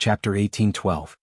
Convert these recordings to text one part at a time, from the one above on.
Chapter 1812.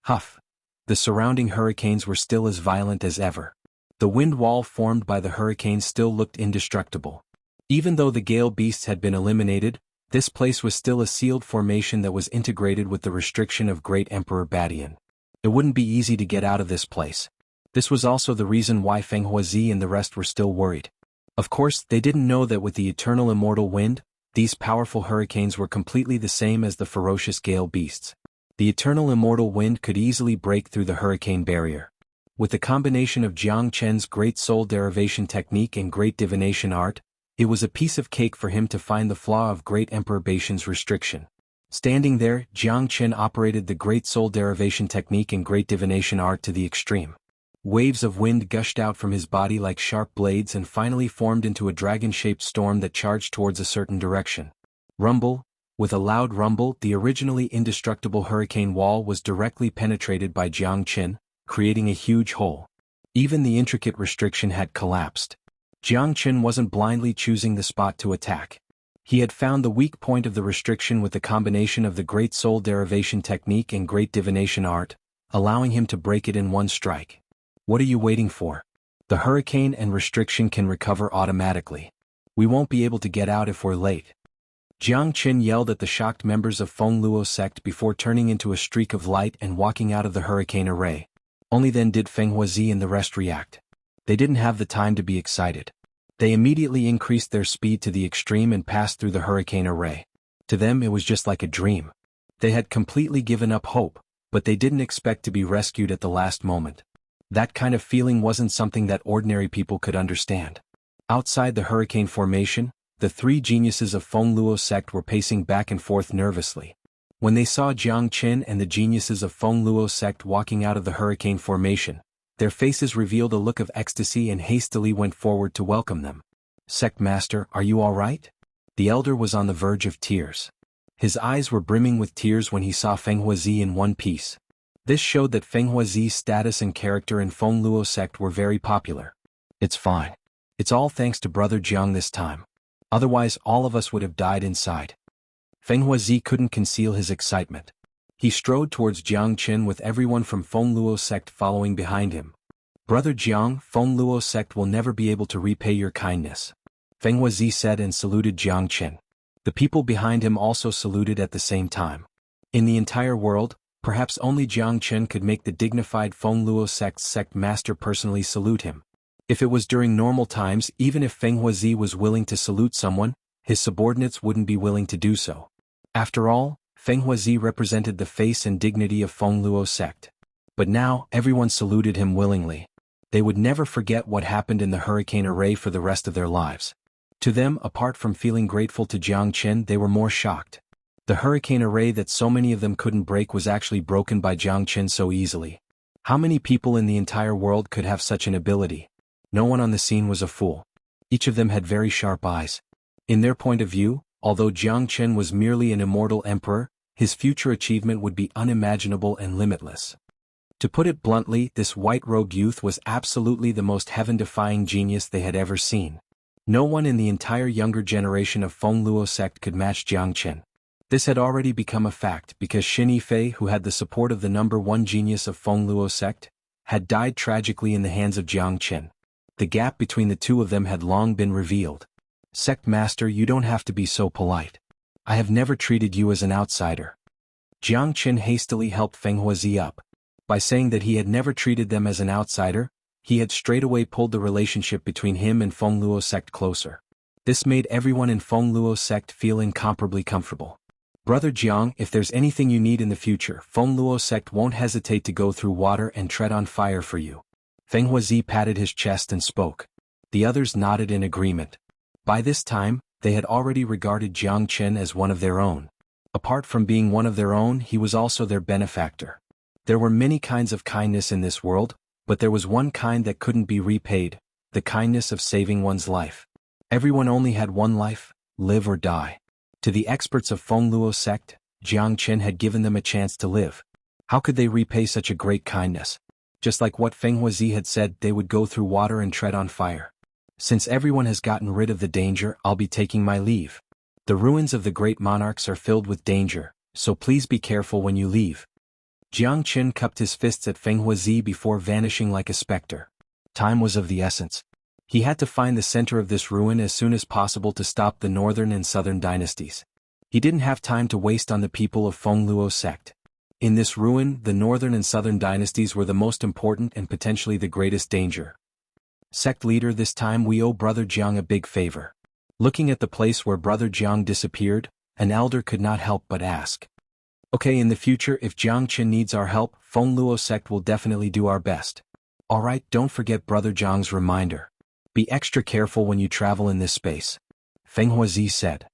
Huff. The surrounding hurricanes were still as violent as ever. The wind wall formed by the hurricane still looked indestructible. Even though the gale beasts had been eliminated, this place was still a sealed formation that was integrated with the restriction of Great Emperor Badian. It wouldn't be easy to get out of this place. This was also the reason why Feng Huazi and the rest were still worried. Of course, they didn't know that with the eternal immortal wind, these powerful hurricanes were completely the same as the ferocious gale beasts. The eternal immortal wind could easily break through the hurricane barrier. With the combination of Jiang Chen's great soul derivation technique and great divination art, it was a piece of cake for him to find the flaw of Great Emperor Badian's restriction. Standing there, Jiang Chen operated the great soul derivation technique and great divination art to the extreme. Waves of wind gushed out from his body like sharp blades and finally formed into a dragon-shaped storm that charged towards a certain direction. Rumble. With a loud rumble, the originally indestructible hurricane wall was directly penetrated by Jiang Chen, creating a huge hole. Even the intricate restriction had collapsed. Jiang Chen wasn't blindly choosing the spot to attack. He had found the weak point of the restriction with the combination of the great soul derivation technique and great divination art, allowing him to break it in one strike. What are you waiting for? The hurricane and restriction can recover automatically. We won't be able to get out if we're late. Jiang Chen yelled at the shocked members of Feng Luo sect before turning into a streak of light and walking out of the hurricane array. Only then did Feng Huazi and the rest react. They didn't have the time to be excited. They immediately increased their speed to the extreme and passed through the hurricane array. To them it was just like a dream. They had completely given up hope, but they didn't expect to be rescued at the last moment. That kind of feeling wasn't something that ordinary people could understand. Outside the hurricane formation, the three geniuses of Feng Luo sect were pacing back and forth nervously. When they saw Jiang Chen and the geniuses of Feng Luo sect walking out of the hurricane formation, their faces revealed a look of ecstasy and hastily went forward to welcome them. "Sect Master, are you all right?" The elder was on the verge of tears. His eyes were brimming with tears when he saw Feng Huazi in one piece. This showed that Feng Huazi's status and character in Feng Luo sect were very popular. "It's fine. It's all thanks to Brother Jiang this time. Otherwise all of us would have died inside." Feng Huazi couldn't conceal his excitement. He strode towards Jiang Chen with everyone from Feng Luo sect following behind him. "Brother Jiang, Feng Luo sect will never be able to repay your kindness," Feng Huazi said and saluted Jiang Chen. The people behind him also saluted at the same time. In the entire world, perhaps only Jiang Chen could make the dignified Feng Luo sect's sect master personally salute him. If it was during normal times, even if Feng Huazi was willing to salute someone, his subordinates wouldn't be willing to do so. After all, Feng Huazi represented the face and dignity of Feng Luo sect. But now, everyone saluted him willingly. They would never forget what happened in the hurricane array for the rest of their lives. To them, apart from feeling grateful to Jiang Chen, they were more shocked. The hurricane array that so many of them couldn't break was actually broken by Jiang Chen so easily. How many people in the entire world could have such an ability? No one on the scene was a fool. Each of them had very sharp eyes. In their point of view, although Jiang Chen was merely an immortal emperor, his future achievement would be unimaginable and limitless. To put it bluntly, this white-robed youth was absolutely the most heaven-defying genius they had ever seen. No one in the entire younger generation of Feng Luo sect could match Jiang Chen. This had already become a fact because Xin Yifei, who had the support of the #1 genius of Feng Luo sect, had died tragically in the hands of Jiang Chen. The gap between the two of them had long been revealed. "Sect Master, you don't have to be so polite. I have never treated you as an outsider." Jiang Chen hastily helped Feng Huazi up. By saying that he had never treated them as an outsider, he had straightaway pulled the relationship between him and Feng Luo sect closer. This made everyone in Feng Luo sect feel incomparably comfortable. "Brother Jiang, if there's anything you need in the future, Feng Luo sect won't hesitate to go through water and tread on fire for you." Feng Huazi patted his chest and spoke. The others nodded in agreement. By this time, they had already regarded Jiang Chen as one of their own. Apart from being one of their own, he was also their benefactor. There were many kinds of kindness in this world, but there was one kind that couldn't be repaid, the kindness of saving one's life. Everyone only had one life, live or die. To the experts of Feng Luo sect, Jiang Chen had given them a chance to live. How could they repay such a great kindness? Just like what Feng Huazi had said, they would go through water and tread on fire. "Since everyone has gotten rid of the danger, I'll be taking my leave. The ruins of the great monarchs are filled with danger, so please be careful when you leave. Jiang Qin cupped his fists at Feng Huazi before vanishing like a specter. Time was of the essence. He had to find the center of this ruin as soon as possible to stop the northern and southern dynasties. He didn't have time to waste on the people of Feng Luo sect. In this ruin, the northern and southern dynasties were the most important and potentially the greatest danger. Sect leader, this time we owe Brother Jiang a big favor. Looking at the place where Brother Jiang disappeared, an elder could not help but ask. Okay, in the future, if Jiang Qin needs our help, Feng Luo sect will definitely do our best. Alright, don't forget Brother Jiang's reminder. Be extra careful when you travel in this space. Feng Huazi said.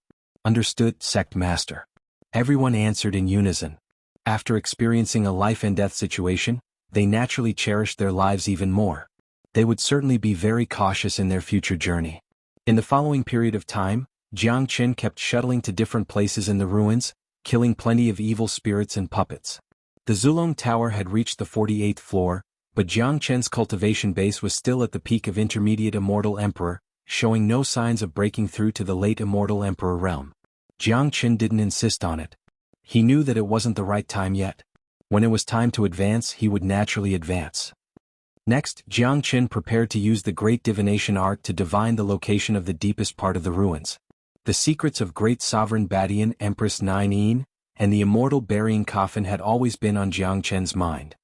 Understood, sect master. Everyone answered in unison. After experiencing a life and death situation, they naturally cherished their lives even more. They would certainly be very cautious in their future journey. In the following period of time, Jiang Qin kept shuttling to different places in the ruins, killing plenty of evil spirits and puppets. The Zulong Tower had reached the 48th floor, but Jiang Qin's cultivation base was still at the peak of intermediate immortal emperor, showing no signs of breaking through to the late immortal emperor realm. Jiang Qin didn't insist on it. He knew that it wasn't the right time yet. When it was time to advance, he would naturally advance. Next, Jiang Qin prepared to use the great divination art to divine the location of the deepest part of the ruins. The secrets of great sovereign Badian Empress Nine and the immortal burying coffin had always been on Jiang Qin's mind.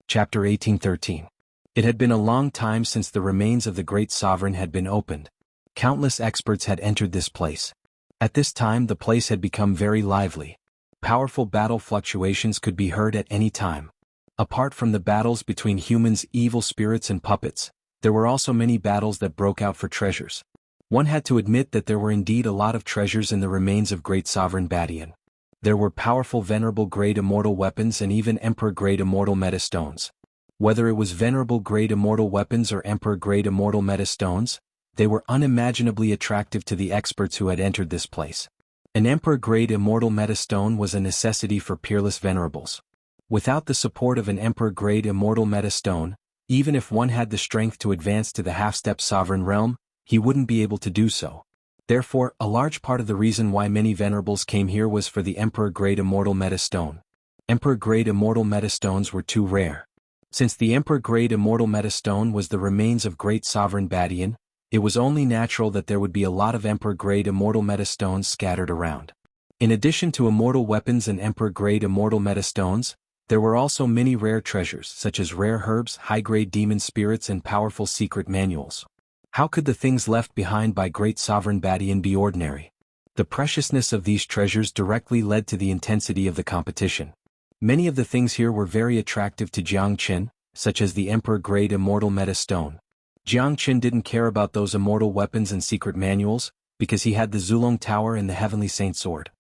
Chapter 1813. It had been a long time since the remains of the great sovereign had been opened. Countless experts had entered this place. At this time the place had become very lively. Powerful battle fluctuations could be heard at any time. Apart from the battles between humans, evil spirits and puppets, there were also many battles that broke out for treasures. One had to admit that there were indeed a lot of treasures in the remains of great sovereign Badian. There were powerful venerable grade immortal weapons and even emperor grade immortal metastones. Whether it was venerable grade immortal weapons or emperor grade immortal metastones, they were unimaginably attractive to the experts who had entered this place. An emperor grade immortal metastone was a necessity for peerless venerables. Without the support of an emperor grade immortal metastone, even if one had the strength to advance to the half-step sovereign realm, he wouldn't be able to do so. Therefore, a large part of the reason why many venerables came here was for the emperor grade immortal metastone. Emperor grade immortal metastones were too rare. Since the emperor grade immortal metastone was the remains of great sovereign Badian, it was only natural that there would be a lot of emperor grade immortal metastones scattered around. In addition to immortal weapons and emperor grade immortal metastones, there were also many rare treasures such as rare herbs, high-grade demon spirits and powerful secret manuals. How could the things left behind by great sovereign Badian be ordinary? The preciousness of these treasures directly led to the intensity of the competition. Many of the things here were very attractive to Jiang Qin, such as the emperor grade immortal metastone. Jiang Qin didn't care about those immortal weapons and secret manuals, because he had the Zulong Tower and the Heavenly Saint Sword.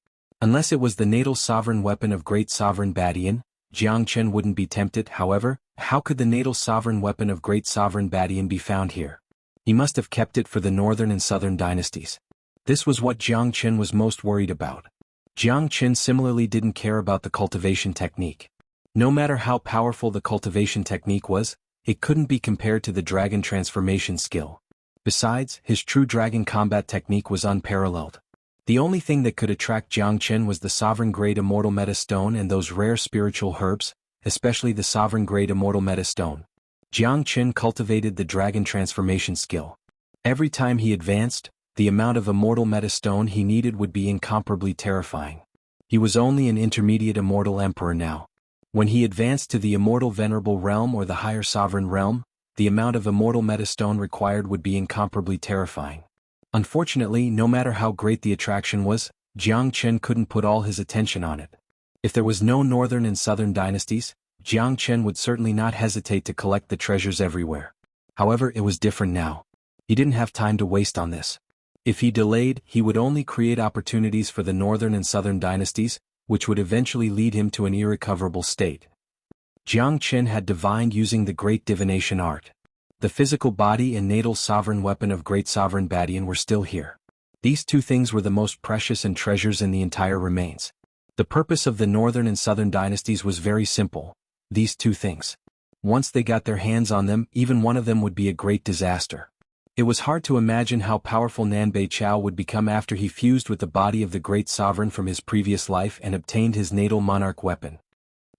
Unless it was the natal sovereign weapon of great sovereign Badian, Jiang Qin wouldn't be tempted. However, how could the natal sovereign weapon of great sovereign Badian be found here? He must have kept it for the northern and southern dynasties. This was what Jiang Qin was most worried about. Jiang Qin similarly didn't care about the cultivation technique. No matter how powerful the cultivation technique was, it couldn't be compared to the dragon transformation skill. Besides, his true dragon combat technique was unparalleled. The only thing that could attract Jiang Qin was the sovereign grade immortal metastone and those rare spiritual herbs, especially the sovereign grade immortal metastone. Jiang Qin cultivated the dragon transformation skill. Every time he advanced, the amount of immortal metastone he needed would be incomparably terrifying. He was only an intermediate immortal emperor now. When he advanced to the immortal venerable realm or the higher sovereign realm, the amount of immortal metastone required would be incomparably terrifying. Unfortunately, no matter how great the attraction was, Jiang Qin couldn't put all his attention on it. If there was no northern and southern dynasties, Jiang Qin would certainly not hesitate to collect the treasures everywhere. However, it was different now. He didn't have time to waste on this. If he delayed, he would only create opportunities for the northern and southern dynasties, which would eventually lead him to an irrecoverable state. Jiang Qin had divined using the great divination art. The physical body and natal sovereign weapon of great sovereign Badian were still here. These two things were the most precious and treasures in the entire remains. The purpose of the northern and southern dynasties was very simple. These two things. Once they got their hands on them, even one of them would be a great disaster. It was hard to imagine how powerful Nanbei Chao would become after he fused with the body of the great sovereign from his previous life and obtained his natal monarch weapon.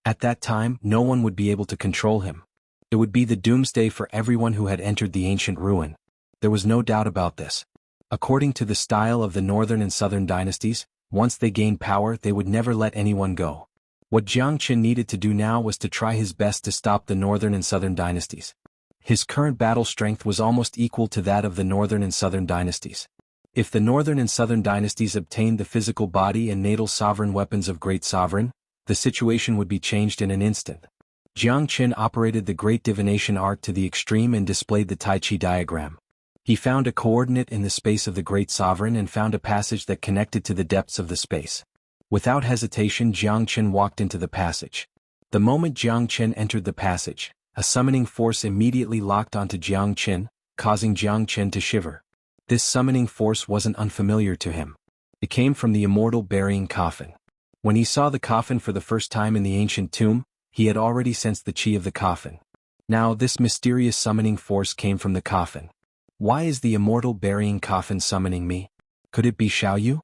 At that time, no one would be able to control him. It would be the doomsday for everyone who had entered the ancient ruin. There was no doubt about this. According to the style of the northern and southern dynasties, once they gained power they would never let anyone go. What Jiang Qin needed to do now was to try his best to stop the northern and southern dynasties. His current battle strength was almost equal to that of the northern and southern dynasties. If the northern and southern dynasties obtained the physical body and natal sovereign weapons of great sovereign, the situation would be changed in an instant. Jiang Qin operated the great divination art to the extreme and displayed the Tai Chi diagram. He found a coordinate in the space of the great sovereign and found a passage that connected to the depths of the space. Without hesitation Jiang Qin walked into the passage. The moment Jiang Qin entered the passage, a summoning force immediately locked onto Jiang Qin, causing Jiang Qin to shiver. This summoning force wasn't unfamiliar to him. It came from the immortal burying coffin. When he saw the coffin for the first time in the ancient tomb, he had already sensed the chi of the coffin. Now this mysterious summoning force came from the coffin. Why is the immortal burying coffin summoning me? Could it be Xiaoyu?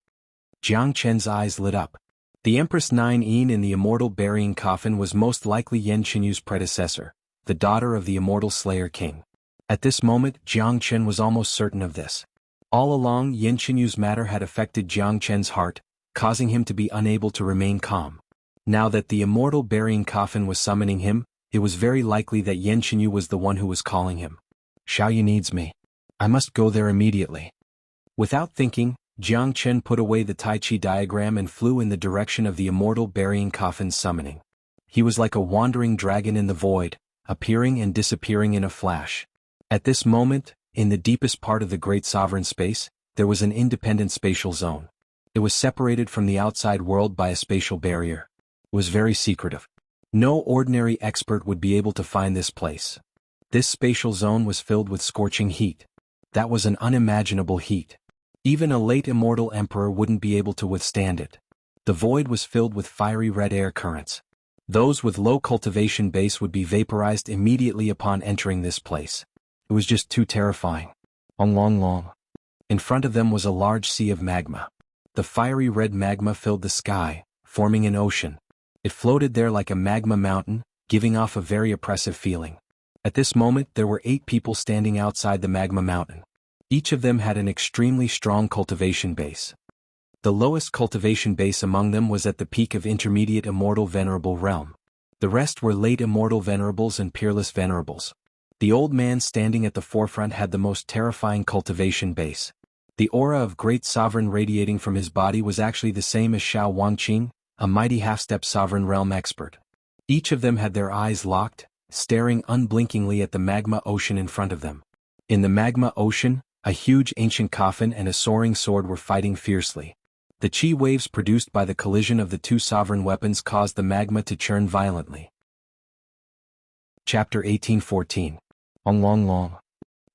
Jiang Qin's eyes lit up. The Empress Nine Yin in the immortal burying coffin was most likely Yan Qinyu's predecessor, the daughter of the immortal Slayer King. At this moment, Jiang Qin was almost certain of this. All along, Yan Qinyu's matter had affected Jiang Qin's heart, causing him to be unable to remain calm. Now that the immortal burying coffin was summoning him, it was very likely that Yan Qinyu was the one who was calling him. Xiaoyu needs me. I must go there immediately. Without thinking, Jiang Qin put away the Tai Chi diagram and flew in the direction of the immortal burying coffin's summoning. He was like a wandering dragon in the void, appearing and disappearing in a flash. At this moment, in the deepest part of the great sovereign space, there was an independent spatial zone. It was separated from the outside world by a spatial barrier. It was very secretive. No ordinary expert would be able to find this place. This spatial zone was filled with scorching heat. That was an unimaginable heat. Even a late immortal emperor wouldn't be able to withstand it. The void was filled with fiery red air currents. Those with low cultivation base would be vaporized immediately upon entering this place. It was just too terrifying. Long. In front of them was a large sea of magma. The fiery red magma filled the sky, forming an ocean. It floated there like a magma mountain, giving off a very oppressive feeling. At this moment there were 8 people standing outside the magma mountain. Each of them had an extremely strong cultivation base. The lowest cultivation base among them was at the peak of intermediate immortal venerable realm. The rest were late immortal venerables and peerless venerables. The old man standing at the forefront had the most terrifying cultivation base. The aura of great sovereign radiating from his body was actually the same as Xiao Wangqing, a mighty half-step sovereign realm expert. Each of them had their eyes locked, staring unblinkingly at the magma ocean in front of them. In the magma ocean, a huge ancient coffin and a soaring sword were fighting fiercely. The chi waves produced by the collision of the 2 sovereign weapons caused the magma to churn violently. Chapter 1814. Long.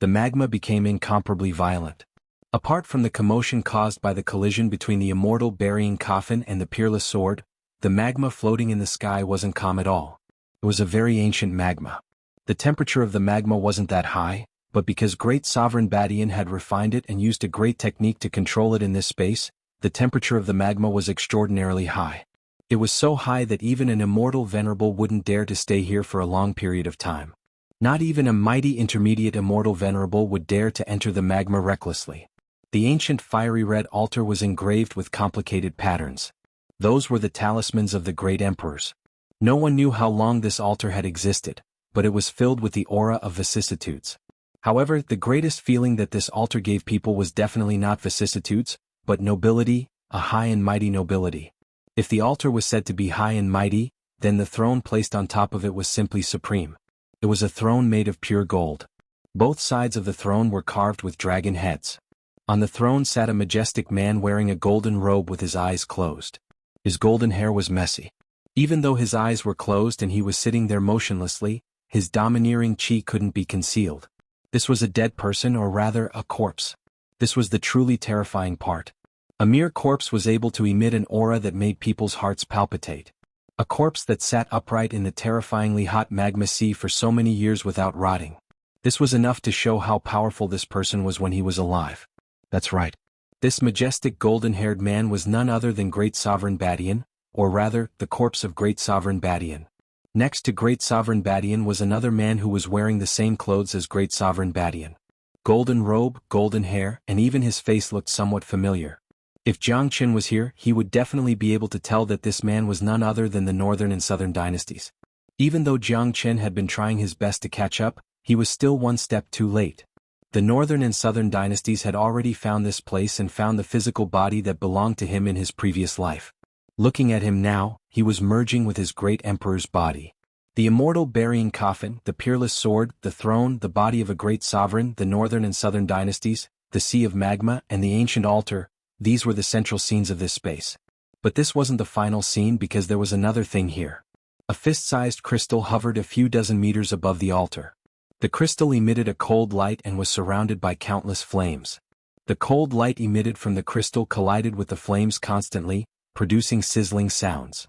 The magma became incomparably violent. Apart from the commotion caused by the collision between the immortal burying coffin and the peerless sword, the magma floating in the sky wasn't calm at all. It was a very ancient magma. The temperature of the magma wasn't that high, but because great sovereign Badian had refined it and used a great technique to control it in this space, the temperature of the magma was extraordinarily high. It was so high that even an immortal venerable wouldn't dare to stay here for a long period of time. Not even a mighty intermediate immortal venerable would dare to enter the magma recklessly. The ancient fiery red altar was engraved with complicated patterns. Those were the talismans of the great emperors. No one knew how long this altar had existed, but it was filled with the aura of vicissitudes. However, the greatest feeling that this altar gave people was definitely not vicissitudes, but nobility, a high and mighty nobility. If the altar was said to be high and mighty, then the throne placed on top of it was simply supreme. It was a throne made of pure gold. Both sides of the throne were carved with dragon heads. On the throne sat a majestic man wearing a golden robe with his eyes closed. His golden hair was messy. Even though his eyes were closed and he was sitting there motionlessly, his domineering chi couldn't be concealed. This was a dead person, or rather a corpse. This was the truly terrifying part. A mere corpse was able to emit an aura that made people's hearts palpitate. A corpse that sat upright in the terrifyingly hot magma sea for so many years without rotting. This was enough to show how powerful this person was when he was alive. That's right. This majestic golden-haired man was none other than Great Sovereign Badian, or rather, the corpse of Great Sovereign Badian. Next to Great Sovereign Badian was another man who was wearing the same clothes as Great Sovereign Badian. Golden robe, golden hair, and even his face looked somewhat familiar. If Jiang Qin was here, he would definitely be able to tell that this man was none other than the Northern and Southern dynasties. Even though Jiang Qin had been trying his best to catch up, he was still one step too late. The Northern and Southern dynasties had already found this place and found the physical body that belonged to him in his previous life. Looking at him now, he was merging with his great emperor's body. The immortal burying coffin, the peerless sword, the throne, the body of a great sovereign, the Northern and Southern dynasties, the sea of magma, and the ancient altar, these were the central scenes of this space. But this wasn't the final scene because there was another thing here. A fist-sized crystal hovered a few dozen meters above the altar. The crystal emitted a cold light and was surrounded by countless flames. The cold light emitted from the crystal collided with the flames constantly, producing sizzling sounds.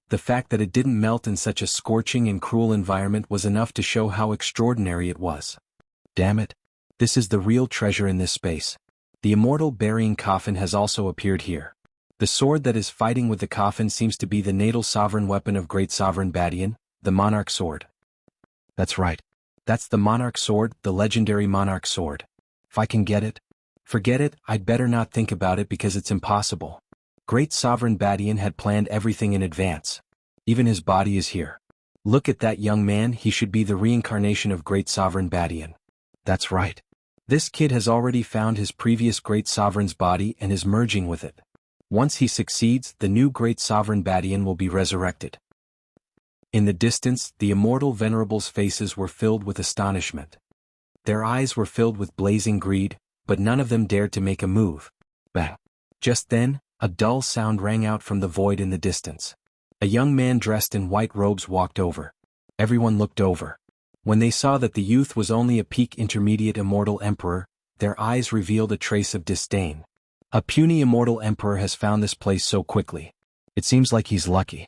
The fact that it didn't melt in such a scorching and cruel environment was enough to show how extraordinary it was. Damn it. This is the real treasure in this space. The immortal burying coffin has also appeared here. The sword that is fighting with the coffin seems to be the natal sovereign weapon of Great Sovereign Badian, the monarch sword. That's right. That's the monarch sword, the legendary monarch sword. If I can get it, forget it, I'd better not think about it because it's impossible. Great Sovereign Badian had planned everything in advance. Even his body is here. Look at that young man, he should be the reincarnation of Great Sovereign Badian. That's right. This kid has already found his previous Great Sovereign's body and is merging with it. Once he succeeds, the new Great Sovereign Badian will be resurrected. In the distance, the immortal venerables' faces were filled with astonishment. Their eyes were filled with blazing greed, but none of them dared to make a move. Bang! Just then, a dull sound rang out from the void in the distance. A young man dressed in white robes walked over. Everyone looked over. When they saw that the youth was only a peak intermediate immortal emperor, their eyes revealed a trace of disdain. A puny immortal emperor has found this place so quickly. It seems like he's lucky.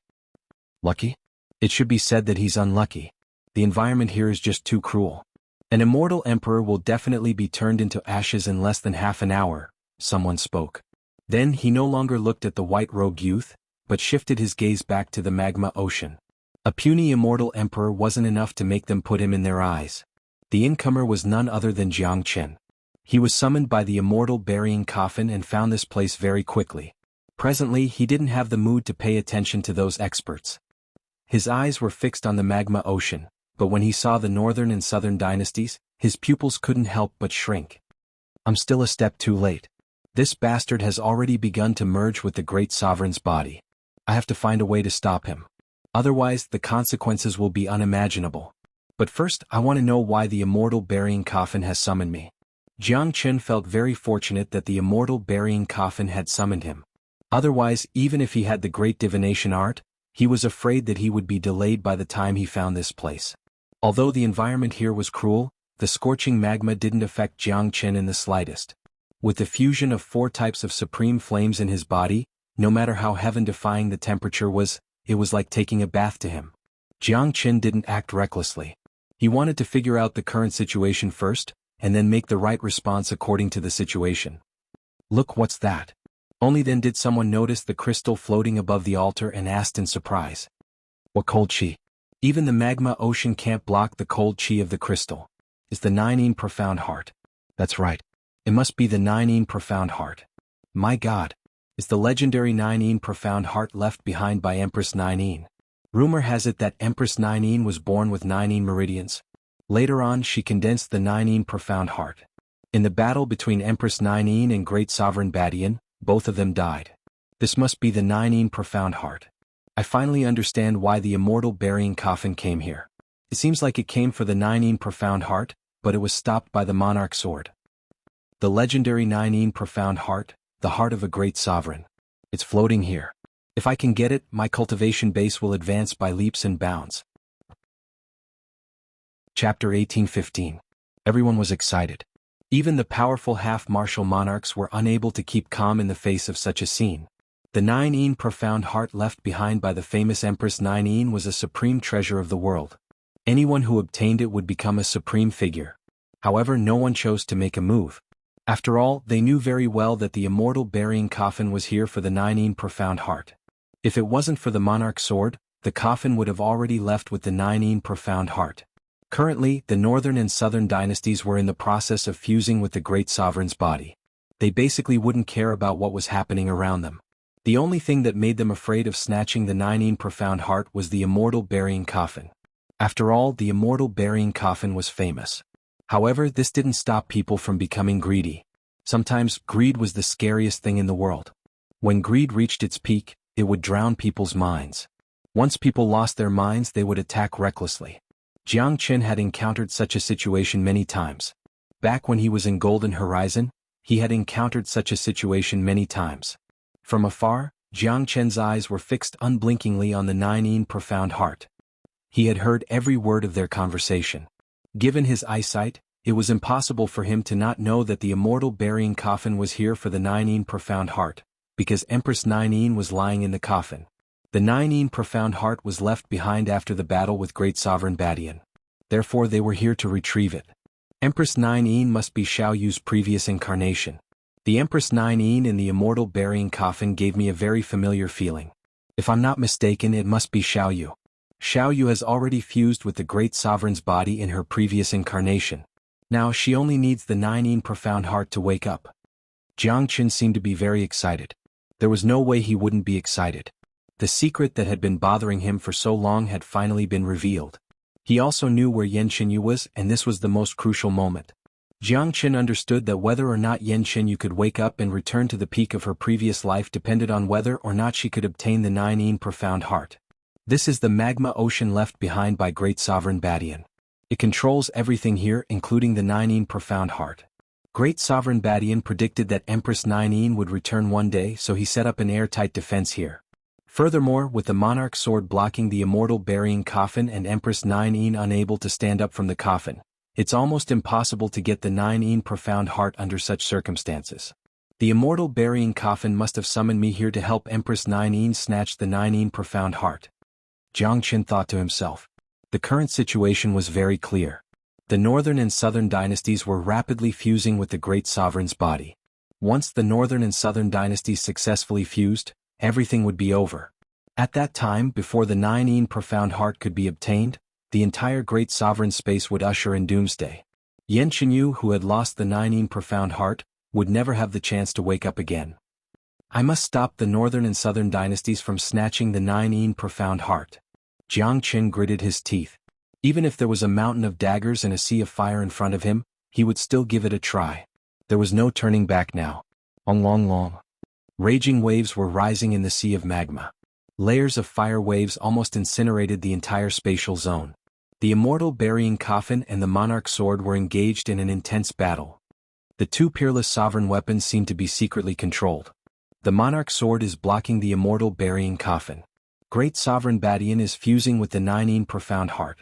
Lucky? It should be said that he's unlucky. The environment here is just too cruel. An immortal emperor will definitely be turned into ashes in less than half an hour, someone spoke. Then he no longer looked at the white-robed youth, but shifted his gaze back to the magma ocean. A puny immortal emperor wasn't enough to make them put him in their eyes. The incomer was none other than Jiang Qin. He was summoned by the immortal burying coffin and found this place very quickly. Presently he didn't have the mood to pay attention to those experts. His eyes were fixed on the magma ocean, but when he saw the Northern and Southern dynasties, his pupils couldn't help but shrink. I'm still a step too late. This bastard has already begun to merge with the great sovereign's body. I have to find a way to stop him. Otherwise, the consequences will be unimaginable. But first, I want to know why the immortal burying coffin has summoned me. Jiang Qin felt very fortunate that the immortal burying coffin had summoned him. Otherwise, even if he had the great divination art, he was afraid that he would be delayed by the time he found this place. Although the environment here was cruel, the scorching magma didn't affect Jiang Qin in the slightest. With the fusion of 4 types of supreme flames in his body, no matter how heaven-defying the temperature was, it was like taking a bath to him. Jiang Qin didn't act recklessly. He wanted to figure out the current situation first, and then make the right response according to the situation. Look, what's that? Only then did someone notice the crystal floating above the altar and asked in surprise. What cold chi? Even the magma ocean can't block the cold chi of the crystal. Is the Nine profound heart? That's right. It must be the Nine profound heart. My God. Is the legendary Nine profound heart left behind by Empress Nine? Rumor has it that Empress Nine was born with 9 meridians. Later on she condensed the Nine profound heart. In the battle between Empress Nine and Great Sovereign Badian, both of them died. This must be the Nine profound heart. I finally understand why the immortal burying coffin came here. It seems like it came for the Nine profound heart, but it was stopped by the monarch sword. The legendary Nine profound heart, the heart of a great sovereign. It's floating here. If I can get it, my cultivation base will advance by leaps and bounds. Chapter 1815. Everyone was excited. Even the powerful half-martial monarchs were unable to keep calm in the face of such a scene. The Nine profound heart left behind by the famous Empress Nine was a supreme treasure of the world. Anyone who obtained it would become a supreme figure. However, no one chose to make a move. After all, they knew very well that the immortal burying coffin was here for the 9 profound heart. If it wasn't for the monarch sword, the coffin would have already left with the 9 profound heart. Currently, the northern and southern dynasties were in the process of fusing with the great sovereign's body. They basically wouldn't care about what was happening around them. The only thing that made them afraid of snatching the 9 profound heart was the immortal burying coffin. After all, the immortal burying coffin was famous. However, this didn't stop people from becoming greedy. Sometimes, greed was the scariest thing in the world. When greed reached its peak, it would drown people's minds. Once people lost their minds, they would attack recklessly. Jiang Chen had encountered such a situation many times. Back when he was in Golden Horizon, he had encountered such a situation many times. From afar, Jiang Chen's eyes were fixed unblinkingly on the 9 profound heart. He had heard every word of their conversation. Given his eyesight, it was impossible for him to not know that the immortal burying coffin was here for the 9 profound heart, because Empress 9 was lying in the coffin. The 9 profound heart was left behind after the battle with Great Sovereign Badian. Therefore they were here to retrieve it. Empress 9 must be Xiao Yu's previous incarnation. The Empress 9 in the immortal burying coffin gave me a very familiar feeling. If I'm not mistaken, it must be Xiao Yu. Xiao Yu has already fused with the Great Sovereign's body in her previous incarnation. Now she only needs the 9 profound heart to wake up. Jiang Chen seemed to be very excited. There was no way he wouldn't be excited. The secret that had been bothering him for so long had finally been revealed. He also knew where Yan Qinyu was, and this was the most crucial moment. Jiang Chen understood that whether or not Yan Qinyu could wake up and return to the peak of her previous life depended on whether or not she could obtain the 9 profound heart. This is the magma ocean left behind by Great Sovereign Badian. It controls everything here, including the 9 profound heart. Great Sovereign Badian predicted that Empress 9 would return one day, so he set up an airtight defense here. Furthermore, with the monarch sword blocking the immortal burying coffin and Empress 9 unable to stand up from the coffin, it's almost impossible to get the 9 profound heart under such circumstances. The immortal burying coffin must have summoned me here to help Empress 9 snatch the 9 profound heart. Jiang Chen thought to himself. The current situation was very clear. The northern and southern dynasties were rapidly fusing with the great sovereign's body. Once the northern and southern dynasties successfully fused, everything would be over. At that time, before the 9 profound heart could be obtained, the entire great sovereign space would usher in doomsday. Yan Qinyu, who had lost the 9 profound heart, would never have the chance to wake up again. I must stop the northern and southern dynasties from snatching the 9 profound heart. Jiang Chen gritted his teeth. Even if there was a mountain of daggers and a sea of fire in front of him, he would still give it a try. There was no turning back now. Long. Raging waves were rising in the sea of magma. Layers of fire waves almost incinerated the entire spatial zone. The immortal burying coffin and the monarch sword were engaged in an intense battle. The two peerless sovereign weapons seemed to be secretly controlled. The monarch sword is blocking the immortal burying coffin. Great Sovereign Badian is fusing with the 9 profound heart.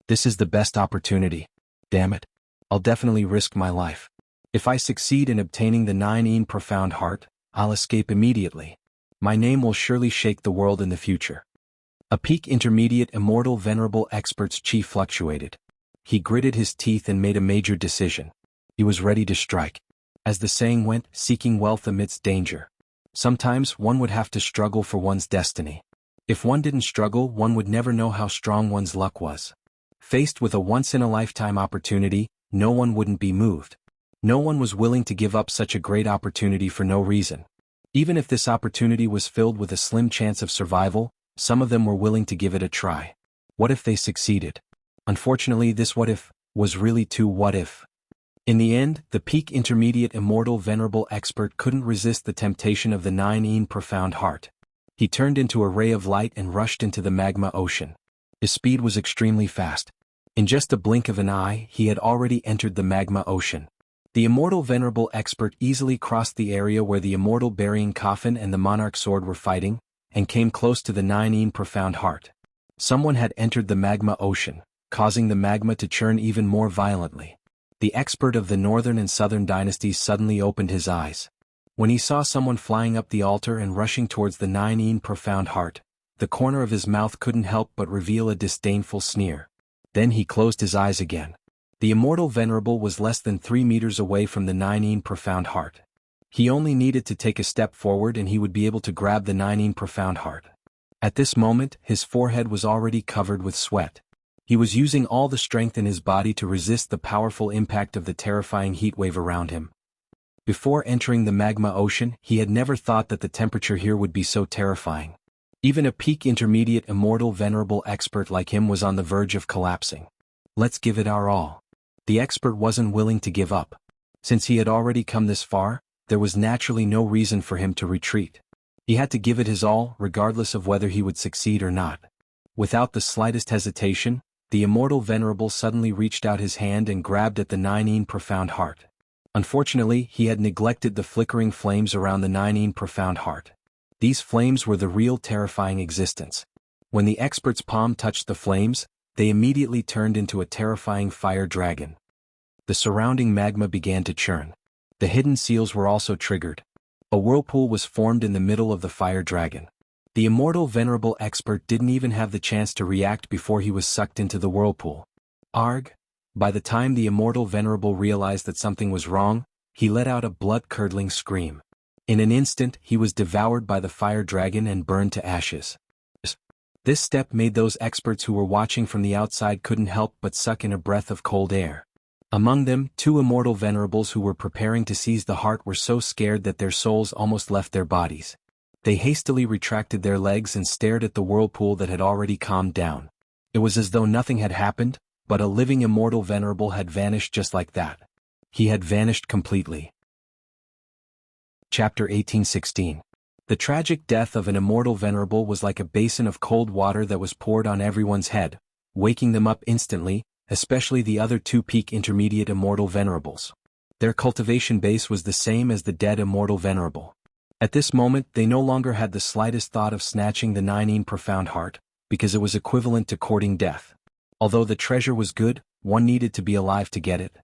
This is the best opportunity. Damn it. I'll definitely risk my life. If I succeed in obtaining the 9 profound heart, I'll escape immediately. My name will surely shake the world in the future. A peak intermediate immortal venerable expert's chi fluctuated. He gritted his teeth and made a major decision. He was ready to strike. As the saying went, seeking wealth amidst danger. Sometimes one would have to struggle for one's destiny. If one didn't struggle, one would never know how strong one's luck was. Faced with a once-in-a-lifetime opportunity, no one wouldn't be moved. No one was willing to give up such a great opportunity for no reason. Even if this opportunity was filled with a slim chance of survival, some of them were willing to give it a try. What if they succeeded? Unfortunately, this what if was really too what if. In the end, the peak intermediate immortal venerable expert couldn't resist the temptation of the 9 profound heart. He turned into a ray of light and rushed into the magma ocean. His speed was extremely fast. In just a blink of an eye, he had already entered the magma ocean. The immortal venerable expert easily crossed the area where the immortal burying coffin and the monarch sword were fighting, and came close to the 9 profound heart. Someone had entered the magma ocean, causing the magma to churn even more violently. The expert of the northern and southern dynasties suddenly opened his eyes. When he saw someone flying up the altar and rushing towards the 9 profound heart, the corner of his mouth couldn't help but reveal a disdainful sneer. Then he closed his eyes again. The immortal venerable was less than 3 meters away from the Nineteen Profound Heart. He only needed to take a step forward and he would be able to grab the Nineteen Profound Heart. At this moment, his forehead was already covered with sweat. He was using all the strength in his body to resist the powerful impact of the terrifying heat wave around him. Before entering the magma ocean, he had never thought that the temperature here would be so terrifying. Even a peak intermediate immortal venerable expert like him was on the verge of collapsing. Let's give it our all. The expert wasn't willing to give up. Since he had already come this far, there was naturally no reason for him to retreat. He had to give it his all, regardless of whether he would succeed or not. Without the slightest hesitation, the immortal venerable suddenly reached out his hand and grabbed at the Nineteen Profound Heart. Unfortunately, he had neglected the flickering flames around the Nineteen Profound Heart. These flames were the real terrifying existence. When the expert's palm touched the flames, they immediately turned into a terrifying fire dragon. The surrounding magma began to churn. The hidden seals were also triggered. A whirlpool was formed in the middle of the fire dragon. The immortal venerable expert didn't even have the chance to react before he was sucked into the whirlpool. Arg! By the time the immortal venerable realized that something was wrong, he let out a blood-curdling scream. In an instant, he was devoured by the fire dragon and burned to ashes. This step made those experts who were watching from the outside couldn't help but suck in a breath of cold air. Among them, 2 immortal venerables who were preparing to seize the heart were so scared that their souls almost left their bodies. They hastily retracted their legs and stared at the whirlpool that had already calmed down. It was as though nothing had happened, but a living immortal venerable had vanished just like that. He had vanished completely. Chapter 1816. The tragic death of an immortal venerable was like a basin of cold water that was poured on everyone's head, waking them up instantly, especially the other 2 peak intermediate immortal venerables. Their cultivation base was the same as the dead immortal venerable. At this moment they no longer had the slightest thought of snatching the Nineteen Profound Heart, because it was equivalent to courting death. Although the treasure was good, one needed to be alive to get it.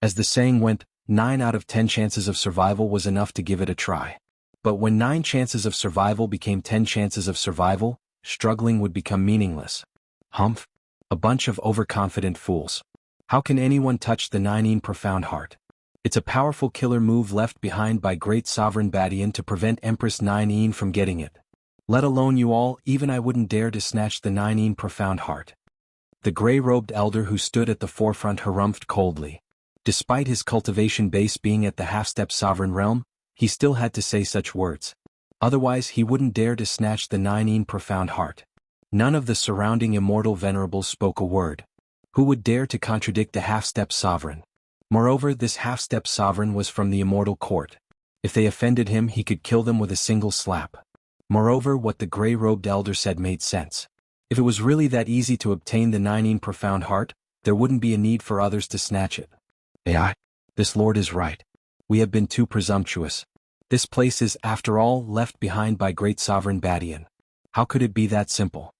As the saying went, 9 out of 10 chances of survival was enough to give it a try. But when 9 chances of survival became 10 chances of survival, struggling would become meaningless. Humph! A bunch of overconfident fools. How can anyone touch the Nineteen Profound Heart? It's a powerful killer move left behind by great sovereign Badian to prevent Empress Nineteen from getting it. Let alone you all, even I wouldn't dare to snatch the Nineteen Profound Heart. The gray-robed elder who stood at the forefront harumphed coldly. Despite his cultivation base being at the half-step sovereign realm, he still had to say such words. Otherwise he wouldn't dare to snatch the Nineteen Profound Heart. None of the surrounding immortal venerables spoke a word. Who would dare to contradict the half-step sovereign? Moreover, this half-step sovereign was from the immortal court. If they offended him, he could kill them with a single slap. Moreover, what the gray-robed elder said made sense. If it was really that easy to obtain the Nineteen Profound Heart, there wouldn't be a need for others to snatch it. This lord is right. We have been too presumptuous. This place is, after all, left behind by great sovereign Badian. How could it be that simple?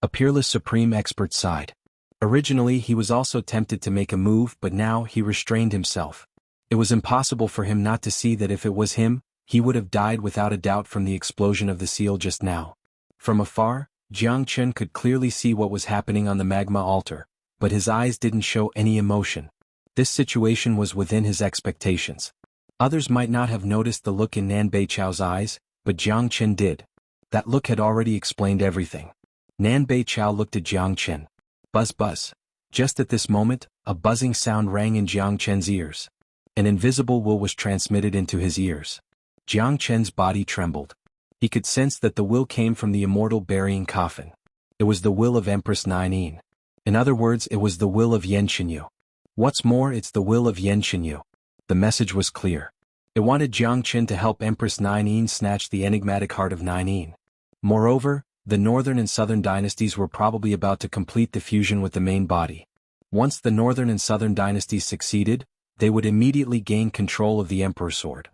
A peerless supreme expert sighed. Originally he was also tempted to make a move, but now he restrained himself. It was impossible for him not to see that if it was him, he would have died without a doubt from the explosion of the seal just now. From afar, Jianghu could clearly see what was happening on the magma altar, but his eyes didn't show any emotion. This situation was within his expectations. Others might not have noticed the look in Nan Beichao's eyes, but Jianghu did. That look had already explained everything. Nan Beichao looked at Jianghu. Buzz buzz. Just at this moment, a buzzing sound rang in Jiangchu's ears. An invisible will was transmitted into his ears. Jiangchu's body trembled. He could sense that the will came from the immortal burying coffin. It was the will of Empress Nineteen. In other words, it was the will of Xuanhuan. What's more, it's the will of Xuanhuan. The message was clear. It wanted Jiangchu to help Empress Nineteen snatch the enigmatic heart of Nineteen. Moreover, the northern and southern dynasties were probably about to complete the fusion with the main body. Once the northern and southern dynasties succeeded, they would immediately gain control of the Emperor's sword.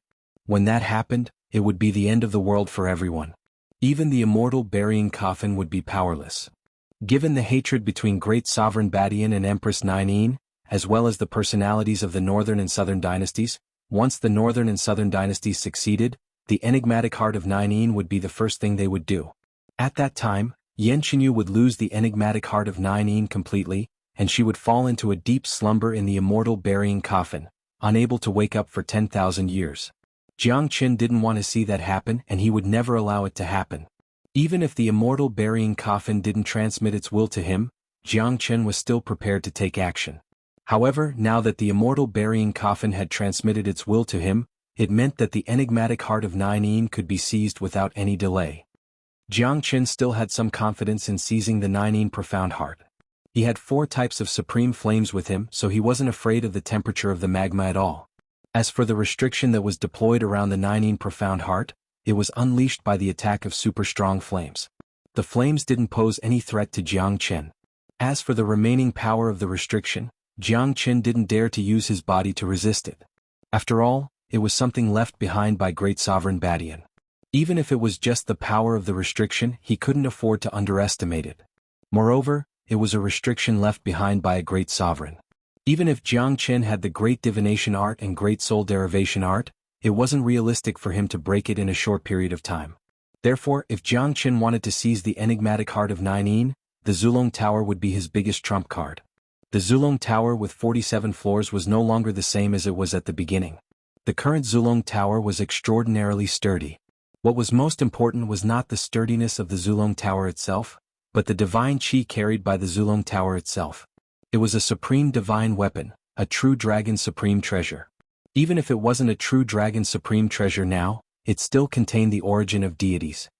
When that happened, it would be the end of the world for everyone. Even the immortal burying coffin would be powerless. Given the hatred between great sovereign Badian and Empress Nineteen, as well as the personalities of the northern and southern dynasties, once the northern and southern dynasties succeeded, the enigmatic heart of Nineteen would be the first thing they would do. At that time, Xuanhuan would lose the enigmatic heart of Nineteen completely, and she would fall into a deep slumber in the immortal burying coffin, unable to wake up for 10,000 years. Jiang Qin didn't want to see that happen, and he would never allow it to happen. Even if the immortal burying coffin didn't transmit its will to him, Jiang Qin was still prepared to take action. However, now that the immortal burying coffin had transmitted its will to him, it meant that the enigmatic heart of Nine could be seized without any delay. Jiang Qin still had some confidence in seizing the Nine profound heart. He had 4 types of supreme flames with him, so he wasn't afraid of the temperature of the magma at all. As for the restriction that was deployed around the Nine profound heart, it was unleashed by the attack of super strong flames. The flames didn't pose any threat to Jiang Qin. As for the remaining power of the restriction, Jiang Qin didn't dare to use his body to resist it. After all, it was something left behind by Great Sovereign Badian. Even if it was just the power of the restriction, he couldn't afford to underestimate it. Moreover, it was a restriction left behind by a great sovereign. Even if Jiang Qin had the great divination art and great soul derivation art, it wasn't realistic for him to break it in a short period of time. Therefore, if Jiang Qin wanted to seize the enigmatic heart of Nine, the Zulong Tower would be his biggest trump card. The Zulong Tower with 47 floors was no longer the same as it was at the beginning. The current Zulong Tower was extraordinarily sturdy. What was most important was not the sturdiness of the Zulong Tower itself, but the divine qi carried by the Zulong Tower itself. It was a supreme divine weapon, a true dragon supreme treasure. Even if it wasn't a true dragon supreme treasure now, it still contained the origin of deities.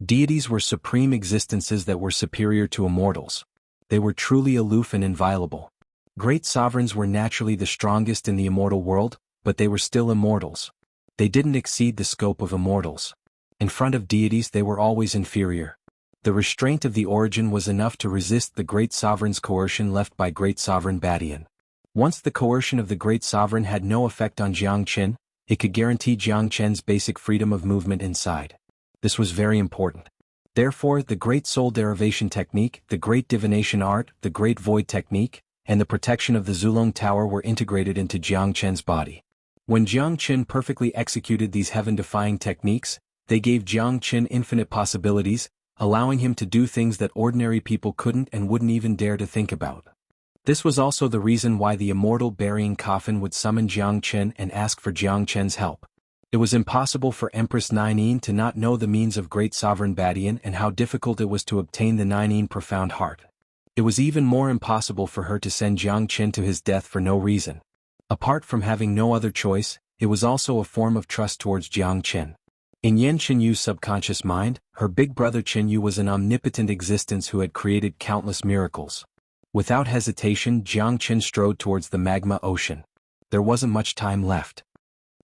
Deities were supreme existences that were superior to immortals. They were truly aloof and inviolable. Great sovereigns were naturally the strongest in the immortal world, but they were still immortals. They didn't exceed the scope of immortals. In front of deities they were always inferior. The restraint of the origin was enough to resist the great sovereign's coercion left by Great Sovereign Badian. Once the coercion of the great sovereign had no effect on Jiang Qin, it could guarantee Jiang Qin's basic freedom of movement inside. This was very important. Therefore, the great soul derivation technique, the great divination art, the great void technique, and the protection of the Zulong Tower were integrated into Jiang Qin's body. When Jiang Qin perfectly executed these heaven-defying techniques, they gave Jiang Qin infinite possibilities, allowing him to do things that ordinary people couldn't and wouldn't even dare to think about. This was also the reason why the immortal burying coffin would summon Jiang Qin and ask for Jiang Qin's help. It was impossible for Empress Nine to not know the means of Great Sovereign Badian and how difficult it was to obtain the Nine profound heart. It was even more impossible for her to send Jiang Qin to his death for no reason. Apart from having no other choice, it was also a form of trust towards Jiang Qin. In Yan Qinyu's subconscious mind, her big brother Qinyu was an omnipotent existence who had created countless miracles. Without hesitation, Jiang Qin strode towards the magma ocean. There wasn't much time left.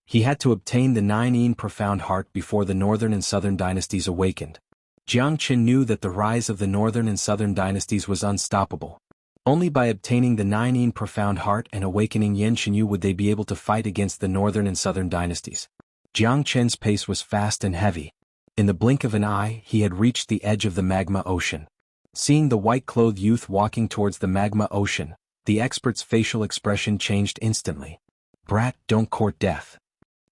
He had to obtain the Nine profound heart before the northern and southern dynasties awakened. Jiang Qin knew that the rise of the northern and southern dynasties was unstoppable. Only by obtaining the Nine profound heart and awakening Yan Qinyu would they be able to fight against the northern and southern dynasties. Jiang Qin's pace was fast and heavy. In the blink of an eye, he had reached the edge of the magma ocean. Seeing the white-clothed youth walking towards the magma ocean, the expert's facial expression changed instantly. "Brat, don't court death.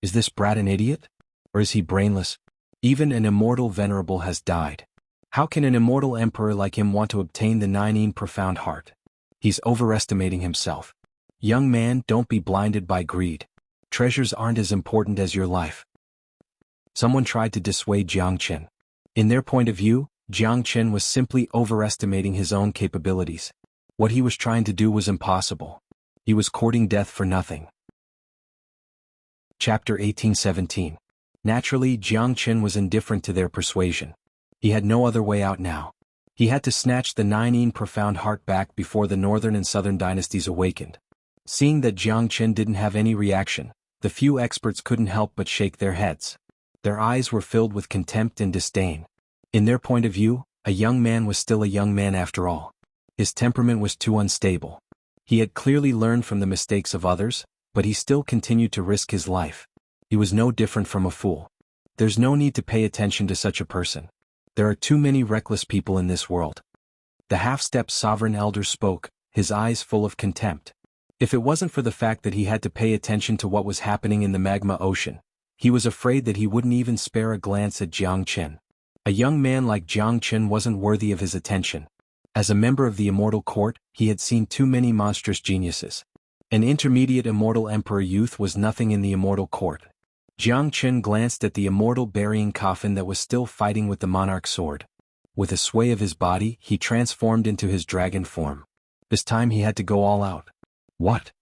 Is this brat an idiot? Or is he brainless? Even an immortal venerable has died. How can an immortal emperor like him want to obtain the Nine profound heart? He's overestimating himself. Young man, don't be blinded by greed. Treasures aren't as important as your life." Someone tried to dissuade Jiang Qin. In their point of view, Jiang Qin was simply overestimating his own capabilities. What he was trying to do was impossible. He was courting death for nothing. Chapter 1817. Naturally, Jiang Qin was indifferent to their persuasion. He had no other way out now. He had to snatch the Nine profound heart back before the northern and southern dynasties awakened. Seeing that Jiang Qin didn't have any reaction, the few experts couldn't help but shake their heads. Their eyes were filled with contempt and disdain. In their point of view, a young man was still a young man after all. His temperament was too unstable. He had clearly learned from the mistakes of others, but he still continued to risk his life. He was no different from a fool. There's no need to pay attention to such a person. There are too many reckless people in this world. The half-step sovereign elder spoke, his eyes full of contempt. If it wasn't for the fact that he had to pay attention to what was happening in the magma ocean, he was afraid that he wouldn't even spare a glance at Jiang Qin. A young man like Jiang Qin wasn't worthy of his attention. As a member of the immortal court, he had seen too many monstrous geniuses. An intermediate immortal emperor youth was nothing in the immortal court. Jiang Chen glanced at the immortal burying coffin that was still fighting with the monarch sword. With a sway of his body, he transformed into his dragon form. This time he had to go all out. What?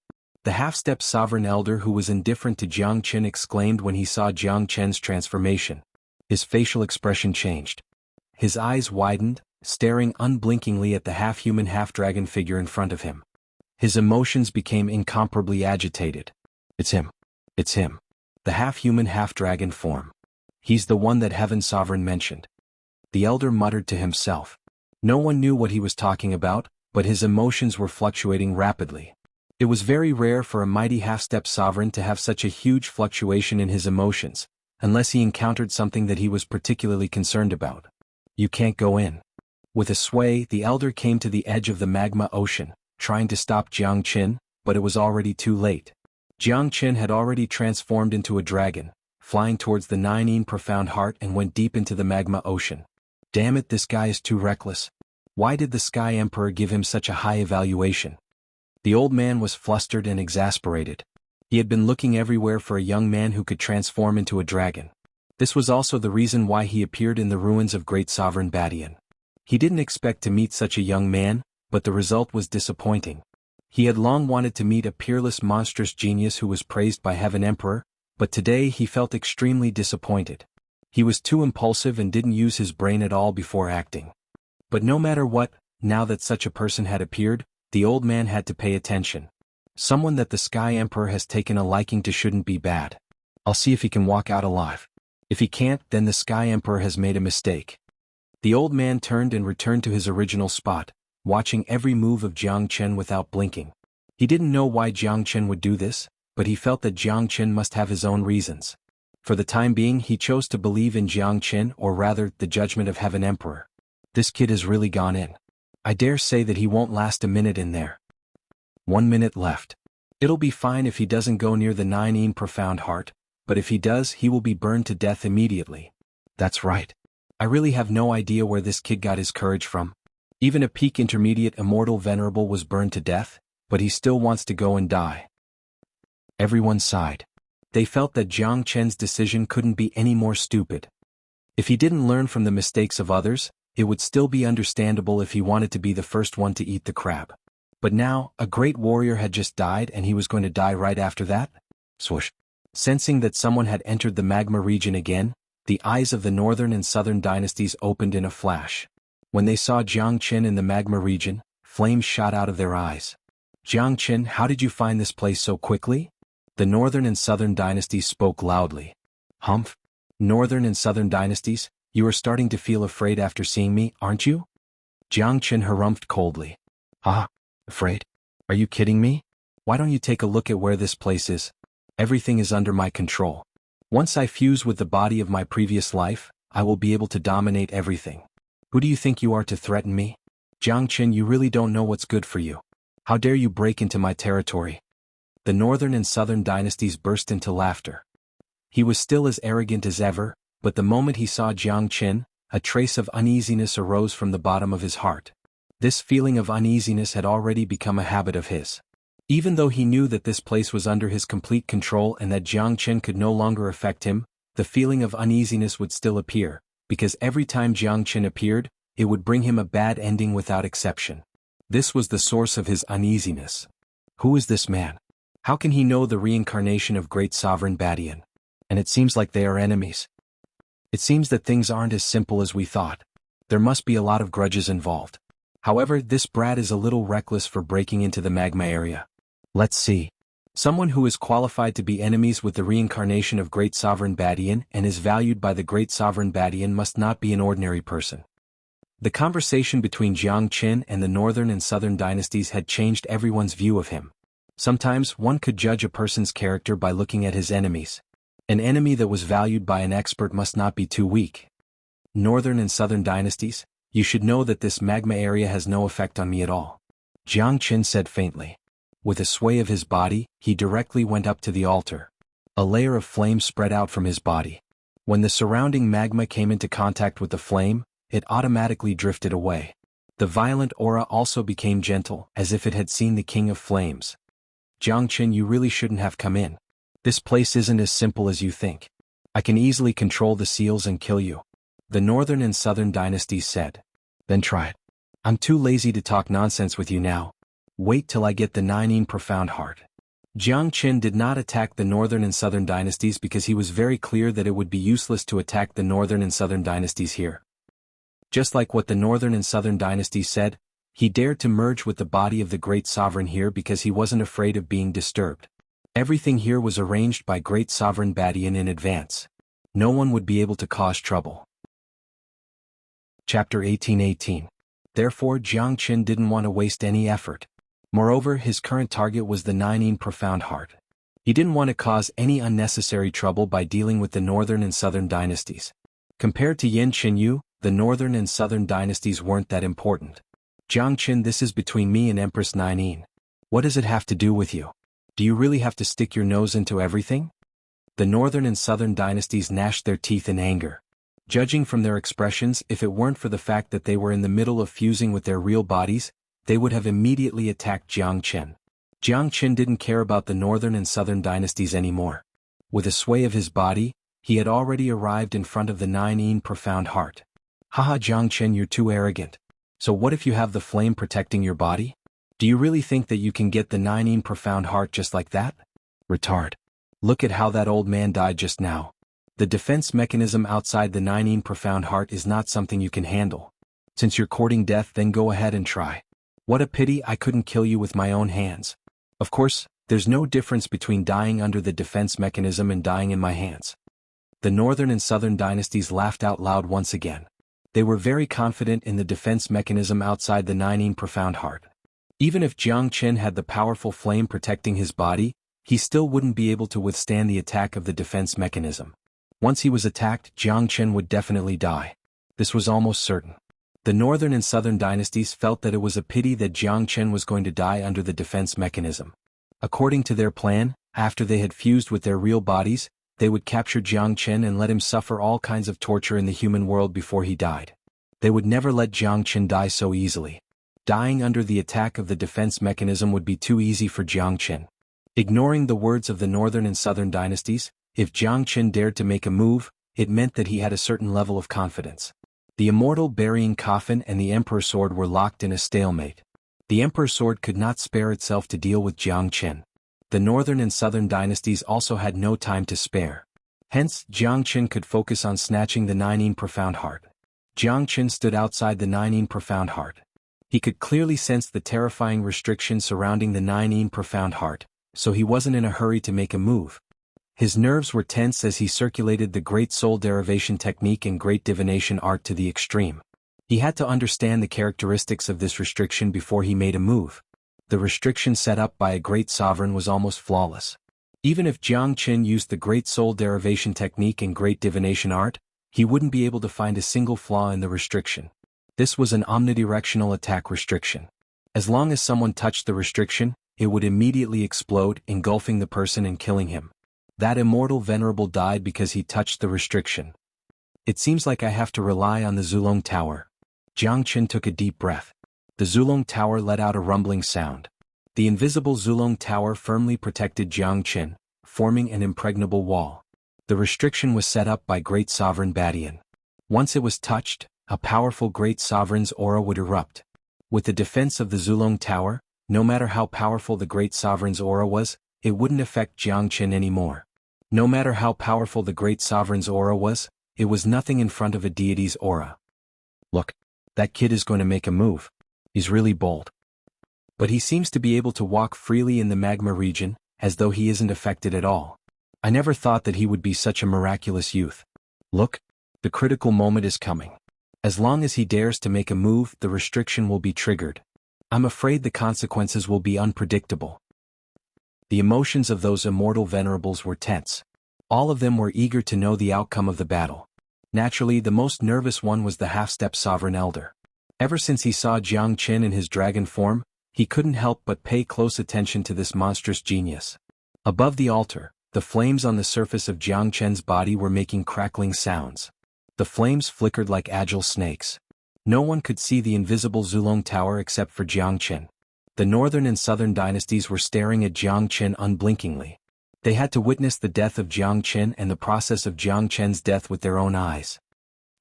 The half-step sovereign elder who was indifferent to Jiang Chen exclaimed when he saw Jiang Chen's transformation. His facial expression changed. His eyes widened, staring unblinkingly at the half-human half-dragon figure in front of him. His emotions became incomparably agitated. It's him. It's him. The half-human half-dragon form. He's the one that Heaven's sovereign mentioned. The elder muttered to himself. No one knew what he was talking about, but his emotions were fluctuating rapidly. It was very rare for a mighty half-step sovereign to have such a huge fluctuation in his emotions, unless he encountered something that he was particularly concerned about. You can't go in. With a sway, the elder came to the edge of the magma ocean, trying to stop Jiang Chen, but it was already too late. Jiang Chen had already transformed into a dragon, flying towards the Nine profound heart and went deep into the magma ocean. Damn it, this guy is too reckless. Why did the Sky Emperor give him such a high evaluation? The old man was flustered and exasperated. He had been looking everywhere for a young man who could transform into a dragon. This was also the reason why he appeared in the ruins of Great Sovereign Badian. He didn't expect to meet such a young man, but the result was disappointing. He had long wanted to meet a peerless monstrous genius who was praised by Heaven Emperor, but today he felt extremely disappointed. He was too impulsive and didn't use his brain at all before acting. But no matter what, now that such a person had appeared, the old man had to pay attention. Someone that the Sky Emperor has taken a liking to shouldn't be bad. I'll see if he can walk out alive. If he can't, then the Sky Emperor has made a mistake. The old man turned and returned to his original spot, watching every move of Jiang Chen without blinking. He didn't know why Jiang Chen would do this, but he felt that Jiang Chen must have his own reasons. For the time being, he chose to believe in Jiang Chen, or rather, the judgment of Heaven Emperor. This kid has really gone in. I dare say that he won't last a minute in there. 1 minute left. It'll be fine if he doesn't go near the Nine profound heart, but if he does, he will be burned to death immediately. That's right. I really have no idea where this kid got his courage from. Even a peak intermediate immortal venerable was burned to death, but he still wants to go and die. Everyone sighed. They felt that Jiang Chen's decision couldn't be any more stupid. If he didn't learn from the mistakes of others, it would still be understandable if he wanted to be the first one to eat the crab. But now, a great warrior had just died and he was going to die right after that? Swoosh. Sensing that someone had entered the magma region again, the eyes of the northern and southern dynasties opened in a flash. When they saw Jiang Chen in the magma region, flames shot out of their eyes. Jiang Chen, how did you find this place so quickly? The northern and southern dynasties spoke loudly. Humph. Northern and southern dynasties, you are starting to feel afraid after seeing me, aren't you? Jiang Chen harumphed coldly. Ah, afraid? Are you kidding me? Why don't you take a look at where this place is? Everything is under my control. Once I fuse with the body of my previous life, I will be able to dominate everything. Who do you think you are to threaten me? Jiang Chen, you really don't know what's good for you. How dare you break into my territory? The northern and southern dynasties burst into laughter. He was still as arrogant as ever, but the moment he saw Jiang Chen, a trace of uneasiness arose from the bottom of his heart. This feeling of uneasiness had already become a habit of his. Even though he knew that this place was under his complete control and that Jiang Chen could no longer affect him, the feeling of uneasiness would still appear, because every time Jiang Chen appeared, it would bring him a bad ending without exception. This was the source of his uneasiness. Who is this man? How can he know the reincarnation of Great Sovereign Badian? And it seems like they are enemies. It seems that things aren't as simple as we thought. There must be a lot of grudges involved. However, this brat is a little reckless for breaking into the magma area. Let's see. Someone who is qualified to be enemies with the reincarnation of Great Sovereign Badian and is valued by the Great Sovereign Badian must not be an ordinary person. The conversation between Jiang Chen and the northern and southern dynasties had changed everyone's view of him. Sometimes one could judge a person's character by looking at his enemies. An enemy that was valued by an expert must not be too weak. Northern and southern dynasties, you should know that this magma area has no effect on me at all. Jiang Chen said faintly. With a sway of his body, he directly went up to the altar. A layer of flame spread out from his body. When the surrounding magma came into contact with the flame, it automatically drifted away. The violent aura also became gentle, as if it had seen the King of Flames. Jiangchen, you really shouldn't have come in. This place isn't as simple as you think. I can easily control the seals and kill you. The northern and southern dynasties said. Then try it. I'm too lazy to talk nonsense with you now. Wait till I get the 9 profound heart. Jiang Qin did not attack the northern and southern dynasties because he was very clear that it would be useless to attack the northern and southern dynasties here. Just like what the northern and southern dynasties said, he dared to merge with the body of the great sovereign here because he wasn't afraid of being disturbed. Everything here was arranged by great sovereign Badian in advance. No one would be able to cause trouble. Chapter 18:18. Therefore Jiang Qin didn't want to waste any effort. Moreover, his current target was the 9 profound heart. He didn't want to cause any unnecessary trouble by dealing with the northern and southern dynasties. Compared to Yin Qinyu, the northern and southern dynasties weren't that important. Jiang Qin, this is between me and Empress 9. What does it have to do with you? Do you really have to stick your nose into everything? The northern and southern dynasties gnashed their teeth in anger. Judging from their expressions, if it weren't for the fact that they were in the middle of fusing with their real bodies, they would have immediately attacked Jiang Qin. Jiang Qin didn't care about the northern and southern dynasties anymore. With a sway of his body, he had already arrived in front of the 9 profound heart. Haha, Jiang Qin, you're too arrogant. So what if you have the flame protecting your body? Do you really think that you can get the 9 profound heart just like that? Retard. Look at how that old man died just now. The defense mechanism outside the 9 profound heart is not something you can handle. Since you're courting death, then go ahead and try. What a pity I couldn't kill you with my own hands. Of course, there's no difference between dying under the defense mechanism and dying in my hands. The northern and southern dynasties laughed out loud once again. They were very confident in the defense mechanism outside the 9 profound heart. Even if Jiang Qin had the powerful flame protecting his body, he still wouldn't be able to withstand the attack of the defense mechanism. Once he was attacked, Jiang Qin would definitely die. This was almost certain. The northern and southern dynasties felt that it was a pity that Jiang Qin was going to die under the defense mechanism. According to their plan, after they had fused with their real bodies, they would capture Jiang Qin and let him suffer all kinds of torture in the human world before he died. They would never let Jiang Qin die so easily. Dying under the attack of the defense mechanism would be too easy for Jiang Qin. Ignoring the words of the northern and southern dynasties, if Jiang Qin dared to make a move, it meant that he had a certain level of confidence. The immortal burying coffin and the Emperor Sword were locked in a stalemate. The Emperor Sword could not spare itself to deal with Jiang Qin. The northern and southern dynasties also had no time to spare. Hence, Jiang Qin could focus on snatching the 9 profound heart. Jiang Qin stood outside the 9 profound heart. He could clearly sense the terrifying restriction surrounding the 9 profound heart, so he wasn't in a hurry to make a move. His nerves were tense as he circulated the great soul derivation technique and great divination art to the extreme. He had to understand the characteristics of this restriction before he made a move. The restriction set up by a great sovereign was almost flawless. Even if Jiang Qin used the great soul derivation technique and great divination art, he wouldn't be able to find a single flaw in the restriction. This was an omnidirectional attack restriction. As long as someone touched the restriction, it would immediately explode, engulfing the person and killing him. That immortal venerable died because he touched the restriction. It seems like I have to rely on the Zulong Tower. Jiang Qin took a deep breath. The Zulong Tower let out a rumbling sound. The invisible Zulong Tower firmly protected Jiang Qin, forming an impregnable wall. The restriction was set up by Great Sovereign Badian. Once it was touched, a powerful Great Sovereign's aura would erupt. With the defense of the Zulong Tower, no matter how powerful the Great Sovereign's aura was, it wouldn't affect Jiang Qin anymore. No matter how powerful the Great Sovereign's aura was, it was nothing in front of a deity's aura. Look, that kid is going to make a move. He's really bold. But he seems to be able to walk freely in the magma region, as though he isn't affected at all. I never thought that he would be such a miraculous youth. Look, the critical moment is coming. As long as he dares to make a move, the restriction will be triggered. I'm afraid the consequences will be unpredictable. The emotions of those immortal venerables were tense. All of them were eager to know the outcome of the battle. Naturally, the most nervous one was the half-step sovereign elder. Ever since he saw Jiang Qin in his dragon form, he couldn't help but pay close attention to this monstrous genius. Above the altar, the flames on the surface of Jiang Qin's body were making crackling sounds. The flames flickered like agile snakes. No one could see the invisible Zulong Tower except for Jiang Chen. The northern and southern dynasties were staring at Jiang Chen unblinkingly. They had to witness the death of Jiang Chen and the process of Jiang Chen's death with their own eyes.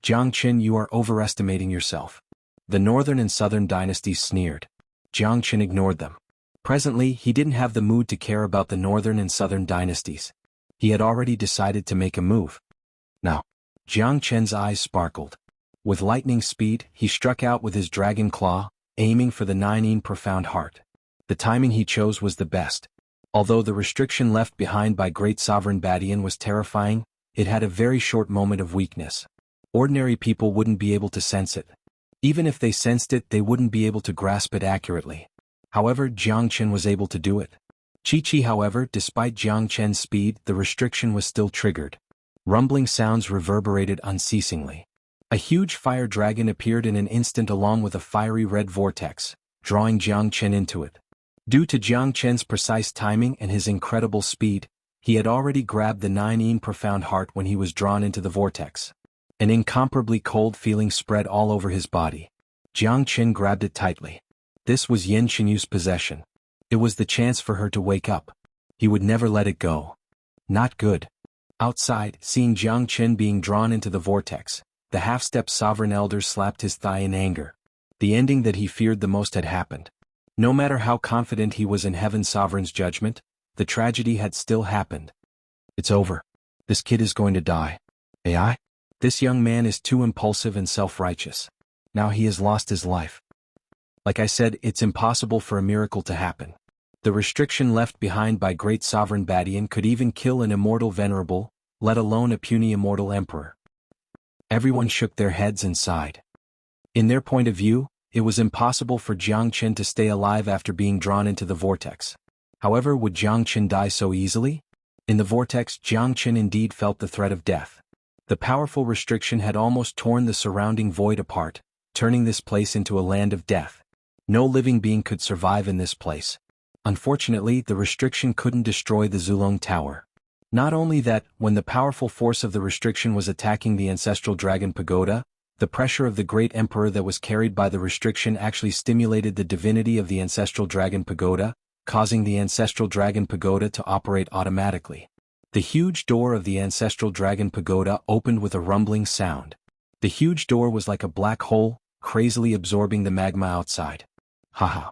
Jiang Chen, you are overestimating yourself. The northern and southern dynasties sneered. Jiang Chen ignored them. Presently, he didn't have the mood to care about the northern and southern dynasties. He had already decided to make a move. Now, Jiang Chen's eyes sparkled. With lightning speed, he struck out with his dragon claw, aiming for the nine profound heart. The timing he chose was the best. Although the restriction left behind by Great Sovereign Badian was terrifying, it had a very short moment of weakness. Ordinary people wouldn't be able to sense it. Even if they sensed it, they wouldn't be able to grasp it accurately. However, Jiang Chen was able to do it. Chi-Chi, however, despite Jiang Chen's speed, the restriction was still triggered. Rumbling sounds reverberated unceasingly. A huge fire dragon appeared in an instant along with a fiery red vortex, drawing Jiang Chen into it. Due to Jiang Chen's precise timing and his incredible speed, he had already grabbed the nine profound heart when he was drawn into the vortex. An incomparably cold feeling spread all over his body. Jiang Chen grabbed it tightly. This was Yin Qinyu's possession. It was the chance for her to wake up. He would never let it go. Not good. Outside, seeing Jiang Chen being drawn into the vortex, the half-step sovereign elder slapped his thigh in anger. The ending that he feared the most had happened. No matter how confident he was in Heaven Sovereign's judgment, the tragedy had still happened. It's over. This kid is going to die. AI? This young man is too impulsive and self-righteous. Now he has lost his life. Like I said, it's impossible for a miracle to happen. The restriction left behind by Great Sovereign Badian could even kill an immortal venerable, let alone a puny immortal emperor. Everyone shook their heads and sighed. In their point of view, it was impossible for Jiang Chen to stay alive after being drawn into the vortex. However, would Jiang Chen die so easily? In the vortex, Jiang Chen indeed felt the threat of death. The powerful restriction had almost torn the surrounding void apart, turning this place into a land of death. No living being could survive in this place. Unfortunately, the restriction couldn't destroy the Zulong Tower. Not only that, when the powerful force of the restriction was attacking the ancestral dragon pagoda, the pressure of the great emperor that was carried by the restriction actually stimulated the divinity of the ancestral dragon pagoda, causing the ancestral dragon pagoda to operate automatically. The huge door of the ancestral dragon pagoda opened with a rumbling sound. The huge door was like a black hole, crazily absorbing the magma outside. Haha.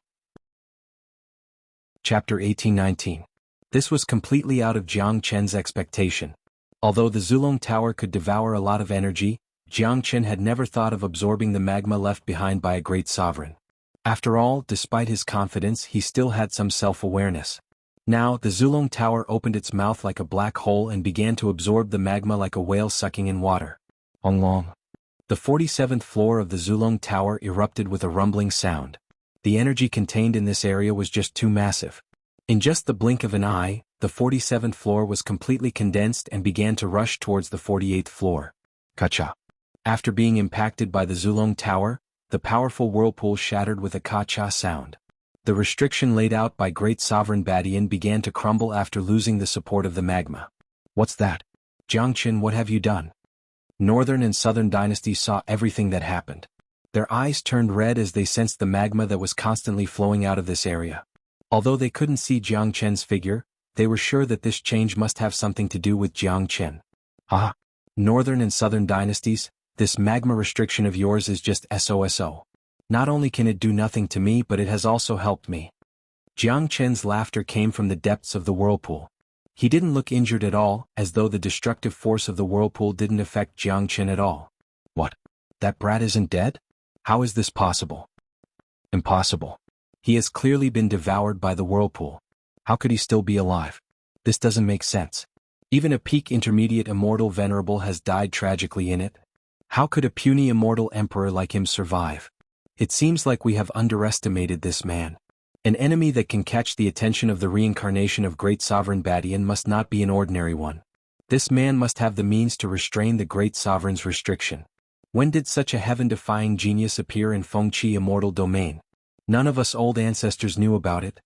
Chapter 18-19. This was completely out of Jiang Chen's expectation. Although the Zulong Tower could devour a lot of energy, Jiang Chen had never thought of absorbing the magma left behind by a great sovereign. After all, despite his confidence, he still had some self-awareness. Now, the Zulong Tower opened its mouth like a black hole and began to absorb the magma like a whale sucking in water. Long. The 47th floor of the Zulong Tower erupted with a rumbling sound. The energy contained in this area was just too massive. In just the blink of an eye, the 47th floor was completely condensed and began to rush towards the 48th floor. Kacha. After being impacted by the Zulong Tower, the powerful whirlpool shattered with a ka-cha sound. The restriction laid out by Great Sovereign Badian began to crumble after losing the support of the magma. What's that? Jiang Chen, what have you done? Northern and Southern dynasties saw everything that happened. Their eyes turned red as they sensed the magma that was constantly flowing out of this area. Although they couldn't see Jiang Chen's figure, they were sure that this change must have something to do with Jiang Chen. Ah! Northern and Southern dynasties, this magma restriction of yours is just SOSO. Not only can it do nothing to me, but it has also helped me. Jiang Chen's laughter came from the depths of the whirlpool. He didn't look injured at all, as though the destructive force of the whirlpool didn't affect Jiang Chen at all. What? That brat isn't dead? How is this possible? Impossible. He has clearly been devoured by the whirlpool. How could he still be alive? This doesn't make sense. Even a peak intermediate immortal venerable has died tragically in it. How could a puny immortal emperor like him survive? It seems like we have underestimated this man. An enemy that can catch the attention of the reincarnation of Great Sovereign Badian must not be an ordinary one. This man must have the means to restrain the Great Sovereign's restriction. When did such a heaven-defying genius appear in Fengqi immortal domain? None of us old ancestors knew about it.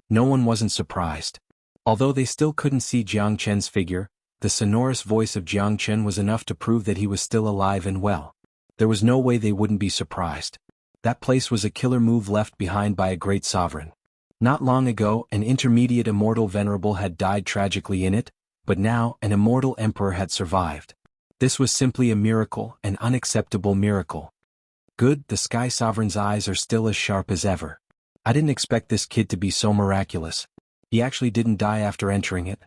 No one wasn't surprised. Although they still couldn't see Jiang Chen's figure, the sonorous voice of Jiang Chen was enough to prove that he was still alive and well. There was no way they wouldn't be surprised. That place was a killer move left behind by a great sovereign. Not long ago, an intermediate immortal venerable had died tragically in it, but now an immortal emperor had survived. This was simply a miracle, an unacceptable miracle. Good, the Sky Sovereign's eyes are still as sharp as ever. I didn't expect this kid to be so miraculous. He actually didn't die after entering it.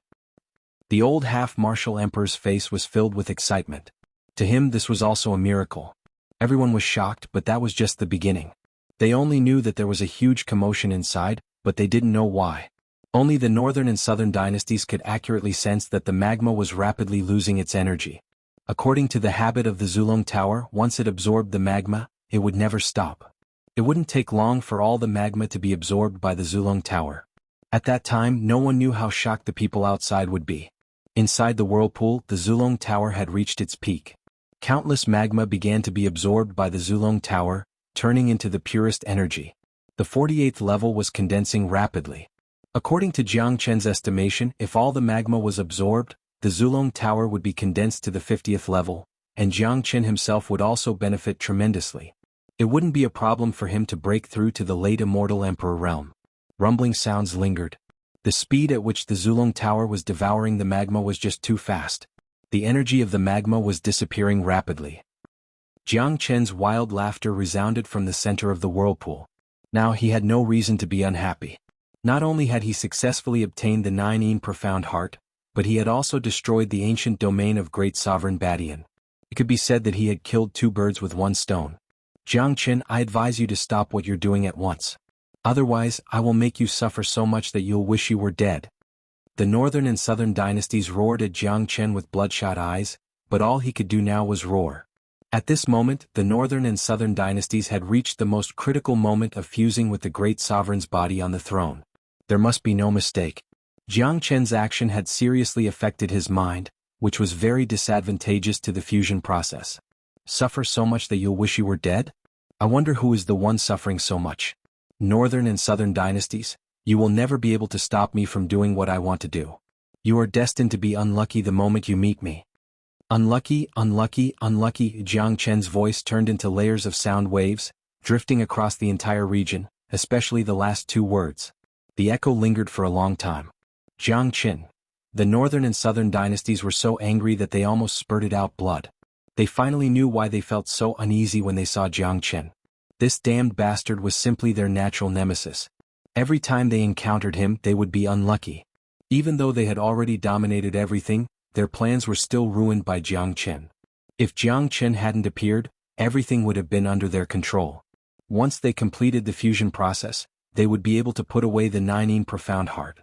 The old half-martial emperor's face was filled with excitement. To him this was also a miracle. Everyone was shocked, but that was just the beginning. They only knew that there was a huge commotion inside, but they didn't know why. Only the northern and southern dynasties could accurately sense that the magma was rapidly losing its energy. According to the habit of the Zulong Tower, once it absorbed the magma, it would never stop. It wouldn't take long for all the magma to be absorbed by the Zulong Tower. At that time, no one knew how shocked the people outside would be. Inside the whirlpool, the Zulong Tower had reached its peak. Countless magma began to be absorbed by the Zulong Tower, turning into the purest energy. The 48th level was condensing rapidly. According to Jiangchen's estimation, if all the magma was absorbed, the Zulong Tower would be condensed to the 50th level, and Jiangchen himself would also benefit tremendously. It wouldn't be a problem for him to break through to the late immortal emperor realm. Rumbling sounds lingered. The speed at which the Zulong Tower was devouring the magma was just too fast. The energy of the magma was disappearing rapidly. Jiangchen's wild laughter resounded from the center of the whirlpool. Now he had no reason to be unhappy. Not only had he successfully obtained the 9 profound heart, but he had also destroyed the ancient domain of great sovereign Badian. It could be said that he had killed 2 birds with 1 stone. Jiangchen, I advise you to stop what you're doing at once. Otherwise, I will make you suffer so much that you'll wish you were dead. The northern and southern dynasties roared at Jiangchen with bloodshot eyes, but all he could do now was roar. At this moment, the northern and southern dynasties had reached the most critical moment of fusing with the great sovereign's body on the throne. There must be no mistake. Jiangchen's action had seriously affected his mind, which was very disadvantageous to the fusion process. Suffer so much that you'll wish you were dead? I wonder who is the one suffering so much. Northern and southern dynasties, you will never be able to stop me from doing what I want to do. You are destined to be unlucky the moment you meet me. Unlucky, unlucky, unlucky. Jiangchen's voice turned into layers of sound waves, drifting across the entire region, especially the last 2 words. The echo lingered for a long time. Jiangchen. The northern and southern dynasties were so angry that they almost spurted out blood. They finally knew why they felt so uneasy when they saw Jiangchen. This damned bastard was simply their natural nemesis. Every time they encountered him, they would be unlucky. Even though they had already dominated everything, their plans were still ruined by Jiangchen. If Jiangchen hadn't appeared, everything would have been under their control. Once they completed the fusion process, they would be able to put away the 9 profound heart.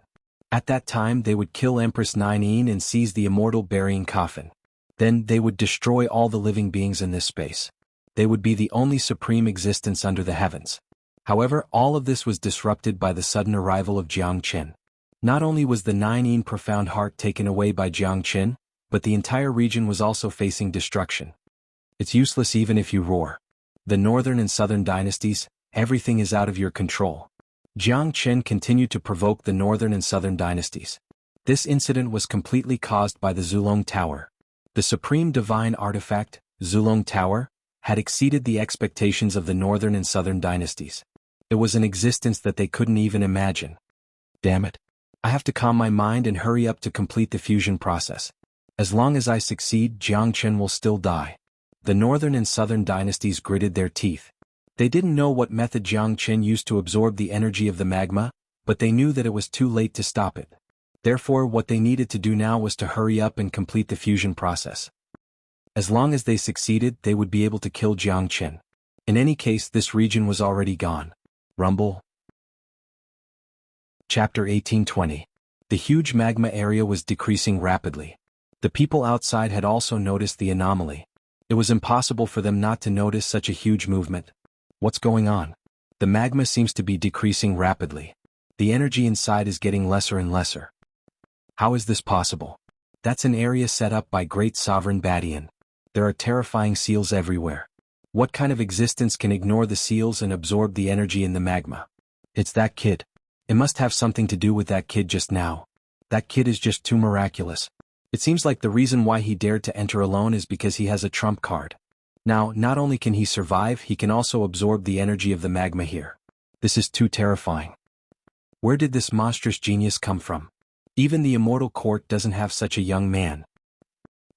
At that time they would kill Empress 9 and seize the immortal burying coffin. Then they would destroy all the living beings in this space. They would be the only supreme existence under the heavens. However, all of this was disrupted by the sudden arrival of Jiangchen. Not only was the 9 profound heart taken away by Jiangchen, but the entire region was also facing destruction. It's useless even if you roar. The northern and southern dynasties, everything is out of your control. Jiangchen continued to provoke the northern and southern dynasties. This incident was completely caused by the Zulong Tower. The supreme divine artifact, Zulong Tower, had exceeded the expectations of the northern and southern dynasties. It was an existence that they couldn't even imagine. Damn it. I have to calm my mind and hurry up to complete the fusion process. As long as I succeed, Jiangchen will still die. The northern and southern dynasties gritted their teeth. They didn't know what method Jiangchen used to absorb the energy of the magma, but they knew that it was too late to stop it. Therefore, what they needed to do now was to hurry up and complete the fusion process. As long as they succeeded, they would be able to kill Jiangchen. In any case, this region was already gone. Rumble. Chapter 1820. The huge magma area was decreasing rapidly. The people outside had also noticed the anomaly. It was impossible for them not to notice such a huge movement. What's going on? The magma seems to be decreasing rapidly. The energy inside is getting lesser and lesser. How is this possible? That's an area set up by great sovereign Badian. There are terrifying seals everywhere. What kind of existence can ignore the seals and absorb the energy in the magma? It's that kid. It must have something to do with that kid just now. That kid is just too miraculous. It seems like the reason why he dared to enter alone is because he has a trump card. Now, not only can he survive, he can also absorb the energy of the magma here. This is too terrifying. Where did this monstrous genius come from? Even the immortal court doesn't have such a young man.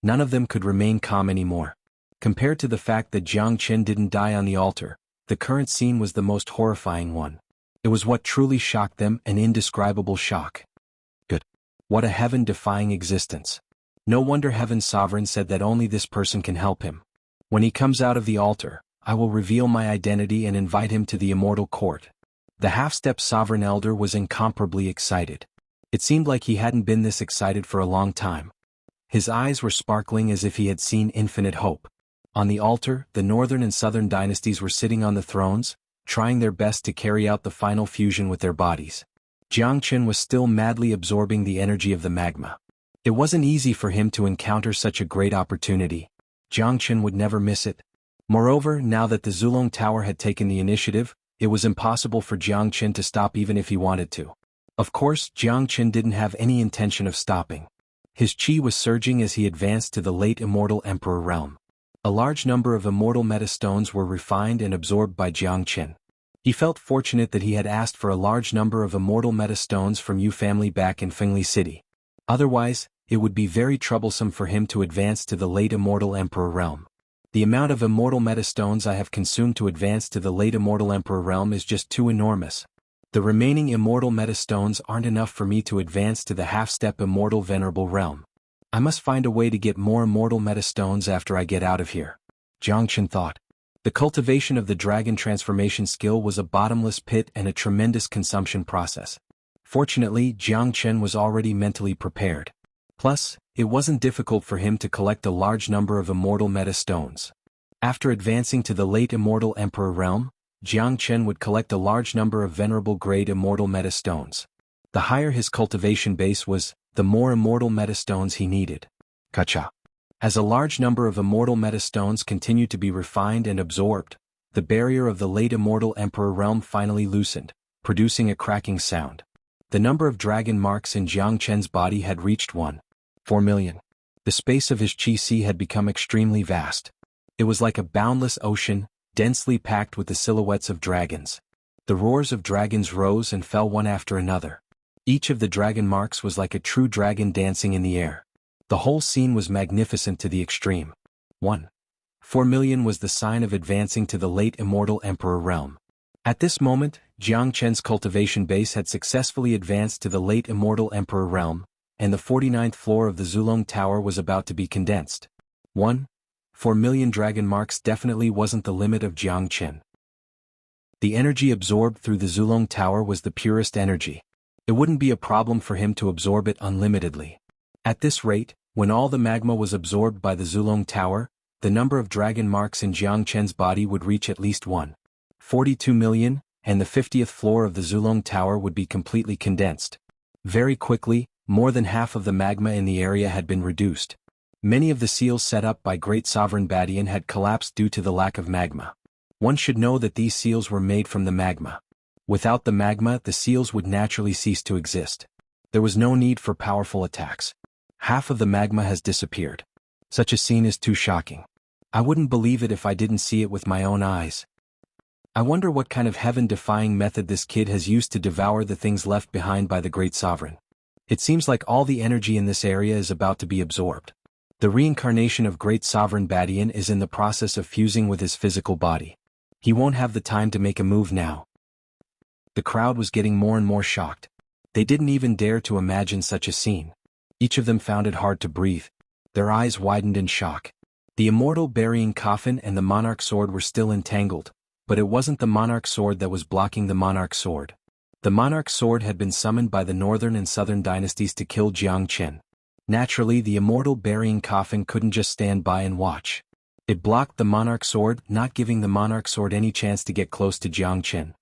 None of them could remain calm anymore. Compared to the fact that Jiang Qin didn't die on the altar, the current scene was the most horrifying one. It was what truly shocked them, an indescribable shock. Good. What a heaven-defying existence. No wonder Heaven's sovereign said that only this person can help him. When he comes out of the altar, I will reveal my identity and invite him to the immortal court. The half-step sovereign elder was incomparably excited. It seemed like he hadn't been this excited for a long time. His eyes were sparkling as if he had seen infinite hope. On the altar, the northern and southern dynasties were sitting on the thrones, trying their best to carry out the final fusion with their bodies. Jiang Qin was still madly absorbing the energy of the magma. It wasn't easy for him to encounter such a great opportunity. Jiang Qin would never miss it. Moreover, now that the Zulong Tower had taken the initiative, it was impossible for Jiang Qin to stop even if he wanted to. Of course, Jiang Qin didn't have any intention of stopping. His chi was surging as he advanced to the late immortal emperor realm. A large number of immortal metastones were refined and absorbed by Jiang Qin. He felt fortunate that he had asked for a large number of immortal metastones from Yu family back in Fengli City. Otherwise, it would be very troublesome for him to advance to the late immortal emperor realm. The amount of immortal metastones I have consumed to advance to the late immortal emperor realm is just too enormous. The remaining immortal metastones aren't enough for me to advance to the half-step immortal venerable realm. I must find a way to get more immortal metastones after I get out of here. Jiang Qin thought. The cultivation of the dragon transformation skill was a bottomless pit and a tremendous consumption process. Fortunately, Jiang Qin was already mentally prepared. Plus, it wasn't difficult for him to collect a large number of immortal metastones. After advancing to the late immortal emperor realm, Jiang Qin would collect a large number of venerable grade immortal metastones. The higher his cultivation base was, the more immortal metastones he needed. Gotcha. As a large number of immortal metastones continued to be refined and absorbed, the barrier of the late immortal emperor realm finally loosened, producing a cracking sound. The number of dragon marks in Jiang Qin's body had reached 1.4 million. The space of his chi had become extremely vast. It was like a boundless ocean, densely packed with the silhouettes of dragons. The roars of dragons rose and fell one after another. Each of the dragon marks was like a true dragon dancing in the air. The whole scene was magnificent to the extreme. 1.4 million was the sign of advancing to the late immortal emperor realm. At this moment, Jiang Qin's cultivation base had successfully advanced to the late immortal emperor realm, and the 49th floor of the Zulong Tower was about to be condensed. 1.4 million dragon marks definitely wasn't the limit of Jiang Qin. The energy absorbed through the Zulong Tower was the purest energy. It wouldn't be a problem for him to absorb it unlimitedly. At this rate, when all the magma was absorbed by the Zulong Tower, the number of dragon marks in Jiang Qin's body would reach at least 1.42 million, and the 50th floor of the Zulong Tower would be completely condensed. Very quickly, more than half of the magma in the area had been reduced. Many of the seals set up by Great Sovereign Badian had collapsed due to the lack of magma. One should know that these seals were made from the magma. Without the magma, the seals would naturally cease to exist. There was no need for powerful attacks. Half of the magma has disappeared. Such a scene is too shocking. I wouldn't believe it if I didn't see it with my own eyes. I wonder what kind of heaven-defying method this kid has used to devour the things left behind by the Great Sovereign. It seems like all the energy in this area is about to be absorbed. The reincarnation of Great Sovereign Badian is in the process of fusing with his physical body. He won't have the time to make a move now. The crowd was getting more and more shocked. They didn't even dare to imagine such a scene. Each of them found it hard to breathe. Their eyes widened in shock. The immortal burying coffin and the monarch sword were still entangled, but it wasn't the monarch sword that was blocking the monarch sword. The monarch sword had been summoned by the northern and southern dynasties to kill Jiang Qin. Naturally, the immortal burying coffin couldn't just stand by and watch. It blocked the monarch sword, not giving the monarch sword any chance to get close to Jiang Qin.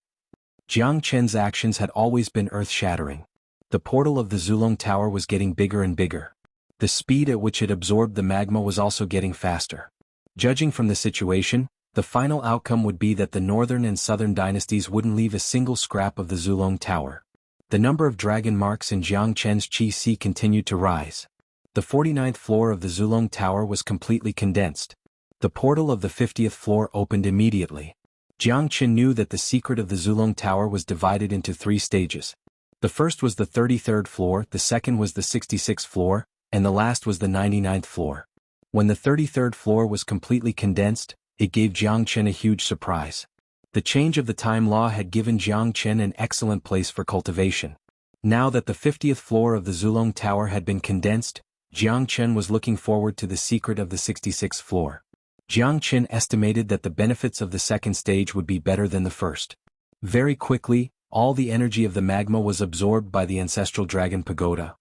Jiang Qin's actions had always been earth-shattering. The portal of the Zulong Tower was getting bigger and bigger. The speed at which it absorbed the magma was also getting faster. Judging from the situation, the final outcome would be that the northern and southern dynasties wouldn't leave a single scrap of the Zulong Tower. The number of dragon marks in Jiang Qin's chi continued to rise. The 49th floor of the Zulong Tower was completely condensed. The portal of the 50th floor opened immediately. Jiang Qin knew that the secret of the Zulong Tower was divided into 3 stages. The first was the 33rd floor, the second was the 66th floor, and the last was the 99th floor. When the 33rd floor was completely condensed, it gave Jiang Qin a huge surprise. The change of the time law had given Jiang Qin an excellent place for cultivation. Now that the 50th floor of the Zulong Tower had been condensed, Jiang Qin was looking forward to the secret of the 66th floor. Jiang Qin estimated that the benefits of the second stage would be better than the first. Very quickly, all the energy of the magma was absorbed by the ancestral dragon pagoda.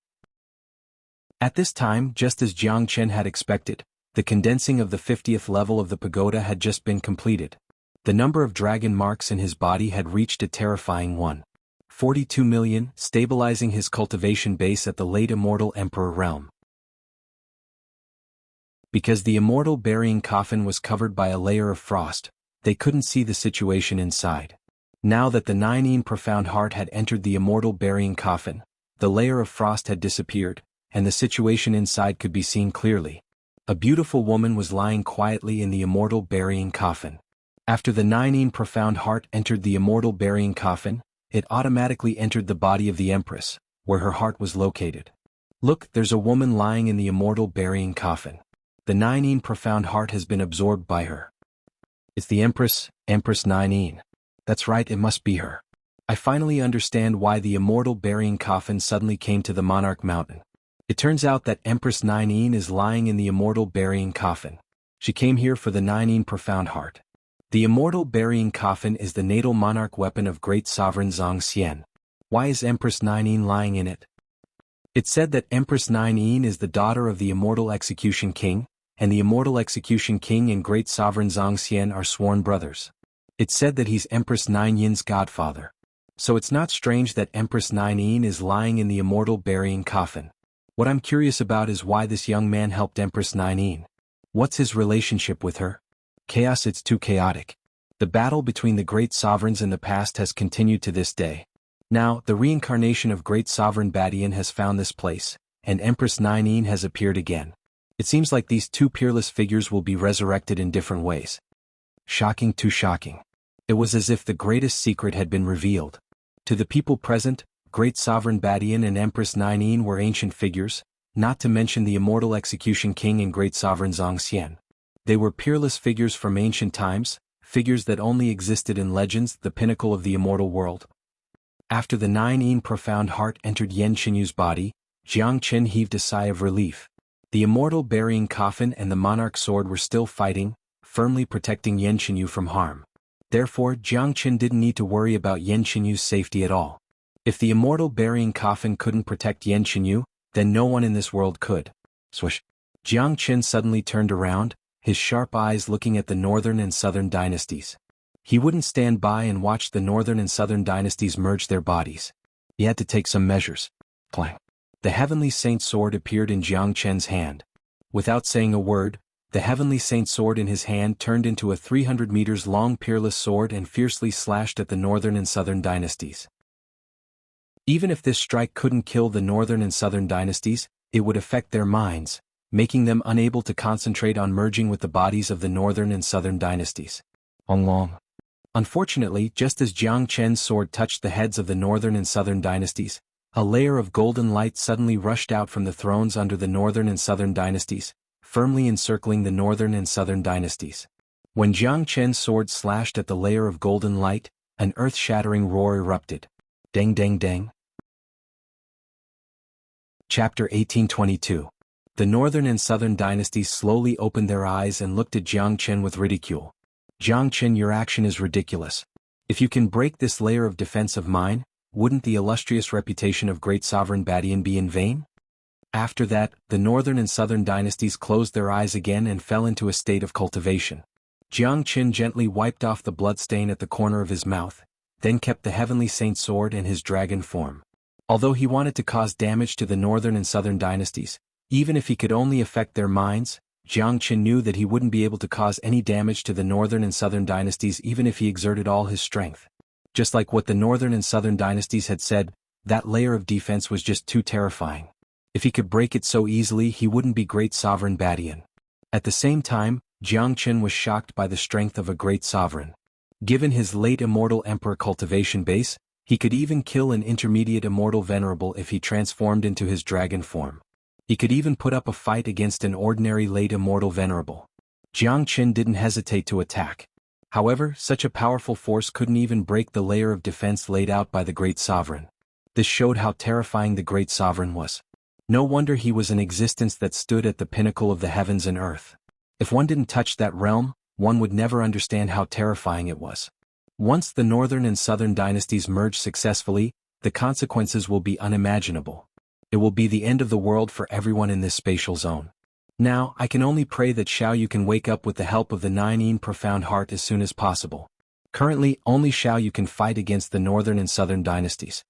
At this time, just as Jiang Qin had expected, the condensing of the 50th level of the pagoda had just been completed. The number of dragon marks in his body had reached a terrifying 1.42 million, stabilizing his cultivation base at the late immortal emperor realm. Because the immortal burying coffin was covered by a layer of frost, they couldn't see the situation inside. Now that the 9 profound heart had entered the immortal burying coffin, the layer of frost had disappeared, and the situation inside could be seen clearly. A beautiful woman was lying quietly in the immortal burying coffin. After the 9 profound heart entered the immortal burying coffin, it automatically entered the body of the empress, where her heart was located. Look, there's a woman lying in the immortal burying coffin. The 9 profound heart has been absorbed by her. It's the Empress 9. That's right, it must be her. I finally understand why the immortal burying coffin suddenly came to the Monarch Mountain. It turns out that Empress 9 is lying in the immortal burying coffin. She came here for the 9 profound heart. The immortal burying coffin is the natal monarch weapon of great sovereign xianxia. Why is Empress 9 lying in it? It's said that Empress 9 is the daughter of the immortal execution king, and the immortal execution king and great sovereign xianxia are sworn brothers. It's said that he's Empress 9's godfather. So it's not strange that Empress 9 is lying in the immortal burying coffin. What I'm curious about is why this young man helped Empress 9. What's his relationship with her? Chaos, it's too chaotic. The battle between the great sovereigns in the past has continued to this day. Now, the reincarnation of great sovereign Badian has found this place, and Empress 9 has appeared again. It seems like these 2 peerless figures will be resurrected in different ways. Shocking, too shocking. It was as if the greatest secret had been revealed. To the people present, great sovereign Badian and Empress 9 were ancient figures, not to mention the immortal execution king and great sovereign xianxia. They were peerless figures from ancient times, figures that only existed in legends, the pinnacle of the immortal world. After the 9 profound heart entered Yan Qinyu's body, Jiang Qin heaved a sigh of relief. The immortal burying coffin and the monarch sword were still fighting, firmly protecting Yan Qinyu from harm. Therefore, Jiang Qin didn't need to worry about Yan Qinyu's safety at all. If the immortal burying coffin couldn't protect Yan Qinyu, then no one in this world could. Swish. Jiang Qin suddenly turned around, his sharp eyes looking at the northern and southern dynasties. He wouldn't stand by and watch the northern and southern dynasties merge their bodies. He had to take some measures. Clang. The Heavenly Saint sword appeared in Jiang Qin's hand. Without saying a word, the Heavenly Saint sword in his hand turned into a 300 meters long peerless sword and fiercely slashed at the northern and southern dynasties. Even if this strike couldn't kill the northern and southern dynasties, it would affect their minds, making them unable to concentrate on merging with the bodies of the northern and southern dynasties. Long. Unfortunately, just as Jiang Qin's sword touched the heads of the northern and southern dynasties, a layer of golden light suddenly rushed out from the thrones under the northern and southern dynasties, firmly encircling the northern and southern dynasties. When Jiang Qin's sword slashed at the layer of golden light, an earth-shattering roar erupted. Dang dang dang. Chapter 1822. The northern and southern dynasties slowly opened their eyes and looked at Jiang Qin with ridicule. Jiang Qin, your action is ridiculous. If you can break this layer of defense of mine, wouldn't the illustrious reputation of great sovereign Badian be in vain? After that, the northern and southern dynasties closed their eyes again and fell into a state of cultivation. Jiang Qin gently wiped off the bloodstain at the corner of his mouth, then kept the Heavenly Saint sword in his dragon form. Although he wanted to cause damage to the northern and southern dynasties, even if he could only affect their minds, Jiang Qin knew that he wouldn't be able to cause any damage to the northern and southern dynasties even if he exerted all his strength. Just like what the northern and southern dynasties had said, that layer of defense was just too terrifying. If he could break it so easily, he wouldn't be great sovereign Badian. At the same time, Jiangchen was shocked by the strength of a great sovereign. Given his late immortal emperor cultivation base, he could even kill an intermediate immortal venerable if he transformed into his dragon form. He could even put up a fight against an ordinary late immortal venerable. Jiangchen didn't hesitate to attack. However, such a powerful force couldn't even break the layer of defense laid out by the great sovereign. This showed how terrifying the great sovereign was. No wonder he was an existence that stood at the pinnacle of the heavens and earth. If one didn't touch that realm, one would never understand how terrifying it was. Once the northern and southern dynasties merge successfully, the consequences will be unimaginable. It will be the end of the world for everyone in this spatial zone. Now, I can only pray that Xiao can wake up with the help of the 9 profound heart as soon as possible. Currently, only Xiao can fight against the northern and southern dynasties.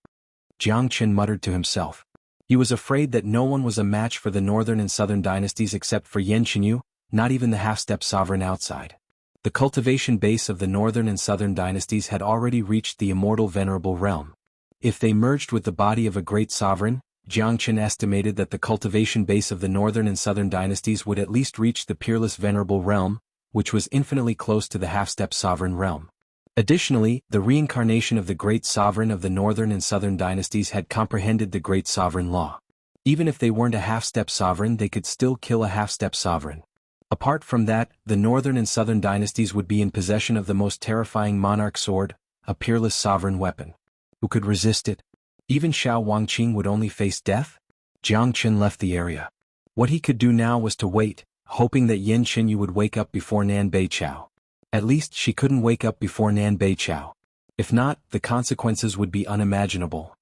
Jiangchen muttered to himself. He was afraid that no one was a match for the northern and southern dynasties except for Yan Qinyu, not even the half-step sovereign outside. The cultivation base of the northern and southern dynasties had already reached the immortal venerable realm. If they merged with the body of a great sovereign, Jiangchen estimated that the cultivation base of the northern and southern dynasties would at least reach the peerless venerable realm, which was infinitely close to the half-step sovereign realm. Additionally, the reincarnation of the great sovereign of the northern and southern dynasties had comprehended the great sovereign law. Even if they weren't a half-step sovereign, they could still kill a half-step sovereign. Apart from that, the northern and southern dynasties would be in possession of the most terrifying monarch sword, a peerless sovereign weapon. Who could resist it? Even Xiao Wangqing would only face death? Jiangchen left the area. What he could do now was to wait, hoping that Yan Qinyu would wake up before Nan Beiqiao. At least she couldn't wake up before Nan Beiqiao. If not, the consequences would be unimaginable.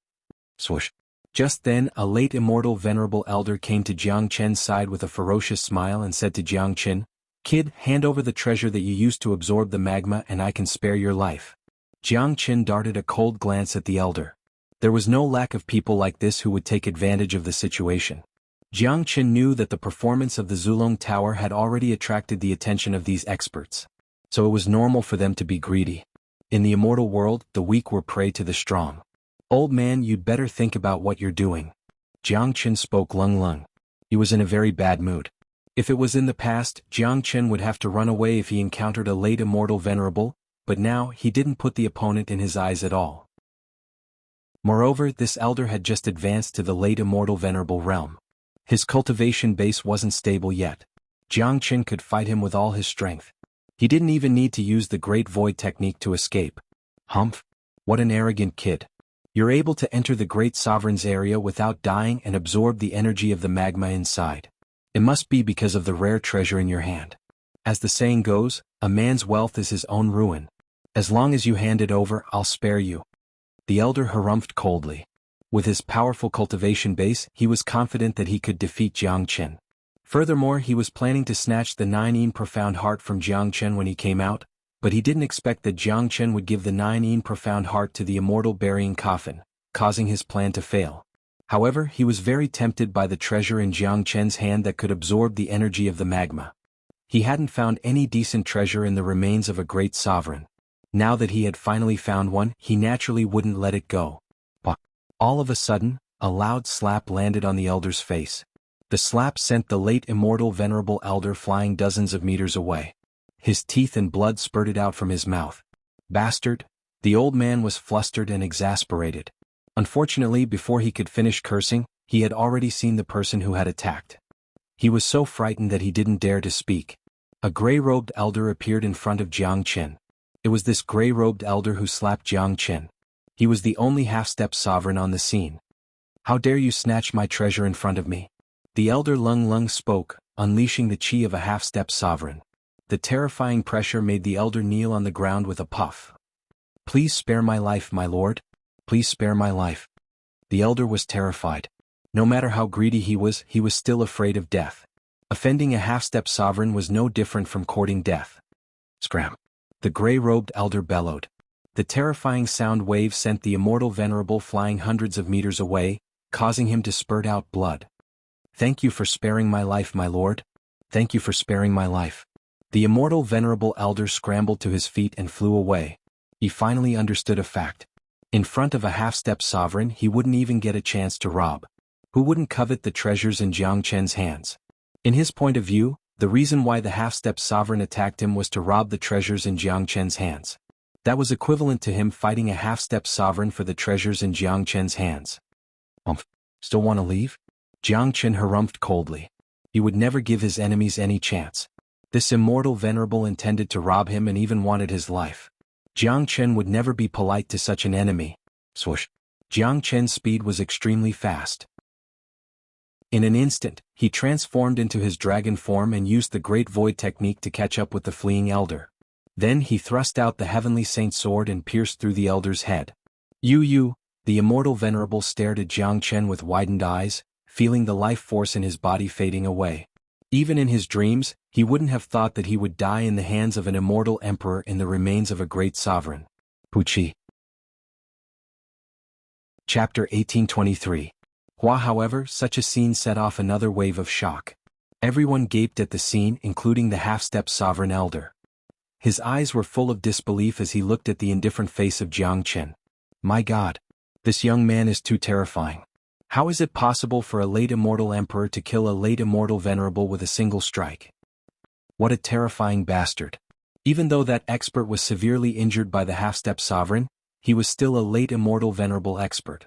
Swoosh. Just then, a late immortal venerable elder came to Jiangchen's side with a ferocious smile and said to Jiangchen, "Kid, hand over the treasure that you used to absorb the magma and I can spare your life." Jiangchen darted a cold glance at the elder. There was no lack of people like this who would take advantage of the situation. Jiangchen knew that the performance of the Zulong Tower had already attracted the attention of these experts. So it was normal for them to be greedy. In the immortal world, the weak were prey to the strong. "Old man, you'd better think about what you're doing." Jiangchen spoke lung. He was in a very bad mood. If it was in the past, Jiangchen would have to run away if he encountered a late immortal venerable, but now he didn't put the opponent in his eyes at all. Moreover, this elder had just advanced to the late immortal venerable realm. His cultivation base wasn't stable yet. Jiangchen could fight him with all his strength. He didn't even need to use the Great Void technique to escape. Humph! What an arrogant kid. You're able to enter the Great Sovereign's area without dying and absorb the energy of the magma inside. It must be because of the rare treasure in your hand. As the saying goes, a man's wealth is his own ruin. As long as you hand it over, I'll spare you. The elder harumphed coldly. With his powerful cultivation base, he was confident that he could defeat Jiangchen. Furthermore, he was planning to snatch the 9 profound heart from Jiangchen when he came out, but he didn't expect that Jiangchen would give the 9 profound heart to the immortal burying coffin, causing his plan to fail. However, he was very tempted by the treasure in Jiangchen's hand that could absorb the energy of the magma. He hadn't found any decent treasure in the remains of a great sovereign. Now that he had finally found one, he naturally wouldn't let it go. All of a sudden, a loud slap landed on the elder's face. The slap sent the late immortal venerable elder flying dozens of meters away. His teeth and blood spurted out from his mouth. Bastard! The old man was flustered and exasperated. Unfortunately, before he could finish cursing, he had already seen the person who had attacked. He was so frightened that he didn't dare to speak. A gray-robed elder appeared in front of Jiangchen. It was this gray-robed elder who slapped Jiangchen. He was the only half-step sovereign on the scene. "How dare you snatch my treasure in front of me?" The elder Lung spoke, unleashing the chi of a half-step sovereign. The terrifying pressure made the elder kneel on the ground with a puff. "Please spare my life, my lord. Please spare my life." The elder was terrified. No matter how greedy he was still afraid of death. Offending a half-step sovereign was no different from courting death. Scram! The gray-robed elder bellowed. The terrifying sound wave sent the immortal venerable flying hundreds of meters away, causing him to spurt out blood. "Thank you for sparing my life, my lord. Thank you for sparing my life." The immortal venerable elder scrambled to his feet and flew away. He finally understood a fact. In front of a half-step sovereign, he wouldn't even get a chance to rob. Who wouldn't covet the treasures in Jiangchen's hands? In his point of view, The reason why the half-step sovereign attacked him was to rob the treasures in Jiang Chen's hands. That was equivalent to him fighting a half-step sovereign for the treasures in Jiang Chen's hands. Still want to leave? Jiang Chen harumphed coldly. He would never give his enemies any chance. This immortal venerable intended to rob him and even wanted his life. Jiang Chen would never be polite to such an enemy. Swoosh. Jiang Chen's speed was extremely fast. In an instant, he transformed into his dragon form and used the Great Void technique to catch up with the fleeing elder. Then he thrust out the Heavenly Saint sword and pierced through the elder's head. You, the immortal venerable stared at Jiang Chen with widened eyes, feeling the life force in his body fading away. Even in his dreams, he wouldn't have thought that he would die in the hands of an immortal emperor in the remains of a great sovereign. Puchi. Chapter 1823. However, such a scene set off another wave of shock. Everyone gaped at the scene, including the half-step sovereign elder. His eyes were full of disbelief as he looked at the indifferent face of Jiang Chen. My God! This young man is too terrifying. How is it possible for a late immortal emperor to kill a late immortal venerable with a single strike? What a terrifying bastard. Even though that expert was severely injured by the half-step sovereign, he was still a late immortal venerable expert.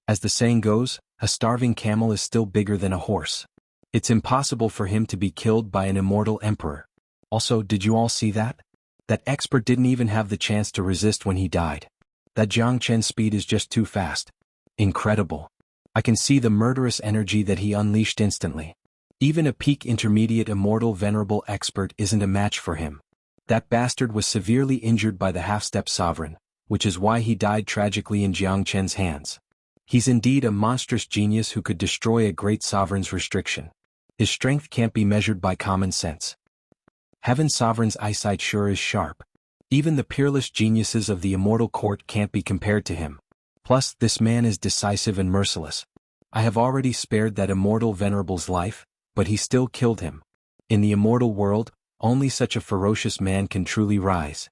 As the saying goes, a starving camel is still bigger than a horse. It's impossible for him to be killed by an immortal emperor. Also, did you all see that? That expert didn't even have the chance to resist when he died. That Jiang Chen's speed is just too fast. Incredible. I can see the murderous energy that he unleashed instantly. Even a peak intermediate immortal venerable expert isn't a match for him. That bastard was severely injured by the half-step sovereign, which is why he died tragically in Jiang Chen's hands. He's indeed a monstrous genius who could destroy a great sovereign's restriction. His strength can't be measured by common sense. Heaven Sovereign's eyesight sure is sharp. Even the peerless geniuses of the immortal court can't be compared to him. Plus, this man is decisive and merciless. I have already spared that immortal venerable's life, but he still killed him. In the immortal world, only such a ferocious man can truly rise.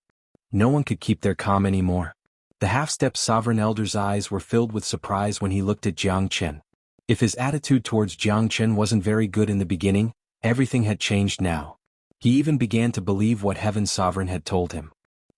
No one could keep their calm anymore. The half-step sovereign elder's eyes were filled with surprise when he looked at Jiang Chen. If his attitude towards Jiang Chen wasn't very good in the beginning, everything had changed now. He even began to believe what Heaven Sovereign had told him.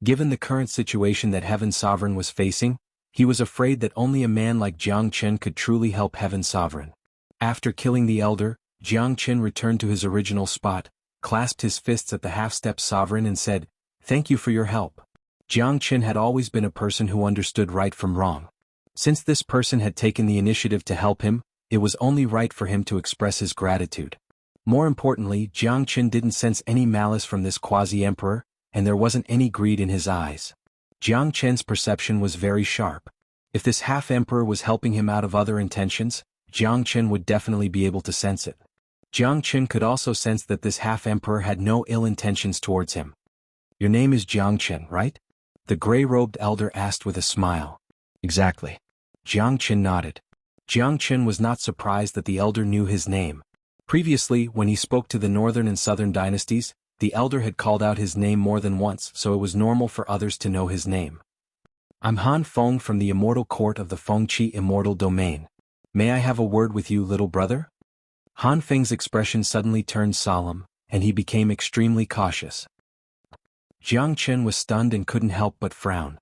Given the current situation that Heaven Sovereign was facing, he was afraid that only a man like Jiang Chen could truly help Heaven Sovereign. After killing the elder, Jiang Chen returned to his original spot, clasped his fists at the half-step sovereign and said, "Thank you for your help." Jiang Chen had always been a person who understood right from wrong. Since this person had taken the initiative to help him, it was only right for him to express his gratitude. More importantly, Jiang Chen didn't sense any malice from this quasi-emperor, and there wasn't any greed in his eyes. Jiang Chen's perception was very sharp. If this half-emperor was helping him out of other intentions, Jiang Chen would definitely be able to sense it. Jiang Chen could also sense that this half-emperor had no ill intentions towards him. Your name is Jiang Chen, right? The gray-robed elder asked with a smile. Exactly. Jiang Chen nodded. Jiang Chen was not surprised that the elder knew his name. Previously, when he spoke to the northern and southern dynasties, the elder had called out his name more than once, so it was normal for others to know his name. I'm Han Feng from the immortal court of the Fengqi immortal domain. May I have a word with you, little brother? Han Feng's expression suddenly turned solemn, and he became extremely cautious. Jiang Chen was stunned and couldn't help but frown.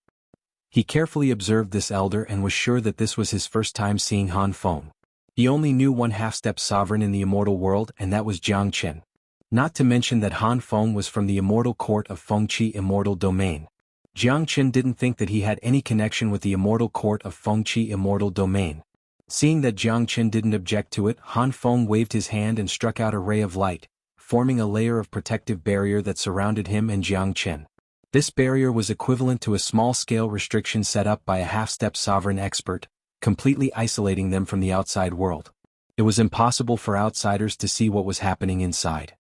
He carefully observed this elder and was sure that this was his first time seeing Han Feng. He only knew one half-step sovereign in the immortal world, and that was Jiang Chen. Not to mention that Han Feng was from the immortal court of Fengqi immortal domain. Jiang Chen didn't think that he had any connection with the immortal court of Fengqi immortal domain. Seeing that Jiang Chen didn't object to it, Han Feng waved his hand and struck out a ray of light, forming a layer of protective barrier that surrounded him and Jiang Chen. This barrier was equivalent to a small-scale restriction set up by a half-step sovereign expert, completely isolating them from the outside world. It was impossible for outsiders to see what was happening inside.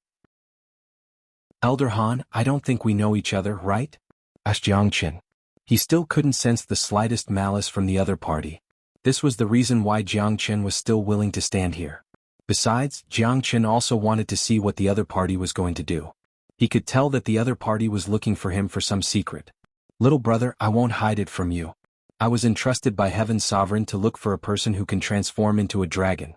Elder Han, I don't think we know each other, right? Asked Jiang Chen. He still couldn't sense the slightest malice from the other party. This was the reason why Jiang Chen was still willing to stand here. Besides, Jiang Chen also wanted to see what the other party was going to do. He could tell that the other party was looking for him for some secret. Little brother, I won't hide it from you. I was entrusted by Heaven Sovereign to look for a person who can transform into a dragon.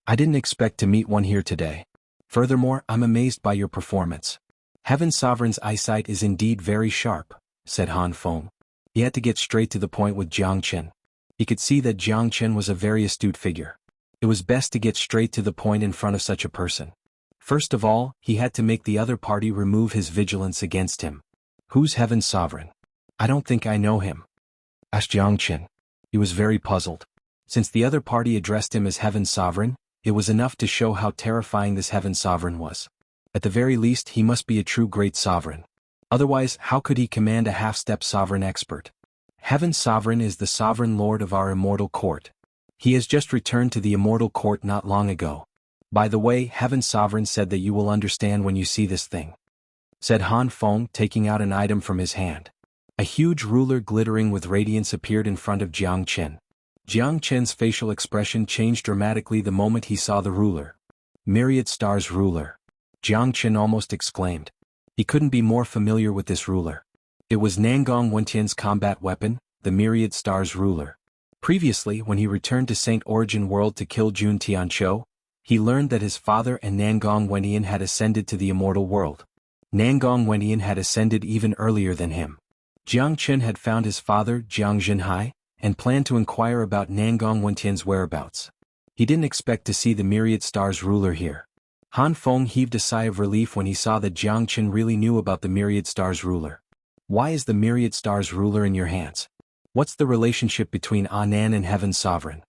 I didn't expect to meet one here today. Furthermore, I'm amazed by your performance. Heaven Sovereign's eyesight is indeed very sharp, said Han Feng. He had to get straight to the point with Jiang Chen. He could see that Jiang Chen was a very astute figure. It was best to get straight to the point in front of such a person. First of all, he had to make the other party remove his vigilance against him. Who's Heaven Sovereign? I don't think I know him, asked Jiang Chen. He was very puzzled. Since the other party addressed him as Heaven Sovereign, it was enough to show how terrifying this Heaven Sovereign was. At the very least, he must be a true great sovereign. Otherwise, how could he command a half-step sovereign expert? Heaven Sovereign is the sovereign lord of our immortal court. He has just returned to the immortal court not long ago. By the way, Heaven Sovereign said that you will understand when you see this thing, said Han Feng, taking out an item from his hand. A huge ruler glittering with radiance appeared in front of Jiang Chen. Jiang Chen's facial expression changed dramatically the moment he saw the ruler. Myriad Stars Ruler. Jiang Chen almost exclaimed. He couldn't be more familiar with this ruler. It was Nangong Wentian's combat weapon, the Myriad Stars Ruler. Previously, when he returned to Saint Origin World to kill Jun Tianqiu, he learned that his father and Nangong Wentian had ascended to the immortal world. Nangong Wentian had ascended even earlier than him. Jiang Chen had found his father, Jiang Zhenhai, and planned to inquire about Nangong Wentian's whereabouts. He didn't expect to see the Myriad Stars Ruler here. Han Feng heaved a sigh of relief when he saw that Jiang Chen really knew about the Myriad Stars Ruler. Why is the Myriad Stars Ruler in your hands? What's the relationship between Anan and Heaven Sovereign?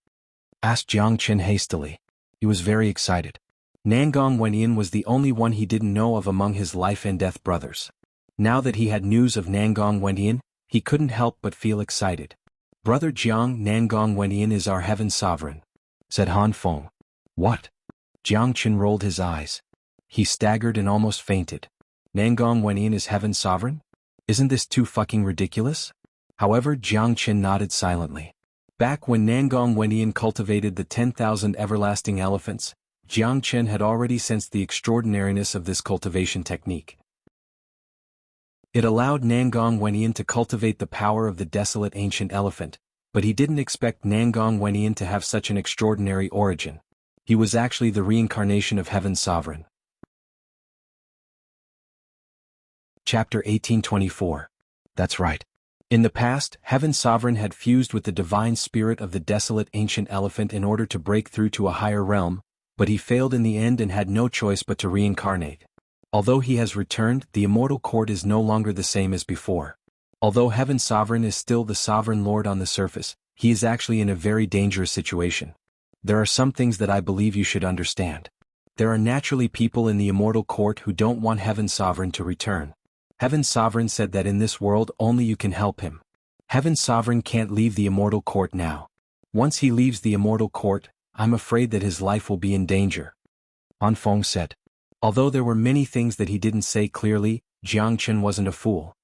Asked Jiang Chen hastily. He was very excited. Nangong Wentian was the only one he didn't know of among his life and death brothers. Now that he had news of Nangong Wentian, he couldn't help but feel excited. Brother Jiang, Nangong Wentian is our Heaven Sovereign, said Han Feng. What? Jiang Chen rolled his eyes. He staggered and almost fainted. Nangong Wentian is Heaven Sovereign? Isn't this too fucking ridiculous? However, Jiang Chen nodded silently. Back when Nangong Wentian cultivated the 10,000 everlasting elephants, Jiang Chen had already sensed the extraordinariness of this cultivation technique. It allowed Nangong Wentian to cultivate the power of the desolate ancient elephant, but he didn't expect Nangong Wentian to have such an extraordinary origin. He was actually the reincarnation of Heaven Sovereign. Chapter 1824. That's right. In the past, Heaven Sovereign had fused with the divine spirit of the desolate ancient elephant in order to break through to a higher realm, but he failed in the end and had no choice but to reincarnate. Although he has returned, the immortal court is no longer the same as before. Although Heaven Sovereign is still the sovereign lord on the surface, he is actually in a very dangerous situation. There are some things that I believe you should understand. There are naturally people in the immortal court who don't want Heaven Sovereign to return. Heaven Sovereign said that in this world only you can help him. Heaven Sovereign can't leave the immortal court now. Once he leaves the immortal court, I'm afraid that his life will be in danger. Han Feng said. Although there were many things that he didn't say clearly, Jiang Chen wasn't a fool.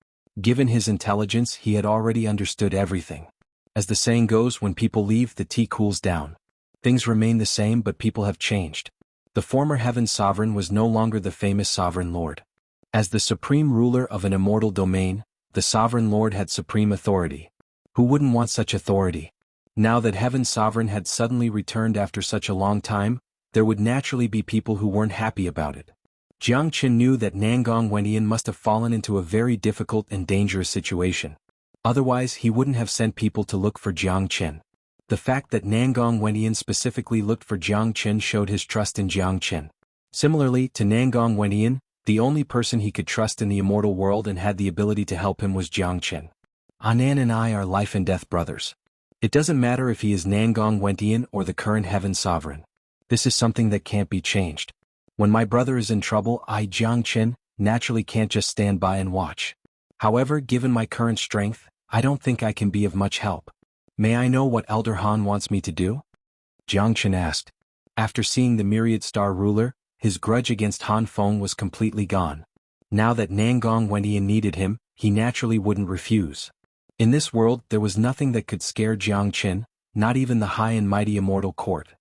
Given his intelligence, he had already understood everything. As the saying goes, when people leave, the tea cools down. Things remain the same, but people have changed. The former Heaven Sovereign was no longer the famous Sovereign Lord. As the supreme ruler of an immortal domain, the Sovereign Lord had supreme authority. Who wouldn't want such authority? Now that Heaven Sovereign had suddenly returned after such a long time, there would naturally be people who weren't happy about it. Jiang Chen knew that Nangong Wentian must have fallen into a very difficult and dangerous situation. Otherwise, he wouldn't have sent people to look for Jiang Chen. The fact that Nangong Wentian specifically looked for Jiang Chen showed his trust in Jiang Chen. Similarly to Nangong Wentian, the only person he could trust in the immortal world and had the ability to help him was Jiang Chen. Anan and I are life and death brothers. It doesn't matter if he is Nangong Wentian or the current Heaven Sovereign. This is something that can't be changed. When my brother is in trouble, I, Jiang Chen, naturally can't just stand by and watch. However, given my current strength, I don't think I can be of much help. May I know what Elder Han wants me to do? Jiang Chen asked. After seeing the Myriad Star Ruler, his grudge against Han Feng was completely gone. Now that Nangong Wentian needed him, he naturally wouldn't refuse. In this world, there was nothing that could scare Jiang Chen, not even the high and mighty immortal court.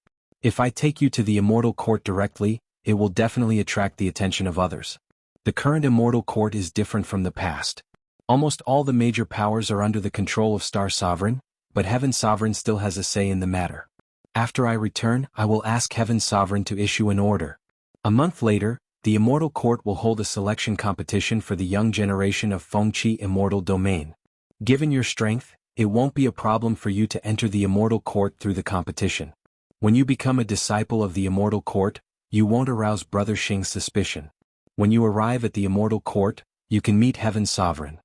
If I take you to the immortal court directly, it will definitely attract the attention of others. The current immortal court is different from the past. Almost all the major powers are under the control of Star Sovereign, but Heaven Sovereign still has a say in the matter. After I return, I will ask Heaven Sovereign to issue an order. A month later, the Immortal Court will hold a selection competition for the young generation of Fengqi Immortal Domain. Given your strength, it won't be a problem for you to enter the Immortal Court through the competition. When you become a disciple of the Immortal Court, you won't arouse Brother Xing's suspicion. When you arrive at the Immortal Court, you can meet Heaven's Sovereign.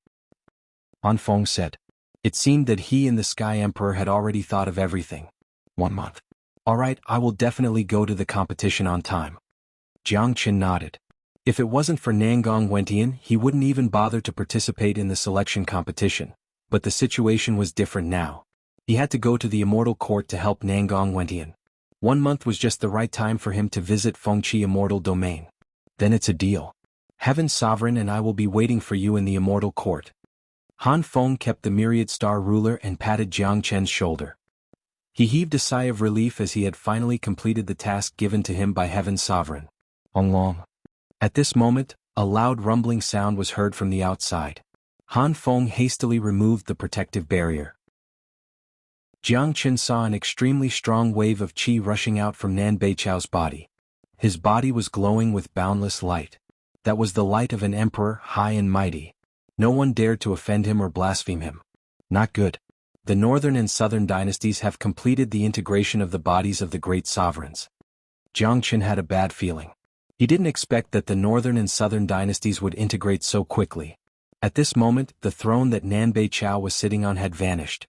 Han Feng said. It seemed that he and the Sky Emperor had already thought of everything. 1 month. Alright, I will definitely go to the competition on time. Jiang Qin nodded. If it wasn't for Nangong Wentian, he wouldn't even bother to participate in the selection competition, but the situation was different now. He had to go to the Immortal Court to help Nangong Wentian. 1 month was just the right time for him to visit Fengqi Immortal Domain. Then it's a deal. Heaven's Sovereign and I will be waiting for you in the Immortal Court. Han Feng kept the Myriad Star Ruler and patted Jiang Chen's shoulder. He heaved a sigh of relief as he had finally completed the task given to him by Heaven's Sovereign. Long. At this moment, a loud rumbling sound was heard from the outside. Han Feng hastily removed the protective barrier. Jiang Chen saw an extremely strong wave of qi rushing out from Nan Beichao's body. His body was glowing with boundless light. That was the light of an emperor, high and mighty. No one dared to offend him or blaspheme him. Not good. The northern and southern dynasties have completed the integration of the bodies of the great sovereigns. Jiang Chen had a bad feeling. He didn't expect that the northern and southern dynasties would integrate so quickly. At this moment, the throne that Nan Beichao was sitting on had vanished.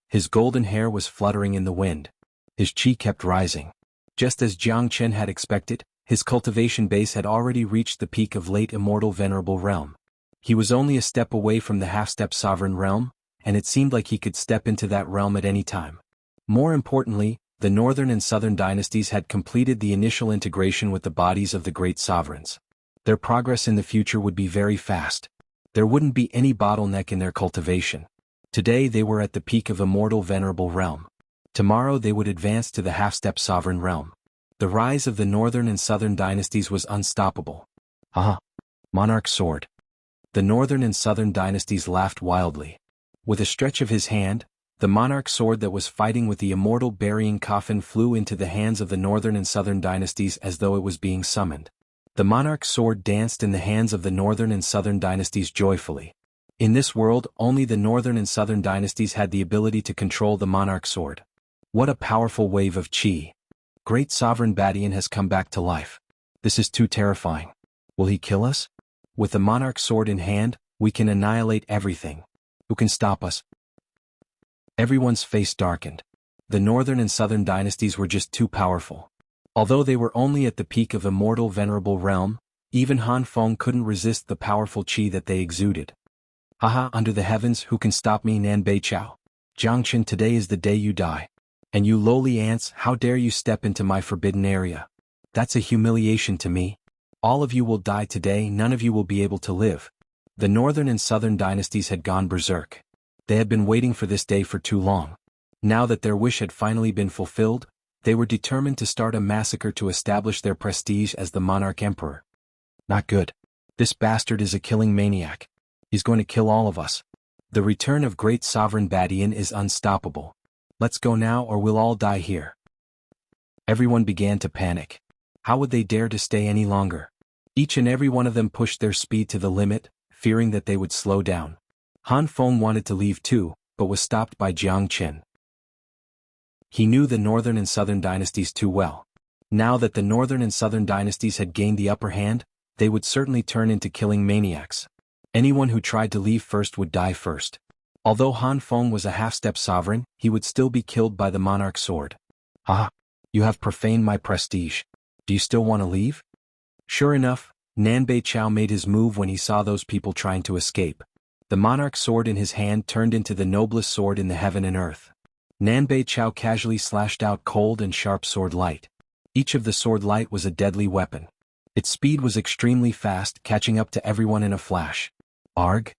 His golden hair was fluttering in the wind. His qi kept rising. Just as Jiang Chen had expected, his cultivation base had already reached the peak of late immortal venerable realm. He was only a step away from the half-step sovereign realm, and it seemed like he could step into that realm at any time. More importantly, the northern and southern dynasties had completed the initial integration with the bodies of the great sovereigns. Their progress in the future would be very fast. There wouldn't be any bottleneck in their cultivation. Today they were at the peak of immortal venerable realm. Tomorrow they would advance to the half-step sovereign realm. The rise of the northern and southern dynasties was unstoppable. Monarch sword. The northern and southern dynasties laughed wildly. With a stretch of his hand, the monarch sword that was fighting with the immortal burying coffin flew into the hands of the northern and southern dynasties as though it was being summoned. The monarch sword danced in the hands of the northern and southern dynasties joyfully. In this world, only the northern and southern dynasties had the ability to control the monarch sword. What a powerful wave of qi. Great Sovereign Badian has come back to life. This is too terrifying. Will he kill us? With the monarch sword in hand, we can annihilate everything. Who can stop us? Everyone's face darkened. The northern and southern dynasties were just too powerful. Although they were only at the peak of immortal venerable realm, even Han Feng couldn't resist the powerful qi that they exuded. Under the heavens, who can stop me, Nan Beichao? Jiang Chen, today is the day you die. And you lowly ants, how dare you step into my forbidden area? That's a humiliation to me. All of you will die today, none of you will be able to live. The northern and southern dynasties had gone berserk. They had been waiting for this day for too long. Now that their wish had finally been fulfilled, they were determined to start a massacre to establish their prestige as the monarch emperor. Not good. This bastard is a killing maniac. He's going to kill all of us. The return of great Sovereign Badian is unstoppable. Let's go now or we'll all die here. Everyone began to panic. How would they dare to stay any longer? Each and every one of them pushed their speed to the limit, fearing that they would slow down. Han Feng wanted to leave too, but was stopped by Jiang Chen. He knew the northern and southern dynasties too well. Now that the northern and southern dynasties had gained the upper hand, they would certainly turn into killing maniacs. Anyone who tried to leave first would die first. Although Han Feng was a half-step sovereign, he would still be killed by the monarch sword. You have profaned my prestige. Do you still want to leave? Sure enough, Nan Beichao made his move when he saw those people trying to escape. The monarch sword in his hand turned into the noblest sword in the heaven and earth. Nan Beichao casually slashed out cold and sharp sword light. Each of the sword light was a deadly weapon. Its speed was extremely fast, catching up to everyone in a flash. Arg?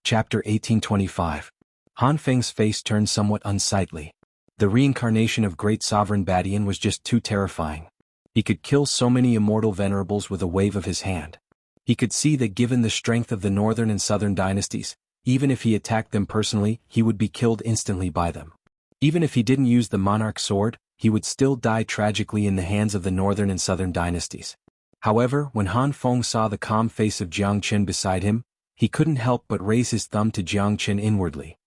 Chapter 1825. Han Feng's face turned somewhat unsightly. The reincarnation of great Sovereign Badian was just too terrifying. He could kill so many immortal venerables with a wave of his hand. He could see that given the strength of the northern and southern dynasties, even if he attacked them personally, he would be killed instantly by them. Even if he didn't use the monarch sword, he would still die tragically in the hands of the northern and southern dynasties. However, when Han Feng saw the calm face of Jiang Qin beside him, he couldn't help but raise his thumb to Jiang Qin inwardly.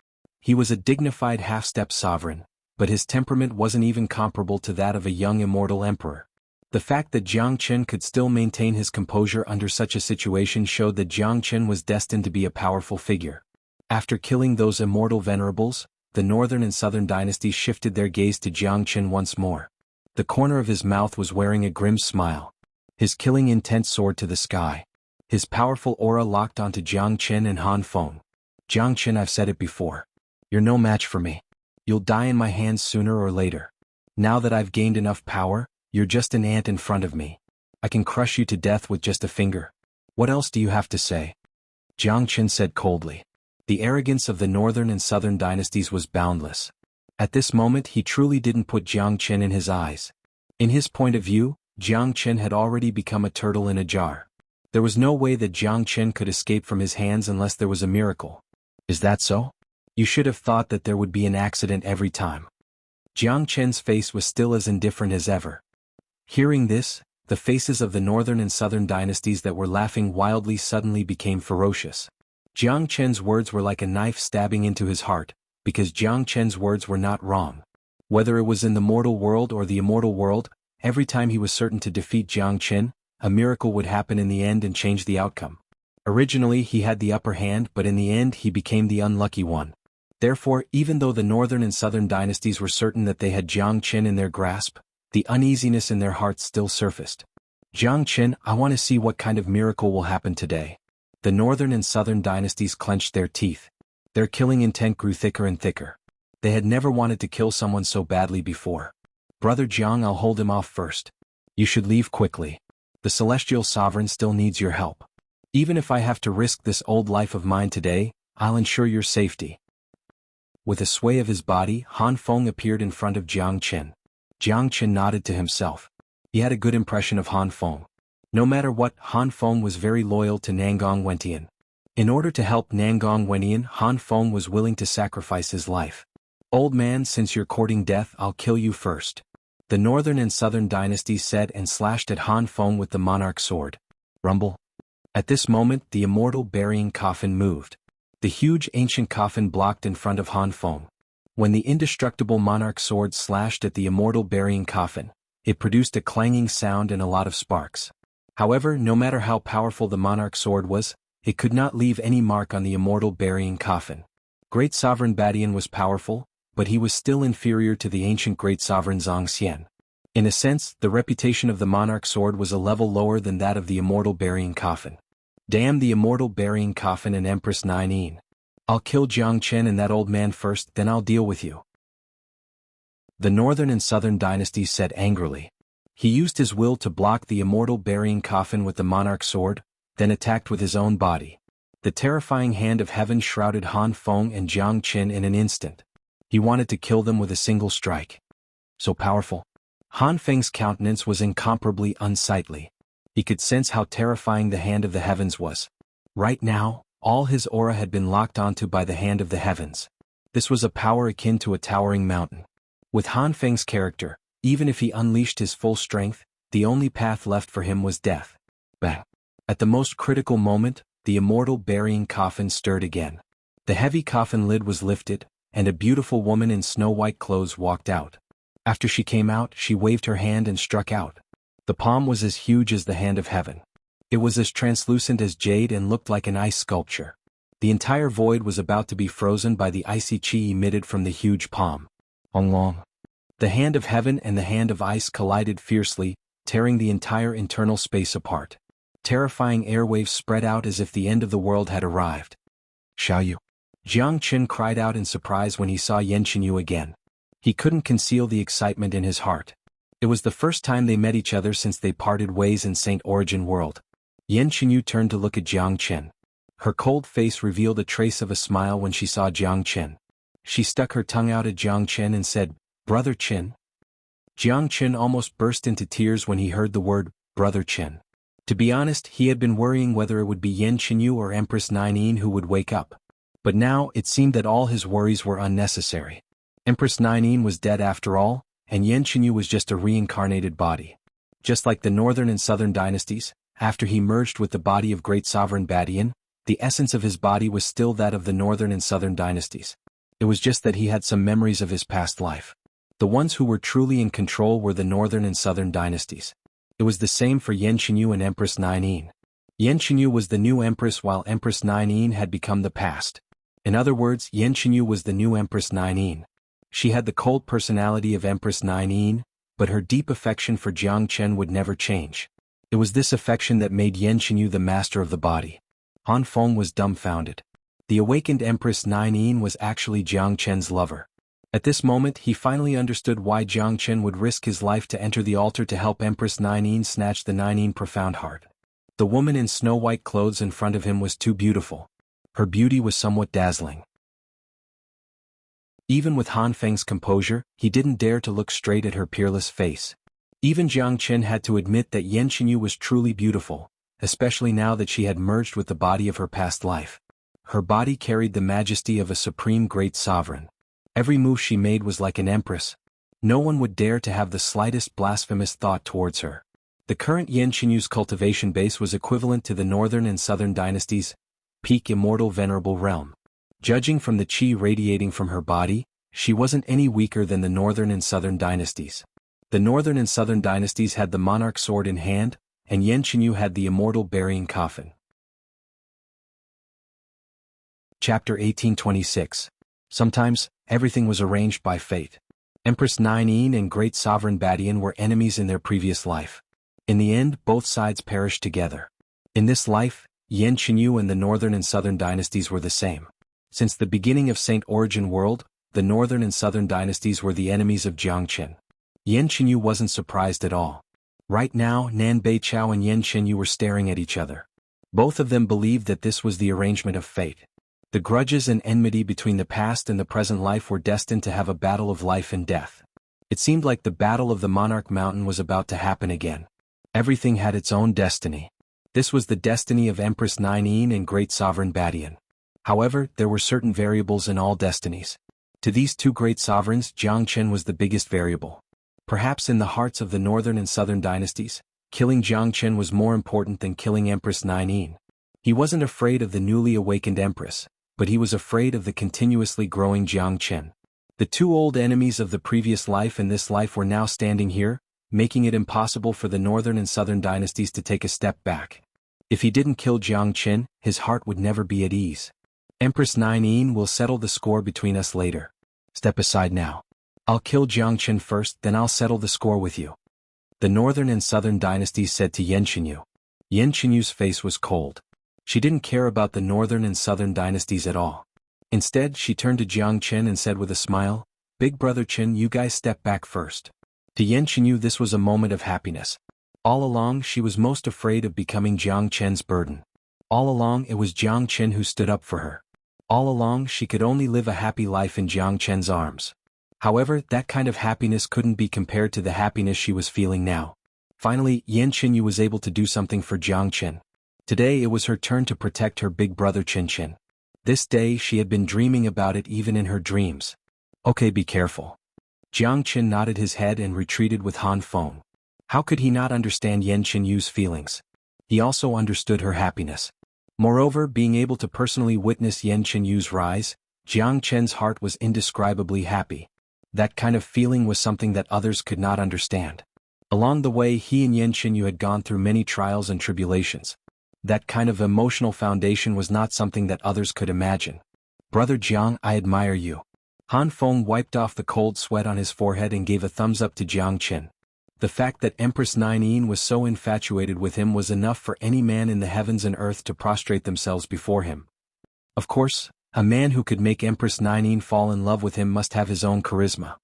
He was a dignified half-step sovereign, but his temperament wasn't even comparable to that of a young immortal emperor. The fact that Jiang Qin could still maintain his composure under such a situation showed that Jiang Qin was destined to be a powerful figure. After killing those immortal venerables, the northern and southern dynasties shifted their gaze to Jiang Qin once more. The corner of his mouth was wearing a grim smile. His killing intent soared to the sky. His powerful aura locked onto Jiang Qin and Han Feng. Jiang Qin, I've said it before. You're no match for me. You'll die in my hands sooner or later. Now that I've gained enough power, you're just an ant in front of me. I can crush you to death with just a finger. What else do you have to say? Jiang Qin said coldly. The arrogance of the northern and southern dynasties was boundless. At this moment he truly didn't put Jiang Qin in his eyes. In his point of view, Jiang Qin had already become a turtle in a jar. There was no way that Jiang Qin could escape from his hands unless there was a miracle. Is that so? You should have thought that there would be an accident every time. Jiang Qin's face was still as indifferent as ever. Hearing this, the faces of the northern and southern dynasties that were laughing wildly suddenly became ferocious. Jiang Qin's words were like a knife stabbing into his heart, because Jiang Qin's words were not wrong. Whether it was in the mortal world or the immortal world, every time he was certain to defeat Jiang Qin, a miracle would happen in the end and change the outcome. Originally he had the upper hand, but in the end he became the unlucky one. Therefore, even though the northern and southern dynasties were certain that they had Jiang Qin in their grasp, the uneasiness in their hearts still surfaced. Jiang Qin, I want to see what kind of miracle will happen today. The northern and southern dynasties clenched their teeth. Their killing intent grew thicker and thicker. They had never wanted to kill someone so badly before. Brother Jiang, I'll hold him off first. You should leave quickly. The celestial sovereign still needs your help. Even if I have to risk this old life of mine today, I'll ensure your safety. With a sway of his body, Han Feng appeared in front of Jiang Qin. Jiang Qin nodded to himself. He had a good impression of Han Feng. No matter what, Han Feng was very loyal to Nangong Wentian. In order to help Nangong Wentian, Han Feng was willing to sacrifice his life. Old man, since you're courting death, I'll kill you first. The northern and southern dynasties said and slashed at Han Feng with the monarch sword. Rumble. At this moment, the immortal burying coffin moved. The huge ancient coffin blocked in front of Han Feng. When the indestructible monarch sword slashed at the immortal burying coffin, it produced a clanging sound and a lot of sparks. However, no matter how powerful the monarch sword was, it could not leave any mark on the immortal burying coffin. Great Sovereign Badian was powerful, but he was still inferior to the ancient Great Sovereign Xianxia. In a sense, the reputation of the monarch sword was a level lower than that of the immortal burying coffin. Damn the immortal burying coffin and Empress Nine. I'll kill Jiang Qin and that old man first, then I'll deal with you. The northern and southern dynasties said angrily. He used his will to block the immortal burying coffin with the monarch sword, then attacked with his own body. The terrifying hand of heaven shrouded Han Feng and Jiang Qin in an instant. He wanted to kill them with a single strike. So powerful. Han Feng's countenance was incomparably unsightly. He could sense how terrifying the hand of the heavens was. Right now, all his aura had been locked onto by the hand of the heavens. This was a power akin to a towering mountain. With Han Feng's character, even if he unleashed his full strength, the only path left for him was death. Bang! At the most critical moment, the immortal burying coffin stirred again. The heavy coffin lid was lifted, and a beautiful woman in snow-white clothes walked out. After she came out, she waved her hand and struck out. The palm was as huge as the hand of heaven. It was as translucent as jade and looked like an ice sculpture. The entire void was about to be frozen by the icy chi emitted from the huge palm. Long. The hand of heaven and the hand of ice collided fiercely, tearing the entire internal space apart. Terrifying airwaves spread out as if the end of the world had arrived. Xiaoyu. Jiang Qin cried out in surprise when he saw Yanqinyu again. He couldn't conceal the excitement in his heart. It was the first time they met each other since they parted ways in Saint Origin World. Yanqinyu turned to look at Jiang Qin. Her cold face revealed a trace of a smile when she saw Jiang Qin. She stuck her tongue out at Jiang Qin and said, "Brother Qin." Jiang Qin almost burst into tears when he heard the word, Brother Qin. To be honest, he had been worrying whether it would be Yanqinyu or Empress Nine who would wake up. But now, it seemed that all his worries were unnecessary. Empress Nine was dead after all, and Yan Qinyu was just a reincarnated body. Just like the northern and southern dynasties, after he merged with the body of great sovereign Badian, the essence of his body was still that of the northern and southern dynasties. It was just that he had some memories of his past life. The ones who were truly in control were the northern and southern dynasties. It was the same for Yan Qinyu and Empress Nainin. Yan Qinyu was the new empress while Empress Nainin had become the past. In other words, Yan Qinyu was the new Empress Nainin. She had the cold personality of Empress Nainin, but her deep affection for Jiang Chen would never change. It was this affection that made Yan Qinyu the master of the body. Han Feng was dumbfounded. The awakened Empress Nainin was actually Jiang Chen's lover. At this moment he finally understood why Jiang Chen would risk his life to enter the altar to help Empress Nainin snatch the Nainin profound heart. The woman in snow-white clothes in front of him was too beautiful. Her beauty was somewhat dazzling. Even with Han Feng's composure, he didn't dare to look straight at her peerless face. Even Jiang Chen had to admit that Yan Qinyu was truly beautiful, especially now that she had merged with the body of her past life. Her body carried the majesty of a supreme great sovereign. Every move she made was like an empress. No one would dare to have the slightest blasphemous thought towards her. The current Yan Qinyu's cultivation base was equivalent to the northern and southern dynasties' peak immortal venerable realm. Judging from the qi radiating from her body, she wasn't any weaker than the northern and southern dynasties. The northern and southern dynasties had the monarch sword in hand, and Yan Qinyu had the immortal burying coffin. Chapter 1826. Sometimes, everything was arranged by fate. Empress Nainin and great sovereign Badian were enemies in their previous life. In the end, both sides perished together. In this life, Yan Qinyu and the northern and southern dynasties were the same. Since the beginning of Saint Origin World, the northern and southern dynasties were the enemies of Jiangchen. Yan Qinyu wasn't surprised at all. Right now, Nan Beichao and Yan Qinyu were staring at each other. Both of them believed that this was the arrangement of fate. The grudges and enmity between the past and the present life were destined to have a battle of life and death. It seemed like the battle of the Monarch Mountain was about to happen again. Everything had its own destiny. This was the destiny of Empress Nainin and great sovereign Badian. However, there were certain variables in all destinies. To these two great sovereigns, Jiangchen was the biggest variable. Perhaps in the hearts of the northern and southern dynasties, killing Jiangchen was more important than killing Empress Nainin. He wasn't afraid of the newly awakened empress, but he was afraid of the continuously growing Jiangchen. The two old enemies of the previous life and this life were now standing here, making it impossible for the northern and southern dynasties to take a step back. If he didn't kill Jiangchen, his heart would never be at ease. Empress Nainin will settle the score between us later. Step aside now. I'll kill Jiangchen first, then I'll settle the score with you. The northern and southern dynasties said to Yan Qinyu. Yan Qinyu's face was cold. She didn't care about the northern and southern dynasties at all. Instead, she turned to Jiangchen and said with a smile, "Big brother Chen, you guys step back first." To Yan Qinyu this was a moment of happiness. All along she was most afraid of becoming Jiangchen's burden. All along it was Jiangchen who stood up for her. All along she could only live a happy life in Jiangchen's arms. However, that kind of happiness couldn't be compared to the happiness she was feeling now. Finally, Yan Qinyu was able to do something for Jiangchen. Today it was her turn to protect her big brother Qin. This day she had been dreaming about it even in her dreams. Okay, be careful. Jiangchen nodded his head and retreated with Han Feng. How could he not understand Yan Qinyu's feelings? He also understood her happiness. Moreover, being able to personally witness Yan Qinyu's rise, Jiangchen's heart was indescribably happy. That kind of feeling was something that others could not understand. Along the way he and Yan Qinyu had gone through many trials and tribulations. That kind of emotional foundation was not something that others could imagine. Brother Jiang, I admire you. Han Feng wiped off the cold sweat on his forehead and gave a thumbs up to Jiangchen. The fact that Empress Nainin was so infatuated with him was enough for any man in the heavens and earth to prostrate themselves before him. Of course, a man who could make Empress Nainin fall in love with him must have his own charisma.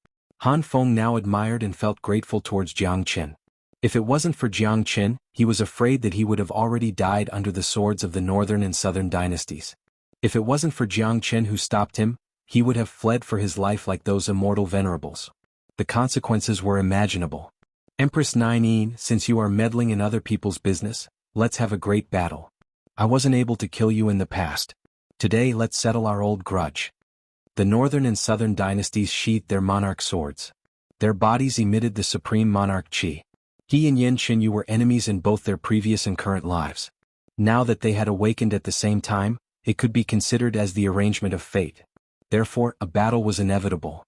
Han Feng now admired and felt grateful towards Jiangchen. If it wasn't for Jiangchen, he was afraid that he would have already died under the swords of the northern and southern dynasties. If it wasn't for Jiangchen who stopped him, he would have fled for his life like those immortal venerables. The consequences were imaginable. Empress Nainin, since you are meddling in other people's business, let's have a great battle. I wasn't able to kill you in the past. Today let's settle our old grudge. The northern and southern dynasties sheathed their monarch swords. Their bodies emitted the supreme monarch qi. He and Yan Xinyu were enemies in both their previous and current lives. Now that they had awakened at the same time, it could be considered as the arrangement of fate. Therefore, a battle was inevitable.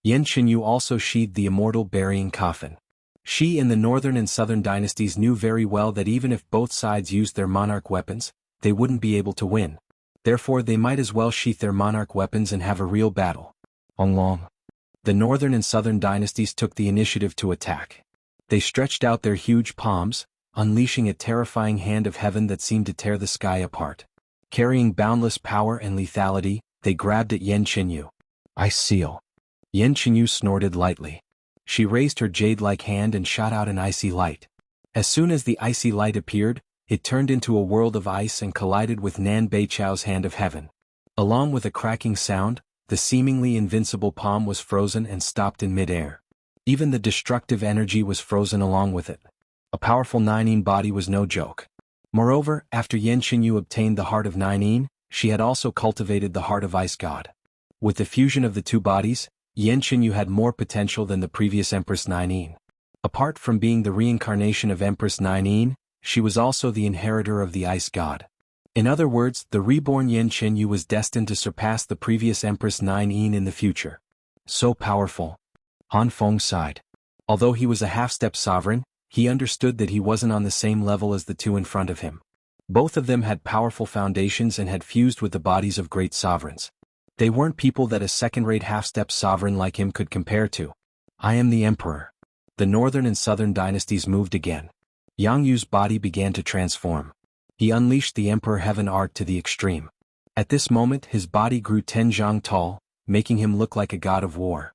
Yan Xinyu also sheathed the immortal burying coffin. She and the northern and southern dynasties knew very well that even if both sides used their monarch weapons, they wouldn't be able to win. Therefore they might as well sheath their monarch weapons and have a real battle. Long. The northern and southern dynasties took the initiative to attack. They stretched out their huge palms, unleashing a terrifying hand of heaven that seemed to tear the sky apart. Carrying boundless power and lethality, they grabbed at Yan Xinyu. Ice seal. Yan Xinyu snorted lightly. She raised her jade-like hand and shot out an icy light. As soon as the icy light appeared, it turned into a world of ice and collided with Nan Beichao's hand of heaven. Along with a cracking sound, the seemingly invincible palm was frozen and stopped in mid-air. Even the destructive energy was frozen along with it. A powerful Ninein body was no joke. Moreover, after Yan Xinyu obtained the heart of Ninein, she had also cultivated the heart of Ice God. With the fusion of the two bodies, Yan Xinyu had more potential than the previous Empress Ninein. Apart from being the reincarnation of Empress Ninein, she was also the inheritor of the Ice God. In other words, the reborn Yan Xinyu was destined to surpass the previous Empress Ninein in the future. So powerful. Han Feng sighed. Although he was a half-step sovereign, he understood that he wasn't on the same level as the two in front of him. Both of them had powerful foundations and had fused with the bodies of great sovereigns. They weren't people that a second-rate half-step sovereign like him could compare to. I am the emperor. The northern and southern dynasties moved again. Yang Yu's body began to transform. He unleashed the emperor heaven art to the extreme. At this moment his body grew 10 zhang tall, making him look like a god of war.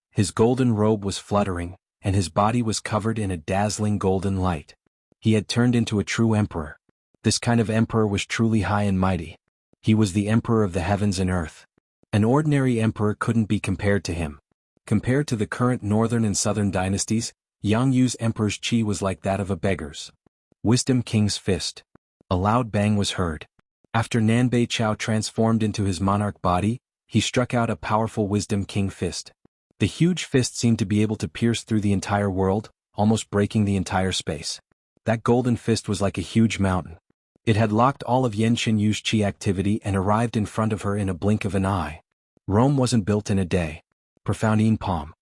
His golden robe was fluttering, and his body was covered in a dazzling golden light. He had turned into a true emperor. This kind of emperor was truly high and mighty. He was the emperor of the heavens and earth. An ordinary emperor couldn't be compared to him. Compared to the current northern and southern dynasties, Yang Yu's emperor's qi was like that of a beggar's. Wisdom King's fist. A loud bang was heard. After Nan Beichao transformed into his monarch body, he struck out a powerful Wisdom King fist. The huge fist seemed to be able to pierce through the entire world, almost breaking the entire space. That golden fist was like a huge mountain. It had locked all of Yan Xinyu's qi activity and arrived in front of her in a blink of an eye. Rome wasn't built in a day. Profound palm.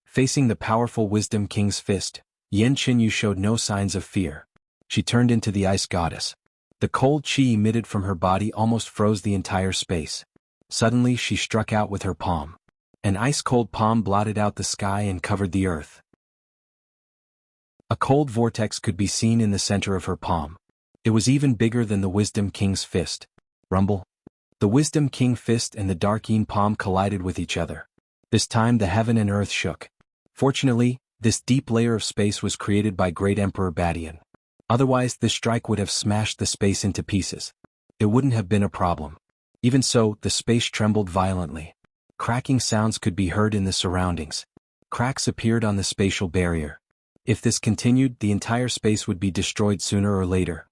Facing the powerful Wisdom King's fist, Yan Xinyu showed no signs of fear. She turned into the ice goddess. The cold qi emitted from her body almost froze the entire space. Suddenly she struck out with her palm. An ice-cold palm blotted out the sky and covered the earth. A cold vortex could be seen in the center of her palm. It was even bigger than the Wisdom King's fist. Rumble. The Wisdom King fist and the Dark Yin palm collided with each other. This time the heaven and earth shook. Fortunately, this deep layer of space was created by Great Emperor Badian. Otherwise this strike would have smashed the space into pieces. It wouldn't have been a problem. Even so, the space trembled violently. Cracking sounds could be heard in the surroundings. Cracks appeared on the spatial barrier. If this continued, the entire space would be destroyed sooner or later.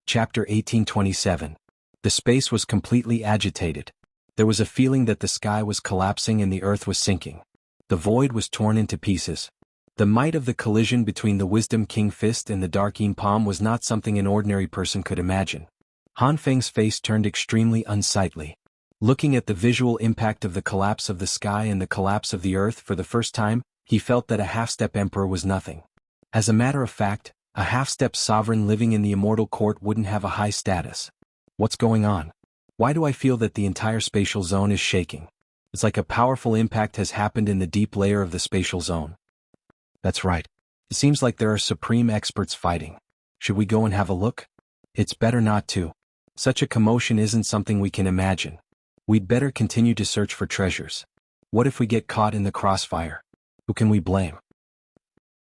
Chapter 1827. The space was completely agitated. There was a feeling that the sky was collapsing and the earth was sinking. The void was torn into pieces. The might of the collision between the Wisdom King fist and the Dark Yin palm was not something an ordinary person could imagine. Han Feng's face turned extremely unsightly. Looking at the visual impact of the collapse of the sky and the collapse of the earth for the first time, he felt that a half-step emperor was nothing. As a matter of fact, a half-step sovereign living in the immortal court wouldn't have a high status. What's going on? Why do I feel that the entire spatial zone is shaking? It's like a powerful impact has happened in the deep layer of the spatial zone. That's right. It seems like there are supreme experts fighting. Should we go and have a look? It's better not to. Such a commotion isn't something we can imagine. We'd better continue to search for treasures. What if we get caught in the crossfire? Who can we blame?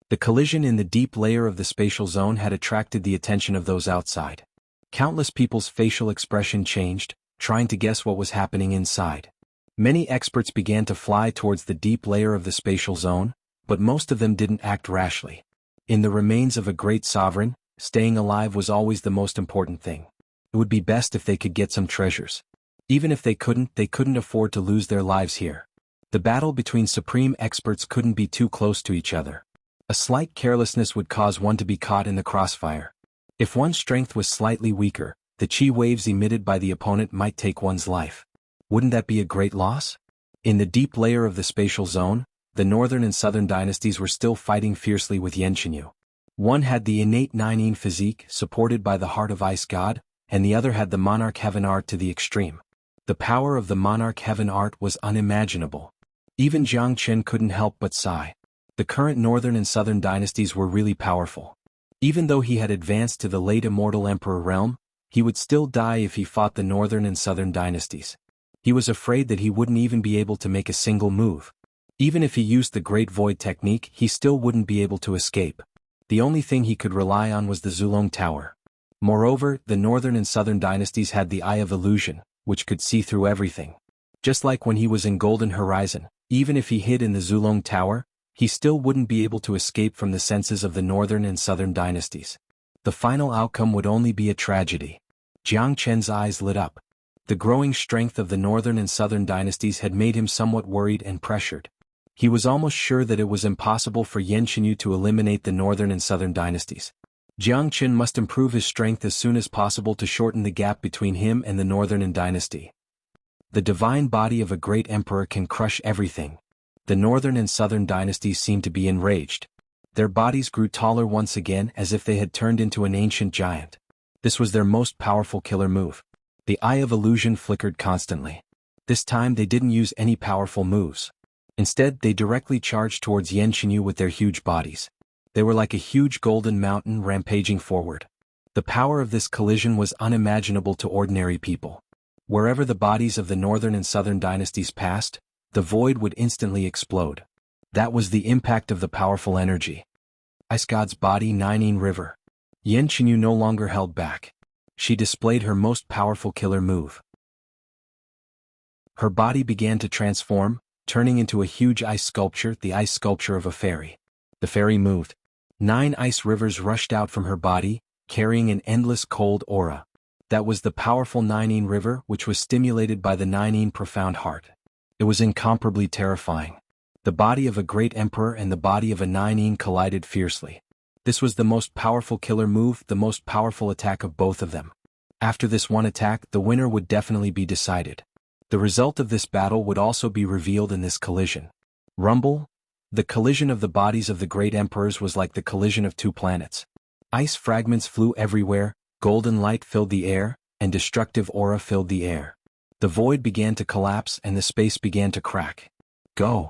The collision in the deep layer of the spatial zone had attracted the attention of those outside. Countless people's facial expression changed, trying to guess what was happening inside. Many experts began to fly towards the deep layer of the spatial zone, but most of them didn't act rashly. In the remains of a great sovereign, staying alive was always the most important thing. It would be best if they could get some treasures. Even if they couldn't afford to lose their lives here. The battle between supreme experts couldn't be too close to each other. A slight carelessness would cause one to be caught in the crossfire. If one's strength was slightly weaker, the chi waves emitted by the opponent might take one's life. Wouldn't that be a great loss? In the deep layer of the spatial zone, the northern and southern dynasties were still fighting fiercely with Xianxia. One had the innate Ninein physique supported by the heart of ice god, and the other had the monarch heaven art to the extreme. The power of the monarch heaven art was unimaginable. Even Jiang Chen couldn't help but sigh. The current northern and southern dynasties were really powerful. Even though he had advanced to the late immortal emperor realm, he would still die if he fought the northern and southern dynasties. He was afraid that he wouldn't even be able to make a single move. Even if he used the Great Void technique, he still wouldn't be able to escape. The only thing he could rely on was the Zulong Tower. Moreover, the northern and southern dynasties had the Eye of Illusion, which could see through everything. Just like when he was in Golden Horizon, even if he hid in the Zulong Tower, he still wouldn't be able to escape from the senses of the northern and southern dynasties. The final outcome would only be a tragedy. Jiang Chen's eyes lit up. The growing strength of the northern and southern dynasties had made him somewhat worried and pressured. He was almost sure that it was impossible for Xianxia to eliminate the northern and southern dynasties. Jiang Chen must improve his strength as soon as possible to shorten the gap between him and the northern dynasty. The divine body of a great emperor can crush everything. The northern and southern dynasties seemed to be enraged. Their bodies grew taller once again as if they had turned into an ancient giant. This was their most powerful killer move. The Eye of Illusion flickered constantly. This time they didn't use any powerful moves. Instead, they directly charged towards Xianxia with their huge bodies. They were like a huge golden mountain rampaging forward. The power of this collision was unimaginable to ordinary people. Wherever the bodies of the northern and southern dynasties passed, the void would instantly explode. That was the impact of the powerful energy. Ice God's body Ninein River. Xianxia no longer held back. She displayed her most powerful killer move. Her body began to transform, turning into a huge ice sculpture, the ice sculpture of a fairy. The fairy moved. 9 ice rivers rushed out from her body, carrying an endless cold aura. That was the powerful Ninein River, which was stimulated by the Ninein profound heart. It was incomparably terrifying. The body of a great emperor and the body of a Ninein collided fiercely. This was the most powerful killer move, the most powerful attack of both of them. After this one attack, the winner would definitely be decided. The result of this battle would also be revealed in this collision. Rumble? The collision of the bodies of the great emperors was like the collision of 2 planets. Ice fragments flew everywhere, golden light filled the air, and destructive aura filled the air. The void began to collapse and the space began to crack. Go!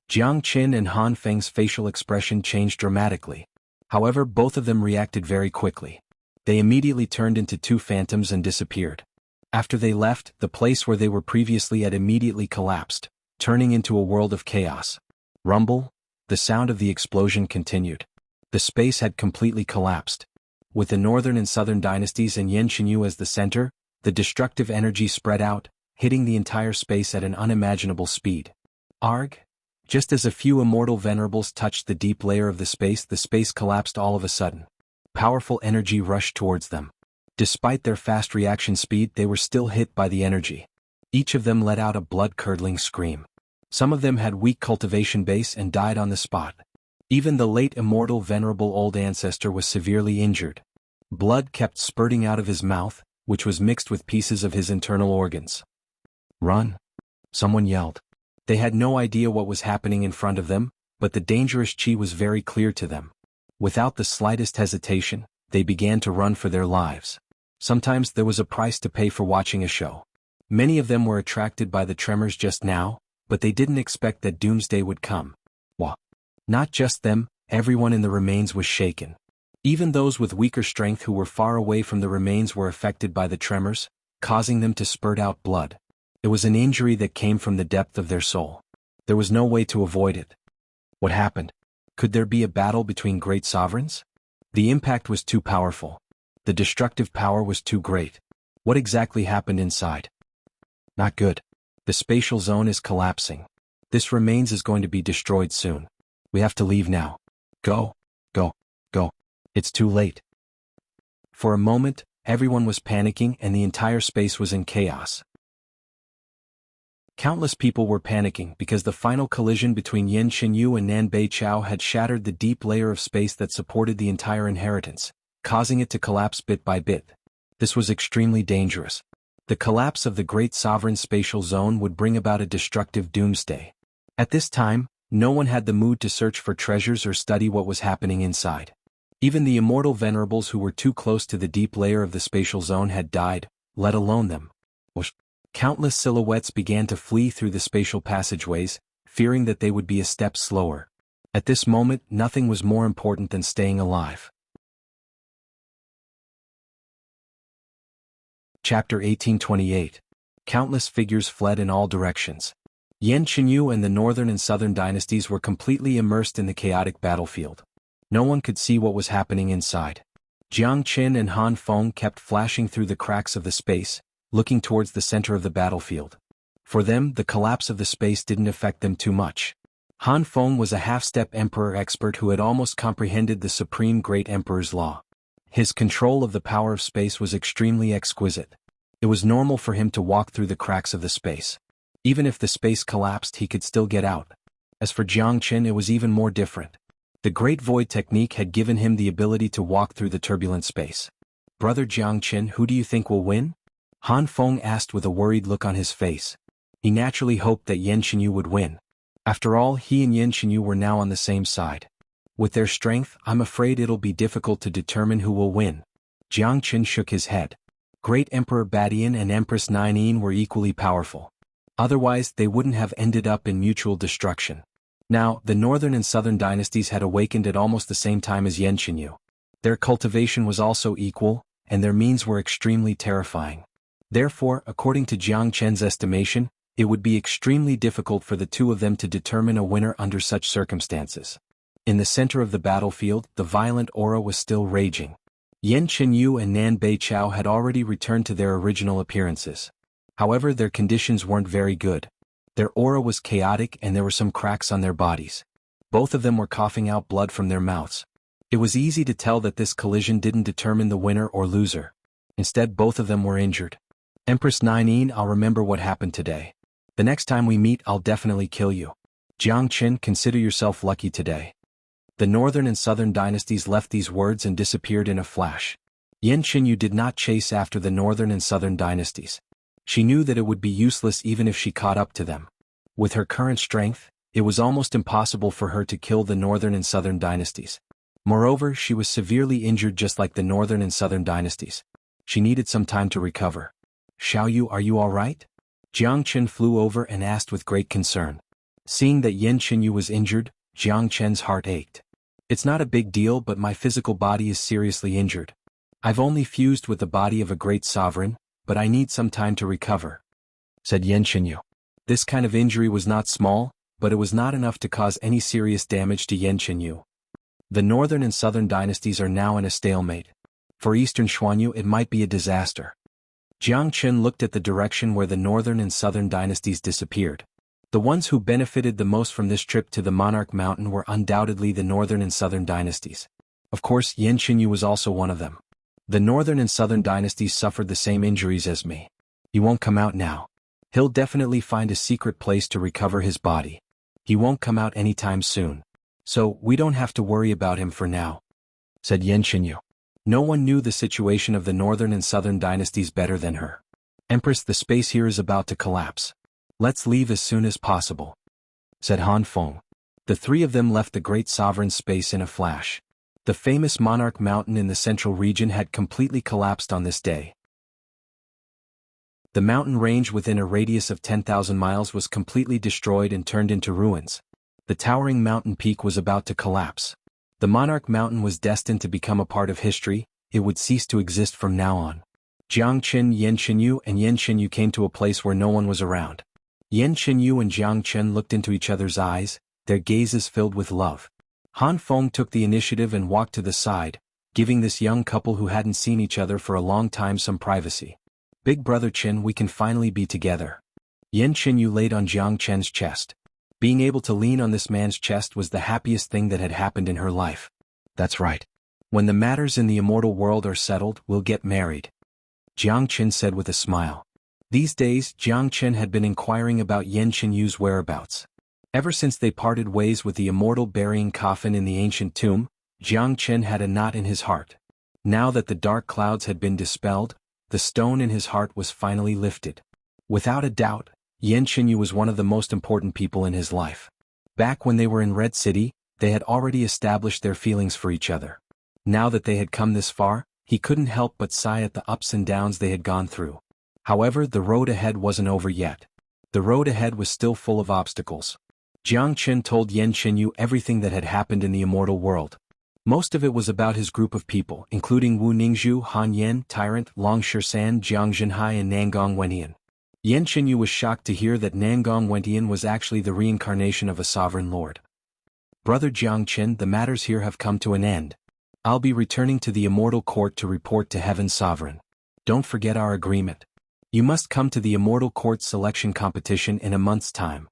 Jiang Qin and Han Feng's facial expression changed dramatically. However, both of them reacted very quickly. They immediately turned into 2 phantoms and disappeared. After they left, the place where they were previously at immediately collapsed, turning into a world of chaos. Rumble? The sound of the explosion continued. The space had completely collapsed. With the northern and southern dynasties and Xianxia as the center, the destructive energy spread out, hitting the entire space at an unimaginable speed. Arg? Just as a few immortal venerables touched the deep layer of the space collapsed all of a sudden. Powerful energy rushed towards them. Despite their fast reaction speed, they were still hit by the energy. Each of them let out a blood-curdling scream. Some of them had weak cultivation base and died on the spot. Even the late immortal venerable old ancestor was severely injured. Blood kept spurting out of his mouth, which was mixed with pieces of his internal organs. Run! Someone yelled. They had no idea what was happening in front of them, but the dangerous chi was very clear to them. Without the slightest hesitation, they began to run for their lives. Sometimes there was a price to pay for watching a show. Many of them were attracted by the tremors just now, but they didn't expect that doomsday would come. Wah! Not just them, everyone in the remains was shaken. Even those with weaker strength who were far away from the remains were affected by the tremors, causing them to spurt out blood. It was an injury that came from the depth of their soul. There was no way to avoid it. What happened? Could there be a battle between great sovereigns? The impact was too powerful. The destructive power was too great. What exactly happened inside? Not good. The spatial zone is collapsing. This remains is going to be destroyed soon. We have to leave now. Go, go, go. It's too late. For a moment, everyone was panicking and the entire space was in chaos. Countless people were panicking because the final collision between Yin Xinyu and Nan Beiqiao had shattered the deep layer of space that supported the entire inheritance, causing it to collapse bit by bit. This was extremely dangerous. The collapse of the Great Sovereign Spatial Zone would bring about a destructive doomsday. At this time, no one had the mood to search for treasures or study what was happening inside. Even the immortal venerables who were too close to the deep layer of the spatial zone had died, let alone them. Countless silhouettes began to flee through the spatial passageways, fearing that they would be a step slower. At this moment, nothing was more important than staying alive. Chapter 1828. Countless figures fled in all directions. Yin Xinyu and the northern and southern dynasties were completely immersed in the chaotic battlefield. No one could see what was happening inside. Jiang Qin and Han Feng kept flashing through the cracks of the space, looking towards the center of the battlefield. For them, the collapse of the space didn't affect them too much. Han Feng was a half-step emperor expert who had almost comprehended the supreme great emperor's law. His control of the power of space was extremely exquisite. It was normal for him to walk through the cracks of the space. Even if the space collapsed, he could still get out. As for Jiang Qin, it was even more different. The Great Void technique had given him the ability to walk through the turbulent space. Brother Jiang Qin, who do you think will win? Han Feng asked with a worried look on his face. He naturally hoped that Yin Xinyu would win. After all, he and Yin Xinyu were now on the same side. With their strength, I'm afraid it'll be difficult to determine who will win. Jiang Qin shook his head. Great Emperor Badian and Empress Nainin were equally powerful. Otherwise, they wouldn't have ended up in mutual destruction. Now, the northern and southern dynasties had awakened at almost the same time as Yin Xinyu. Their cultivation was also equal, and their means were extremely terrifying. Therefore, according to Jiang Qin's estimation, it would be extremely difficult for the two of them to determine a winner under such circumstances. In the center of the battlefield, the violent aura was still raging. Yin Xinyu and Nan Beiqiao had already returned to their original appearances. However, their conditions weren't very good. Their aura was chaotic and there were some cracks on their bodies. Both of them were coughing out blood from their mouths. It was easy to tell that this collision didn't determine the winner or loser. Instead, both of them were injured. Empress Nainin, I'll remember what happened today. The next time we meet, I'll definitely kill you. Jiang Qin, consider yourself lucky today. The northern and southern dynasties left these words and disappeared in a flash. Yin Xinyu did not chase after the northern and southern dynasties. She knew that it would be useless even if she caught up to them. With her current strength, it was almost impossible for her to kill the northern and southern dynasties. Moreover, she was severely injured just like the northern and southern dynasties. She needed some time to recover. Xiaoyu, are you all right? Jiang Qin flew over and asked with great concern. Seeing that Yin Xinyu was injured, Jiang Qin's heart ached. It's not a big deal, but my physical body is seriously injured. I've only fused with the body of a great sovereign, but I need some time to recover, said Yin Xinyu. This kind of injury was not small, but it was not enough to cause any serious damage to Yin Xinyu. The northern and southern dynasties are now in a stalemate. For Eastern Xuanhu, it might be a disaster. Jiang Qin looked at the direction where the northern and southern dynasties disappeared. The ones who benefited the most from this trip to the Monarch Mountain were undoubtedly the northern and southern dynasties. Of course, Yin Xinyu was also one of them. The northern and southern dynasties suffered the same injuries as me. He won't come out now. He'll definitely find a secret place to recover his body. He won't come out anytime soon. So, we don't have to worry about him for now, said Yin Xinyu. No one knew the situation of the northern and southern dynasties better than her. Empress, the space here is about to collapse. Let's leave as soon as possible, said Han Feng. The three of them left the great sovereign space in a flash. The famous Monarch Mountain in the central region had completely collapsed on this day. The mountain range within a radius of 10,000 miles was completely destroyed and turned into ruins. The towering mountain peak was about to collapse. The Monarch Mountain was destined to become a part of history. It would cease to exist from now on. Jiang Qin, Yin Xinyu, and Yin Xinyu came to a place where no one was around. Yin Xinyu and Jiang Qin looked into each other's eyes, their gazes filled with love. Han Feng took the initiative and walked to the side, giving this young couple who hadn't seen each other for a long time some privacy. Big brother Qin, we can finally be together. Yin Xinyu laid on Jiang Qin's chest. Being able to lean on this man's chest was the happiest thing that had happened in her life. That's right. When the matters in the immortal world are settled, we'll get married, Jiang Qin said with a smile. These days, Jiang Chen had been inquiring about Yan Qinyu's whereabouts. Ever since they parted ways with the immortal burying coffin in the ancient tomb, Jiang Chen had a knot in his heart. Now that the dark clouds had been dispelled, the stone in his heart was finally lifted. Without a doubt, Yan Qinyu was one of the most important people in his life. Back when they were in Red City, they had already established their feelings for each other. Now that they had come this far, he couldn't help but sigh at the ups and downs they had gone through. However, the road ahead wasn't over yet. The road ahead was still full of obstacles. Jiang Chen told Yan Qinyu everything that had happened in the immortal world. Most of it was about his group of people, including Wu Ningzhu, Han Yan, Tyrant, Long Shisan, Jiang Zhenhai and Nangong Wentian. Yan Qinyu was shocked to hear that Nangong Wentian was actually the reincarnation of a sovereign lord. Brother Jiang Chen, the matters here have come to an end. I'll be returning to the immortal court to report to Heaven's sovereign. Don't forget our agreement. You must come to the immortal court selection competition in a month's time.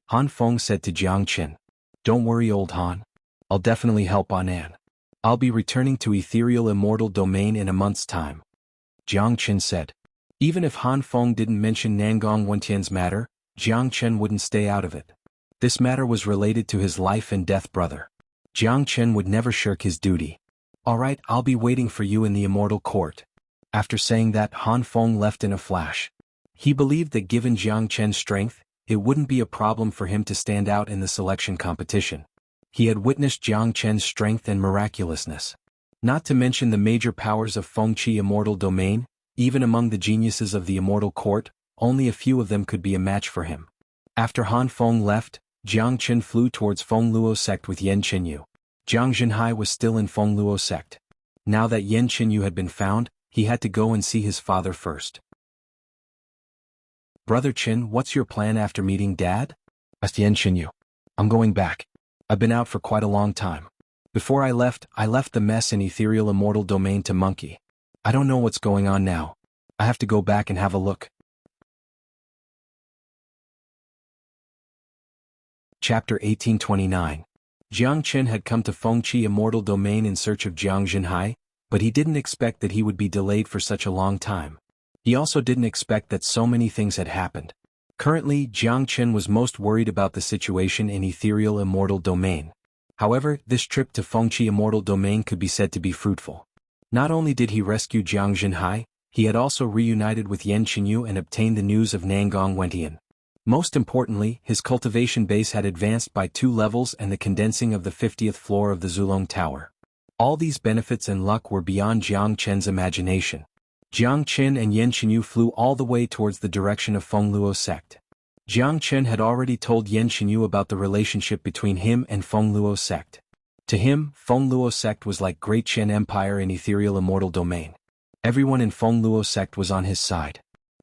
Han Feng said to Jiang Chen. Don't worry, old Han. I'll definitely help on An. I'll be returning to ethereal immortal domain in a month's time. Jiang Chen said. Even if Han Feng didn't mention Nangong Wentian's matter, Jiang Chen wouldn't stay out of it. This matter was related to his life and death brother. Jiang Chen would never shirk his duty. Alright, I'll be waiting for you in the immortal court. After saying that, Han Feng left in a flash. He believed that given Jiang Chen's strength, it wouldn't be a problem for him to stand out in the selection competition. He had witnessed Jiang Chen's strength and miraculousness. Not to mention the major powers of Fengqi immortal domain, even among the geniuses of the immortal court, only a few of them could be a match for him. After Han Feng left, Jiang Chen flew towards Fengluo sect with Yan Qinyu. Jiang Zhenhai was still in Fengluo sect. Now that Yan Qinyu had been found, he had to go and see his father first. Brother Qin, what's your plan after meeting Dad? Asked Yan Qinyu. I'm going back. I've been out for quite a long time. Before I left the mess in ethereal immortal domain to Monkey. I don't know what's going on now. I have to go back and have a look. Chapter 1829. Jiang Chen had come to Fengqi immortal domain in search of Jiang Zhenhai, but he didn't expect that he would be delayed for such a long time. He also didn't expect that so many things had happened. Currently, Jiang Chen was most worried about the situation in ethereal immortal domain. However, this trip to Fengqi immortal domain could be said to be fruitful. Not only did he rescue Jiang Zhenhai, he had also reunited with Yan Qinyu and obtained the news of Nangong Wentian. Most importantly, his cultivation base had advanced by 2 levels and the condensing of the 50th floor of the Zulong Tower. All these benefits and luck were beyond Jiang Chen's imagination. Jiang Chen and Yan Qinyu flew all the way towards the direction of Fengluo sect. Jiang Chen had already told Yan Qinyu about the relationship between him and Fengluo sect. To him, Fengluo sect was like Great Chen Empire in ethereal immortal domain. Everyone in Fengluo sect was on his side.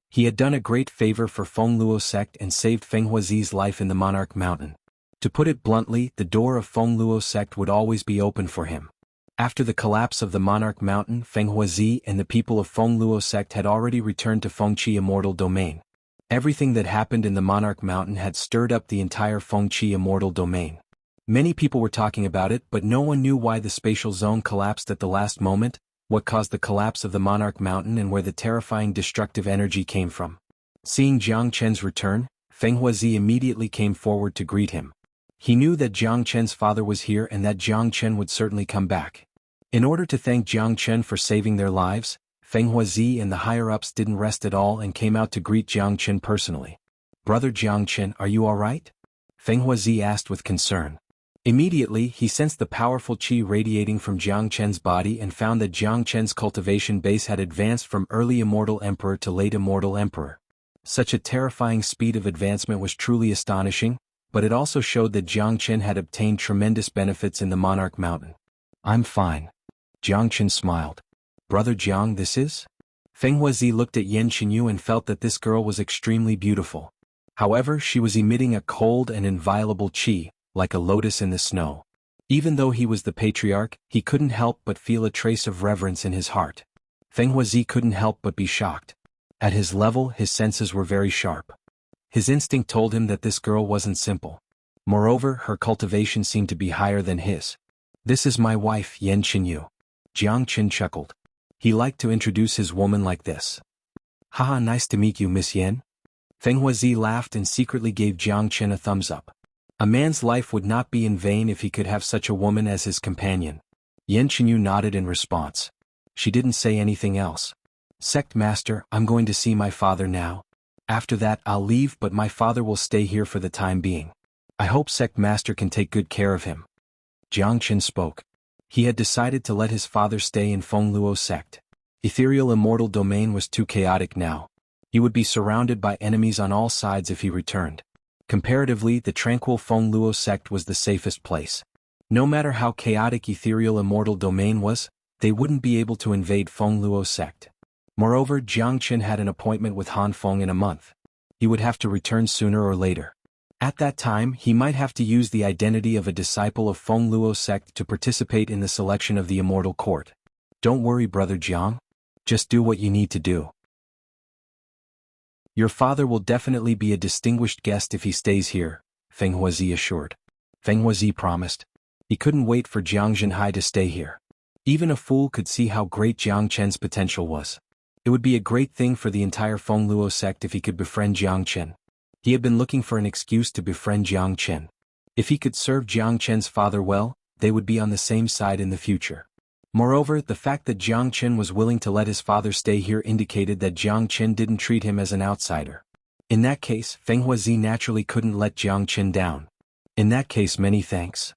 He had done a great favor for Fengluo sect and saved Feng Huazi's life in the Monarch Mountain. To put it bluntly, the door of Fengluo sect would always be open for him. After the collapse of the Monarch Mountain, Feng Huazi and the people of Fengluo sect had already returned to Fengqi immortal domain. Everything that happened in the Monarch Mountain had stirred up the entire Fengqi immortal domain. Many people were talking about it, but no one knew why the spatial zone collapsed at the last moment, what caused the collapse of the Monarch Mountain and where the terrifying destructive energy came from. Seeing Jiang Chen's return, Feng Huazi immediately came forward to greet him. He knew that Jiang Chen's father was here and that Jiang Chen would certainly come back. In order to thank Jiang Chen for saving their lives, Feng Huazi and the higher-ups didn't rest at all and came out to greet Jiang Chen personally. Brother Jiang Chen, are you alright? Feng Huazi asked with concern. Immediately, he sensed the powerful qi radiating from Jiang Chen's body and found that Jiang Chen's cultivation base had advanced from early immortal emperor to late immortal emperor. Such a terrifying speed of advancement was truly astonishing, but it also showed that Jiang Chen had obtained tremendous benefits in the Monarch Mountain. I'm fine. Jiang Chen smiled. Brother Jiang, this is? Feng Huazi looked at Yan Qinyu and felt that this girl was extremely beautiful. However, she was emitting a cold and inviolable qi, like a lotus in the snow. Even though he was the patriarch, he couldn't help but feel a trace of reverence in his heart. Feng Huazi couldn't help but be shocked. At his level, his senses were very sharp. His instinct told him that this girl wasn't simple. Moreover, her cultivation seemed to be higher than his. This is my wife, Yan Qinyu. Jiang Chen chuckled. He liked to introduce his woman like this. Haha, nice to meet you, Miss Yen. Feng Huazi laughed and secretly gave Jiang Chen a thumbs up. A man's life would not be in vain if he could have such a woman as his companion. Yan Chenyu nodded in response. She didn't say anything else. Sect Master, I'm going to see my father now. After that I'll leave, but my father will stay here for the time being. I hope Sect Master can take good care of him. Jiang Chen spoke. He had decided to let his father stay in Feng Luo sect. Ethereal Immortal Domain was too chaotic now. He would be surrounded by enemies on all sides if he returned. Comparatively, the tranquil Feng Luo sect was the safest place. No matter how chaotic Ethereal Immortal Domain was, they wouldn't be able to invade Feng Luo sect. Moreover, Jiang Chen had an appointment with Han Feng in a month. He would have to return sooner or later. At that time, he might have to use the identity of a disciple of Feng Luo sect to participate in the selection of the Immortal Court. Don't worry, Brother Jiang. Just do what you need to do. Your father will definitely be a distinguished guest if he stays here, Feng Huazi assured. Feng Huazi promised. He couldn't wait for Jiang Zhenhai to stay here. Even a fool could see how great Jiang Chen's potential was. It would be a great thing for the entire Feng Luo sect if he could befriend Jiang Chen. He had been looking for an excuse to befriend Jiang Chen. If he could serve Jiang Chen's father well, they would be on the same side in the future. Moreover, the fact that Jiang Chen was willing to let his father stay here indicated that Jiang Chen didn't treat him as an outsider. In that case, Feng Huazi naturally couldn't let Jiang Chen down. In that case, many thanks.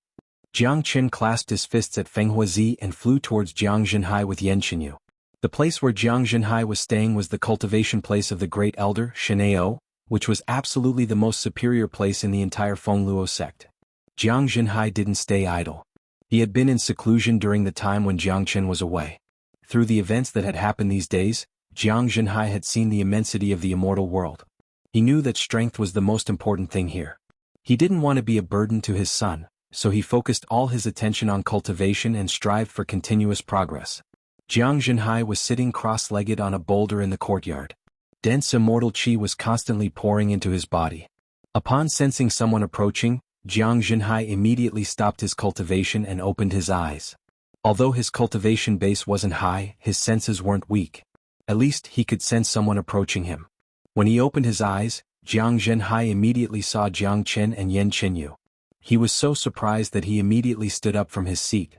Jiang Chen clasped his fists at Feng Huazi and flew towards Jiang Zhenhai with Yan Chenyu. The place where Jiang Zhenhai was staying was the cultivation place of the Great Elder, Xianxia, which was absolutely the most superior place in the entire Feng Luo sect. Jiang Zhenhai didn't stay idle. He had been in seclusion during the time when Jiang Chen was away. Through the events that had happened these days, Jiang Zhenhai had seen the immensity of the immortal world. He knew that strength was the most important thing here. He didn't want to be a burden to his son, so he focused all his attention on cultivation and strived for continuous progress. Jiang Zhenhai was sitting cross-legged on a boulder in the courtyard. Dense immortal qi was constantly pouring into his body. Upon sensing someone approaching, Jiang Zhenhai immediately stopped his cultivation and opened his eyes. Although his cultivation base wasn't high, his senses weren't weak. At least he could sense someone approaching him. When he opened his eyes, Jiang Zhenhai immediately saw Jiang Chen and Yan Chenyu. He was so surprised that he immediately stood up from his seat.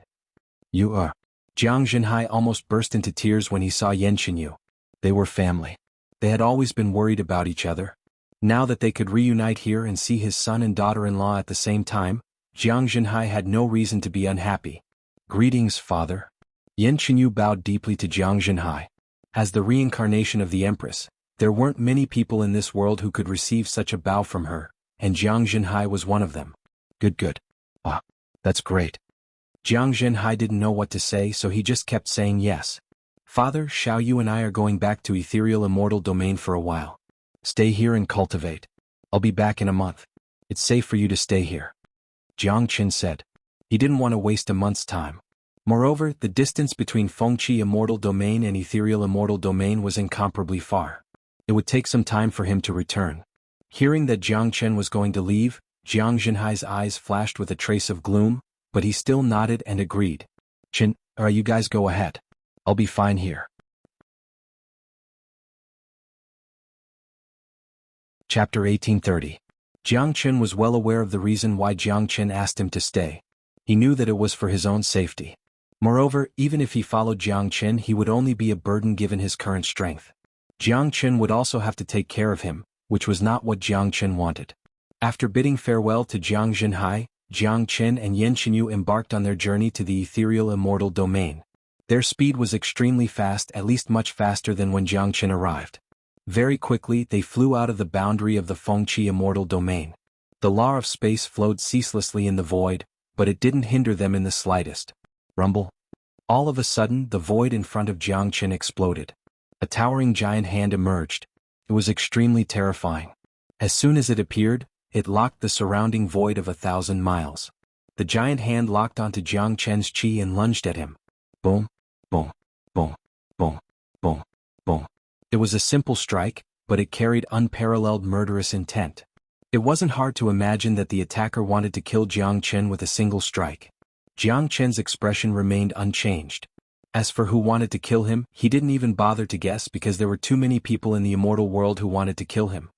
You are... Jiang Zhenhai almost burst into tears when he saw Yan Chenyu. They were family. They had always been worried about each other. Now that they could reunite here and see his son and daughter-in-law at the same time, Jiang Zhenhai had no reason to be unhappy. Greetings, father. Yan Chenyu bowed deeply to Jiang Zhenhai. As the reincarnation of the Empress, there weren't many people in this world who could receive such a bow from her, and Jiang Zhenhai was one of them. Good. Ah, that's great. Jiang Zhenhai didn't know what to say, so he just kept saying yes. Father, Xiao Yu and I are going back to Ethereal Immortal Domain for a while. Stay here and cultivate. I'll be back in a month. It's safe for you to stay here. Jiang Chen said. He didn't want to waste a month's time. Moreover, the distance between Fengqi Immortal Domain and Ethereal Immortal Domain was incomparably far. It would take some time for him to return. Hearing that Jiang Chen was going to leave, Jiang Zhenhai's eyes flashed with a trace of gloom, but he still nodded and agreed. Chen, you guys go ahead. I'll be fine here. Chapter 1830. Jiang Chen was well aware of the reason why Jiang Chen asked him to stay. He knew that it was for his own safety. Moreover, even if he followed Jiang Chen, he would only be a burden given his current strength. Jiang Chen would also have to take care of him, which was not what Jiang Chen wanted. After bidding farewell to Jiang Zhenhai, Jiang Chen and Yan Chenyu embarked on their journey to the Ethereal Immortal Domain. Their speed was extremely fast, at least much faster than when Jiang Chen arrived. Very quickly, they flew out of the boundary of the Fengqi Immortal Domain. The law of space flowed ceaselessly in the void, but it didn't hinder them in the slightest. Rumble. All of a sudden, the void in front of Jiang Chen exploded. A towering giant hand emerged. It was extremely terrifying. As soon as it appeared, it locked the surrounding void of 1,000 miles. The giant hand locked onto Jiang Chen's chi and lunged at him. Boom, boom, boom, boom, boom, boom. It was a simple strike, but it carried unparalleled murderous intent. It wasn't hard to imagine that the attacker wanted to kill Jiang Chen with a single strike. Jiang Chen's expression remained unchanged. As for who wanted to kill him, he didn't even bother to guess because there were too many people in the immortal world who wanted to kill him.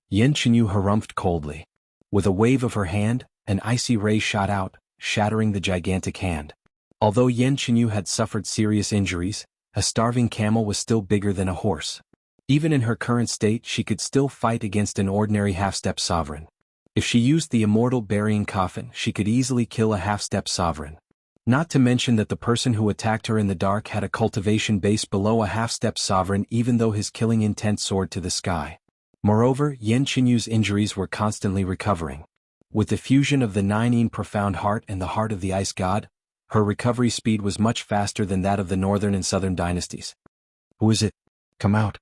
Yan Qinyu harumphed coldly. With a wave of her hand, an icy ray shot out, shattering the gigantic hand. Although Yan Qinyu had suffered serious injuries, a starving camel was still bigger than a horse. Even in her current state, she could still fight against an ordinary half-step sovereign. If she used the immortal burying coffin, she could easily kill a half-step sovereign. Not to mention that the person who attacked her in the dark had a cultivation base below a half-step sovereign, even though his killing intent soared to the sky. Moreover, Yan Qinyu's injuries were constantly recovering. With the fusion of the Nine profound heart and the heart of the ice god, her recovery speed was much faster than that of the northern and southern dynasties. "Who is it? Come out!"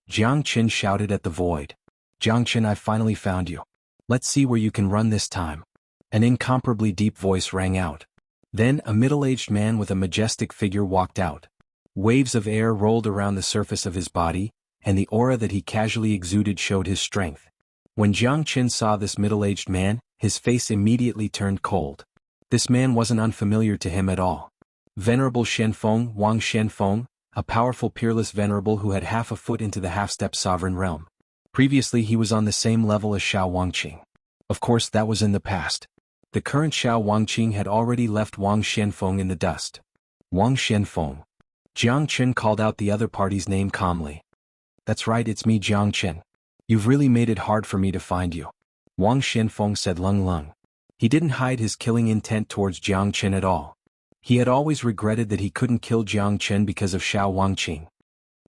Jiang Qin shouted at the void. "Jiang Qin, I finally found you. Let's see where you can run this time." An incomparably deep voice rang out. Then a middle-aged man with a majestic figure walked out. Waves of air rolled around the surface of his body, and the aura that he casually exuded showed his strength. When Jiang Qin saw this middle-aged man, his face immediately turned cold. This man wasn't unfamiliar to him at all. Venerable Shenfeng, Wang Shenfeng, a powerful peerless venerable who had half a foot into the half-step sovereign realm. Previously he was on the same level as Xiao Wangqing. Of course that was in the past. The current Xiao Wangqing had already left Wang Shenfeng in the dust. Wang Shenfeng. Jiang Qin called out the other party's name calmly. "That's right, it's me, Jiang Qin. You've really made it hard for me to find you." Wang Shenfeng said Lung Lung. He didn't hide his killing intent towards Jiang Qin at all. He had always regretted that he couldn't kill Jiang Qin because of Xiao Wangqing.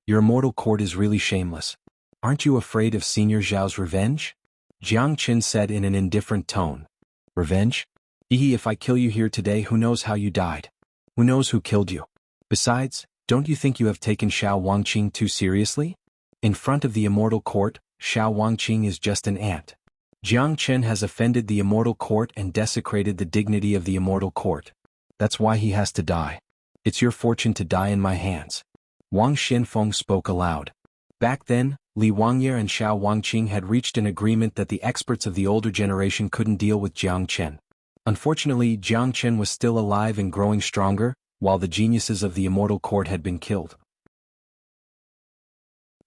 "Your immortal court is really shameless. Aren't you afraid of Senior Zhao's revenge?" Jiang Qin said in an indifferent tone. "Revenge? If I kill you here today, who knows how you died? Who knows who killed you? Besides, don't you think you have taken Xiao Wangqing too seriously? In front of the immortal court, Xiao Wangqing is just an ant. Jiang Qin has offended the immortal court and desecrated the dignity of the immortal court. That's why he has to die. It's your fortune to die in my hands." Wang Shenfeng spoke aloud. Back then, Li Wangye and Xiao Wangqing had reached an agreement that the experts of the older generation couldn't deal with Jiang Qin. Unfortunately, Jiang Qin was still alive and growing stronger, while the geniuses of the immortal court had been killed.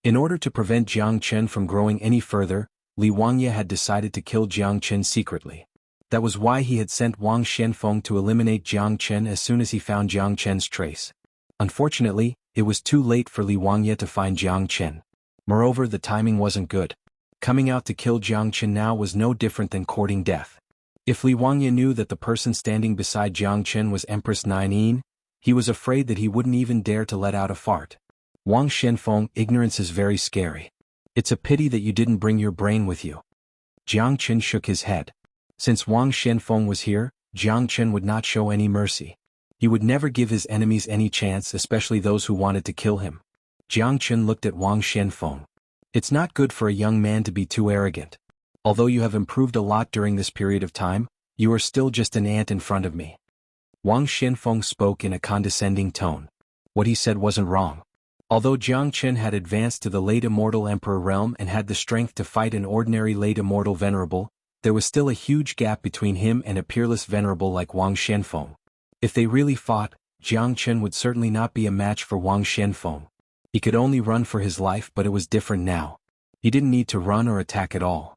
In order to prevent Jiang Qin from growing any further, Li Wangye had decided to kill Jiang Qin secretly. That was why he had sent Wang Shenfeng to eliminate Jiang Qin as soon as he found Jiang Qin's trace. Unfortunately, it was too late for Li Wangye to find Jiang Qin. Moreover, the timing wasn't good. Coming out to kill Jiang Qin now was no different than courting death. If Li Wangye knew that the person standing beside Jiang Qin was Empress Nine, he was afraid that he wouldn't even dare to let out a fart. Wang Shenfeng, ignorance is very scary. It's a pity that you didn't bring your brain with you. Jiang Qin shook his head. Since Wang Shenfeng was here, Jiang Qin would not show any mercy. He would never give his enemies any chance, especially those who wanted to kill him. Jiang Qin looked at Wang Shenfeng. "It's not good for a young man to be too arrogant. Although you have improved a lot during this period of time, you are still just an ant in front of me." Wang Shenfeng spoke in a condescending tone. What he said wasn't wrong. Although Jiang Qin had advanced to the late immortal emperor realm and had the strength to fight an ordinary late immortal venerable, there was still a huge gap between him and a peerless venerable like Wang Shenfeng. If they really fought, Jiang Qin would certainly not be a match for Wang Shenfeng. He could only run for his life, but it was different now. He didn't need to run or attack at all.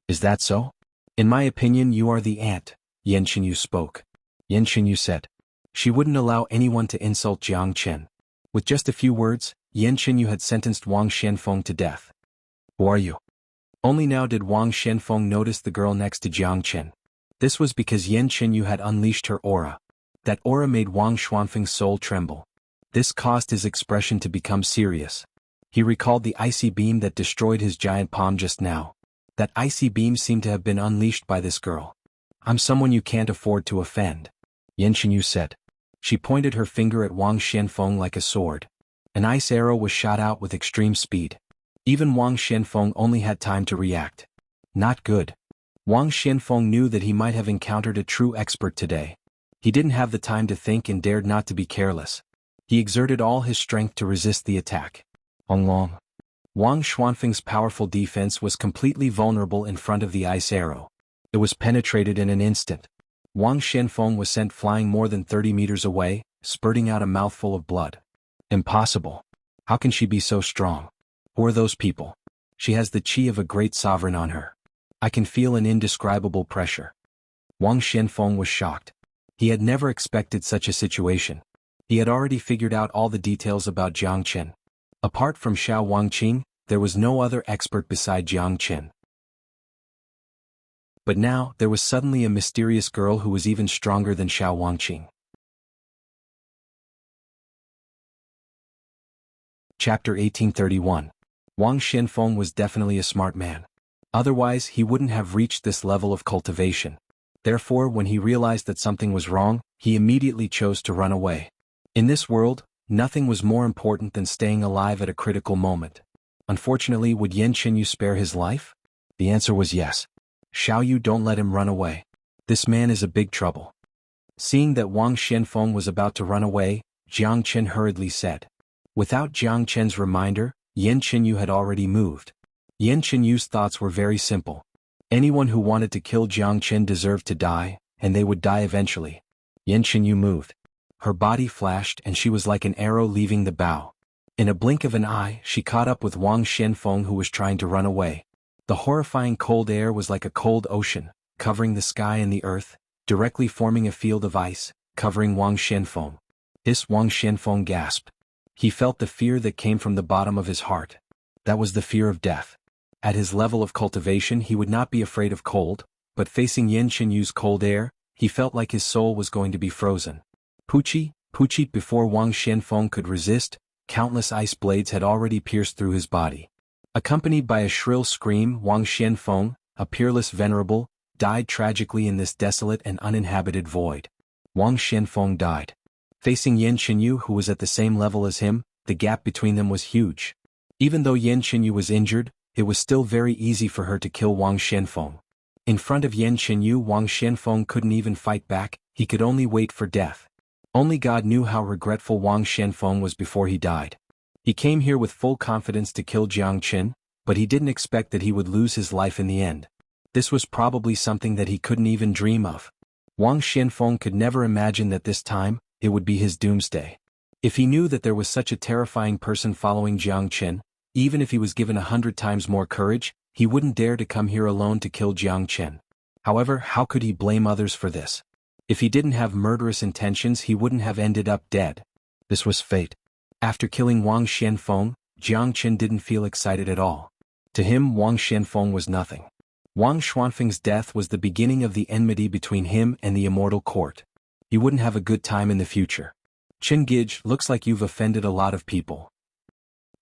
"Is that so? In my opinion, you are the ant," Yan Qinyu spoke. Yan Qinyu said. She wouldn't allow anyone to insult Jiang Qin. With just a few words, Yan Qinyu had sentenced Wang Shenfeng to death. "Who are you?" Only now did Wang Shenfeng notice the girl next to Jiang Qin. This was because Yan Qinyu had unleashed her aura. That aura made Wang Xuanfeng's soul tremble. This caused his expression to become serious. He recalled the icy beam that destroyed his giant palm just now. That icy beam seemed to have been unleashed by this girl. "I'm someone you can't afford to offend," Yan Qinyu said. She pointed her finger at Wang Shenfeng like a sword. An ice arrow was shot out with extreme speed. Even Wang Shenfeng only had time to react. Not good. Wang Shenfeng knew that he might have encountered a true expert today. He didn't have the time to think and dared not to be careless. He exerted all his strength to resist the attack. Long. Wang Xuanfeng's powerful defense was completely vulnerable in front of the ice arrow. It was penetrated in an instant. Wang Shenfeng was sent flying more than 30 meters away, spurting out a mouthful of blood. Impossible. How can she be so strong? Who are those people? She has the chi of a great sovereign on her. I can feel an indescribable pressure. Wang Xianfeng was shocked. He had never expected such a situation. He had already figured out all the details about Jiang Chen. Apart from Xiao Wangqing, there was no other expert beside Jiang Chen. But now, there was suddenly a mysterious girl who was even stronger than Xiao Wangqing. Chapter 1831. Wang Xianfeng was definitely a smart man. Otherwise, he wouldn't have reached this level of cultivation. Therefore, when he realized that something was wrong, he immediately chose to run away. In this world, nothing was more important than staying alive at a critical moment. Unfortunately, would Yan Qinyu spare his life? The answer was yes. Xiao Yu, don't let him run away. This man is a big trouble. Seeing that Wang Xianfeng was about to run away, Jiang Chen hurriedly said. Without Jiang Chen's reminder, Yan Qinyu had already moved. Yan Qinyu's thoughts were very simple. Anyone who wanted to kill Jiang Chen deserved to die, and they would die eventually. Yan Qinyu moved. Her body flashed and she was like an arrow leaving the bow. In a blink of an eye, she caught up with Wang Xianfeng, who was trying to run away. The horrifying cold air was like a cold ocean, covering the sky and the earth, directly forming a field of ice, covering Wang Xianfeng. Wang Xianfeng gasped. He felt the fear that came from the bottom of his heart. That was the fear of death. At his level of cultivation, he would not be afraid of cold, but facing Yan Qinyu's cold air, he felt like his soul was going to be frozen. Puchi, Puchi! Before Wang Xianfeng could resist, countless ice blades had already pierced through his body. Accompanied by a shrill scream, Wang Xianfeng, a peerless venerable, died tragically in this desolate and uninhabited void. Wang Xianfeng died. Facing Yan Qinyu, who was at the same level as him, the gap between them was huge. Even though Yan Qinyu was injured, it was still very easy for her to kill Wang Xianfeng. In front of Yan Qinyu, Wang Xianfeng couldn't even fight back, he could only wait for death. Only God knew how regretful Wang Xianfeng was before he died. He came here with full confidence to kill Jiang Chen, but he didn't expect that he would lose his life in the end. This was probably something that he couldn't even dream of. Wang Xianfeng could never imagine that this time, it would be his doomsday. If he knew that there was such a terrifying person following Jiang Chen, even if he was given 100 times more courage, he wouldn't dare to come here alone to kill Jiang Chen. However, how could he blame others for this? If he didn't have murderous intentions, he wouldn't have ended up dead. This was fate. After killing Wang Xianfeng, Jiang Chen didn't feel excited at all. To him, Wang Xianfeng was nothing. Wang Xuanfeng's death was the beginning of the enmity between him and the immortal court. He wouldn't have a good time in the future. Chen Gij, looks like you've offended a lot of people.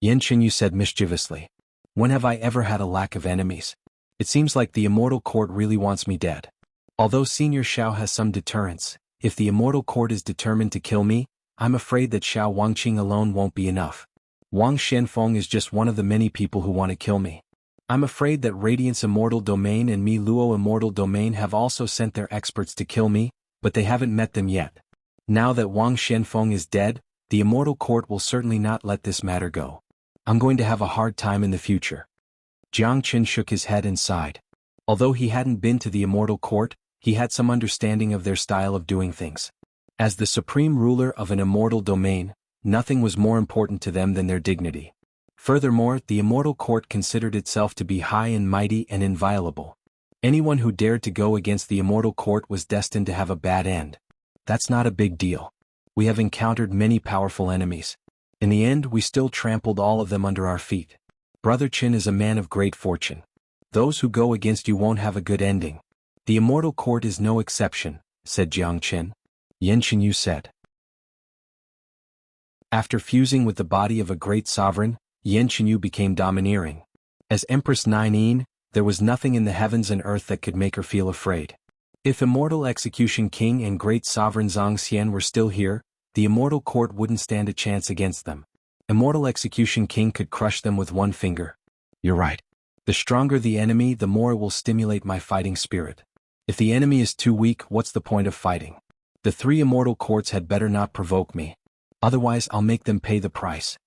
Yan Qinyu said mischievously. When have I ever had a lack of enemies? It seems like the immortal court really wants me dead. Although Senior Xiao has some deterrence, if the immortal court is determined to kill me, I'm afraid that Xiao Wangqing alone won't be enough. Wang Xianfeng is just one of the many people who want to kill me. I'm afraid that Radiance Immortal Domain and Mi Luo Immortal Domain have also sent their experts to kill me, but they haven't met them yet. Now that Wang Xianfeng is dead, the immortal court will certainly not let this matter go. I'm going to have a hard time in the future. Jiang Chen shook his head and sighed. Although he hadn't been to the immortal court, he had some understanding of their style of doing things. As the supreme ruler of an immortal domain, nothing was more important to them than their dignity. Furthermore, the immortal court considered itself to be high and mighty and inviolable. Anyone who dared to go against the immortal court was destined to have a bad end. That's not a big deal. We have encountered many powerful enemies. In the end, we still trampled all of them under our feet. Brother Qin is a man of great fortune. Those who go against you won't have a good ending. The immortal court is no exception, said Jiang Chen. Yan Qinyu said. After fusing with the body of a great sovereign, Yan Qinyu became domineering. As Empress Nine, there was nothing in the heavens and earth that could make her feel afraid. If Immortal Execution King and Great Sovereign Xian were still here, the Immortal Court wouldn't stand a chance against them. Immortal Execution King could crush them with one finger. You're right. The stronger the enemy, the more it will stimulate my fighting spirit. If the enemy is too weak, what's the point of fighting? The three Immortal Courts had better not provoke me. Otherwise I'll make them pay the price.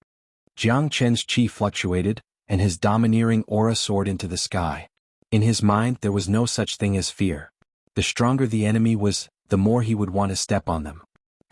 Jiang Chen's chi fluctuated, and his domineering aura soared into the sky. In his mind there was no such thing as fear. The stronger the enemy was, the more he would want to step on them.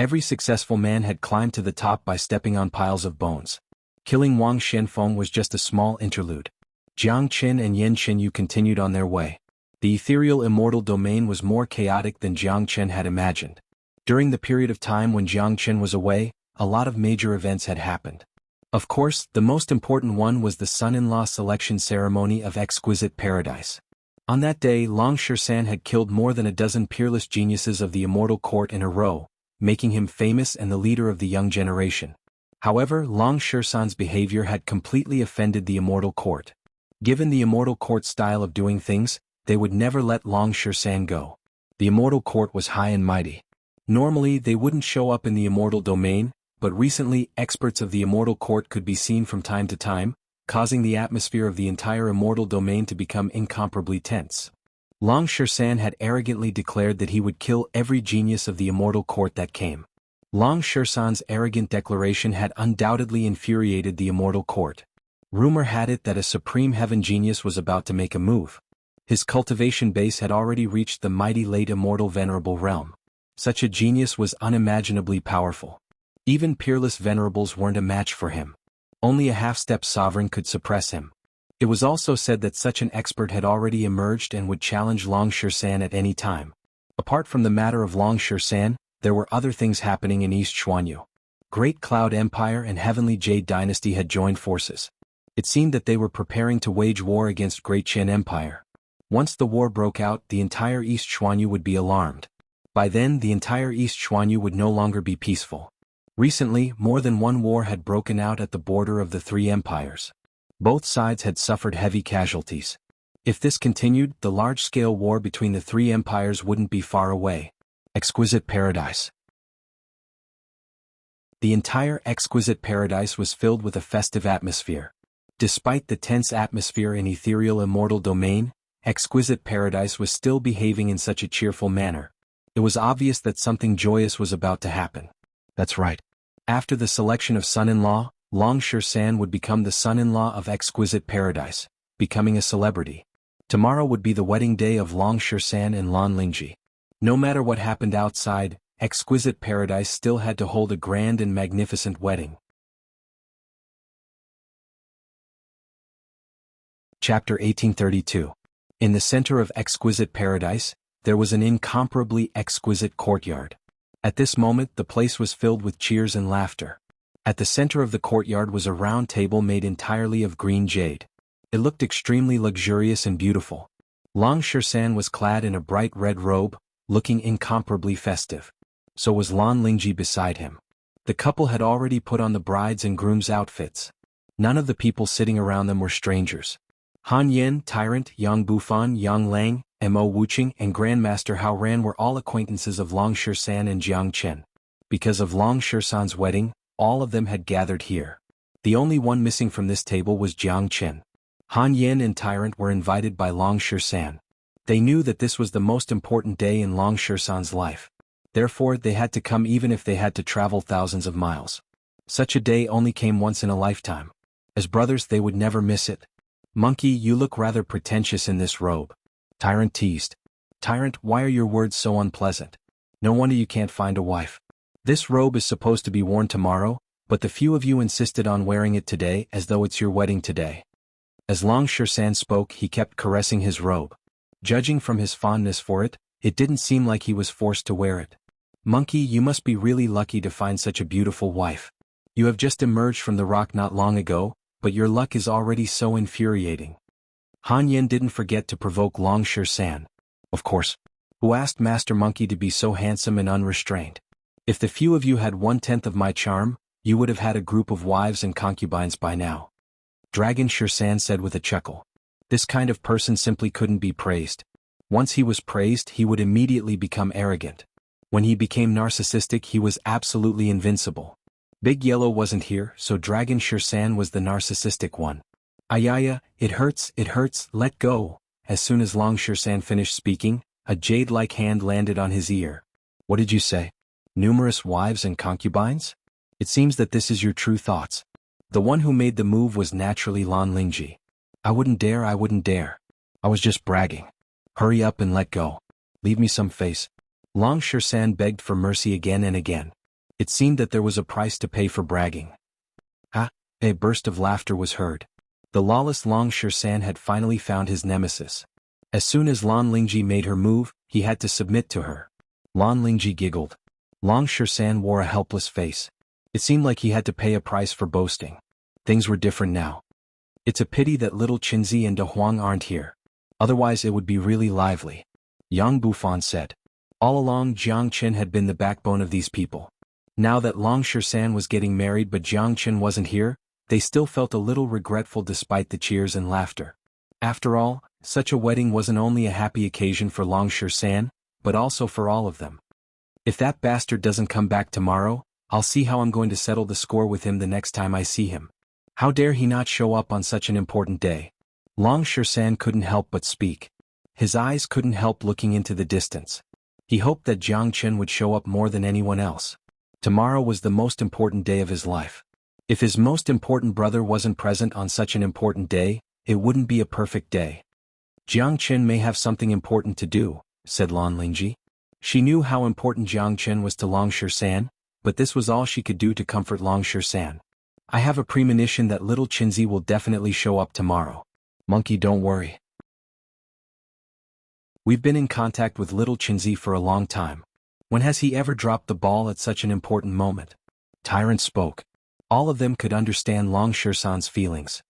Every successful man had climbed to the top by stepping on piles of bones. Killing Wang Shenfeng was just a small interlude. Jiang Qin and Yan Qinyu continued on their way. The ethereal immortal domain was more chaotic than Jiang Qin had imagined. During the period of time when Jiang Qin was away, a lot of major events had happened. Of course, the most important one was the son-in-law selection ceremony of Exquisite Paradise. On that day, Long Shisan had killed more than a dozen peerless geniuses of the immortal court in a row, making him famous and the leader of the young generation. However, Long Shisan's behavior had completely offended the immortal court. Given the immortal court's style of doing things, they would never let Long Shisan go. The immortal court was high and mighty. Normally, they wouldn't show up in the immortal domain, but recently, experts of the immortal court could be seen from time to time, causing the atmosphere of the entire immortal domain to become incomparably tense. Long Shisan had arrogantly declared that he would kill every genius of the immortal court that came. Long Shisan's arrogant declaration had undoubtedly infuriated the immortal court. Rumor had it that a supreme heaven genius was about to make a move. His cultivation base had already reached the mighty late immortal venerable realm. Such a genius was unimaginably powerful. Even peerless venerables weren't a match for him. Only a half-step sovereign could suppress him. It was also said that such an expert had already emerged and would challenge Long Shisan at any time. Apart from the matter of Long Shisan, there were other things happening in East Xuanhu. Great Cloud Empire and Heavenly Jade Dynasty had joined forces. It seemed that they were preparing to wage war against Great Qin Empire. Once the war broke out, the entire East Xuanhu would be alarmed. By then, the entire East Xuanhu would no longer be peaceful. Recently, more than one war had broken out at the border of the three empires. Both sides had suffered heavy casualties. If this continued, the large-scale war between the three empires wouldn't be far away. Exquisite Paradise. The entire Exquisite Paradise was filled with a festive atmosphere. Despite the tense atmosphere in ethereal immortal domain, Exquisite Paradise was still behaving in such a cheerful manner. It was obvious that something joyous was about to happen. That's right. After the selection of son-in-law, Long Shisan would become the son-in-law of Exquisite Paradise, becoming a celebrity. Tomorrow would be the wedding day of Long Shisan and Lan Lingji. No matter what happened outside, Exquisite Paradise still had to hold a grand and magnificent wedding. Chapter 1832. In the center of Exquisite Paradise, there was an incomparably exquisite courtyard. At this moment, the place was filled with cheers and laughter. At the center of the courtyard was a round table made entirely of green jade. It looked extremely luxurious and beautiful. Long Shisan was clad in a bright red robe, looking incomparably festive. So was Lan Lingji beside him. The couple had already put on the bride's and groom's outfits. None of the people sitting around them were strangers. Han Yen, Tyrant, Yang Bufan, Yang Lang, Mo Wuqing, and Grandmaster Hao Ran were all acquaintances of Long Shisan and Jiang Chen. Because of Long Shisan's wedding, all of them had gathered here. The only one missing from this table was Jiang Chen. Han Yen and Tyrant were invited by Long Shisan. They knew that this was the most important day in Long Shisan's life. Therefore, they had to come even if they had to travel thousands of miles. Such a day only came once in a lifetime. As brothers, they would never miss it. Monkey, you look rather pretentious in this robe. Tyrant teased. Tyrant, why are your words so unpleasant? No wonder you can't find a wife. This robe is supposed to be worn tomorrow, but the few of you insisted on wearing it today as though it's your wedding today. As Long Shisan spoke, he kept caressing his robe. Judging from his fondness for it, it didn't seem like he was forced to wear it. Monkey, you must be really lucky to find such a beautiful wife. You have just emerged from the rock not long ago, but your luck is already so infuriating. Han Yen didn't forget to provoke Long Shisan. Of course. Who asked Master Monkey to be so handsome and unrestrained? If the few of you had 1/10 of my charm, you would have had a group of wives and concubines by now. Dragon Shisan said with a chuckle. This kind of person simply couldn't be praised. Once he was praised, he would immediately become arrogant. When he became narcissistic, he was absolutely invincible. Big Yellow wasn't here, so Dragon Shisan was the narcissistic one. Ayaya, it hurts, let go. As soon as Long Shisan finished speaking, a jade-like hand landed on his ear. What did you say? Numerous wives and concubines? It seems that this is your true thoughts. The one who made the move was naturally Lan Lingji. I wouldn't dare. I was just bragging. Hurry up and let go. Leave me some face. Long Shisan begged for mercy again and again. It seemed that there was a price to pay for bragging. Ah! A burst of laughter was heard. The lawless Long Shan had finally found his nemesis. As soon as Lan Lingji made her move, he had to submit to her. Lan Lingji giggled. Long Shan wore a helpless face. It seemed like he had to pay a price for boasting. Things were different now. It's a pity that little Qinzi and De Huang aren't here. Otherwise it would be really lively. Yang Bufan said. All along Jiang Qin had been the backbone of these people. Now that Long Shan was getting married but Jiang Qin wasn't here, they still felt a little regretful despite the cheers and laughter. After all, such a wedding wasn't only a happy occasion for Long Shan, but also for all of them. If that bastard doesn't come back tomorrow, I'll see how I'm going to settle the score with him the next time I see him. How dare he not show up on such an important day? Long Shan couldn't help but speak. His eyes couldn't help looking into the distance. He hoped that Jiang Qin would show up more than anyone else. Tomorrow was the most important day of his life. If his most important brother wasn't present on such an important day, it wouldn't be a perfect day. Jiang Qin may have something important to do, said Lan Lingji. She knew how important Jiang Qin was to Long Shan, but this was all she could do to comfort Long Shan. I have a premonition that little Qinzi will definitely show up tomorrow. Monkey, don't worry. We've been in contact with little Qinzi for a long time. When has he ever dropped the ball at such an important moment? Tyrant spoke. All of them could understand Long Shan's feelings.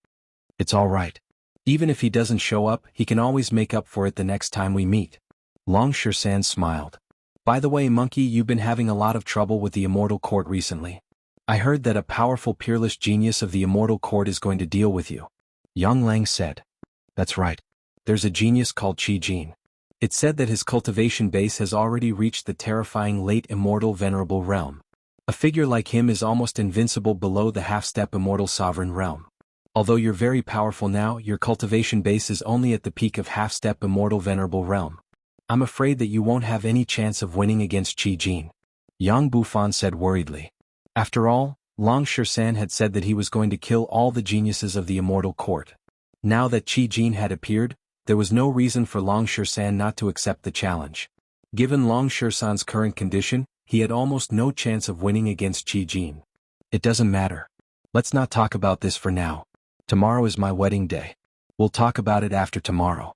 It's all right. Even if he doesn't show up, he can always make up for it the next time we meet. Long Shan smiled. By the way, Monkey, you've been having a lot of trouble with the Immortal Court recently. I heard that a powerful peerless genius of the Immortal Court is going to deal with you. Yang Lang said. That's right. There's a genius called Qi Jin. It said that his cultivation base has already reached the terrifying late immortal venerable realm. A figure like him is almost invincible below the half-step immortal sovereign realm. Although you're very powerful now, your cultivation base is only at the peak of half-step immortal venerable realm. I'm afraid that you won't have any chance of winning against Qi Jin. Yang Bufan said worriedly. After all, Long Shan had said that he was going to kill all the geniuses of the Immortal Court. Now that Qi Jin had appeared, there was no reason for Long Shan not to accept the challenge. Given Long Shan's current condition, he had almost no chance of winning against Qi Jin. It doesn't matter. Let's not talk about this for now. Tomorrow is my wedding day. We'll talk about it after tomorrow.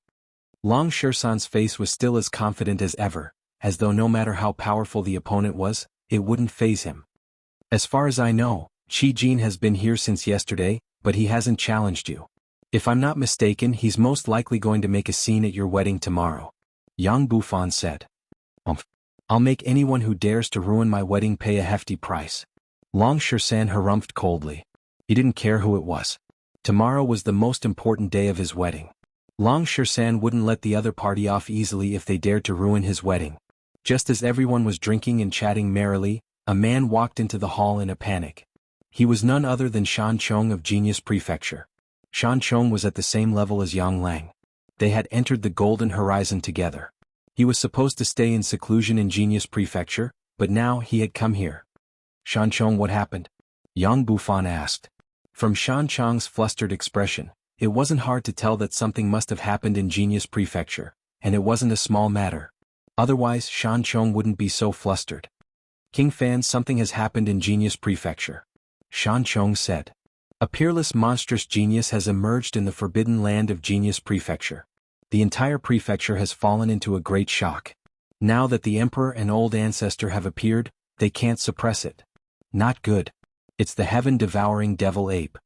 Long Shan's face was still as confident as ever, as though no matter how powerful the opponent was, it wouldn't faze him. As far as I know, Qi Jin has been here since yesterday, but he hasn't challenged you. If I'm not mistaken, he's most likely going to make a scene at your wedding tomorrow. Yang Bufan said. I'll make anyone who dares to ruin my wedding pay a hefty price. Long Shan harumphed coldly. He didn't care who it was. Tomorrow was the most important day of his wedding. Long Shan wouldn't let the other party off easily if they dared to ruin his wedding. Just as everyone was drinking and chatting merrily, a man walked into the hall in a panic. He was none other than Shan Chong of Genius Prefecture. Shan Chong was at the same level as Yang Lang. They had entered the Golden Horizon together. He was supposed to stay in seclusion in Genius Prefecture, but now he had come here. Shan Chong, what happened? Yang Bufan asked. From Shan Chong's flustered expression, it wasn't hard to tell that something must have happened in Genius Prefecture, and it wasn't a small matter. Otherwise, Shan Chong wouldn't be so flustered. King Fan, something has happened in Genius Prefecture. Shan Chong said. A peerless monstrous genius has emerged in the forbidden land of Genius Prefecture. The entire prefecture has fallen into a great shock. Now that the emperor and old ancestor have appeared, they can't suppress it. Not good. It's the heaven-devouring devil ape.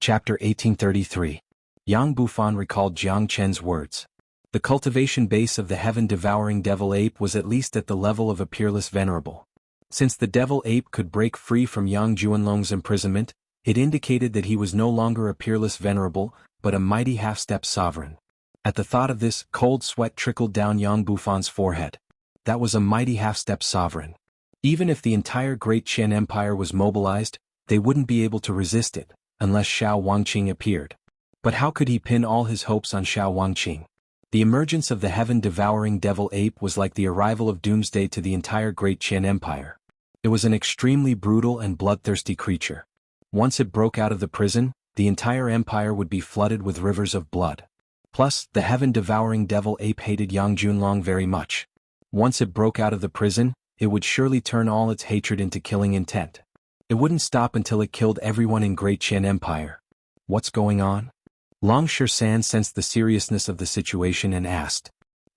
Chapter 1833. Yang Bufan recalled Jiang Chen's words. The cultivation base of the heaven-devouring devil ape was at least at the level of a peerless venerable. Since the devil ape could break free from Yang Juanlong's imprisonment, it indicated that he was no longer a peerless venerable, but a mighty half-step sovereign. At the thought of this, cold sweat trickled down Yang Bufan's forehead. That was a mighty half-step sovereign. Even if the entire Great Qian Empire was mobilized, they wouldn't be able to resist it, unless Xiao Wangqing appeared. But how could he pin all his hopes on Xiao Wangqing? The emergence of the heaven-devouring devil ape was like the arrival of doomsday to the entire Great Qian Empire. It was an extremely brutal and bloodthirsty creature. Once it broke out of the prison, the entire empire would be flooded with rivers of blood. Plus, the heaven-devouring devil ape hated Yang Junlong very much. Once it broke out of the prison, it would surely turn all its hatred into killing intent. It wouldn't stop until it killed everyone in Great Qian Empire. What's going on? Long Shan sensed the seriousness of the situation and asked.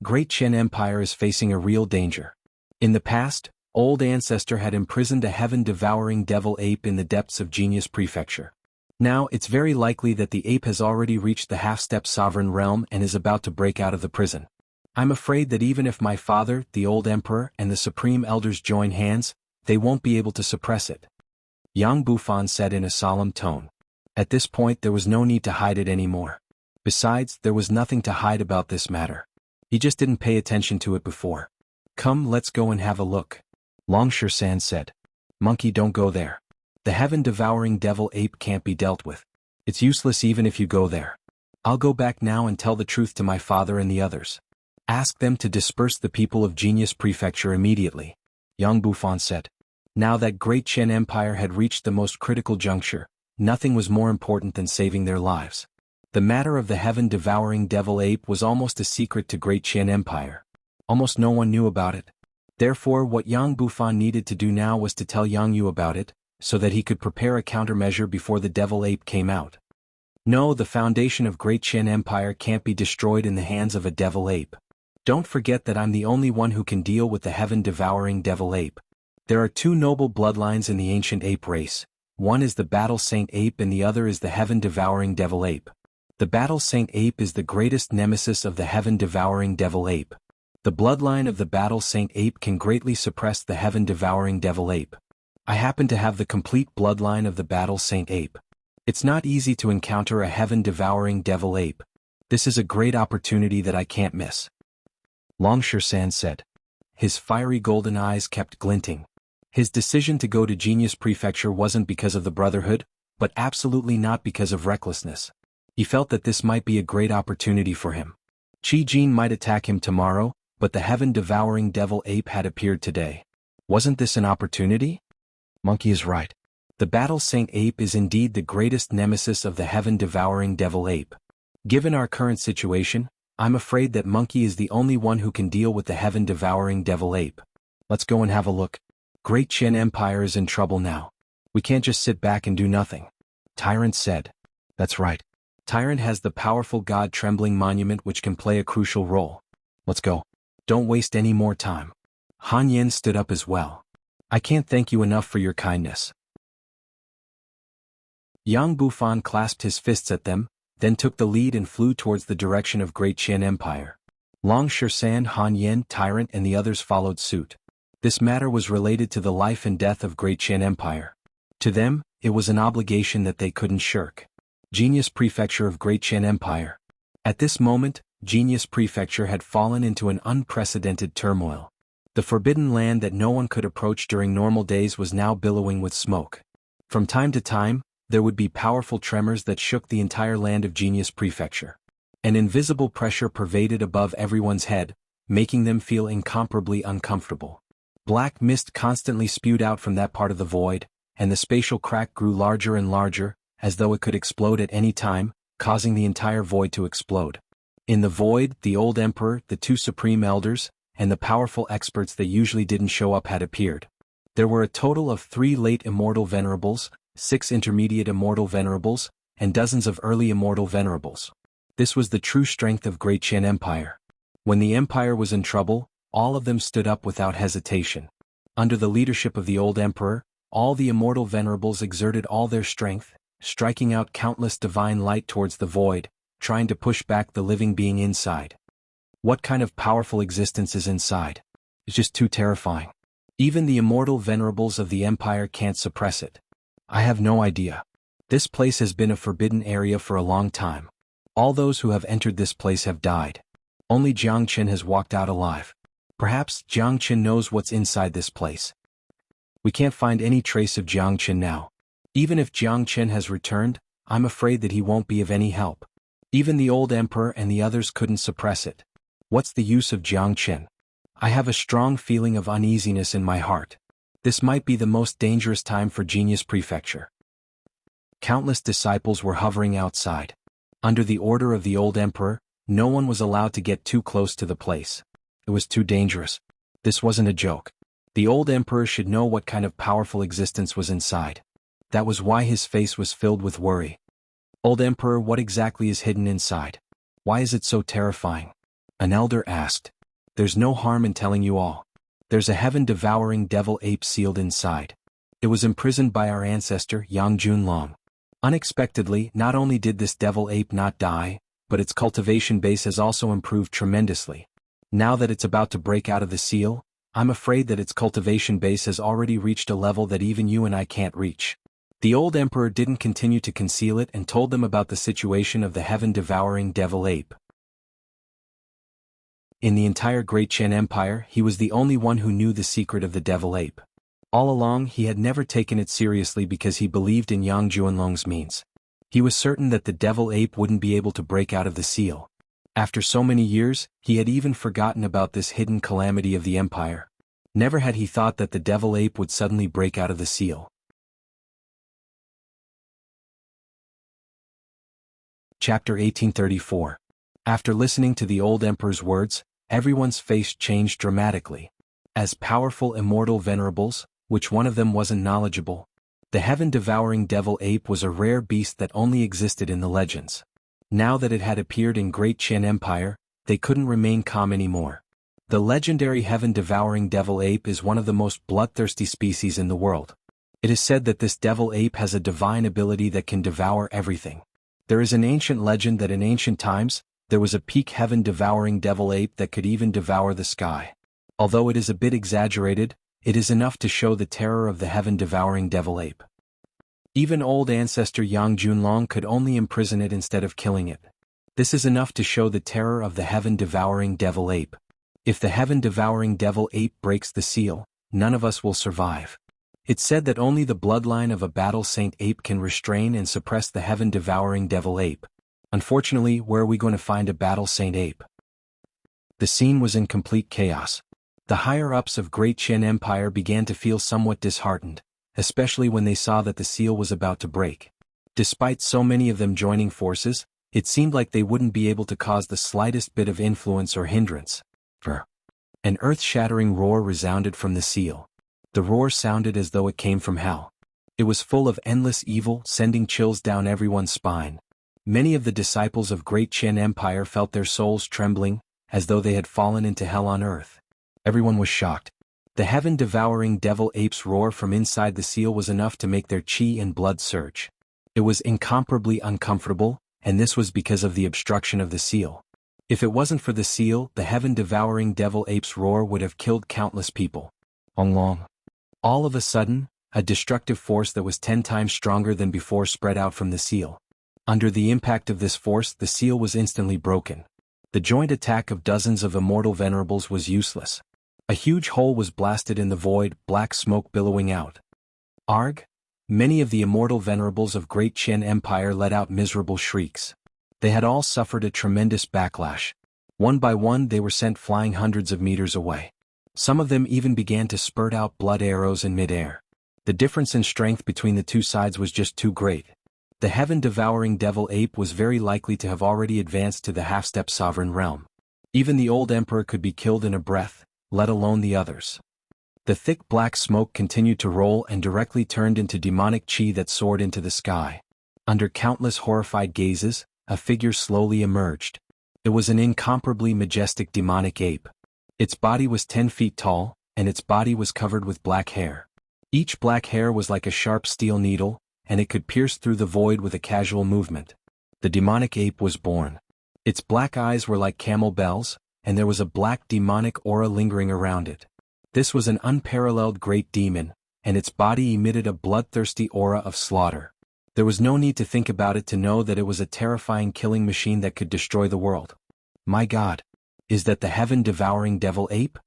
Great Qian Empire is facing a real danger. In the past, Old Ancestor had imprisoned a heaven-devouring devil ape in the depths of Genius Prefecture. Now, it's very likely that the ape has already reached the half-step sovereign realm and is about to break out of the prison. I'm afraid that even if my father, the old emperor, and the supreme elders join hands, they won't be able to suppress it. Yang Bufan said in a solemn tone. At this point there was no need to hide it anymore. Besides, there was nothing to hide about this matter. He just didn't pay attention to it before. Come, let's go and have a look. Long Shan said. Monkey, don't go there. The heaven-devouring devil ape can't be dealt with. It's useless even if you go there. I'll go back now and tell the truth to my father and the others. Ask them to disperse the people of Genius Prefecture immediately. Yang Bufan said. Now that Great Qian Empire had reached the most critical juncture, nothing was more important than saving their lives. The matter of the heaven-devouring devil ape was almost a secret to Great Qian Empire. Almost no one knew about it. Therefore, what Yang Bufan needed to do now was to tell Yang Yu about it, so that he could prepare a countermeasure before the devil ape came out. No, the foundation of Great Qian Empire can't be destroyed in the hands of a devil ape. Don't forget that I'm the only one who can deal with the heaven-devouring devil ape. There are two noble bloodlines in the ancient ape race. One is the Battle Saint Ape and the other is the heaven-devouring devil ape. The Battle Saint Ape is the greatest nemesis of the heaven-devouring devil ape. The bloodline of the Battle Saint Ape can greatly suppress the heaven-devouring devil ape. I happen to have the complete bloodline of the Battle Saint Ape. It's not easy to encounter a heaven-devouring devil ape. This is a great opportunity that I can't miss. Long Shan said. His fiery golden eyes kept glinting. His decision to go to Genius Prefecture wasn't because of the Brotherhood, but absolutely not because of recklessness. He felt that this might be a great opportunity for him. Qi Jin might attack him tomorrow, but the heaven-devouring devil ape had appeared today. Wasn't this an opportunity? Monkey is right. The Battle Saint Ape is indeed the greatest nemesis of the heaven-devouring devil ape. Given our current situation, I'm afraid that Monkey is the only one who can deal with the heaven-devouring devil ape. Let's go and have a look. Great Qian Empire is in trouble now. We can't just sit back and do nothing. Tyrant said. That's right. Tyrant has the powerful God-trembling monument which can play a crucial role. Let's go. Don't waste any more time. Han Yen stood up as well. I can't thank you enough for your kindness. Yang Bufan clasped his fists at them, then took the lead and flew towards the direction of Great Qian Empire. Long Shan, Han Yen, Tyrant and the others followed suit. This matter was related to the life and death of Great Qian Empire. To them, it was an obligation that they couldn't shirk. Genius Prefecture of Great Qian Empire. At this moment, Genius Prefecture had fallen into an unprecedented turmoil. The forbidden land that no one could approach during normal days was now billowing with smoke. From time to time, there would be powerful tremors that shook the entire land of Genius Prefecture. An invisible pressure pervaded above everyone's head, making them feel incomparably uncomfortable. Black mist constantly spewed out from that part of the void, and the spatial crack grew larger and larger, as though it could explode at any time, causing the entire void to explode. In the void, the old emperor, the two supreme elders, and the powerful experts that usually didn't show up had appeared. There were a total of 3 late immortal venerables, 6 intermediate immortal venerables, and dozens of early immortal venerables. This was the true strength of Great Qian Empire. When the empire was in trouble, all of them stood up without hesitation. Under the leadership of the old emperor, all the immortal venerables exerted all their strength, striking out countless divine light towards the void, trying to push back the living being inside. What kind of powerful existence is inside? It's just too terrifying. Even the immortal venerables of the empire can't suppress it. I have no idea. This place has been a forbidden area for a long time. All those who have entered this place have died. Only Jiang Qin has walked out alive. Perhaps Jiang Qin knows what's inside this place. We can't find any trace of Jiang Qin now. Even if Jiang Qin has returned, I'm afraid that he won't be of any help. Even the old emperor and the others couldn't suppress it. What's the use of Jiang Qin? I have a strong feeling of uneasiness in my heart. This might be the most dangerous time for Genius Prefecture. Countless disciples were hovering outside. Under the order of the old emperor, No one was allowed to get too close to the place. It was too dangerous. This wasn't a joke. The old emperor should know what kind of powerful existence was inside. That was why his face was filled with worry. Old emperor, what exactly is hidden inside? Why is it so terrifying? An elder asked. There's no harm in telling you all. There's a heaven-devouring devil ape sealed inside. It was imprisoned by our ancestor, Yang. Unexpectedly, not only did this devil ape not die, but its cultivation base has also improved tremendously. Now that it's about to break out of the seal, I'm afraid that its cultivation base has already reached a level that even you and I can't reach. The old emperor didn't continue to conceal it and told them about the situation of the heaven-devouring devil ape. In the entire Great Qian Empire, he was the only one who knew the secret of the devil ape. All along, he had never taken it seriously because he believed in Yang Juanlong's means. He was certain that the devil ape wouldn't be able to break out of the seal. After so many years, he had even forgotten about this hidden calamity of the empire. Never had he thought that the devil ape would suddenly break out of the seal. Chapter 1834. After listening to the old emperor's words, everyone's face changed dramatically. As powerful immortal venerables, which one of them wasn't knowledgeable? The heaven-devouring devil ape was a rare beast that only existed in the legends. Now that it had appeared in Great Qian Empire, they couldn't remain calm anymore. The legendary heaven-devouring devil ape is one of the most bloodthirsty species in the world. It is said that this devil ape has a divine ability that can devour everything. There is an ancient legend that in ancient times, there was a peak heaven-devouring devil ape that could even devour the sky. Although it is a bit exaggerated, it is enough to show the terror of the heaven-devouring devil ape. Even old ancestor Yang Junlong could only imprison it instead of killing it. This is enough to show the terror of the heaven-devouring devil ape. If the heaven-devouring devil ape breaks the seal, none of us will survive. It's said that only the bloodline of a battle saint ape can restrain and suppress the heaven-devouring devil ape. Unfortunately, where are we going to find a battle saint ape? The scene was in complete chaos. The higher-ups of Great Qian Empire began to feel somewhat disheartened, especially when they saw that the seal was about to break. Despite so many of them joining forces, it seemed like they wouldn't be able to cause the slightest bit of influence or hindrance. An earth-shattering roar resounded from the seal. The roar sounded as though it came from hell. It was full of endless evil, sending chills down everyone's spine. Many of the disciples of Great Qian Empire felt their souls trembling, as though they had fallen into hell on earth. Everyone was shocked. The heaven-devouring devil ape's roar from inside the seal was enough to make their qi and blood surge. It was incomparably uncomfortable, and this was because of the obstruction of the seal. If it wasn't for the seal, the heaven-devouring devil ape's roar would have killed countless people. Long. All of a sudden, a destructive force that was 10 times stronger than before spread out from the seal. Under the impact of this force, the seal was instantly broken. The joint attack of dozens of immortal venerables was useless. A huge hole was blasted in the void, black smoke billowing out. Arg! Many of the immortal venerables of Great Qian Empire let out miserable shrieks. They had all suffered a tremendous backlash. One by one they were sent flying hundreds of meters away. Some of them even began to spurt out blood arrows in midair. The difference in strength between the two sides was just too great. The heaven-devouring devil ape was very likely to have already advanced to the half-step sovereign realm. Even the old emperor could be killed in a breath, let alone the others. The thick black smoke continued to roll and directly turned into demonic qi that soared into the sky. Under countless horrified gazes, a figure slowly emerged. It was an incomparably majestic demonic ape. Its body was 10 feet tall, and its body was covered with black hair. Each black hair was like a sharp steel needle, and it could pierce through the void with a casual movement. The demonic ape was born. Its black eyes were like camel bells, and there was a black demonic aura lingering around it. This was an unparalleled great demon, and its body emitted a bloodthirsty aura of slaughter. There was no need to think about it to know that it was a terrifying killing machine that could destroy the world. My God! Is that the heaven-devouring devil ape?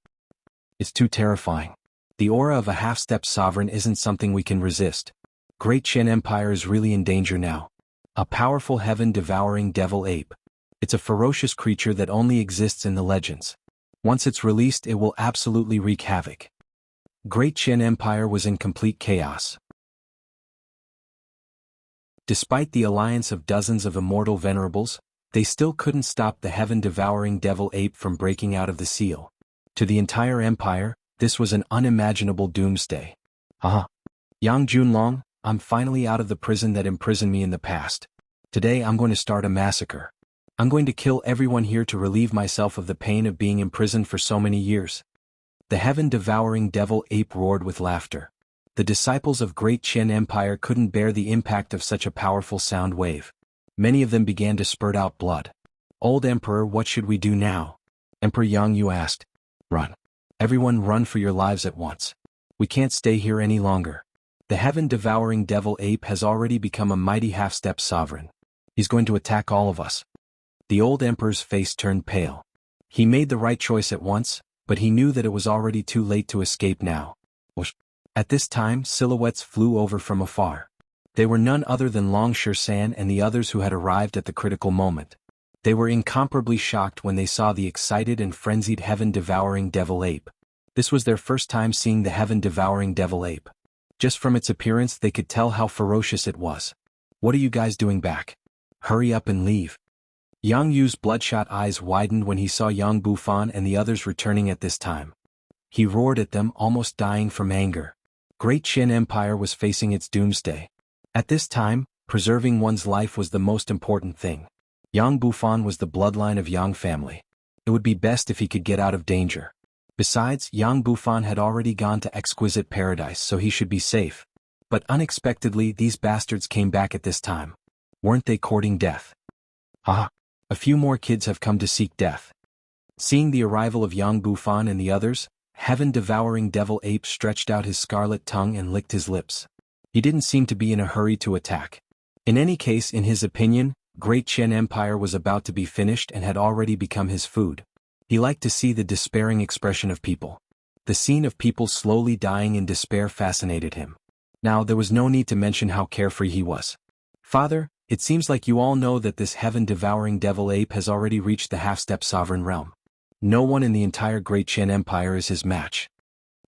It's too terrifying. The aura of a half-step sovereign isn't something we can resist. Great Qian Empire is really in danger now. A powerful heaven-devouring devil ape. It's a ferocious creature that only exists in the legends. Once it's released, it will absolutely wreak havoc. Great Qian Empire was in complete chaos. Despite the alliance of dozens of immortal venerables, they still couldn't stop the heaven-devouring devil ape from breaking out of the seal. To the entire empire, this was an unimaginable doomsday. Yang Junlong, I'm finally out of the prison that imprisoned me in the past. Today I'm going to start a massacre. I'm going to kill everyone here to relieve myself of the pain of being imprisoned for so many years. The heaven-devouring devil ape roared with laughter. The disciples of Great Qin Empire couldn't bear the impact of such a powerful sound wave. Many of them began to spurt out blood. Old Emperor, what should we do now? Emperor Xianxia asked. Run. Everyone run for your lives at once. We can't stay here any longer. The heaven-devouring devil ape has already become a mighty half-step sovereign. He's going to attack all of us. The old emperor's face turned pale. He made the right choice at once, but he knew that it was already too late to escape now. At this time, silhouettes flew over from afar. They were none other than Long Shan and the others who had arrived at the critical moment. They were incomparably shocked when they saw the excited and frenzied heaven-devouring devil ape. This was their first time seeing the heaven-devouring devil ape. Just from its appearance they could tell how ferocious it was. What are you guys doing back? Hurry up and leave. Yang Yu's bloodshot eyes widened when he saw Yang Bufan and the others returning at this time. He roared at them, almost dying from anger. Great Qin Empire was facing its doomsday. At this time, preserving one's life was the most important thing. Yang Bufan was the bloodline of Yang family. It would be best if he could get out of danger. Besides, Yang Bufan had already gone to exquisite paradise, so he should be safe. But unexpectedly these bastards came back at this time. Weren't they courting death? A few more kids have come to seek death. Seeing the arrival of Yang Bufan and the others, heaven-devouring devil ape stretched out his scarlet tongue and licked his lips. He didn't seem to be in a hurry to attack. In any case, in his opinion, Great Qin Empire was about to be finished and had already become his food. He liked to see the despairing expression of people. The scene of people slowly dying in despair fascinated him. Now there was no need to mention how carefree he was. Father, it seems like you all know that this heaven-devouring devil ape has already reached the half-step sovereign realm. No one in the entire Great Qin Empire is his match.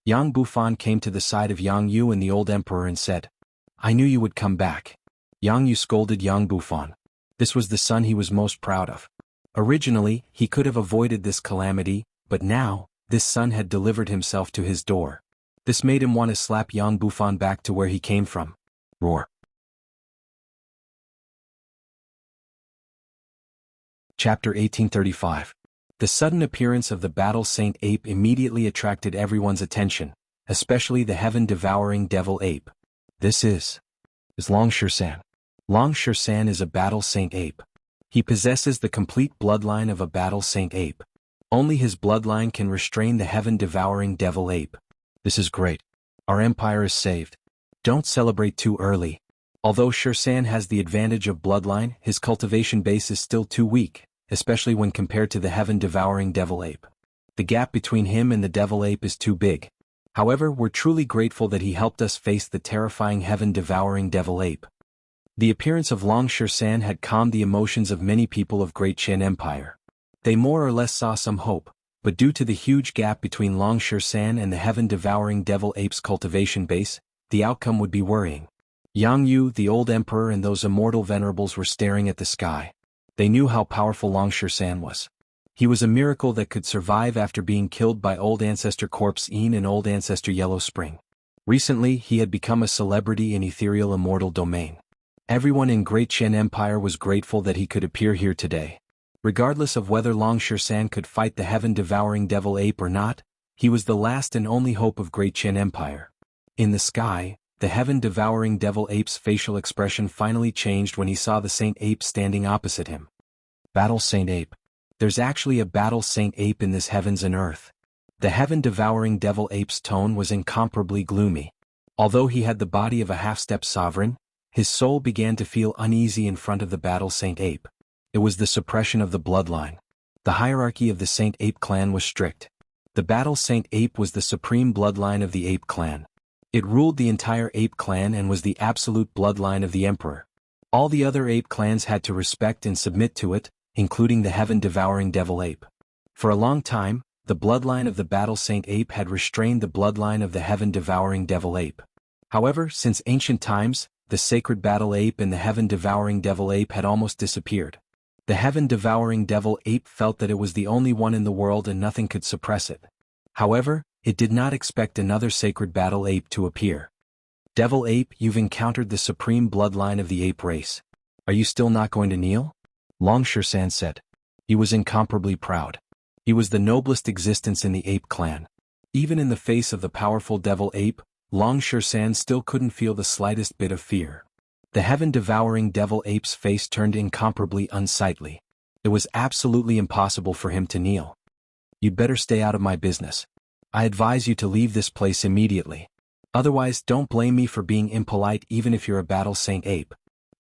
Yang Bufan came to the side of Yang Yu and the old emperor and said, I knew you would come back. Yang Yu scolded Yang Bufan. This was the son he was most proud of. Originally, he could have avoided this calamity, but now, this son had delivered himself to his door. This made him want to slap Yang Bufan back to where he came from. Roar. Chapter 1835. The sudden appearance of the battle saint ape immediately attracted everyone's attention, especially the heaven-devouring devil ape. This is Long Shan. Long Shan is a battle saint ape. He possesses the complete bloodline of a battle saint ape. Only his bloodline can restrain the heaven-devouring devil ape. This is great. Our empire is saved. Don't celebrate too early. Although Shan has the advantage of bloodline, his cultivation base is still too weak, especially when compared to the heaven-devouring devil ape. The gap between him and the devil ape is too big. However, we're truly grateful that he helped us face the terrifying heaven-devouring devil ape. The appearance of Long Shan had calmed the emotions of many people of Great Qin Empire. They more or less saw some hope, but due to the huge gap between Long Shan and the heaven-devouring devil ape's cultivation base, the outcome would be worrying. Yang Yu, the old emperor, and those immortal venerables were staring at the sky. They knew how powerful Long Shan was. He was a miracle that could survive after being killed by Old Ancestor Corpse Een and Old Ancestor Yellow Spring. Recently, he had become a celebrity in ethereal immortal domain. Everyone in Great Qin Empire was grateful that he could appear here today. Regardless of whether Long Shan could fight the heaven-devouring devil ape or not, he was the last and only hope of Great Qin Empire. In the sky, the heaven-devouring devil ape's facial expression finally changed when he saw the saint ape standing opposite him. Battle Saint Ape. There's actually a battle saint ape in this heavens and earth. The heaven-devouring devil ape's tone was incomparably gloomy. Although he had the body of a half-step sovereign, his soul began to feel uneasy in front of the battle saint ape. It was the suppression of the bloodline. The hierarchy of the saint ape clan was strict. The battle saint ape was the supreme bloodline of the ape clan. It ruled the entire ape clan and was the absolute bloodline of the emperor. All the other ape clans had to respect and submit to it, including the heaven-devouring devil ape. For a long time, the bloodline of the battle saint ape had restrained the bloodline of the heaven-devouring devil ape. However, since ancient times, the sacred battle ape and the heaven-devouring devil ape had almost disappeared. The heaven-devouring devil ape felt that it was the only one in the world and nothing could suppress it. However, it did not expect another sacred battle ape to appear. Devil ape, you've encountered the supreme bloodline of the ape race. Are you still not going to kneel? Long Xuanhuan said. He was incomparably proud. He was the noblest existence in the ape clan. Even in the face of the powerful devil ape, Long Xuanhuan still couldn't feel the slightest bit of fear. The heaven-devouring devil ape's face turned incomparably unsightly. It was absolutely impossible for him to kneel. You'd better stay out of my business. I advise you to leave this place immediately. Otherwise, don't blame me for being impolite even if you're a battle saint ape.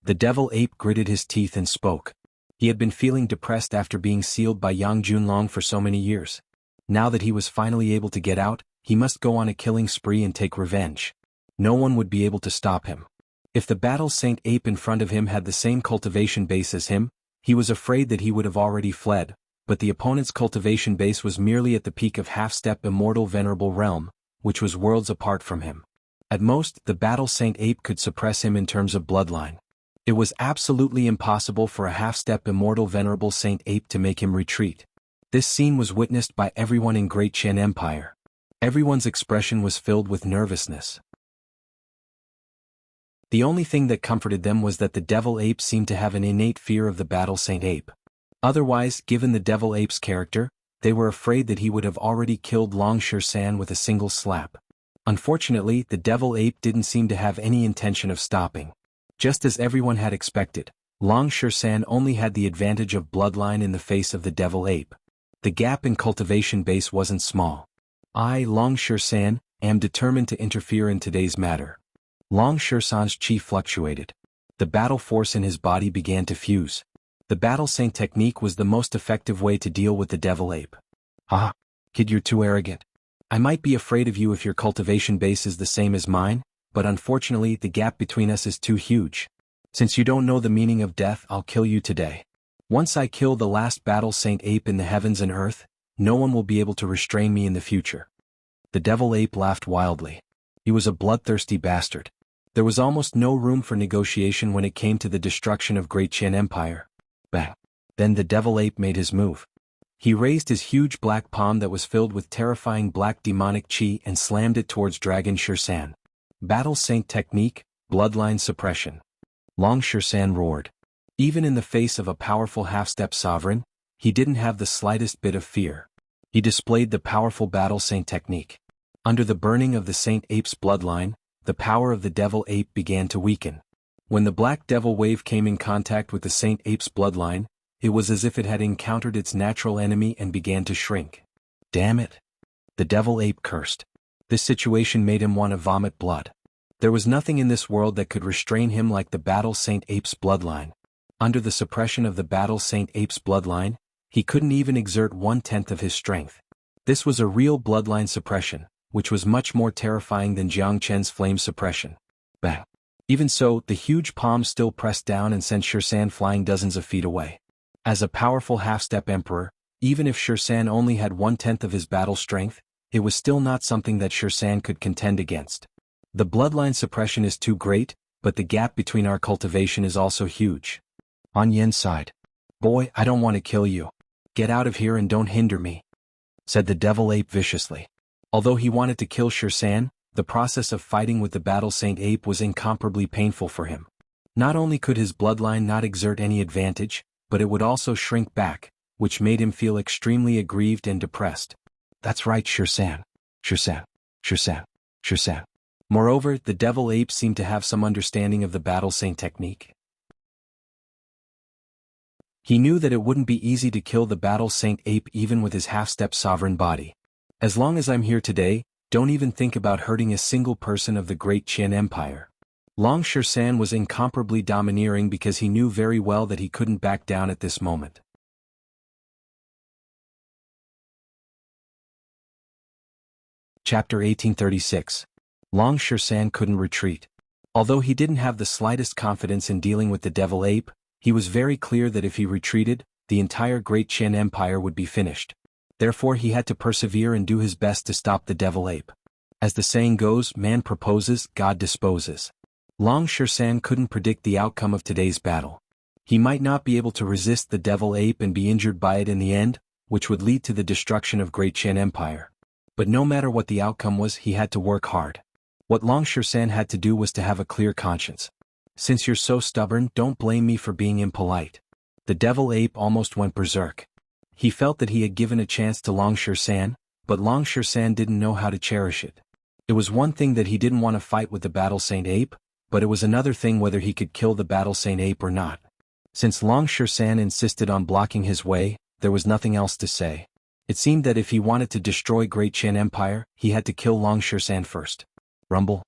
The devil ape gritted his teeth and spoke. He had been feeling depressed after being sealed by Yang Junlong for so many years. Now that he was finally able to get out, he must go on a killing spree and take revenge. No one would be able to stop him. If the battle saint ape in front of him had the same cultivation base as him, he was afraid that he would have already fled, but the opponent's cultivation base was merely at the peak of half-step immortal venerable realm, which was worlds apart from him. At most, the battle saint ape could suppress him in terms of bloodline. It was absolutely impossible for a half-step immortal venerable saint ape to make him retreat. This scene was witnessed by everyone in Great Qian Empire. Everyone's expression was filled with nervousness. The only thing that comforted them was that the devil ape seemed to have an innate fear of the battle saint ape. Otherwise, given the devil ape's character, they were afraid that he would have already killed Long Xuanhuan with a single slap. Unfortunately, the devil ape didn't seem to have any intention of stopping. Just as everyone had expected, Long Xuanhuan only had the advantage of bloodline in the face of the devil ape. The gap in cultivation base wasn't small. I, Long Xuanhuan, am determined to interfere in today's matter. Long Xuanhuan's chi fluctuated. The battle force in his body began to fuse. The battle saint technique was the most effective way to deal with the devil ape. Ah, kid, you're too arrogant. I might be afraid of you if your cultivation base is the same as mine, but unfortunately the gap between us is too huge. Since you don't know the meaning of death, I'll kill you today. Once I kill the last battle saint ape in the heavens and earth, no one will be able to restrain me in the future. The devil ape laughed wildly. He was a bloodthirsty bastard. There was almost no room for negotiation when it came to the destruction of Great Qian Empire. Bang! Then the devil ape made his move. He raised his huge black palm that was filled with terrifying black demonic chi and slammed it towards Dragon Xuanhuan. Battle Saint technique, bloodline suppression. Long Xuanhuan roared. Even in the face of a powerful half-step sovereign, he didn't have the slightest bit of fear. He displayed the powerful Battle Saint technique. Under the burning of the Saint Ape's bloodline, the power of the Devil Ape began to weaken. When the Black Devil Wave came in contact with the Saint Ape's bloodline, it was as if it had encountered its natural enemy and began to shrink. Damn it! The Devil Ape cursed. This situation made him want to vomit blood. There was nothing in this world that could restrain him like the Battle Saint Ape's bloodline. Under the suppression of the Battle Saint Ape's bloodline, he couldn't even exert 1/10 of his strength. This was a real bloodline suppression, which was much more terrifying than Jiang Chen's flame suppression. Bang! Even so, the huge palm still pressed down and sent Xuanhuan flying dozens of feet away. As a powerful half-step emperor, even if Xuanhuan only had 1/10 of his battle strength, it was still not something that Xuanhuan could contend against. The bloodline suppression is too great, but the gap between our cultivation is also huge. On Yen's side. Boy, I don't want to kill you. Get out of here and don't hinder me, said the Devil Ape viciously. Although he wanted to kill Xuanhuan, the process of fighting with the Battle Saint Ape was incomparably painful for him. Not only could his bloodline not exert any advantage, but it would also shrink back, which made him feel extremely aggrieved and depressed. That's right, Xuanhuan. Xuanhuan. Moreover, the Devil Ape seemed to have some understanding of the Battle Saint technique. He knew that it wouldn't be easy to kill the Battle Saint Ape even with his half-step sovereign body. As long as I'm here today, don't even think about hurting a single person of the Great Qian Empire. Long Xuanhuan was incomparably domineering because he knew very well that he couldn't back down at this moment. Chapter 1836. Long Xuanhuan couldn't retreat. Although he didn't have the slightest confidence in dealing with the Devil Ape, he was very clear that if he retreated, the entire Great Qian Empire would be finished. Therefore he had to persevere and do his best to stop the Devil Ape. As the saying goes, man proposes, God disposes. Long Xuanhuan couldn't predict the outcome of today's battle. He might not be able to resist the devil ape and be injured by it in the end, which would lead to the destruction of Great Qian Empire. But no matter what the outcome was, he had to work hard. What Long Shan had to do was to have a clear conscience. Since you're so stubborn, don't blame me for being impolite. The devil ape almost went berserk. He felt that he had given a chance to Long Shan, but Long Shan didn't know how to cherish it. It was one thing that he didn't want to fight with the Battle Saint Ape, but it was another thing whether he could kill the Battle Saint Ape or not. Since Long Shan insisted on blocking his way, there was nothing else to say. It seemed that if he wanted to destroy Great Qian Empire, he had to kill Long Shan first. Rumble.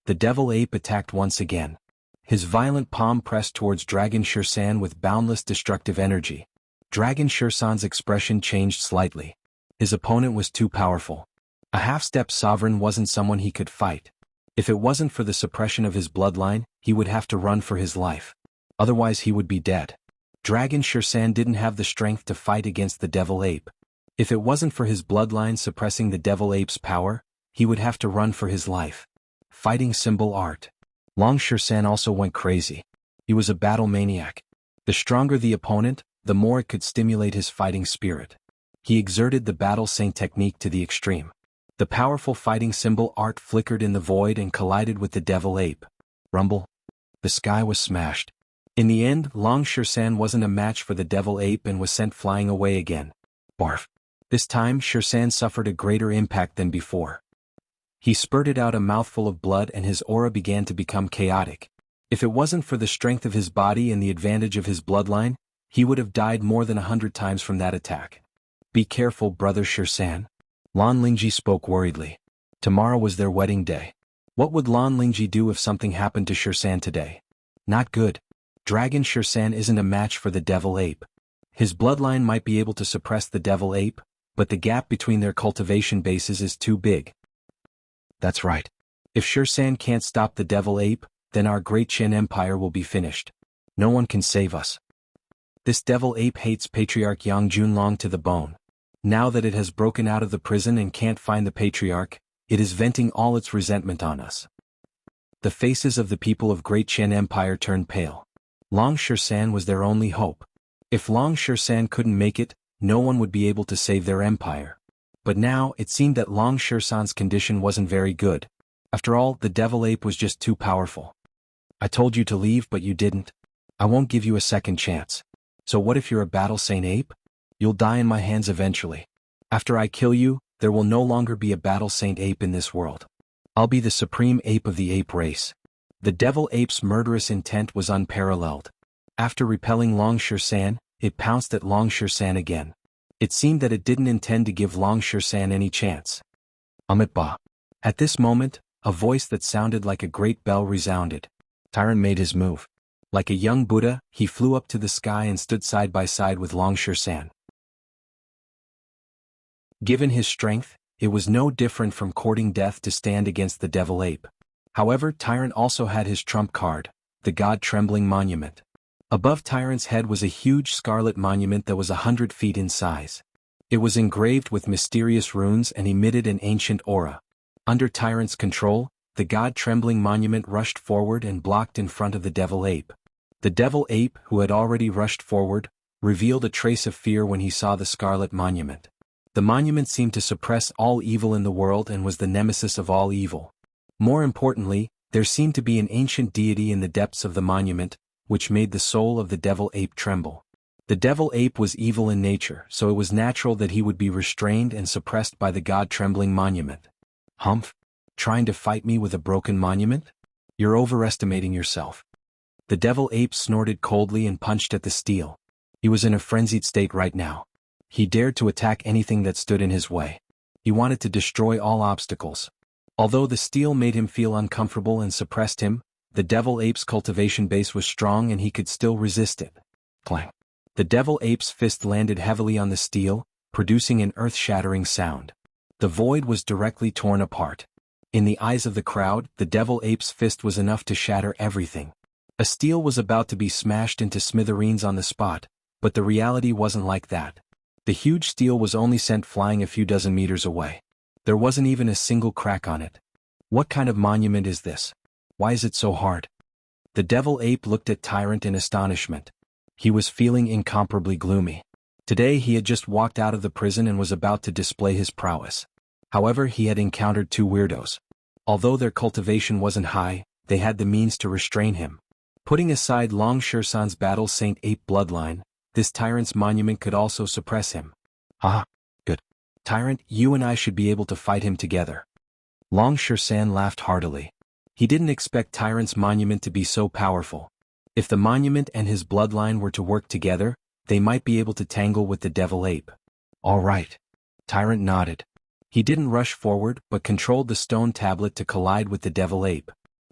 The devil ape attacked once again. His violent palm pressed towards Dragon Shan with boundless destructive energy. Dragon Shan's expression changed slightly. His opponent was too powerful. A half-step sovereign wasn't someone he could fight. If it wasn't for the suppression of his bloodline, he would have to run for his life. Otherwise he would be dead. Dragon Shan didn't have the strength to fight against the devil ape. If it wasn't for his bloodline suppressing the devil ape's power, he would have to run for his life. Fighting symbol art. Long Shan also went crazy. He was a battle maniac. The stronger the opponent, the more it could stimulate his fighting spirit. He exerted the battle saint technique to the extreme. The powerful fighting symbol art flickered in the void and collided with the devil ape. Rumble. The sky was smashed. In the end, Long Shan wasn't a match for the devil ape and was sent flying away again. Barf. This time Shan suffered a greater impact than before. He spurted out a mouthful of blood and his aura began to become chaotic. If it wasn't for the strength of his body and the advantage of his bloodline, he would have died more than 100 times from that attack. Be careful, brother Shan. Lan Lingji spoke worriedly. Tomorrow was their wedding day. What would Lan Lingji do if something happened to Shan today? Not good. Dragon Shan isn't a match for the devil ape. His bloodline might be able to suppress the devil ape, but the gap between their cultivation bases is too big. That's right. If Shan can't stop the devil ape, then our Great Qian Empire will be finished. No one can save us. This devil ape hates Patriarch Yang Junlong to the bone. Now that it has broken out of the prison and can't find the Patriarch, it is venting all its resentment on us. The faces of the people of Great Qian Empire turned pale. Long Shan was their only hope. If Long Shan couldn't make it, no one would be able to save their empire. But now, it seemed that Long Shan's condition wasn't very good. After all, the devil ape was just too powerful. I told you to leave but you didn't. I won't give you a second chance. So what if you're a battle saint ape? You'll die in my hands eventually. After I kill you, there will no longer be a battle saint ape in this world. I'll be the supreme ape of the ape race. The devil ape's murderous intent was unparalleled. After repelling Long Shan, it pounced at Long Shan again. It seemed that it didn't intend to give Long Shan any chance. Ba. At this moment, a voice that sounded like a great bell resounded. Tyrant made his move. Like a young Buddha, he flew up to the sky and stood side by side with Long Shan. Given his strength, it was no different from courting death to stand against the devil ape. However, Tyrant also had his trump card, the God-trembling monument. Above Tyrant's head was a huge scarlet monument that was 100 feet in size. It was engraved with mysterious runes and emitted an ancient aura. Under Tyrant's control, the God-trembling monument rushed forward and blocked in front of the devil ape. The devil ape, who had already rushed forward, revealed a trace of fear when he saw the scarlet monument. The monument seemed to suppress all evil in the world and was the nemesis of all evil. More importantly, there seemed to be an ancient deity in the depths of the monument, which made the soul of the devil ape tremble. The devil ape was evil in nature, so it was natural that he would be restrained and suppressed by the God-trembling monument. Humph? Trying to fight me with a broken monument? You're overestimating yourself. The devil ape snorted coldly and punched at the steel. He was in a frenzied state right now. He dared to attack anything that stood in his way. He wanted to destroy all obstacles. Although the steel made him feel uncomfortable and suppressed him, the devil ape's cultivation base was strong and he could still resist it. Clang. The devil ape's fist landed heavily on the steel, producing an earth-shattering sound. The void was directly torn apart. In the eyes of the crowd, the devil ape's fist was enough to shatter everything. A steel was about to be smashed into smithereens on the spot, but the reality wasn't like that. The huge steel was only sent flying a few dozen meters away. There wasn't even a single crack on it. What kind of monument is this? Why is it so hard? The devil ape looked at Tyrant in astonishment. He was feeling incomparably gloomy. Today he had just walked out of the prison and was about to display his prowess. However, he had encountered two weirdos. Although their cultivation wasn't high, they had the means to restrain him. Putting aside Long Shirsan's battle Saint Ape bloodline, this tyrant's monument could also suppress him. Ah, good. Tyrant, you and I should be able to fight him together. Long Shirsan laughed heartily. He didn't expect Tyrant's monument to be so powerful. If the monument and his bloodline were to work together, they might be able to tangle with the devil ape. All right. Tyrant nodded. He didn't rush forward but controlled the stone tablet to collide with the devil ape.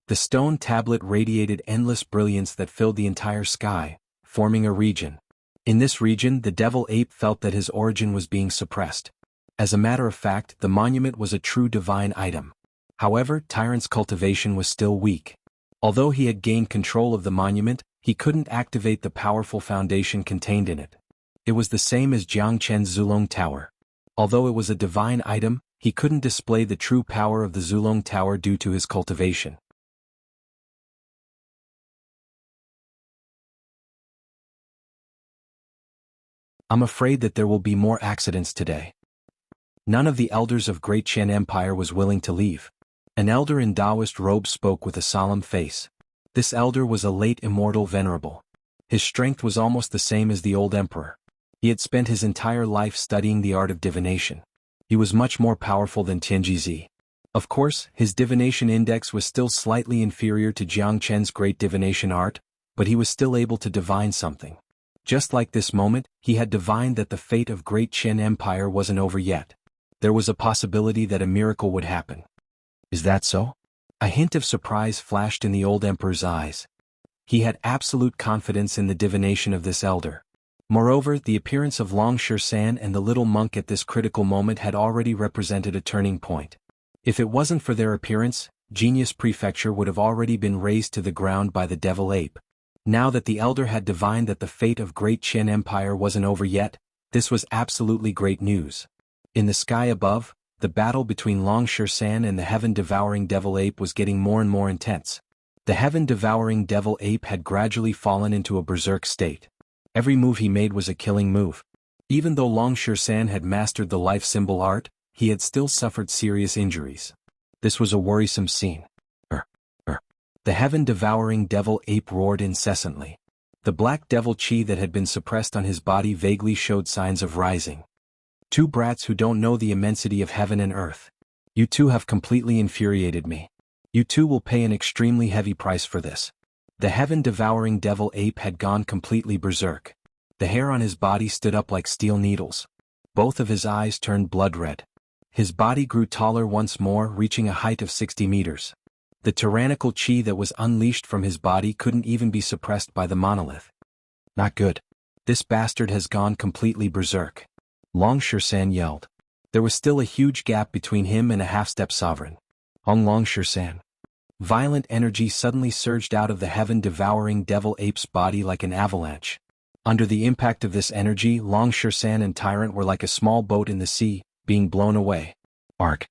The stone tablet radiated endless brilliance that filled the entire sky, forming a region. In this region, the devil ape felt that his origin was being suppressed. As a matter of fact, the monument was a true divine item. However, Tyrant's cultivation was still weak. Although he had gained control of the monument, he couldn't activate the powerful foundation contained in it. It was the same as Jiang Chen's Zulong Tower. Although it was a divine item, he couldn't display the true power of the Zulong Tower due to his cultivation. I'm afraid that there will be more accidents today. None of the elders of Great Qian Empire was willing to leave. An elder in Taoist robes spoke with a solemn face. This elder was a late immortal venerable. His strength was almost the same as the old emperor. He had spent his entire life studying the art of divination. He was much more powerful than Tianjizi. Of course, his divination index was still slightly inferior to Jiang Chen's great divination art, but he was still able to divine something. Just like this moment, he had divined that the fate of Great Qian Empire wasn't over yet. There was a possibility that a miracle would happen. Is that so? A hint of surprise flashed in the old emperor's eyes. He had absolute confidence in the divination of this elder. Moreover, the appearance of Long Shirsan and the little monk at this critical moment had already represented a turning point. If it wasn't for their appearance, Genius Prefecture would have already been razed to the ground by the devil ape. Now that the elder had divined that the fate of Great Qian Empire wasn't over yet, this was absolutely great news. In the sky above, the battle between Long Shirsan and the heaven-devouring devil ape was getting more and more intense. The heaven-devouring devil ape had gradually fallen into a berserk state. Every move he made was a killing move. Even though Long Shirsan had mastered the life symbol art, he had still suffered serious injuries. This was a worrisome scene. The heaven-devouring devil ape roared incessantly. The black devil chi that had been suppressed on his body vaguely showed signs of rising. Two brats who don't know the immensity of heaven and earth. You two have completely infuriated me. You two will pay an extremely heavy price for this. The heaven-devouring devil ape had gone completely berserk. The hair on his body stood up like steel needles. Both of his eyes turned blood red. His body grew taller once more, reaching a height of 60 meters. The tyrannical chi that was unleashed from his body couldn't even be suppressed by the monolith. Not good. This bastard has gone completely berserk. Long Shirsan yelled. There was still a huge gap between him and a half-step sovereign. Long Shirsan. Violent energy suddenly surged out of the heaven-devouring devil ape's body like an avalanche. Under the impact of this energy, Long Shirsan and Tyrant were like a small boat in the sea, being blown away. Arc.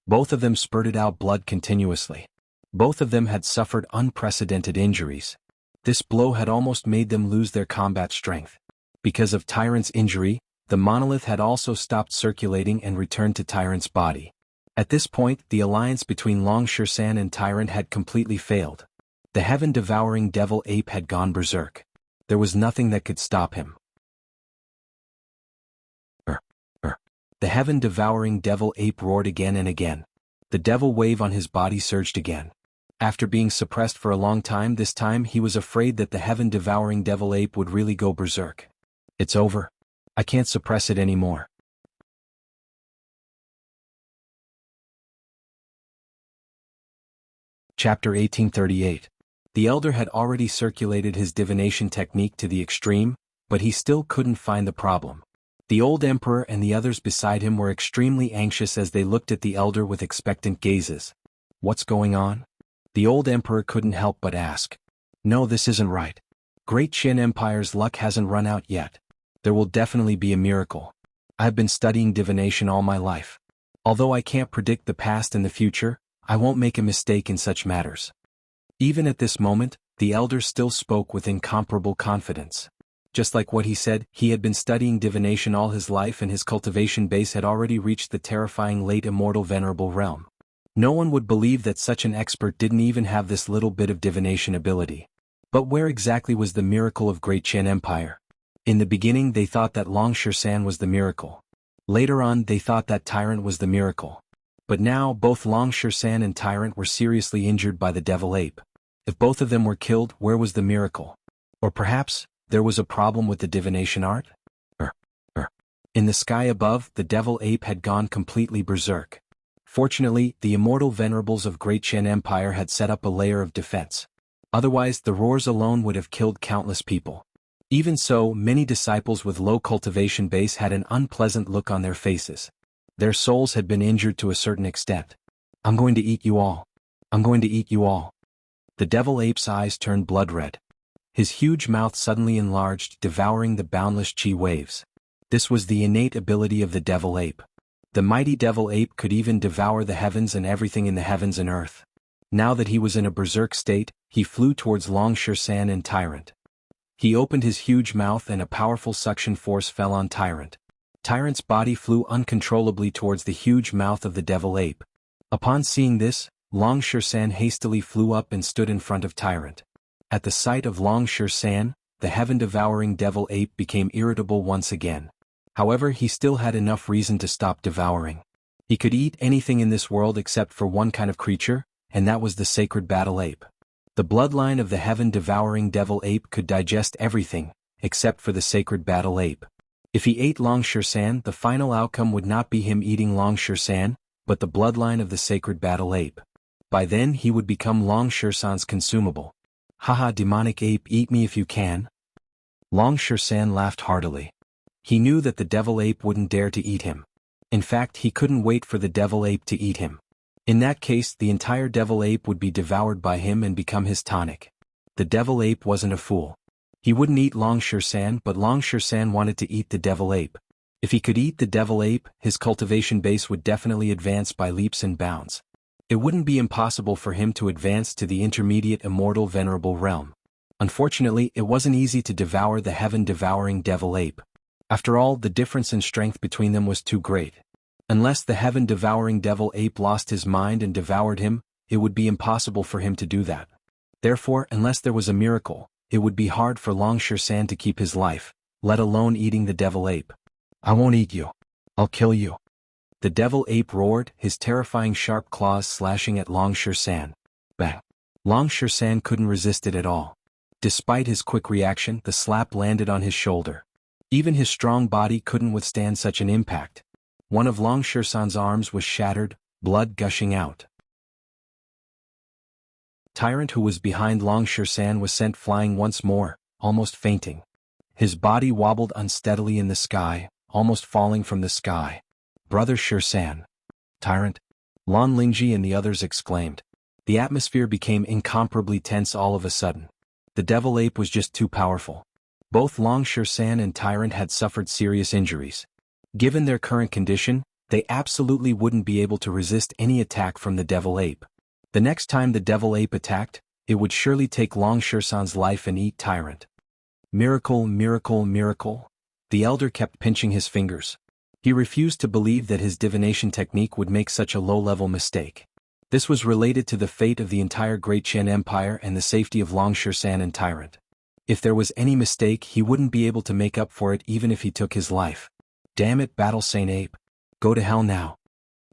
Both of them spurted out blood continuously. Both of them had suffered unprecedented injuries. This blow had almost made them lose their combat strength. Because of Tyrant's injury, the monolith had also stopped circulating and returned to Tyrant's body. At this point, the alliance between Long Shirsan and Tyrant had completely failed. The heaven-devouring devil ape had gone berserk. There was nothing that could stop him. The heaven-devouring devil ape roared again and again. The devil wave on his body surged again. After being suppressed for a long time, this time he was afraid that the heaven-devouring devil ape would really go berserk. It's over. I can't suppress it anymore. Chapter 1838. The elder had already circulated his divination technique to the extreme, but he still couldn't find the problem. The old emperor and the others beside him were extremely anxious as they looked at the elder with expectant gazes. What's going on? The old emperor couldn't help but ask. No, this isn't right. Great Qian Empire's luck hasn't run out yet. There will definitely be a miracle. I've been studying divination all my life. Although I can't predict the past and the future, I won't make a mistake in such matters. Even at this moment, The elder still spoke with incomparable confidence. Just like what he said, he had been studying divination all his life and his cultivation base had already reached the terrifying late immortal venerable realm. No one would believe that such an expert didn't even have this little bit of divination ability. But where exactly was the miracle of Great Qian Empire? In the beginning they thought that Long Shan was the miracle. Later on they thought that Tyrant was the miracle. But now both Long Shan and Tyrant were seriously injured by the devil ape. If both of them were killed, where was the miracle? Or perhaps, there was a problem with the divination art? In the sky above, the devil ape had gone completely berserk. Fortunately, the immortal venerables of Great Qian Empire had set up a layer of defense. Otherwise, the roars alone would have killed countless people. Even so, many disciples with low cultivation base had an unpleasant look on their faces. Their souls had been injured to a certain extent. I'm going to eat you all. I'm going to eat you all. The devil ape's eyes turned blood red. His huge mouth suddenly enlarged, devouring the boundless chi waves. This was the innate ability of the devil ape. The mighty devil ape could even devour the heavens and everything in the heavens and earth. Now that he was in a berserk state, he flew towards Long Shan and Tyrant. He opened his huge mouth and a powerful suction force fell on Tyrant. Tyrant's body flew uncontrollably towards the huge mouth of the devil ape. Upon seeing this, Long Shan hastily flew up and stood in front of Tyrant. At the sight of Long Shan, the heaven-devouring devil ape became irritable once again. However, he still had enough reason to stop devouring. He could eat anything in this world except for one kind of creature, and that was the sacred battle ape. The bloodline of the heaven-devouring devil ape could digest everything, except for the sacred battle ape. If he ate Long Shan, the final outcome would not be him eating Long Shan, but the bloodline of the sacred battle ape. By then he would become Long Shan's consumable. Haha, demonic ape, eat me if you can. Long Shan laughed heartily. He knew that the devil ape wouldn't dare to eat him. In fact, he couldn't wait for the devil ape to eat him. In that case, the entire devil ape would be devoured by him and become his tonic. The devil ape wasn't a fool. He wouldn't eat Long Shan, but Long Shan wanted to eat the devil ape. If he could eat the devil ape, his cultivation base would definitely advance by leaps and bounds. It wouldn't be impossible for him to advance to the intermediate immortal venerable realm. Unfortunately, it wasn't easy to devour the heaven-devouring devil ape. After all, the difference in strength between them was too great. Unless the heaven-devouring devil ape lost his mind and devoured him, it would be impossible for him to do that. Therefore, unless there was a miracle, it would be hard for Long Shan to keep his life, let alone eating the devil ape. I won't eat you. I'll kill you. The devil ape roared, his terrifying sharp claws slashing at Long Shan. Bang! Long Shan couldn't resist it at all. Despite his quick reaction, the slap landed on his shoulder. Even his strong body couldn't withstand such an impact. One of Long Shan's arms was shattered, blood gushing out. Tyrant, who was behind Long Shan, was sent flying once more, almost fainting. His body wobbled unsteadily in the sky, almost falling from the sky. Brother Shan. Tyrant. Lan Lingji and the others exclaimed. The atmosphere became incomparably tense all of a sudden. The devil ape was just too powerful. Both Long Shan and Tyrant had suffered serious injuries. Given their current condition, they absolutely wouldn't be able to resist any attack from the devil ape. The next time the devil ape attacked, it would surely take Long Shan's life and eat Tyrant. Miracle, miracle, miracle. The elder kept pinching his fingers. He refused to believe that his divination technique would make such a low-level mistake. This was related to the fate of the entire Great Qian Empire and the safety of Long Shan and Tyrant. If there was any mistake, he wouldn't be able to make up for it even if he took his life. Damn it, Battle Saint Ape. Go to hell now.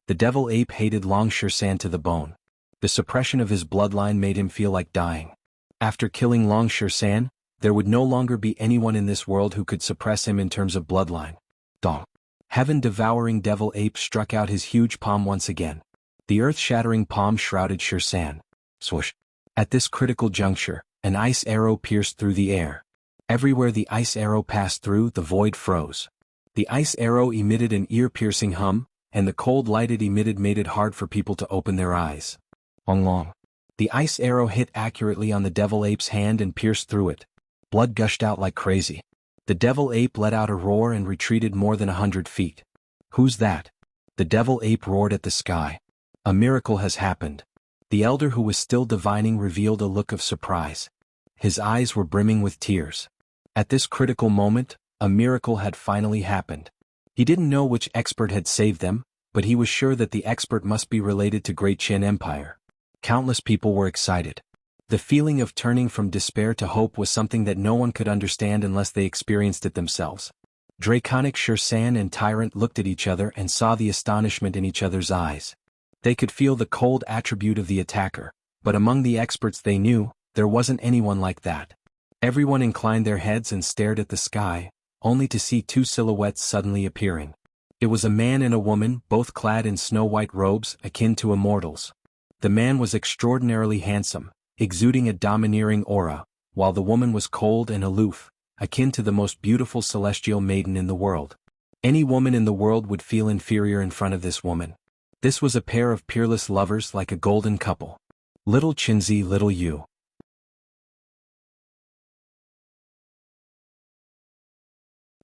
The devil ape hated Long Shan to the bone. The suppression of his bloodline made him feel like dying. After killing Long Shan, there would no longer be anyone in this world who could suppress him in terms of bloodline. Dong. Heaven-devouring devil ape struck out his huge palm once again. The earth-shattering palm shrouded Shan. Swoosh. At this critical juncture, an ice arrow pierced through the air. Everywhere the ice arrow passed through, the void froze. The ice arrow emitted an ear-piercing hum, and the cold light it emitted made it hard for people to open their eyes. Long. The ice arrow hit accurately on the devil ape's hand and pierced through it. Blood gushed out like crazy. The devil ape let out a roar and retreated more than 100 feet. Who's that? The devil ape roared at the sky. A miracle has happened. The elder, who was still divining, revealed a look of surprise. his eyes were brimming with tears. At this critical moment, a miracle had finally happened. He didn't know which expert had saved them, but he was sure that the expert must be related to Great Qin Empire. Countless people were excited. The feeling of turning from despair to hope was something that no one could understand unless they experienced it themselves. Draconic Xuanhuan and Tyrant looked at each other and saw the astonishment in each other's eyes. They could feel the cold attribute of the attacker, but among the experts they knew, there wasn't anyone like that. Everyone inclined their heads and stared at the sky, only to see two silhouettes suddenly appearing. It was a man and a woman, both clad in snow-white robes akin to immortals. The man was extraordinarily handsome, exuding a domineering aura, while the woman was cold and aloof, akin to the most beautiful celestial maiden in the world. Any woman in the world would feel inferior in front of this woman. This was a pair of peerless lovers like a golden couple. Little Qinzi, little you.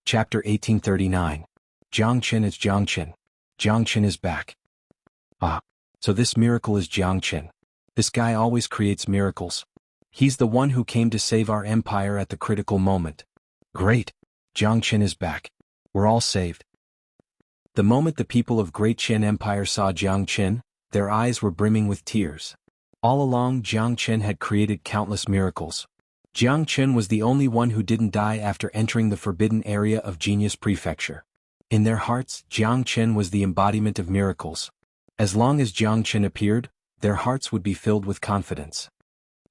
Chapter 1839. Jiangqin is Jiangqin. Jiangqin is back. Ah, so this miracle is Jiangqin. This guy always creates miracles. He's the one who came to save our empire at the critical moment. Great! Jiangqin is back. We're all saved. The moment the people of Great Qin Empire saw Jiangqin, their eyes were brimming with tears. All along, Jiangqin had created countless miracles. Jiangqin was the only one who didn't die after entering the forbidden area of Genius Prefecture. In their hearts, Jiangqin was the embodiment of miracles. As long as Jiangqin appeared, their hearts would be filled with confidence.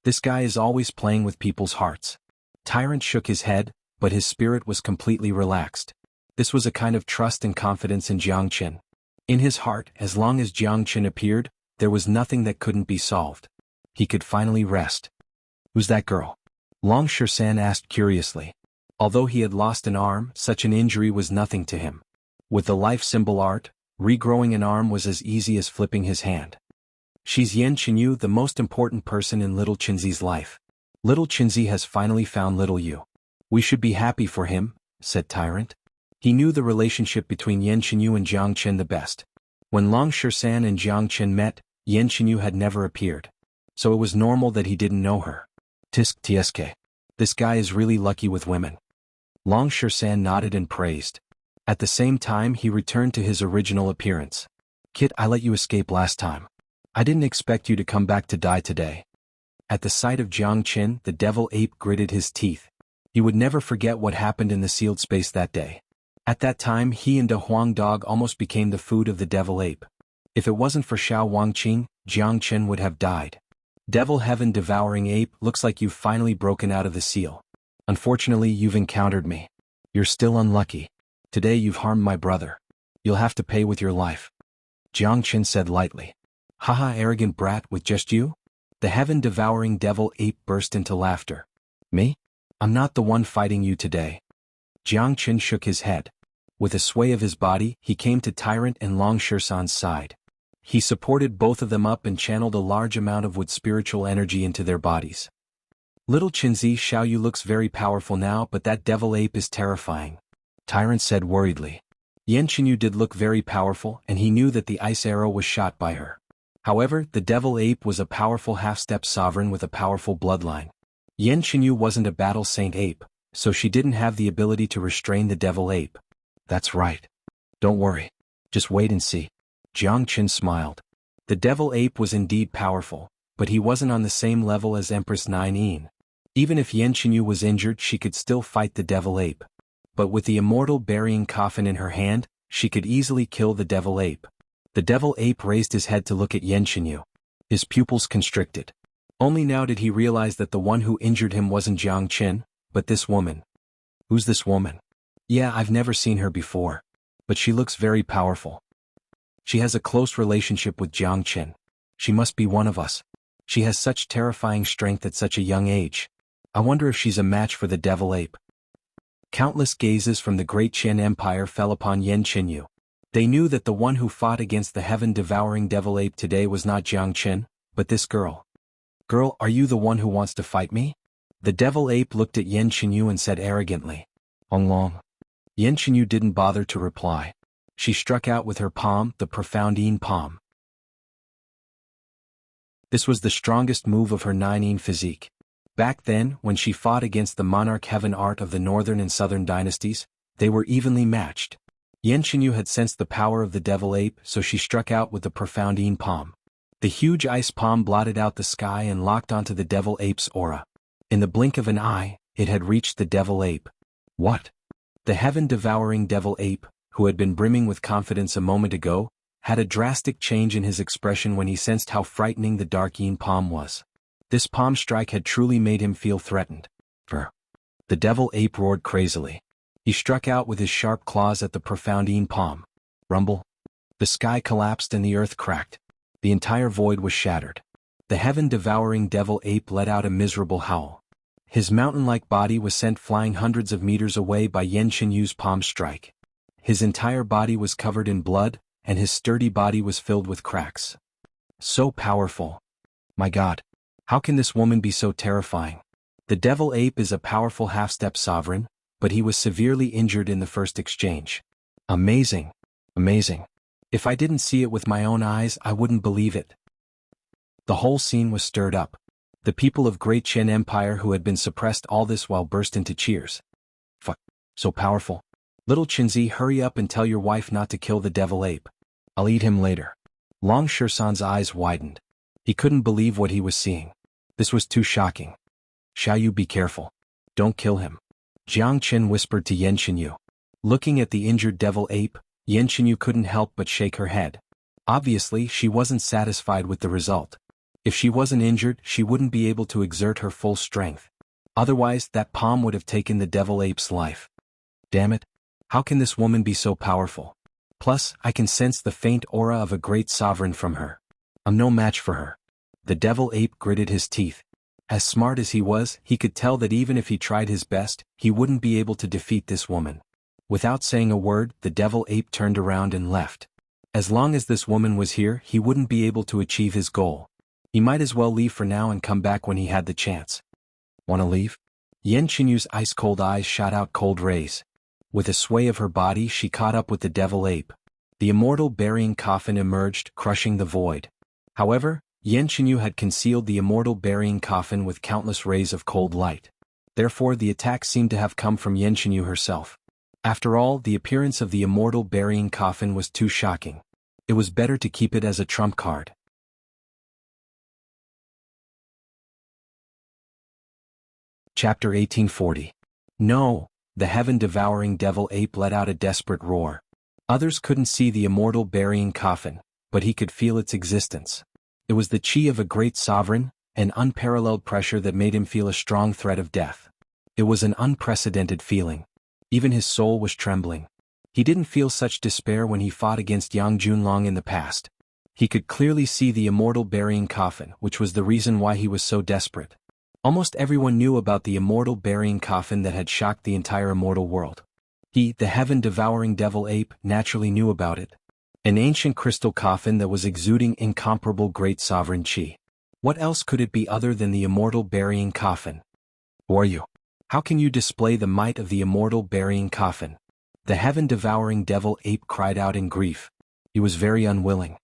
This guy is always playing with people's hearts. Tyrant shook his head, but his spirit was completely relaxed. This was a kind of trust and confidence in Jiangqin. In his heart, as long as Jiangqin appeared, there was nothing that couldn't be solved. He could finally rest. Who's that girl? Long Xuanhuan asked curiously. Although he had lost an arm, such an injury was nothing to him. With the life symbol art, regrowing an arm was as easy as flipping his hand. She's Xianxia, the most important person in little Qinzi's life. Little Qinzi has finally found little you. We should be happy for him, said Tyrant. He knew the relationship between Xianxia and Jiangqin the best. When Long Xuanhuan and Jiangqin met, Xianxia had never appeared. So it was normal that he didn't know her. Tsk. This guy is really lucky with women. Long Xuanhuan nodded and praised. At the same time he returned to his original appearance. Kit, I let you escape last time. I didn't expect you to come back to die today. At the sight of Jiangqin, the devil ape gritted his teeth. He would never forget what happened in the sealed space that day. At that time he and a Huang dog almost became the food of the devil ape. If it wasn't for Xiao Wangqing, Jiangqin would have died. Devil heaven devouring ape, looks like you've finally broken out of the seal. Unfortunately you've encountered me. You're still unlucky. Today you've harmed my brother. You'll have to pay with your life. Jiangqin said lightly. Haha, arrogant brat, with just you? The heaven-devouring devil ape burst into laughter. Me? I'm not the one fighting you today. Jiangqin shook his head. With a sway of his body, he came to Tyrant and Long Xuanhuan's side. He supported both of them up and channeled a large amount of wood spiritual energy into their bodies. Little Qinzi, Xiaoyu looks very powerful now, but that devil ape is terrifying. Tyrant said worriedly. Xianxia did look very powerful, and he knew that the ice arrow was shot by her. However, the devil ape was a powerful half-step sovereign with a powerful bloodline. Xianxia wasn't a battle saint ape, so she didn't have the ability to restrain the devil ape. That's right. Don't worry. Just wait and see. Jiangqin smiled. The devil ape was indeed powerful, but he wasn't on the same level as Empress Nine. Even if Xianxia was injured, she could still fight the devil ape. But with the immortal burying coffin in her hand, she could easily kill the devil ape. The devil ape raised his head to look at Xianxia. His pupils constricted. Only now did he realize that the one who injured him wasn't Jiangqin, but this woman. Who's this woman? Yeah, I've never seen her before. But she looks very powerful. She has a close relationship with Jiangqin. She must be one of us. She has such terrifying strength at such a young age. I wonder if she's a match for the devil ape. Countless gazes from the Great Qin Empire fell upon Xianxia. They knew that the one who fought against the heaven-devouring devil ape today was not Jiangqin, but this girl. Girl, are you the one who wants to fight me? The devil ape looked at Xianxia and said arrogantly. Long. Xianxia didn't bother to reply. She struck out with her palm, the profound Yin palm. This was the strongest move of her Nine physique. Back then, when she fought against the monarch heaven art of the northern and southern dynasties, they were evenly matched. Xianxia had sensed the power of the devil ape, so she struck out with the profound Yin palm. The huge ice palm blotted out the sky and locked onto the devil ape's aura. In the blink of an eye, it had reached the devil ape. What? The heaven-devouring devil ape, who had been brimming with confidence a moment ago, had a drastic change in his expression when he sensed how frightening the dark Yin palm was. This palm strike had truly made him feel threatened. Brr. The devil ape roared crazily. He struck out with his sharp claws at the profound Yin palm. Rumble. The sky collapsed and the earth cracked. The entire void was shattered. The heaven-devouring devil ape let out a miserable howl. His mountain-like body was sent flying hundreds of meters away by Xianxia's palm strike. His entire body was covered in blood, and his sturdy body was filled with cracks. So powerful. My God. How can this woman be so terrifying? The devil ape is a powerful half-step sovereign, but he was severely injured in the first exchange. Amazing. Amazing. If I didn't see it with my own eyes, I wouldn't believe it. The whole scene was stirred up. The people of Great Qian Empire who had been suppressed all this while burst into cheers. Fuck. So powerful. Little Qinzi, hurry up and tell your wife not to kill the devil ape. I'll eat him later. Long Shisan's eyes widened. He couldn't believe what he was seeing. This was too shocking. Xiaoyu, be careful. Don't kill him. Jiang Qin whispered to Xianxia. Looking at the injured devil ape, Xianxia couldn't help but shake her head. Obviously, she wasn't satisfied with the result. If she wasn't injured, she wouldn't be able to exert her full strength. Otherwise, that palm would have taken the devil ape's life. Damn it. How can this woman be so powerful? Plus, I can sense the faint aura of a great sovereign from her. I'm no match for her. The devil ape gritted his teeth. As smart as he was, he could tell that even if he tried his best, he wouldn't be able to defeat this woman. Without saying a word, the devil ape turned around and left. As long as this woman was here, he wouldn't be able to achieve his goal. He might as well leave for now and come back when he had the chance. Wanna leave? Xianxia's ice-cold eyes shot out cold rays. With a sway of her body, she caught up with the devil ape. The immortal burying coffin emerged, crushing the void. However, Xianxia had concealed the immortal burying coffin with countless rays of cold light. Therefore, the attack seemed to have come from Xianxia herself. After all, the appearance of the immortal burying coffin was too shocking. It was better to keep it as a trump card. Chapter 1840. No! The heaven-devouring devil ape let out a desperate roar. Others couldn't see the immortal burying coffin, but he could feel its existence. It was the chi of a great sovereign, an unparalleled pressure that made him feel a strong threat of death. It was an unprecedented feeling. Even his soul was trembling. He didn't feel such despair when he fought against Yang Junlong in the past. He could clearly see the immortal burying coffin, which was the reason why he was so desperate. Almost everyone knew about the immortal burying coffin that had shocked the entire immortal world. He, the heaven-devouring devil ape, naturally knew about it. An ancient crystal coffin that was exuding incomparable great sovereign chi. What else could it be other than the immortal burying coffin? Who are you? How can you display the might of the immortal burying coffin? The heaven-devouring devil ape cried out in grief. He was very unwilling.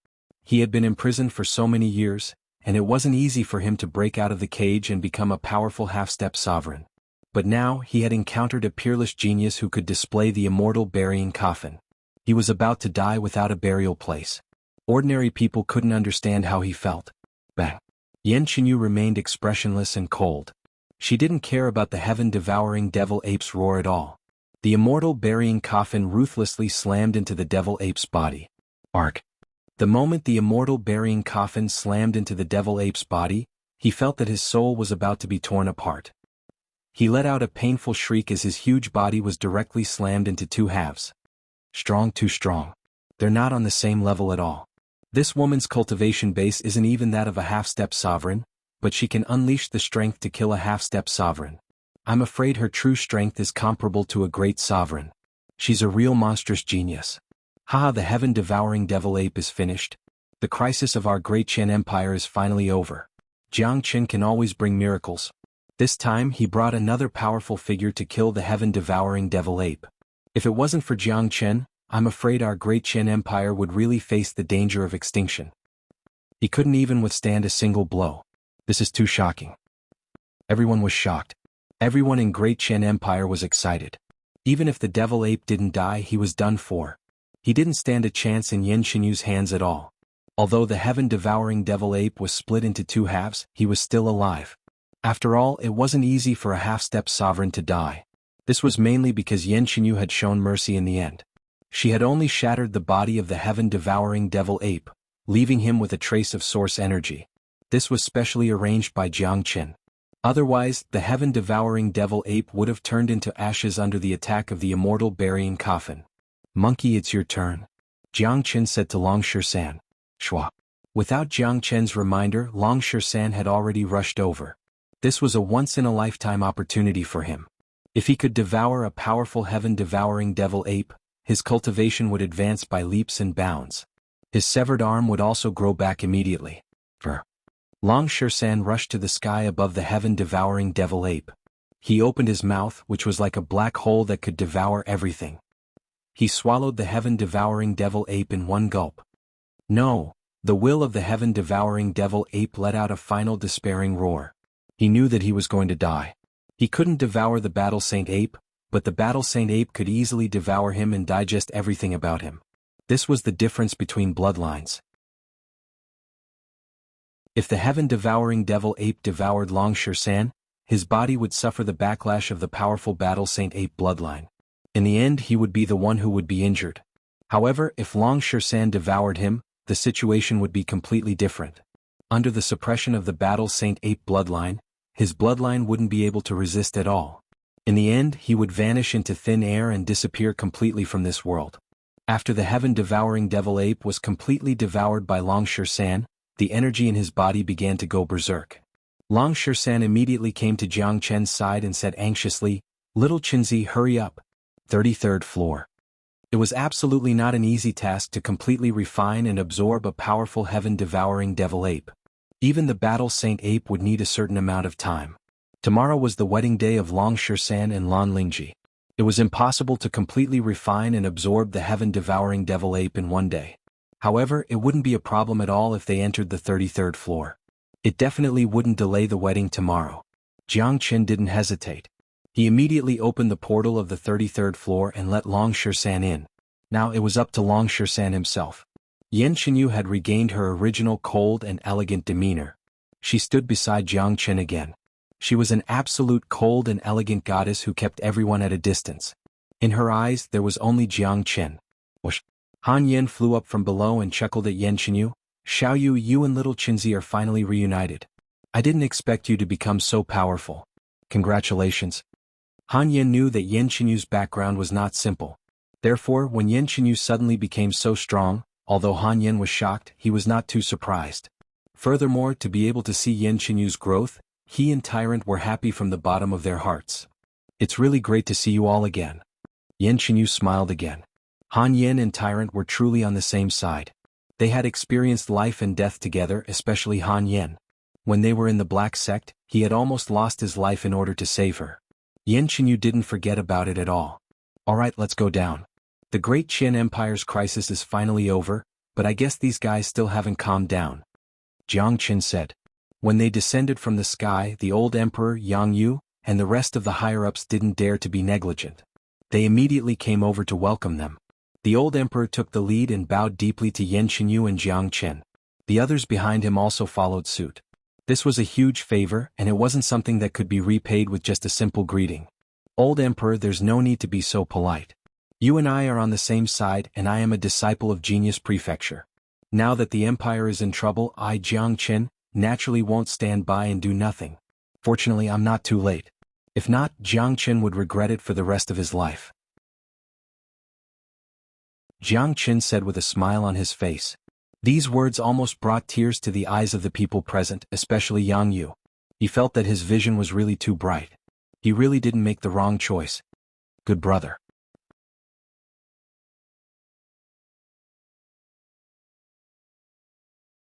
He had been imprisoned for so many years, and it wasn't easy for him to break out of the cage and become a powerful half-step sovereign. But now, he had encountered a peerless genius who could display the immortal burying coffin. He was about to die without a burial place. Ordinary people couldn't understand how he felt. Bang! Xianxia remained expressionless and cold. She didn't care about the heaven-devouring devil ape's roar at all. The immortal burying coffin ruthlessly slammed into the devil ape's body. Arg! The moment the immortal burying coffin slammed into the devil ape's body, he felt that his soul was about to be torn apart. He let out a painful shriek as his huge body was directly slammed into two halves. Strong, too strong. They're not on the same level at all. This woman's cultivation base isn't even that of a half-step sovereign, but she can unleash the strength to kill a half-step sovereign. I'm afraid her true strength is comparable to a great sovereign. She's a real monstrous genius. Haha, the heaven-devouring devil ape is finished. The crisis of our Great Qian Empire is finally over. Jiang Qin can always bring miracles. This time he brought another powerful figure to kill the heaven-devouring devil ape. If it wasn't for Jiang Qin, I'm afraid our Great Qian Empire would really face the danger of extinction. He couldn't even withstand a single blow. This is too shocking. Everyone was shocked. Everyone in Great Qian Empire was excited. Even if the devil ape didn't die, he was done for. He didn't stand a chance in Yan Xinyu's hands at all. Although the heaven-devouring devil ape was split into two halves, he was still alive. After all, it wasn't easy for a half-step sovereign to die. This was mainly because Yan Xinyu had shown mercy in the end. She had only shattered the body of the heaven-devouring devil ape, leaving him with a trace of source energy. This was specially arranged by Jiang Qin. Otherwise, the heaven-devouring devil ape would have turned into ashes under the attack of the immortal burying coffin. Monkey, it's your turn, Jiang Qin said to Long Shisan. Shua. Without Jiang Qin's reminder, Long Shisan had already rushed over. This was a once-in-a-lifetime opportunity for him. If he could devour a powerful heaven-devouring devil ape, his cultivation would advance by leaps and bounds. His severed arm would also grow back immediately. Long Shisan rushed to the sky above the heaven-devouring devil ape. He opened his mouth, which was like a black hole that could devour everything. He swallowed the heaven-devouring devil ape in one gulp. No! The will of the heaven-devouring devil ape let out a final despairing roar. He knew that he was going to die. He couldn't devour the battle saint ape, but the battle saint ape could easily devour him and digest everything about him. This was the difference between bloodlines. If the heaven-devouring devil ape devoured Long Shisan, his body would suffer the backlash of the powerful battle saint ape bloodline. In the end, he would be the one who would be injured. However, if Long Shisan devoured him, the situation would be completely different. Under the suppression of the battle saint ape bloodline, his bloodline wouldn't be able to resist at all. In the end, he would vanish into thin air and disappear completely from this world. After the heaven-devouring devil ape was completely devoured by Long Shisan, the energy in his body began to go berserk. Long Shisan immediately came to Jiang Chen's side and said anxiously, "Little Qinzi, hurry up." 33rd floor. It was absolutely not an easy task to completely refine and absorb a powerful heaven-devouring devil ape. Even the battle saint ape would need a certain amount of time. Tomorrow was the wedding day of Long Shisan and Lan Lingji. It was impossible to completely refine and absorb the heaven-devouring devil ape in one day. However, it wouldn't be a problem at all if they entered the 33rd floor. It definitely wouldn't delay the wedding tomorrow. Jiang Qin didn't hesitate. He immediately opened the portal of the 33rd floor and let Long Shisan in. Now it was up to Long Shisan himself. Yan Xinyu had regained her original cold and elegant demeanor. She stood beside Jiang Qin again. She was an absolute cold and elegant goddess who kept everyone at a distance. In her eyes there was only Jiang Qin. Whoosh! Han Yen flew up from below and chuckled at Yan Xinyu. "Xiaoyu, you and little Qinzi are finally reunited. I didn't expect you to become so powerful. Congratulations." Han Yen knew that Yan Xinyu's background was not simple. Therefore, when Yan Xinyu suddenly became so strong, although Han Yen was shocked, he was not too surprised. Furthermore, to be able to see Yan Xinyu's growth, he and Tyrant were happy from the bottom of their hearts. "It's really great to see you all again." Yan Xinyu smiled again. Han Yen and Tyrant were truly on the same side. They had experienced life and death together, especially Han Yen. When they were in the Black Sect, he had almost lost his life in order to save her. Yan Xinyu didn't forget about it at all. "Alright, let's go down. The Great Qian Empire's crisis is finally over, but I guess these guys still haven't calmed down," Jiang Qin said. When they descended from the sky, the old Emperor Yang Yu and the rest of the higher-ups didn't dare to be negligent. They immediately came over to welcome them. The old emperor took the lead and bowed deeply to Yan Xinyu and Jiang Qin. The others behind him also followed suit. This was a huge favor, and it wasn't something that could be repaid with just a simple greeting. "Old emperor, there's no need to be so polite. You and I are on the same side, and I am a disciple of Genius Prefecture. Now that the empire is in trouble, I, Jiang Qin, naturally won't stand by and do nothing. Fortunately, I'm not too late. If not, Jiang Qin would regret it for the rest of his life," Jiang Qin said with a smile on his face. These words almost brought tears to the eyes of the people present, especially Yang Yu. He felt that his vision was really too bright. He really didn't make the wrong choice. Good brother.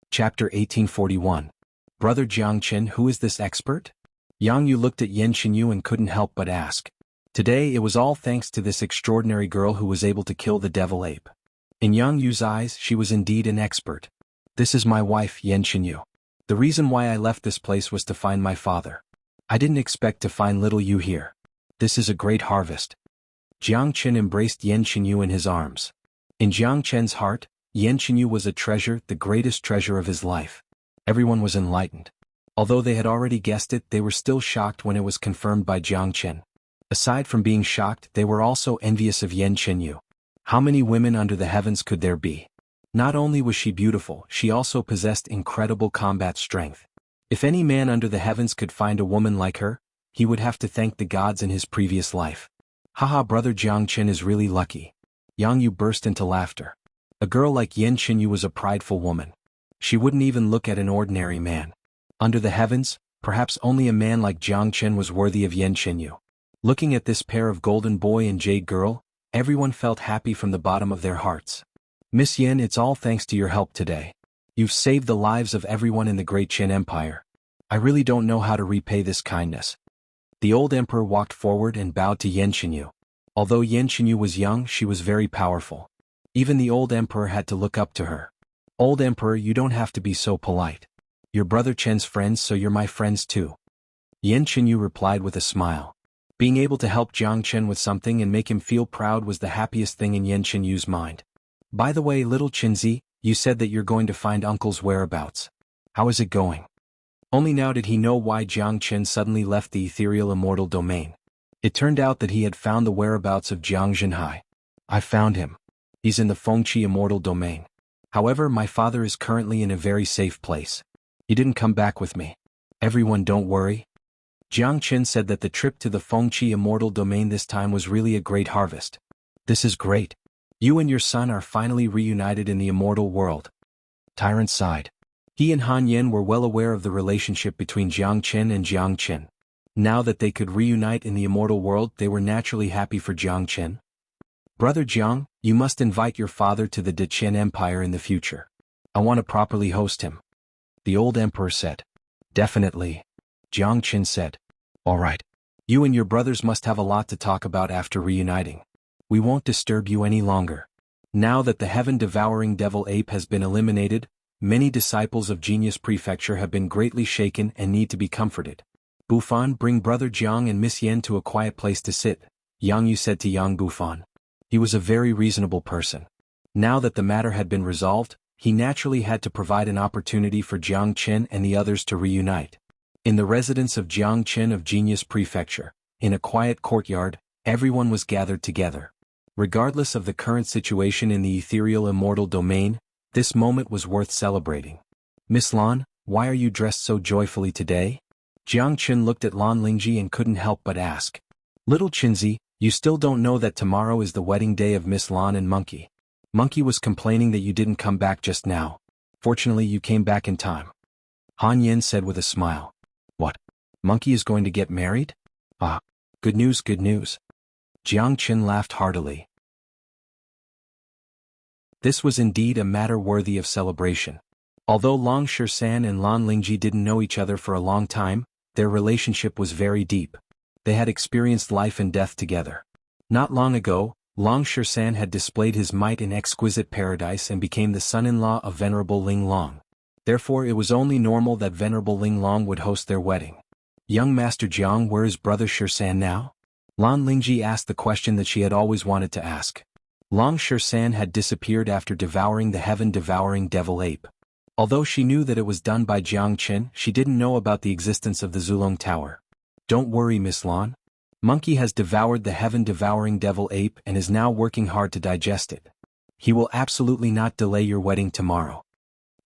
Chapter 1841. Brother Jiang Qin, who is this expert? Yang Yu looked at Yan Xinyu and couldn't help but ask. Today it was all thanks to this extraordinary girl who was able to kill the devil ape. In Yang Yu's eyes, she was indeed an expert. "This is my wife, Yan Xinyu. The reason why I left this place was to find my father. I didn't expect to find little you here. This is a great harvest. Jiang Chen embraced Yan Qinyu in his arms. In Jiang Chen's heart, Yan Qinyu was a treasure, the greatest treasure of his life. Everyone was enlightened. Although they had already guessed it, they were still shocked when it was confirmed by Jiang Chen. Aside from being shocked, they were also envious of Yan Qinyu. How many women under the heavens could there be? Not only was she beautiful, she also possessed incredible combat strength. If any man under the heavens could find a woman like her, he would have to thank the gods in his previous life. Haha, brother Jiang Chen is really lucky. Yang Yu burst into laughter. A girl like Yan Qinyu was a prideful woman. She wouldn't even look at an ordinary man. Under the heavens, perhaps only a man like Jiang Chen was worthy of Yan Qinyu. Looking at this pair of golden boy and jade girl, everyone felt happy from the bottom of their hearts. Miss Yan, it's all thanks to your help today. You've saved the lives of everyone in the Great Qin Empire. I really don't know how to repay this kindness. The old emperor walked forward and bowed to Yan Qinyu. Although Yan Qinyu was young, she was very powerful. Even the old emperor had to look up to her. Old emperor, you don't have to be so polite. You're brother Chen's friends, so you're my friends too. Yan Qinyu replied with a smile. Being able to help Jiang Chen with something and make him feel proud was the happiest thing in Yan Qinyu's mind. By the way, little Qinzi, you said that you're going to find uncle's whereabouts. How is it going? Only now did he know why Jiang Chen suddenly left the ethereal immortal domain. It turned out that he had found the whereabouts of Jiang Zhenhai. I found him. He's in the Fengqi immortal domain. However, my father is currently in a very safe place. He didn't come back with me. Everyone don't worry. Jiang Chen said that the trip to the Fengqi immortal domain this time was really a great harvest. This is great. You and your son are finally reunited in the immortal world. Tyrant sighed. He and Han Yan were well aware of the relationship between Jiang Chen and Jiang Chen. Now that they could reunite in the immortal world, they were naturally happy for Jiang Chen. Brother Jiang, you must invite your father to the De Qian Empire in the future. I want to properly host him. The old emperor said. Definitely. Jiang Chen said. All right. You and your brothers must have a lot to talk about after reuniting. We won't disturb you any longer. Now that the heaven-devouring devil ape has been eliminated, many disciples of Genius Prefecture have been greatly shaken and need to be comforted. Bufan, bring brother Jiang and Miss Yan to a quiet place to sit, Yang Yu said to Yang Bufan. He was a very reasonable person. Now that the matter had been resolved, he naturally had to provide an opportunity for Jiang Chen and the others to reunite. In the residence of Jiang Chen of Genius Prefecture, in a quiet courtyard, everyone was gathered together. Regardless of the current situation in the ethereal immortal domain, this moment was worth celebrating. Miss Lan, why are you dressed so joyfully today? Jiang Chen looked at Lan Lingji and couldn't help but ask. Little Qinzi, you still don't know that tomorrow is the wedding day of Miss Lan and Monkey. Monkey was complaining that you didn't come back just now. Fortunately, you came back in time. Han Yen said with a smile. What? Monkey is going to get married? Ah, good news, good news. Jiang Chen laughed heartily. This was indeed a matter worthy of celebration. Although Long Shisan and Lan Lingji didn't know each other for a long time, their relationship was very deep. They had experienced life and death together. Not long ago, Long Shisan had displayed his might in exquisite paradise and became the son-in-law of Venerable Ling Long. Therefore it was only normal that Venerable Ling Long would host their wedding. Young Master Jiang, where is brother Shisan now? Lan Lingji asked the question that she had always wanted to ask. Long Shisan had disappeared after devouring the heaven-devouring devil ape. Although she knew that it was done by Jiang Chen, she didn't know about the existence of the Zulong Tower. Don't worry, Miss Lan. Monkey has devoured the heaven-devouring devil ape and is now working hard to digest it. He will absolutely not delay your wedding tomorrow.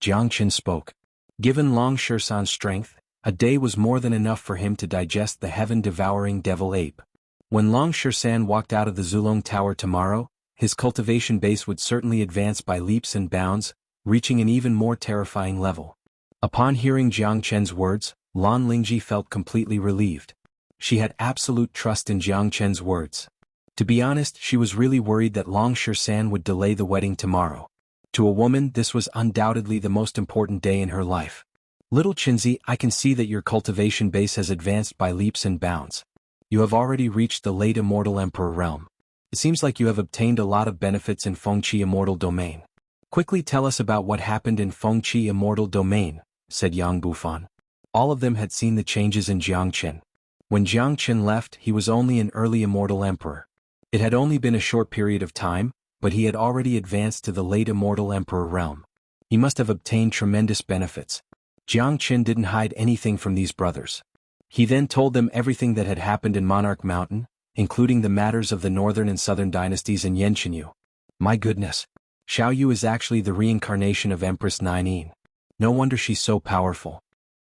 Jiang Chen spoke. Given Long Shisan's strength, a day was more than enough for him to digest the heaven-devouring devil ape. When Long Shisan walked out of the Zulong Tower tomorrow, his cultivation base would certainly advance by leaps and bounds, reaching an even more terrifying level. Upon hearing Jiang Chen's words, Lan Lingji felt completely relieved. She had absolute trust in Jiang Chen's words. To be honest, she was really worried that Long Shisan would delay the wedding tomorrow. To a woman, this was undoubtedly the most important day in her life. Little Qinzi, I can see that your cultivation base has advanced by leaps and bounds. You have already reached the late immortal emperor realm. It seems like you have obtained a lot of benefits in Fengqi immortal domain. Quickly tell us about what happened in Fengqi immortal domain, said Yang Bufan. All of them had seen the changes in Jiang Chen. When Jiang Qin left, he was only an early immortal emperor. It had only been a short period of time, but he had already advanced to the late immortal emperor realm. He must have obtained tremendous benefits. Jiang Qin didn't hide anything from these brothers. He then told them everything that had happened in Monarch Mountain, including the matters of the northern and southern dynasties and Yanqinyu. My goodness. Xiaoyu is actually the reincarnation of Empress Nine. No wonder she's so powerful.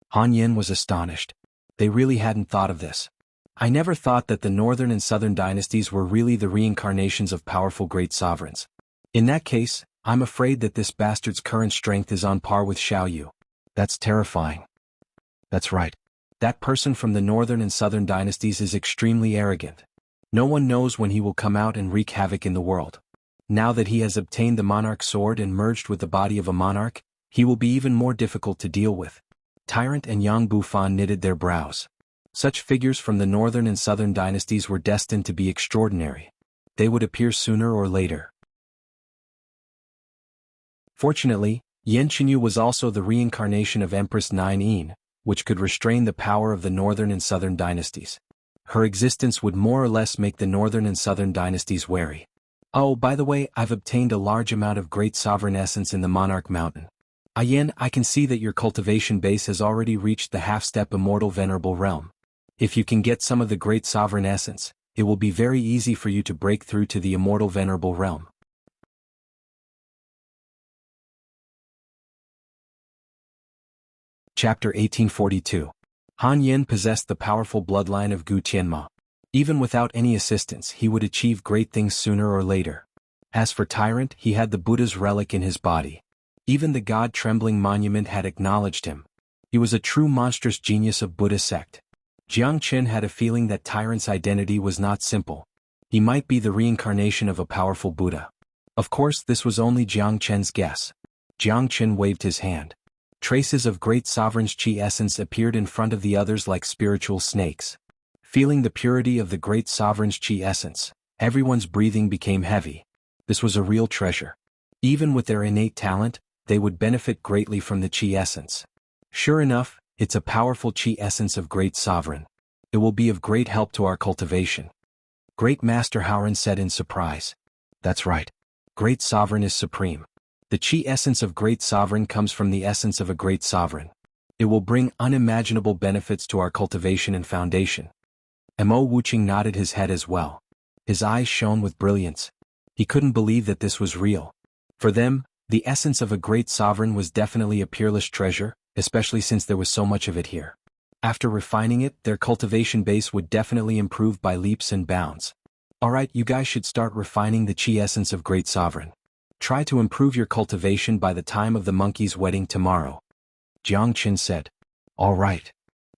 Han Yin was astonished. They really hadn't thought of this. I never thought that the northern and southern dynasties were really the reincarnations of powerful great sovereigns. In that case, I'm afraid that this bastard's current strength is on par with Xiaoyu. That's terrifying. That's right. That person from the northern and southern dynasties is extremely arrogant. No one knows when he will come out and wreak havoc in the world. Now that he has obtained the monarch sword and merged with the body of a monarch, he will be even more difficult to deal with. Tyrant and Yang Bufan knitted their brows. Such figures from the northern and southern dynasties were destined to be extraordinary. They would appear sooner or later. Fortunately, Yanqinyu was also the reincarnation of Empress Nine, which could restrain the power of the northern and southern dynasties. Her existence would more or less make the northern and southern dynasties wary. Oh, by the way, I've obtained a large amount of great sovereign essence in the Monarch Mountain. Yin, I can see that your cultivation base has already reached the half-step immortal venerable realm. If you can get some of the great sovereign essence, it will be very easy for you to break through to the immortal venerable realm. Chapter 1842. Han Yin possessed the powerful bloodline of Gu Tianma. Even without any assistance, he would achieve great things sooner or later. As for Tyrant, he had the Buddha's relic in his body. Even the God-trembling monument had acknowledged him. He was a true monstrous genius of Buddha sect. Jiang Qin had a feeling that Tyrant's identity was not simple. He might be the reincarnation of a powerful Buddha. Of course, this was only Jiang Qin's guess. Jiang Qin waved his hand. Traces of great sovereign's chi essence appeared in front of the others like spiritual snakes. Feeling the purity of the great sovereign's chi essence, everyone's breathing became heavy. This was a real treasure. Even with their innate talent, they would benefit greatly from the chi essence. Sure enough, it's a powerful chi essence of great sovereign. It will be of great help to our cultivation. Great Master Howren said in surprise. That's right. Great sovereign is supreme. The chi essence of great sovereign comes from the essence of a great sovereign. It will bring unimaginable benefits to our cultivation and foundation. Mo Wuqing nodded his head as well. His eyes shone with brilliance. He couldn't believe that this was real. For them, the essence of a great sovereign was definitely a peerless treasure, especially since there was so much of it here. After refining it, their cultivation base would definitely improve by leaps and bounds. Alright, you guys should start refining the chi essence of great sovereign. Try to improve your cultivation by the time of the monkey's wedding tomorrow. Jiang Qin said. Alright.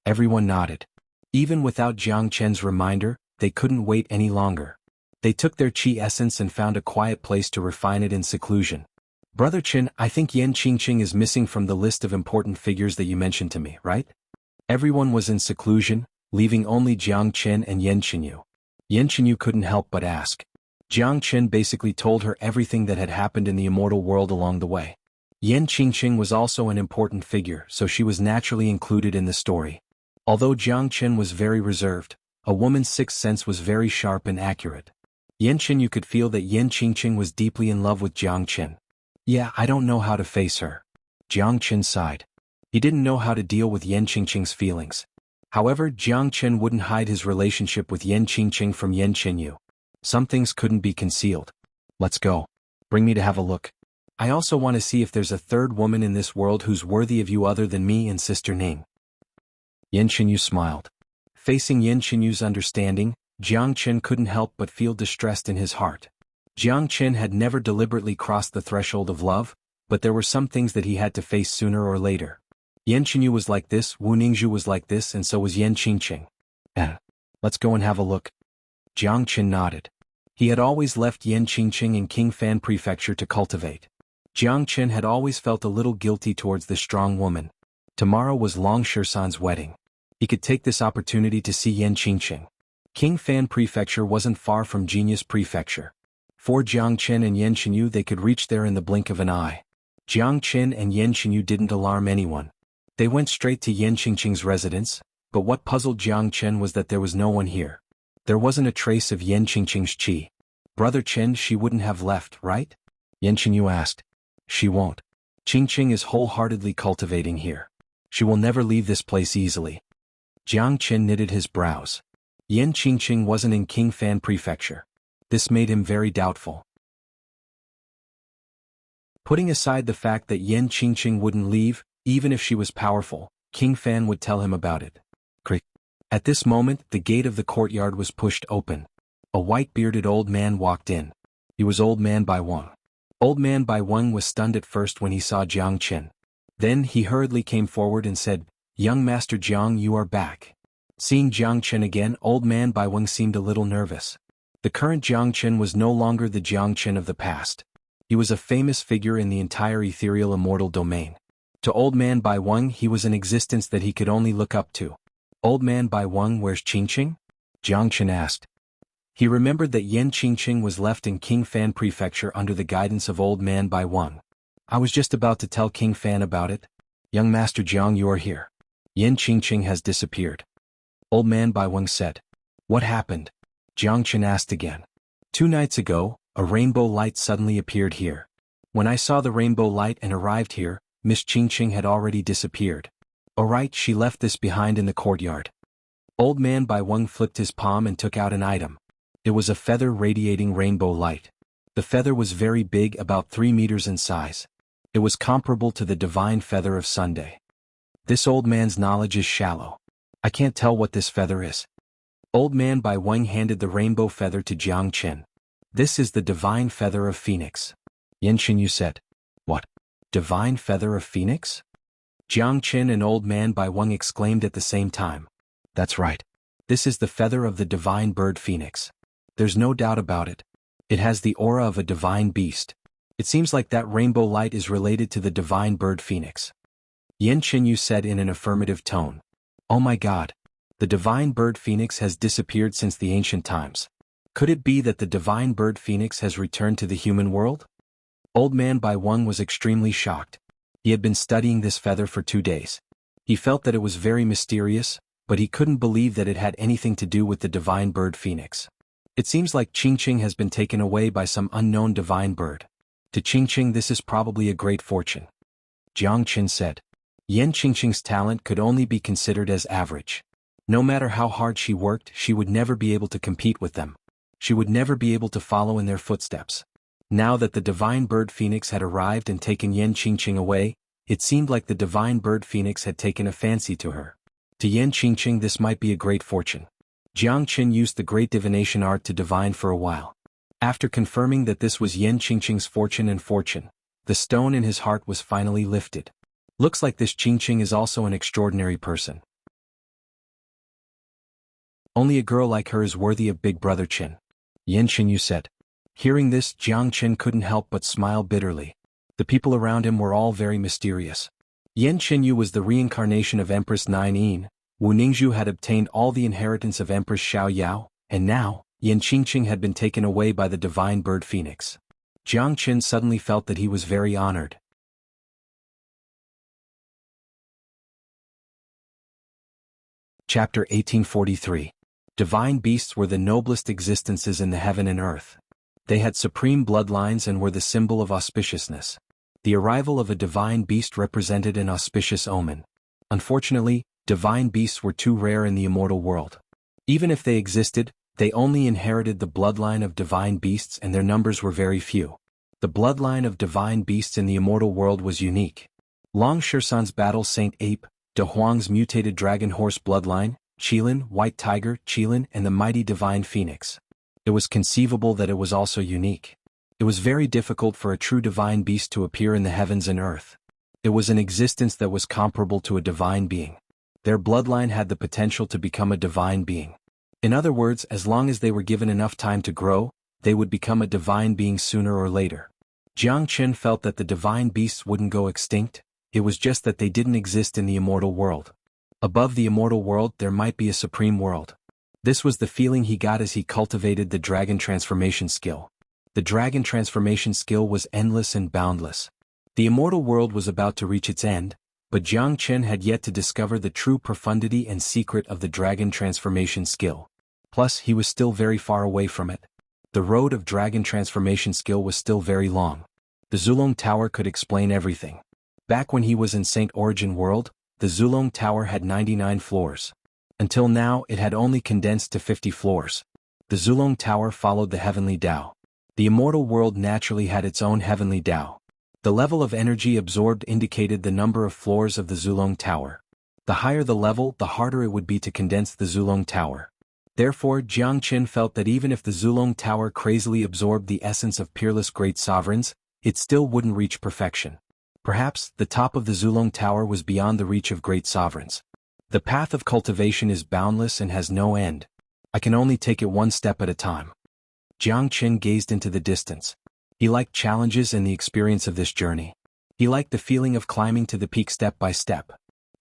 Everyone nodded. Even without Jiang Qin's reminder, they couldn't wait any longer. They took their chi essence and found a quiet place to refine it in seclusion. Brother Qin, I think Yan Qingqing is missing from the list of important figures that you mentioned to me, right? Everyone was in seclusion, leaving only Jiang Qin and Yanqinyu. Yanqinyu couldn't help but ask. Jiang Qin basically told her everything that had happened in the immortal world along the way. Yan Qingqing was also an important figure, so she was naturally included in the story. Although Jiang Qin was very reserved, a woman's sixth sense was very sharp and accurate. Yanqinyu could feel that Yan Qingqing was deeply in love with Jiang Qin. Yeah, I don't know how to face her. Jiang Qin sighed. He didn't know how to deal with Yan Qingqing's feelings. However, Jiang Qin wouldn't hide his relationship with Yan Qingqing from Yanqinyu. Some things couldn't be concealed. Let's go. Bring me to have a look. I also want to see if there's a third woman in this world who's worthy of you other than me and Sister Ning. Yanqinyu smiled. Facing Yanqinyu's understanding, Jiang Qin couldn't help but feel distressed in his heart. Jiang Qin had never deliberately crossed the threshold of love, but there were some things that he had to face sooner or later. Yanqinyu was like this, Wu Ningzhu was like this, and so was Yan Qingqing. Let's go and have a look. Jiang Qin nodded. He had always left Yan Qingqing in Qingfan Prefecture to cultivate. Jiang Qin had always felt a little guilty towards this strong woman. Tomorrow was Long Shisan's wedding. He could take this opportunity to see Yan Qingqing. Qingfan Prefecture wasn't far from Genius Prefecture. For Jiang Qin and Yanqinyu, they could reach there in the blink of an eye. Jiang Qin and Yanqinyu didn't alarm anyone. They went straight to Yan Qingqing's residence, but what puzzled Jiang Chen was that there was no one here. There wasn't a trace of Yan Qingqing's qi. Brother Chen, she wouldn't have left, right? Yan Qingyu asked. She won't. Qingqing is wholeheartedly cultivating here. She will never leave this place easily. Jiang Chen knitted his brows. Yan Qingqing wasn't in Qingfan Prefecture. This made him very doubtful. Putting aside the fact that Yan Qingqing wouldn't leave, even if she was powerful, Qingfan would tell him about it. Crick. At this moment, the gate of the courtyard was pushed open. A white-bearded old man walked in. He was Old Man Bai Wang. Old Man Bai Wang was stunned at first when he saw Jiang Chen. Then he hurriedly came forward and said, "Young Master Jiang, you are back." Seeing Jiang Chen again, Old Man Bai Wang seemed a little nervous. The current Jiang Chen was no longer the Jiang Chen of the past. He was a famous figure in the entire ethereal immortal domain. To Old Man Bai Wang, he was an existence that he could only look up to. "Old Man Bai Wang, where's Qingqing?" Jiang Chen asked. He remembered that Yan Qingqing was left in Qingfan Prefecture under the guidance of Old Man Bai Wang. "I was just about to tell Qingfan about it. Young Master Jiang, you are here. Yan Qingqing has disappeared." Old Man Bai Wang said. "What happened?" Jiang Chen asked again. 2 nights ago, a rainbow light suddenly appeared here. When I saw the rainbow light and arrived here, Miss Qingqing had already disappeared. Alright, she left this behind in the courtyard. Old Man Bai Wang flipped his palm and took out an item. It was a feather radiating rainbow light. The feather was very big, about 3 meters in size. It was comparable to the divine feather of Sunday. This old man's knowledge is shallow. I can't tell what this feather is. Old Man Bai Wang handed the rainbow feather to Jiang Chen. "This is the divine feather of Phoenix." Yan Qingyu said. "What? Divine feather of Phoenix?" Jiang Chen and Old Man Bai Wang exclaimed at the same time. "That's right. This is the feather of the divine bird Phoenix. There's no doubt about it. It has the aura of a divine beast. It seems like that rainbow light is related to the divine bird Phoenix." Yan Qingyu said in an affirmative tone. "Oh my God. The divine bird Phoenix has disappeared since the ancient times. Could it be that the divine bird Phoenix has returned to the human world?" Old Man Bai Wang was extremely shocked. He had been studying this feather for 2 days. He felt that it was very mysterious, but he couldn't believe that it had anything to do with the divine bird Phoenix. It seems like Qingqing has been taken away by some unknown divine bird. To Qingqing, this is probably a great fortune. Jiang Chen said. Yan Qingqing's talent could only be considered as average. No matter how hard she worked, she would never be able to compete with them. She would never be able to follow in their footsteps. Now that the divine bird Phoenix had arrived and taken Yan Qingqing away, it seemed like the divine bird Phoenix had taken a fancy to her. To Yan Qingqing, this might be a great fortune. Jiang Chen used the great divination art to divine for a while. After confirming that this was Yan Qingqing's fortune, the stone in his heart was finally lifted. Looks like this Qingqing is also an extraordinary person. Only a girl like her is worthy of Big Brother Chen. Yan Qingyu said. Hearing this, Jiang Chen couldn't help but smile bitterly. The people around him were all very mysterious. Yan Qingyu was the reincarnation of Empress Nine Yin, Wu Ningzhu had obtained all the inheritance of Empress Xiao Yao, and now, Yan Qingqing had been taken away by the divine bird Phoenix. Jiang Chen suddenly felt that he was very honored. Chapter 1843. Divine beasts were the noblest existences in the heaven and earth. They had supreme bloodlines and were the symbol of auspiciousness. The arrival of a divine beast represented an auspicious omen. Unfortunately, divine beasts were too rare in the immortal world. Even if they existed, they only inherited the bloodline of divine beasts and their numbers were very few. The bloodline of divine beasts in the immortal world was unique. Long Shisan's battle Saint Ape, De Huang's mutated dragon horse bloodline, Qilin, White Tiger, Qilin, and the mighty divine phoenix. It was conceivable that it was also unique. It was very difficult for a true divine beast to appear in the heavens and earth. It was an existence that was comparable to a divine being. Their bloodline had the potential to become a divine being. In other words, as long as they were given enough time to grow, they would become a divine being sooner or later. Jiang Chen felt that the divine beasts wouldn't go extinct, it was just that they didn't exist in the immortal world. Above the immortal world there might be a supreme world. This was the feeling he got as he cultivated the dragon transformation skill. The dragon transformation skill was endless and boundless. The immortal world was about to reach its end, But Jiang Chen had yet to discover the true profundity and secret of the dragon transformation skill. Plus, he was still very far away from it. The road of dragon transformation skill was still very long. The Zulong Tower could explain everything. Back when he was in St. Origin World, the Zulong Tower had 99 floors. Until now, it had only condensed to 50 floors. The Zulong Tower followed the heavenly Tao. The immortal world naturally had its own heavenly Tao. The level of energy absorbed indicated the number of floors of the Zulong Tower. The higher the level, the harder it would be to condense the Zulong Tower. Therefore, Jiang Chen felt that even if the Zulong Tower crazily absorbed the essence of peerless great sovereigns, it still wouldn't reach perfection. Perhaps, the top of the Zulong Tower was beyond the reach of great sovereigns. The path of cultivation is boundless and has no end. I can only take it one step at a time. Jiang Chen gazed into the distance. He liked challenges and the experience of this journey. He liked the feeling of climbing to the peak step by step.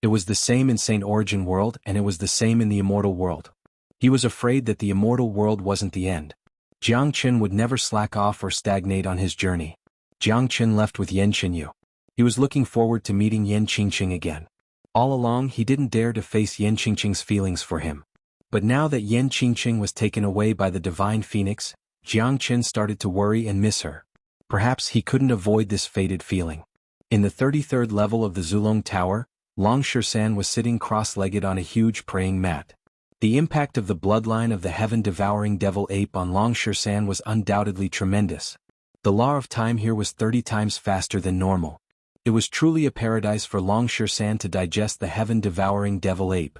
It was the same in St. Origin World and it was the same in the immortal world. He was afraid that the immortal world wasn't the end. Jiang Chen would never slack off or stagnate on his journey. Jiang Chen left with Yan Qingyu. He was looking forward to meeting Yan Qingqing again. All along he didn't dare to face Yan Qingqing's feelings for him. But now that Yan Qingqing was taken away by the divine phoenix, Jiang Chen started to worry and miss her. Perhaps he couldn't avoid this fated feeling. In the 33rd level of the Zulong Tower, Long Shersan was sitting cross-legged on a huge praying mat. The impact of the bloodline of the heaven-devouring devil ape on Long Shersan was undoubtedly tremendous. The law of time here was 30 times faster than normal. It was truly a paradise for Long Shersan to digest the heaven-devouring devil ape.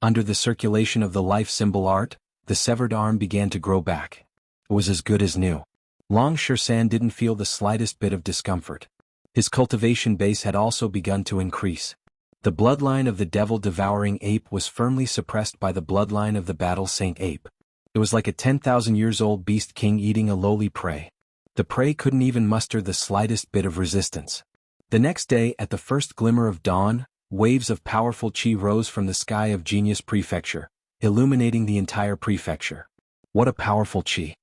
Under the circulation of the life symbol art, the severed arm began to grow back. It was as good as new. Long Shersan didn't feel the slightest bit of discomfort. His cultivation base had also begun to increase. The bloodline of the devil-devouring ape was firmly suppressed by the bloodline of the battle saint ape. It was like a 10,000 years old beast king eating a lowly prey. The prey couldn't even muster the slightest bit of resistance. The next day, at the first glimmer of dawn, waves of powerful qi rose from the sky of Genius Prefecture, illuminating the entire prefecture. What a powerful qi!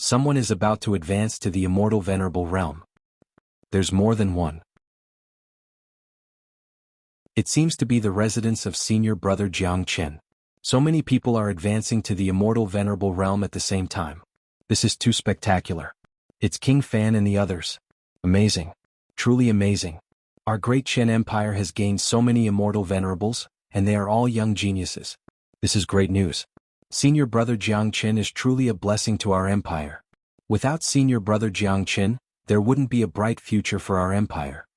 Someone is about to advance to the immortal venerable realm. There's more than one. It seems to be the residence of senior brother Jiang Chen. So many people are advancing to the immortal venerable realm at the same time. This is too spectacular. It's King Fan and the others. Amazing. Truly amazing. Our great Chen Empire has gained so many immortal venerables, and they are all young geniuses. This is great news. Senior brother Jiang Chen is truly a blessing to our empire. Without senior brother Jiang Chen, there wouldn't be a bright future for our empire.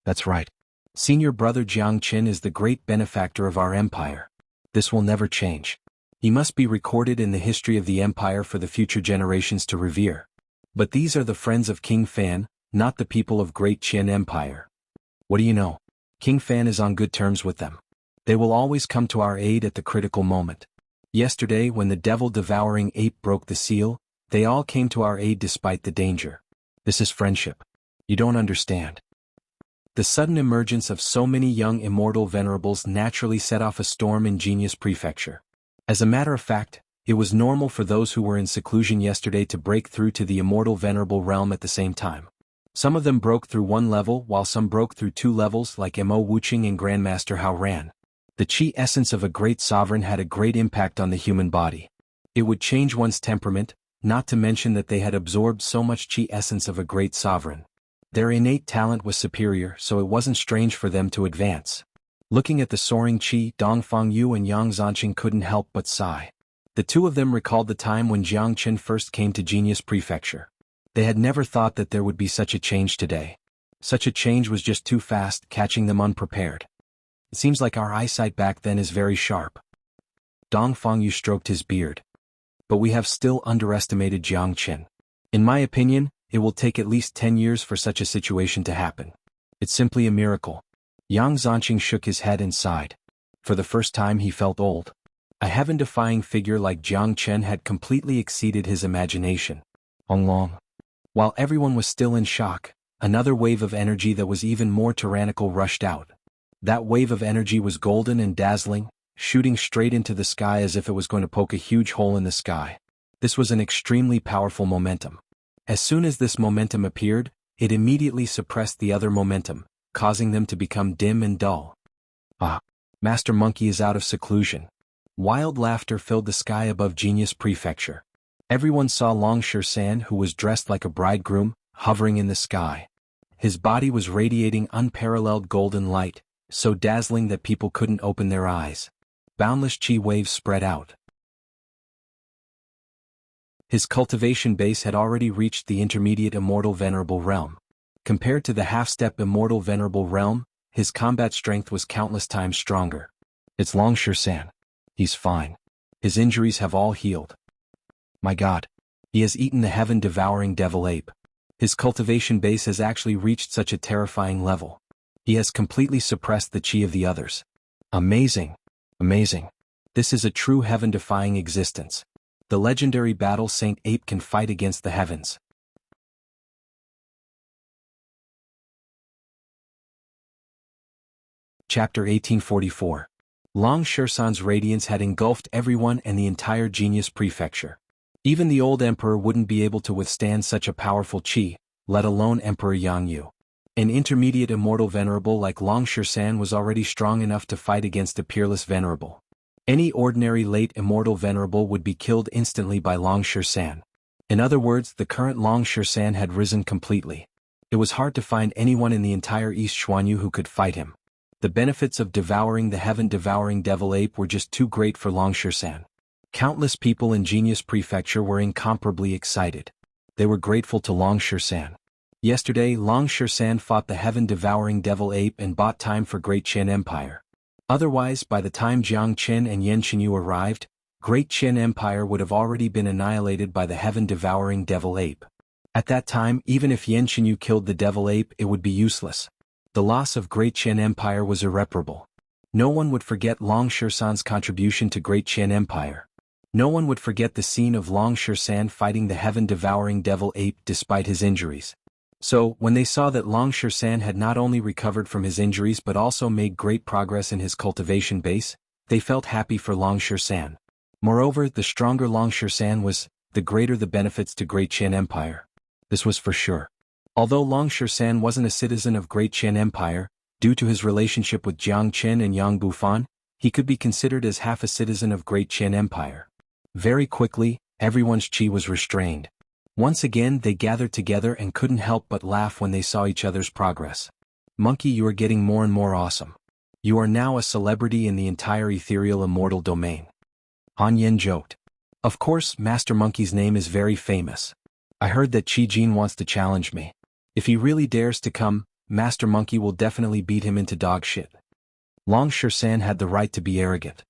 That's right. Senior brother Jiang Chen is the great benefactor of our empire. This will never change. He must be recorded in the history of the empire for the future generations to revere. But these are the friends of King Fan, not the people of Great Chen Empire. What do you know? King Fan is on good terms with them. They will always come to our aid at the critical moment. Yesterday, when the devil-devouring ape broke the seal, they all came to our aid despite the danger. This is friendship. You don't understand. The sudden emergence of so many young immortal venerables naturally set off a storm in Genius Prefecture. As a matter of fact, it was normal for those who were in seclusion yesterday to break through to the immortal venerable realm at the same time. Some of them broke through one level while some broke through two levels like Mo Wuqing and Grandmaster Hao Ran. The qi essence of a great sovereign had a great impact on the human body. It would change one's temperament, not to mention that they had absorbed so much qi essence of a great sovereign. Their innate talent was superior, so it wasn't strange for them to advance. Looking at the soaring qi, Dongfang Yu and Yang Zanqing couldn't help but sigh. The two of them recalled the time when Jiang Chen first came to Genius Prefecture. They had never thought that there would be such a change today. Such a change was just too fast, catching them unprepared. It seems like our eyesight back then is very sharp. Dongfang Yu stroked his beard. But we have still underestimated Jiang Chen. In my opinion, it will take at least 10 years for such a situation to happen. It's simply a miracle. Yang Zanqing shook his head and sighed. For the first time he felt old. A heaven-defying figure like Jiang Chen had completely exceeded his imagination. Long. While everyone was still in shock, another wave of energy that was even more tyrannical rushed out. That wave of energy was golden and dazzling, shooting straight into the sky as if it was going to poke a huge hole in the sky. This was an extremely powerful momentum. As soon as this momentum appeared, it immediately suppressed the other momentum, causing them to become dim and dull. Ah! Master Monkey is out of seclusion. Wild laughter filled the sky above Genius Prefecture. Everyone saw Long San, who was dressed like a bridegroom, hovering in the sky. His body was radiating unparalleled golden light, so dazzling that people couldn't open their eyes. Boundless chi waves spread out. His cultivation base had already reached the intermediate immortal venerable realm. Compared to the half-step immortal venerable realm, his combat strength was countless times stronger. It's Long San. He's fine. His injuries have all healed. My God. He has eaten the heaven-devouring devil ape. His cultivation base has actually reached such a terrifying level. He has completely suppressed the chi of the others. Amazing. Amazing. This is a true heaven-defying existence. The legendary battle Saint Ape can fight against the heavens. Chapter 1844. Long San's radiance had engulfed everyone and the entire Genius Prefecture. Even the old emperor wouldn't be able to withstand such a powerful chi, let alone Emperor Jianghu. An intermediate immortal venerable like Long San was already strong enough to fight against the peerless venerable. Any ordinary late immortal venerable would be killed instantly by Long San. In other words, the current Long San had risen completely. It was hard to find anyone in the entire East Xuanhu who could fight him. The benefits of devouring the heaven-devouring devil ape were just too great for Long San. Countless people in Genius Prefecture were incomparably excited. They were grateful to Long San. Yesterday, Long San fought the heaven-devouring devil ape and bought time for Great Qin Empire. Otherwise, by the time Jiang Qin and Yan Qinyu arrived, Great Qin Empire would have already been annihilated by the heaven-devouring devil ape. At that time, even if Yan Qinyu killed the devil ape, it would be useless. The loss of Great Qin Empire was irreparable. No one would forget Long San's contribution to Great Qin Empire. No one would forget the scene of Long San fighting the heaven-devouring devil ape despite his injuries. So, when they saw that Long San had not only recovered from his injuries but also made great progress in his cultivation base, they felt happy for Long San. Moreover, the stronger Long San was, the greater the benefits to Great Qin Empire. This was for sure. Although Long San wasn't a citizen of Great Qin Empire, due to his relationship with Jiang Qin and Yang Bufan, he could be considered as half a citizen of Great Qin Empire. Very quickly, everyone's chi was restrained. Once again they gathered together and couldn't help but laugh when they saw each other's progress. Monkey, you are getting more and more awesome. You are now a celebrity in the entire ethereal immortal domain. Han Yen joked. Of course, Master Monkey's name is very famous. I heard that Qi Jin wants to challenge me. If he really dares to come, Master Monkey will definitely beat him into dog shit. Long San had the right to be arrogant.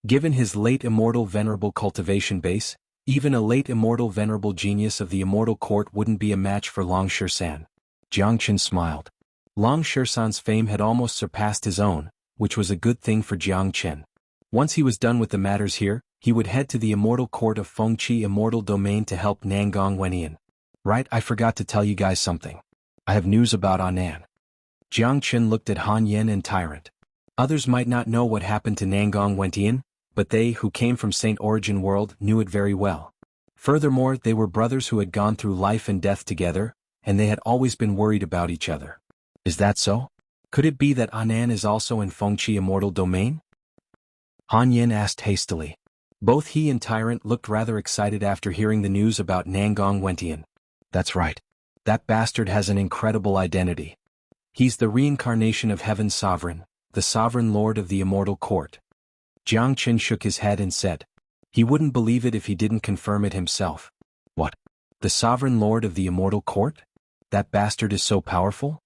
Given his late immortal venerable cultivation base, even a late immortal venerable genius of the immortal court wouldn't be a match for Long San. Jiang Qin smiled. Long San's fame had almost surpassed his own, which was a good thing for Jiang Qin. Once he was done with the matters here, he would head to the immortal court of Fengqi immortal domain to help Nangong Wenyan. Right, I forgot to tell you guys something. I have news about Anan. Jiang Qin looked at Han Yen and Tyrant. Others might not know what happened to Nangong Wenyan, but they who came from Saint Origin World knew it very well. Furthermore, they were brothers who had gone through life and death together, and they had always been worried about each other. Is that so? Could it be that Anan is also in Fengqi immortal domain? Han Yen asked hastily. Both he and Tyrant looked rather excited after hearing the news about Nangong Wenyan. That's right. That bastard has an incredible identity. He's the reincarnation of Heaven's Sovereign, the Sovereign Lord of the Immortal Court. Jiang Qin shook his head and said. He wouldn't believe it if he didn't confirm it himself. What? The Sovereign Lord of the Immortal Court? That bastard is so powerful?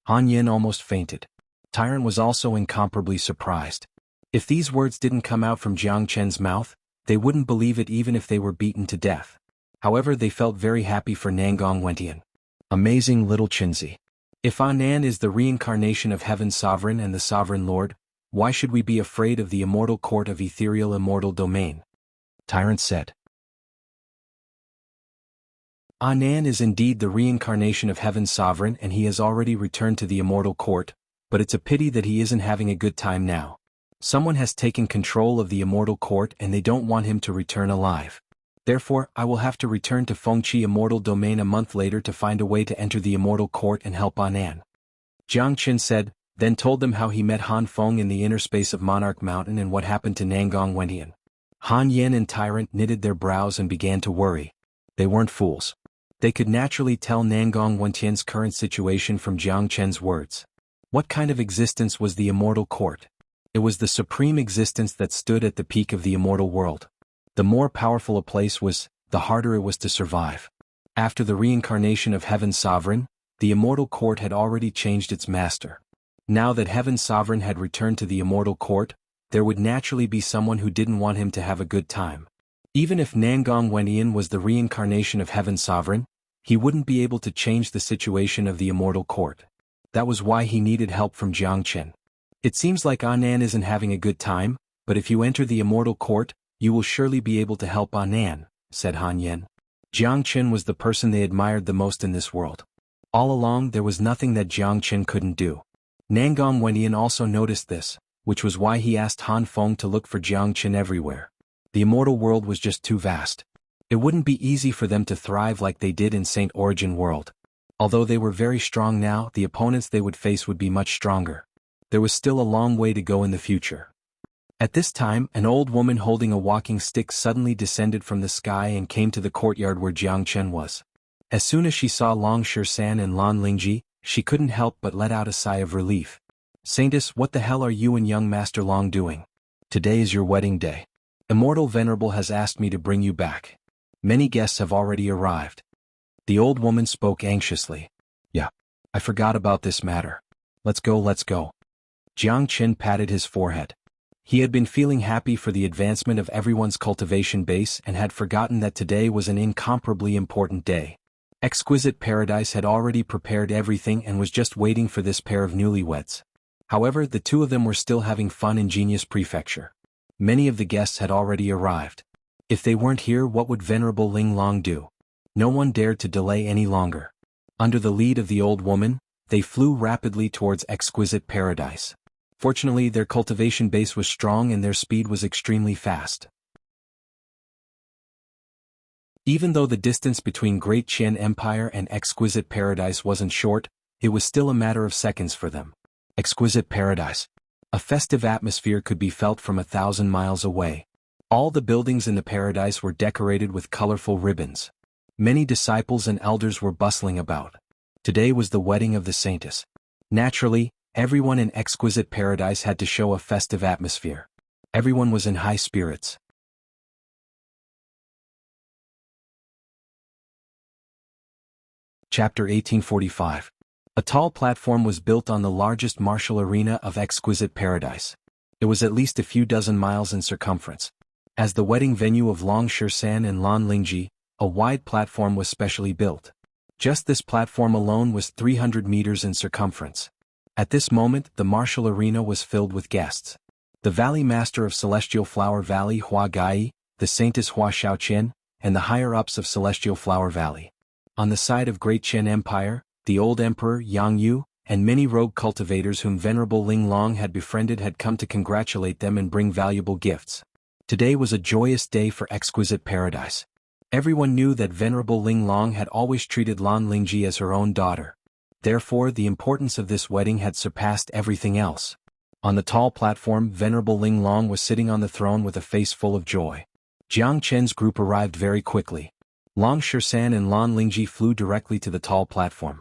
Han Yen almost fainted. Tyrant was also incomparably surprised. If these words didn't come out from Jiang Qin's mouth, they wouldn't believe it even if they were beaten to death. However, they felt very happy for Nangong Wenyan. Amazing little Qinzi. If Anan is the reincarnation of Heaven's Sovereign and the Sovereign Lord, why should we be afraid of the immortal court of ethereal immortal domain? Tyrant said. Anan is indeed the reincarnation of Heaven's Sovereign and he has already returned to the immortal court, but it's a pity that he isn't having a good time now. Someone has taken control of the immortal court and they don't want him to return alive. Therefore, I will have to return to Fengqi immortal domain a month later to find a way to enter the immortal court and help Anan. Jiang Qin said, then told them how he met Han Feng in the inner space of Monarch Mountain and what happened to Nangong Wendian. Han Yin and Tyrant knitted their brows and began to worry. They weren't fools. They could naturally tell Nangong Wendian's current situation from Jiang Chen's words. What kind of existence was the immortal court? It was the supreme existence that stood at the peak of the immortal world. The more powerful a place was, the harder it was to survive. After the reincarnation of Heaven's Sovereign, the immortal court had already changed its master. Now that Heaven's Sovereign had returned to the immortal court, there would naturally be someone who didn't want him to have a good time. Even if Nangong Wendian was the reincarnation of Heaven's Sovereign, he wouldn't be able to change the situation of the immortal court. That was why he needed help from Jiang Chen. It seems like Anan isn't having a good time, but if you enter the immortal court, you will surely be able to help Anan, said Han Yin. Jiang Chen was the person they admired the most in this world. All along there was nothing that Jiang Chen couldn't do. Nangong Wendian also noticed this, which was why he asked Han Feng to look for Jiang Chen everywhere. The immortal world was just too vast. It wouldn't be easy for them to thrive like they did in Saint Origin World. Although they were very strong now, the opponents they would face would be much stronger. There was still a long way to go in the future. At this time, an old woman holding a walking stick suddenly descended from the sky and came to the courtyard where Jiang Chen was. As soon as she saw Long Shisan and Lan Lingji, she couldn't help but let out a sigh of relief. Saintess, what the hell are you and young Master Long doing? Today is your wedding day. Immortal Venerable has asked me to bring you back. Many guests have already arrived. The old woman spoke anxiously. Yeah, I forgot about this matter. Let's go, let's go. Jiang Chen patted his forehead. He had been feeling happy for the advancement of everyone's cultivation base and had forgotten that today was an incomparably important day. Exquisite Paradise had already prepared everything and was just waiting for this pair of newlyweds. However, the two of them were still having fun in Genius Prefecture. Many of the guests had already arrived. If they weren't here, what would Venerable Ling Long do? No one dared to delay any longer. Under the lead of the old woman, they flew rapidly towards Exquisite Paradise. Fortunately, their cultivation base was strong and their speed was extremely fast. Even though the distance between Great Qian Empire and Exquisite Paradise wasn't short, it was still a matter of seconds for them. Exquisite Paradise. A festive atmosphere could be felt from 1,000 miles away. All the buildings in the paradise were decorated with colorful ribbons. Many disciples and elders were bustling about. Today was the wedding of the saintess. Naturally, everyone in Exquisite Paradise had to show a festive atmosphere. Everyone was in high spirits. Chapter 1845. A tall platform was built on the largest martial arena of Exquisite Paradise. It was at least a few dozen miles in circumference. As the wedding venue of Long Shisan and Lan Lingji, a wide platform was specially built. Just this platform alone was 300 meters in circumference. At this moment, the martial arena was filled with guests. The Valley Master of Celestial Flower Valley Hua Gai, the Saintess Hua Xiaoqian, and the higher-ups of Celestial Flower Valley. On the side of Great Qian Empire, the old Emperor Jianghu, and many rogue cultivators whom Venerable Ling Long had befriended had come to congratulate them and bring valuable gifts. Today was a joyous day for Exquisite Paradise. Everyone knew that Venerable Ling Long had always treated Lan Lingji as her own daughter. Therefore, the importance of this wedding had surpassed everything else. On the tall platform, Venerable Ling Long was sitting on the throne with a face full of joy. Jiang Chen's group arrived very quickly. Long Shisan and Lan Lingji flew directly to the tall platform.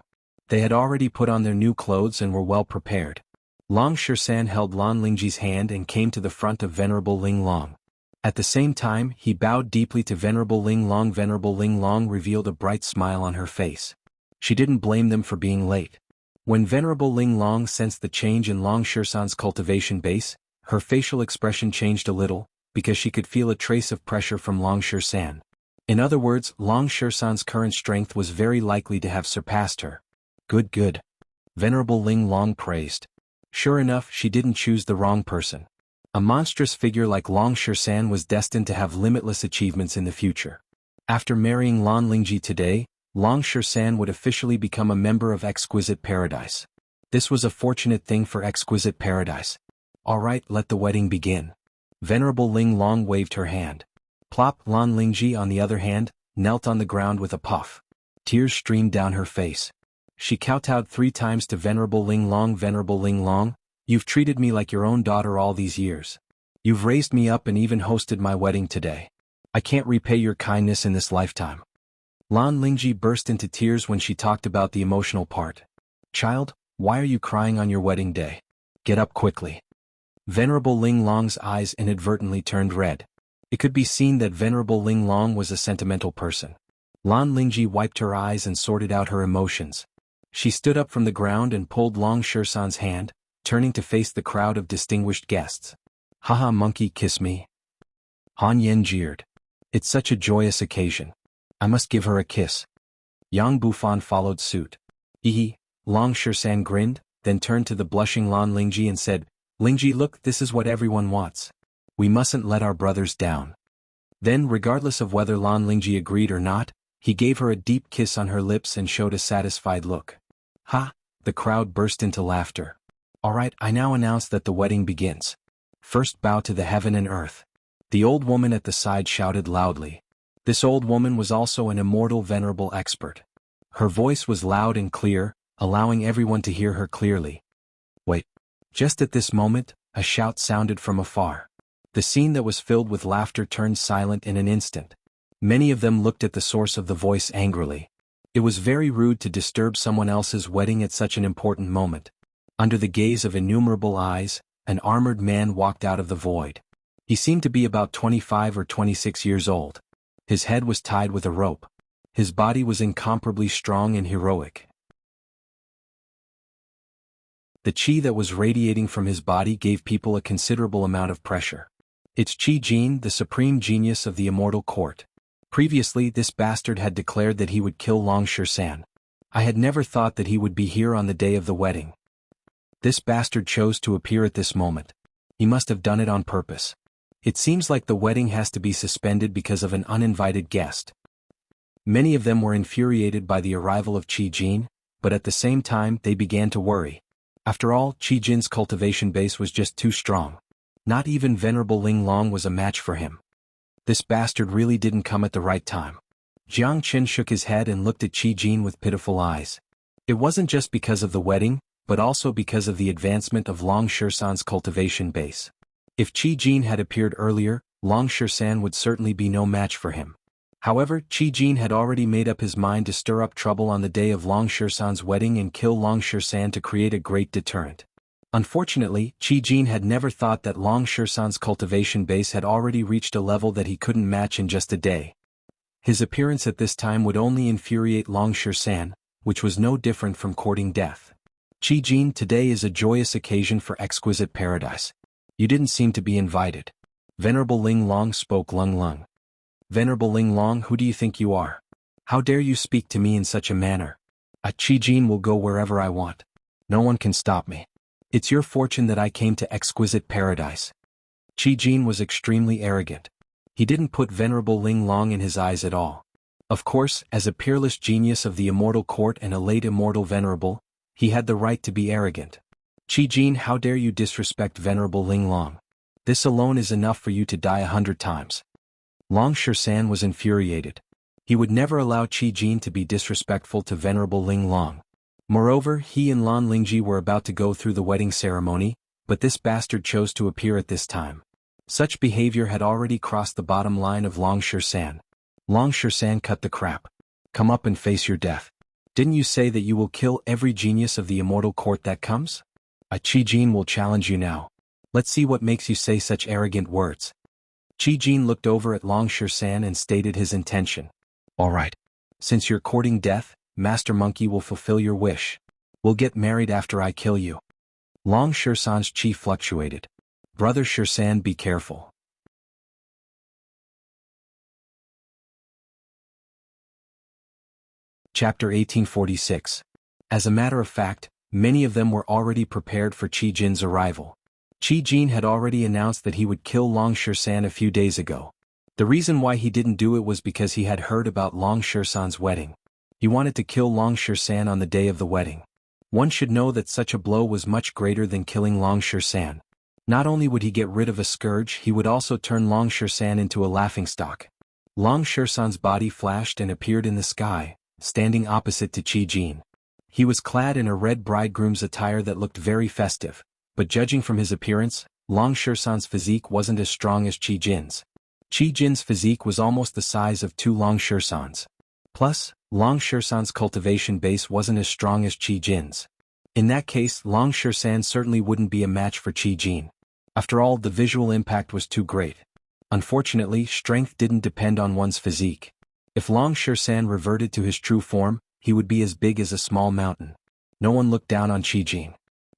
They had already put on their new clothes and were well prepared. Long Shisan held Lan Lingji's hand and came to the front of Venerable Ling Long. At the same time, he bowed deeply to Venerable Ling Long. Venerable Ling Long revealed a bright smile on her face. She didn't blame them for being late. When Venerable Ling Long sensed the change in Long Shisan's cultivation base, her facial expression changed a little, because she could feel a trace of pressure from Long Shisan. In other words, Long Shisan's current strength was very likely to have surpassed her. Good, good. Venerable Ling Long praised. Sure enough, she didn't choose the wrong person. A monstrous figure like Long Shisan was destined to have limitless achievements in the future. After marrying Lan Lingji today, Long Shisan would officially become a member of Exquisite Paradise. This was a fortunate thing for Exquisite Paradise. All right, let the wedding begin. Venerable Ling Long waved her hand. Plop. Lan Lingji, on the other hand, knelt on the ground with a puff. Tears streamed down her face. She kowtowed 3 times to Venerable Ling Long. Venerable Ling Long, you've treated me like your own daughter all these years. You've raised me up and even hosted my wedding today. I can't repay your kindness in this lifetime. Lan Lingji burst into tears when she talked about the emotional part. Child, why are you crying on your wedding day? Get up quickly. Venerable Ling Long's eyes inadvertently turned red. It could be seen that Venerable Ling Long was a sentimental person. Lan Lingji wiped her eyes and sorted out her emotions. She stood up from the ground and pulled Long Shersan's hand, turning to face the crowd of distinguished guests. Haha, monkey, kiss me. Han Yen jeered. It's such a joyous occasion. I must give her a kiss. Yang Bufan followed suit. Hehe, Long Shersan grinned, then turned to the blushing Lan Lingji and said, Lingji, look, this is what everyone wants. We mustn't let our brothers down. Then, regardless of whether Lan Lingji agreed or not, he gave her a deep kiss on her lips and showed a satisfied look. Ha! The crowd burst into laughter. Alright, I now announce that the wedding begins. First bow to the heaven and earth. The old woman at the side shouted loudly. This old woman was also an immortal venerable expert. Her voice was loud and clear, allowing everyone to hear her clearly. Wait. Just at this moment, a shout sounded from afar. The scene that was filled with laughter turned silent in an instant. Many of them looked at the source of the voice angrily. It was very rude to disturb someone else's wedding at such an important moment. Under the gaze of innumerable eyes, an armored man walked out of the void. He seemed to be about 25 or 26 years old. His head was tied with a rope. His body was incomparably strong and heroic. The qi that was radiating from his body gave people a considerable amount of pressure. It's Qi Jin, the supreme genius of the immortal court. Previously, this bastard had declared that he would kill Long Shersan. I had never thought that he would be here on the day of the wedding. This bastard chose to appear at this moment. He must have done it on purpose. It seems like the wedding has to be suspended because of an uninvited guest. Many of them were infuriated by the arrival of Qi Jin, but at the same time they began to worry. After all, Qi Jin's cultivation base was just too strong. Not even Venerable Ling Long was a match for him. This bastard really didn't come at the right time. Jiang Chen shook his head and looked at Qi Jin with pitiful eyes. It wasn't just because of the wedding, but also because of the advancement of Long Shersan's cultivation base. If Qi Jin had appeared earlier, Long Shersan would certainly be no match for him. However, Qi Jin had already made up his mind to stir up trouble on the day of Long Shersan's wedding and kill Long Shersan to create a great deterrent. Unfortunately, Qi Jin had never thought that Long Shersan's cultivation base had already reached a level that he couldn't match in just a day. His appearance at this time would only infuriate Long Shersan, which was no different from courting death. Qi Jin, today is a joyous occasion for exquisite paradise. You didn't seem to be invited. Venerable Ling Long spoke Lung Lung. Venerable Ling Long, who do you think you are? How dare you speak to me in such a manner? Qi Jin will go wherever I want. No one can stop me. It's your fortune that I came to exquisite paradise. Qi Jin was extremely arrogant. He didn't put Venerable Ling Long in his eyes at all. Of course, as a peerless genius of the immortal court and a late immortal venerable, he had the right to be arrogant. Qi Jin, how dare you disrespect Venerable Ling Long? This alone is enough for you to die 100 times. Long Shersan was infuriated. He would never allow Qi Jin to be disrespectful to Venerable Ling Long. Moreover, he and Lan Lingji were about to go through the wedding ceremony, but this bastard chose to appear at this time. Such behavior had already crossed the bottom line of Long Shersan. Long Shersan, cut the crap. Come up and face your death. Didn't you say that you will kill every genius of the immortal court that comes? Qi Jin will challenge you now. Let's see what makes you say such arrogant words. Qi Jin looked over at Long Shersan and stated his intention. Alright. Since you're courting death, Master Monkey will fulfill your wish. We'll get married after I kill you. Long Shersan's chi fluctuated. Brother Shersan, be careful. Chapter 1846. As a matter of fact, many of them were already prepared for Qi Jin's arrival. Qi Jin had already announced that he would kill Long Shersan a few days ago. The reason why he didn't do it was because he had heard about Long Shersan's wedding. He wanted to kill Long Shersan on the day of the wedding. One should know that such a blow was much greater than killing Long Shersan. Not only would he get rid of a scourge, he would also turn Long Shersan into a laughingstock. Long Shersan's body flashed and appeared in the sky, standing opposite to Qi Jin. He was clad in a red bridegroom's attire that looked very festive, but judging from his appearance, Long Shersan's physique wasn't as strong as Qi Jin's. Qi Jin's physique was almost the size of two Long Shersans. Plus, Long Shersan's cultivation base wasn't as strong as Qi Jin's. In that case, Long Shersan certainly wouldn't be a match for Qi Jin. After all, the visual impact was too great. Unfortunately, strength didn't depend on one's physique. If Long Shersan reverted to his true form, he would be as big as a small mountain. No one looked down on Qi Jin.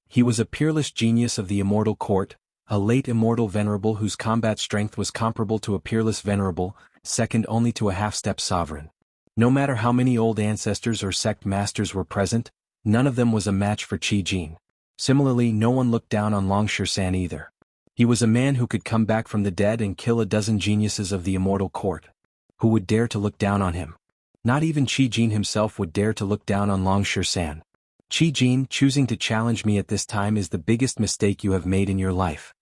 He was a peerless genius of the immortal court, a late immortal venerable whose combat strength was comparable to a peerless venerable, second only to a half-step sovereign. No matter how many old ancestors or sect masters were present, none of them was a match for Qi Jin. Similarly, no one looked down on Long Shersan either. He was a man who could come back from the dead and kill a dozen geniuses of the immortal court. Who would dare to look down on him? Not even Qi Jin himself would dare to look down on Long Shersan. Qi Jin, choosing to challenge me at this time is the biggest mistake you have made in your life.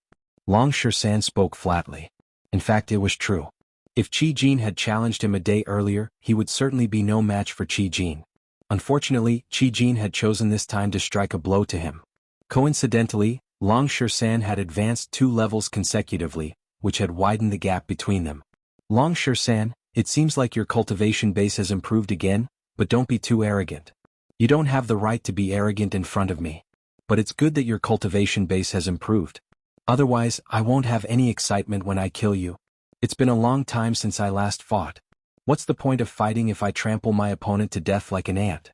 Long Shersan spoke flatly. In fact, it was true. If Qi Jin had challenged him a day earlier, he would certainly be no match for Qi Jin. Unfortunately, Qi Jin had chosen this time to strike a blow to him. Coincidentally, Long Shersan had advanced 2 levels consecutively, which had widened the gap between them. Long Shersan, it seems like your cultivation base has improved again, but don't be too arrogant. You don't have the right to be arrogant in front of me. But it's good that your cultivation base has improved. Otherwise, I won't have any excitement when I kill you. It's been a long time since I last fought. What's the point of fighting if I trample my opponent to death like an ant?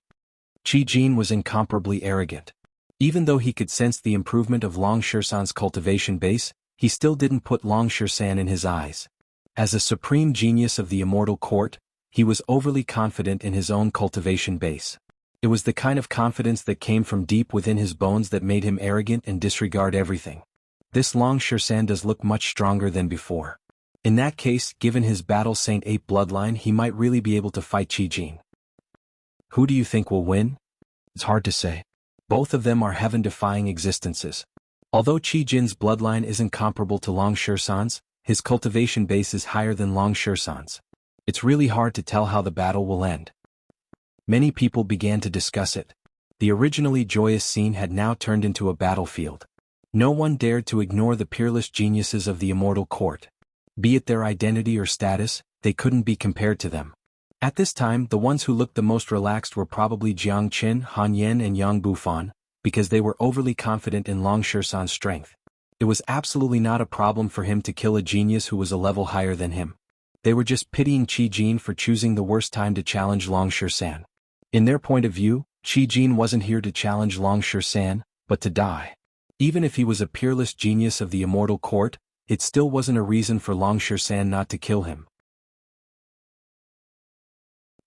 Qi Jin was incomparably arrogant. Even though he could sense the improvement of Long Shersan's cultivation base, he still didn't put Long Shersan in his eyes. As a supreme genius of the immortal court, he was overly confident in his own cultivation base. It was the kind of confidence that came from deep within his bones that made him arrogant and disregard everything. This Long Shersan does look much stronger than before. In that case, given his Battle Saint Ape bloodline, he might really be able to fight Qi Jin. Who do you think will win? It's hard to say. Both of them are heaven-defying existences. Although Qi Jin's bloodline isn't comparable to Long Shersan's, his cultivation base is higher than Long Shersan's. It's really hard to tell how the battle will end. Many people began to discuss it. The originally joyous scene had now turned into a battlefield. No one dared to ignore the peerless geniuses of the immortal court. Be it their identity or status, they couldn't be compared to them. At this time, the ones who looked the most relaxed were probably Jiang Qin, Han Yan and Yang Bufan, because they were overly confident in Long Shersan's strength. It was absolutely not a problem for him to kill a genius who was a level higher than him. They were just pitying Qi Jin for choosing the worst time to challenge Long Shersan. In their point of view, Qi Jin wasn't here to challenge Long Shersan, but to die. Even if he was a peerless genius of the immortal court, it still wasn't a reason for Long Shersan not to kill him.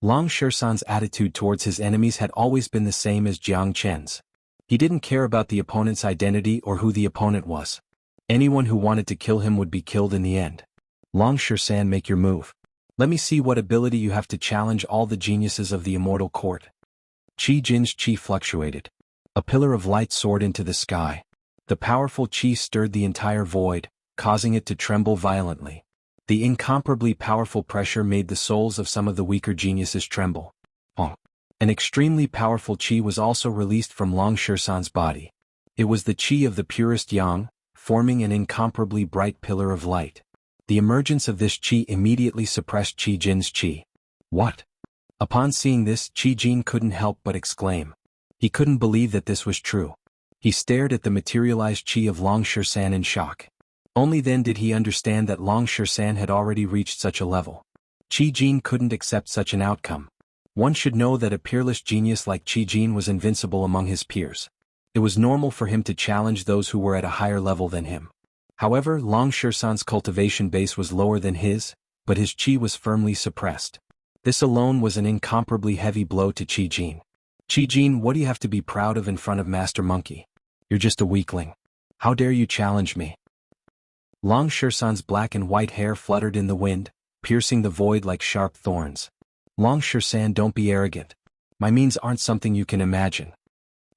Long Shersan's attitude towards his enemies had always been the same as Jiang Chen's. He didn't care about the opponent's identity or who the opponent was. Anyone who wanted to kill him would be killed in the end. Long Shersan, make your move. Let me see what ability you have to challenge all the geniuses of the immortal court. Qi Jin's qi fluctuated. A pillar of light soared into the sky. The powerful qi stirred the entire void, causing it to tremble violently. The incomparably powerful pressure made the souls of some of the weaker geniuses tremble. An extremely powerful qi was also released from Long Shersan's body. It was the qi of the purest yang, forming an incomparably bright pillar of light. The emergence of this qi immediately suppressed Qi Jin's qi. What? Upon seeing this, Qi Jin couldn't help but exclaim. He couldn't believe that this was true. He stared at the materialized qi of Long Shersan in shock. Only then did he understand that Long Shersan had already reached such a level. Qi Jin couldn't accept such an outcome. One should know that a peerless genius like Qi Jin was invincible among his peers. It was normal for him to challenge those who were at a higher level than him. However, Long Shersan's cultivation base was lower than his, but his qi was firmly suppressed. This alone was an incomparably heavy blow to Qi Jin. Qi Jin, what do you have to be proud of in front of Master Monkey? You're just a weakling. How dare you challenge me? Long Shersan's black and white hair fluttered in the wind, piercing the void like sharp thorns. Long Shersan, don't be arrogant. My means aren't something you can imagine.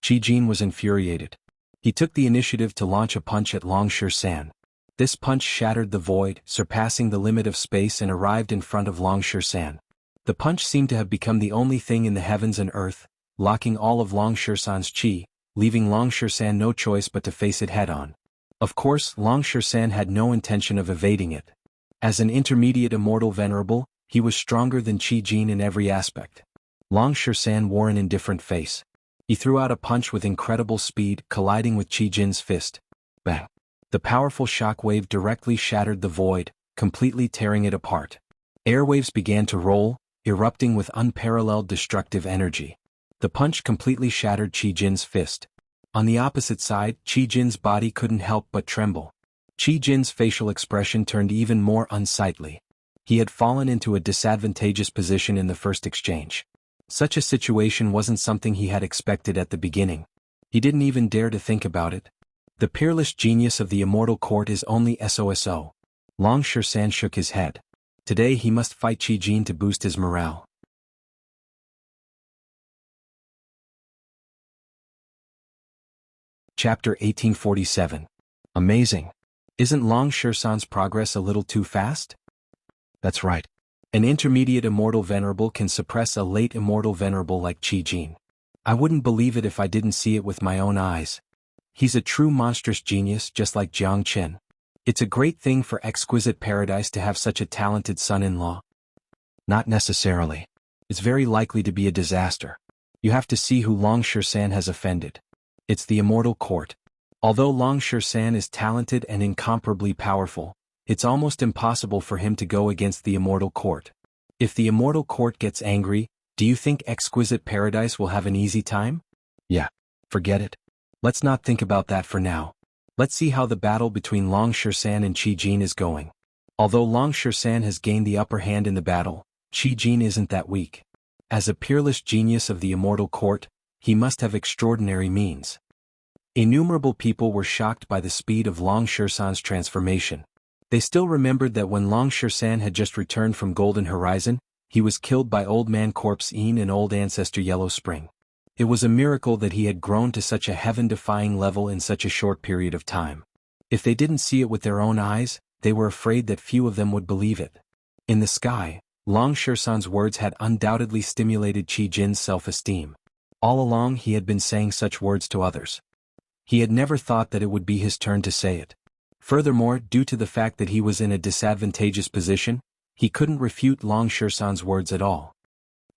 Qi Jin was infuriated. He took the initiative to launch a punch at Long Shersan. This punch shattered the void, surpassing the limit of space, and arrived in front of Long Shersan. The punch seemed to have become the only thing in the heavens and earth. locking all of Long Shersan's chi, leaving Long Shersan no choice but to face it head-on. Of course, Long Shersan had no intention of evading it. As an intermediate immortal venerable, he was stronger than Qi Jin in every aspect. Long Shersan wore an indifferent face. He threw out a punch with incredible speed, colliding with Qi Jin's fist. Bang! The powerful shock wave directly shattered the void, completely tearing it apart. Airwaves began to roll, erupting with unparalleled destructive energy. The punch completely shattered Qi Jin's fist. On the opposite side, Qi Jin's body couldn't help but tremble. Qi Jin's facial expression turned even more unsightly. He had fallen into a disadvantageous position in the first exchange. Such a situation wasn't something he had expected at the beginning. He didn't even dare to think about it. The peerless genius of the immortal court is only SOSO. Long Shersan shook his head. Today he must fight Qi Jin to boost his morale. Chapter 1847. Amazing. Isn't Long Shersan's progress a little too fast? That's right. An intermediate immortal venerable can suppress a late immortal venerable like Qi Jin. I wouldn't believe it if I didn't see it with my own eyes. He's a true monstrous genius just like Jiang Chen. It's a great thing for exquisite paradise to have such a talented son-in-law. Not necessarily. It's very likely to be a disaster. You have to see who Long Shersan has offended. It's the immortal court. Although Long Shersan is talented and incomparably powerful, it's almost impossible for him to go against the immortal court. If the immortal court gets angry, do you think exquisite paradise will have an easy time? Yeah. Forget it. Let's not think about that for now. Let's see how the battle between Long Shersan and Qi Jin is going. Although Long Shersan has gained the upper hand in the battle, Qi Jin isn't that weak. As a peerless genius of the immortal court, he must have extraordinary means. Innumerable people were shocked by the speed of Long Shersan's transformation. They still remembered that when Long Shersan had just returned from Golden Horizon, he was killed by Old Man Corpse Een and Old Ancestor Yellow Spring. It was a miracle that he had grown to such a heaven-defying level in such a short period of time. If they didn't see it with their own eyes, they were afraid that few of them would believe it. In the sky, Long Shersan's words had undoubtedly stimulated Qi Jin's self-esteem. All along he had been saying such words to others. He had never thought that it would be his turn to say it. Furthermore, due to the fact that he was in a disadvantageous position, he couldn't refute Long Shersan's words at all.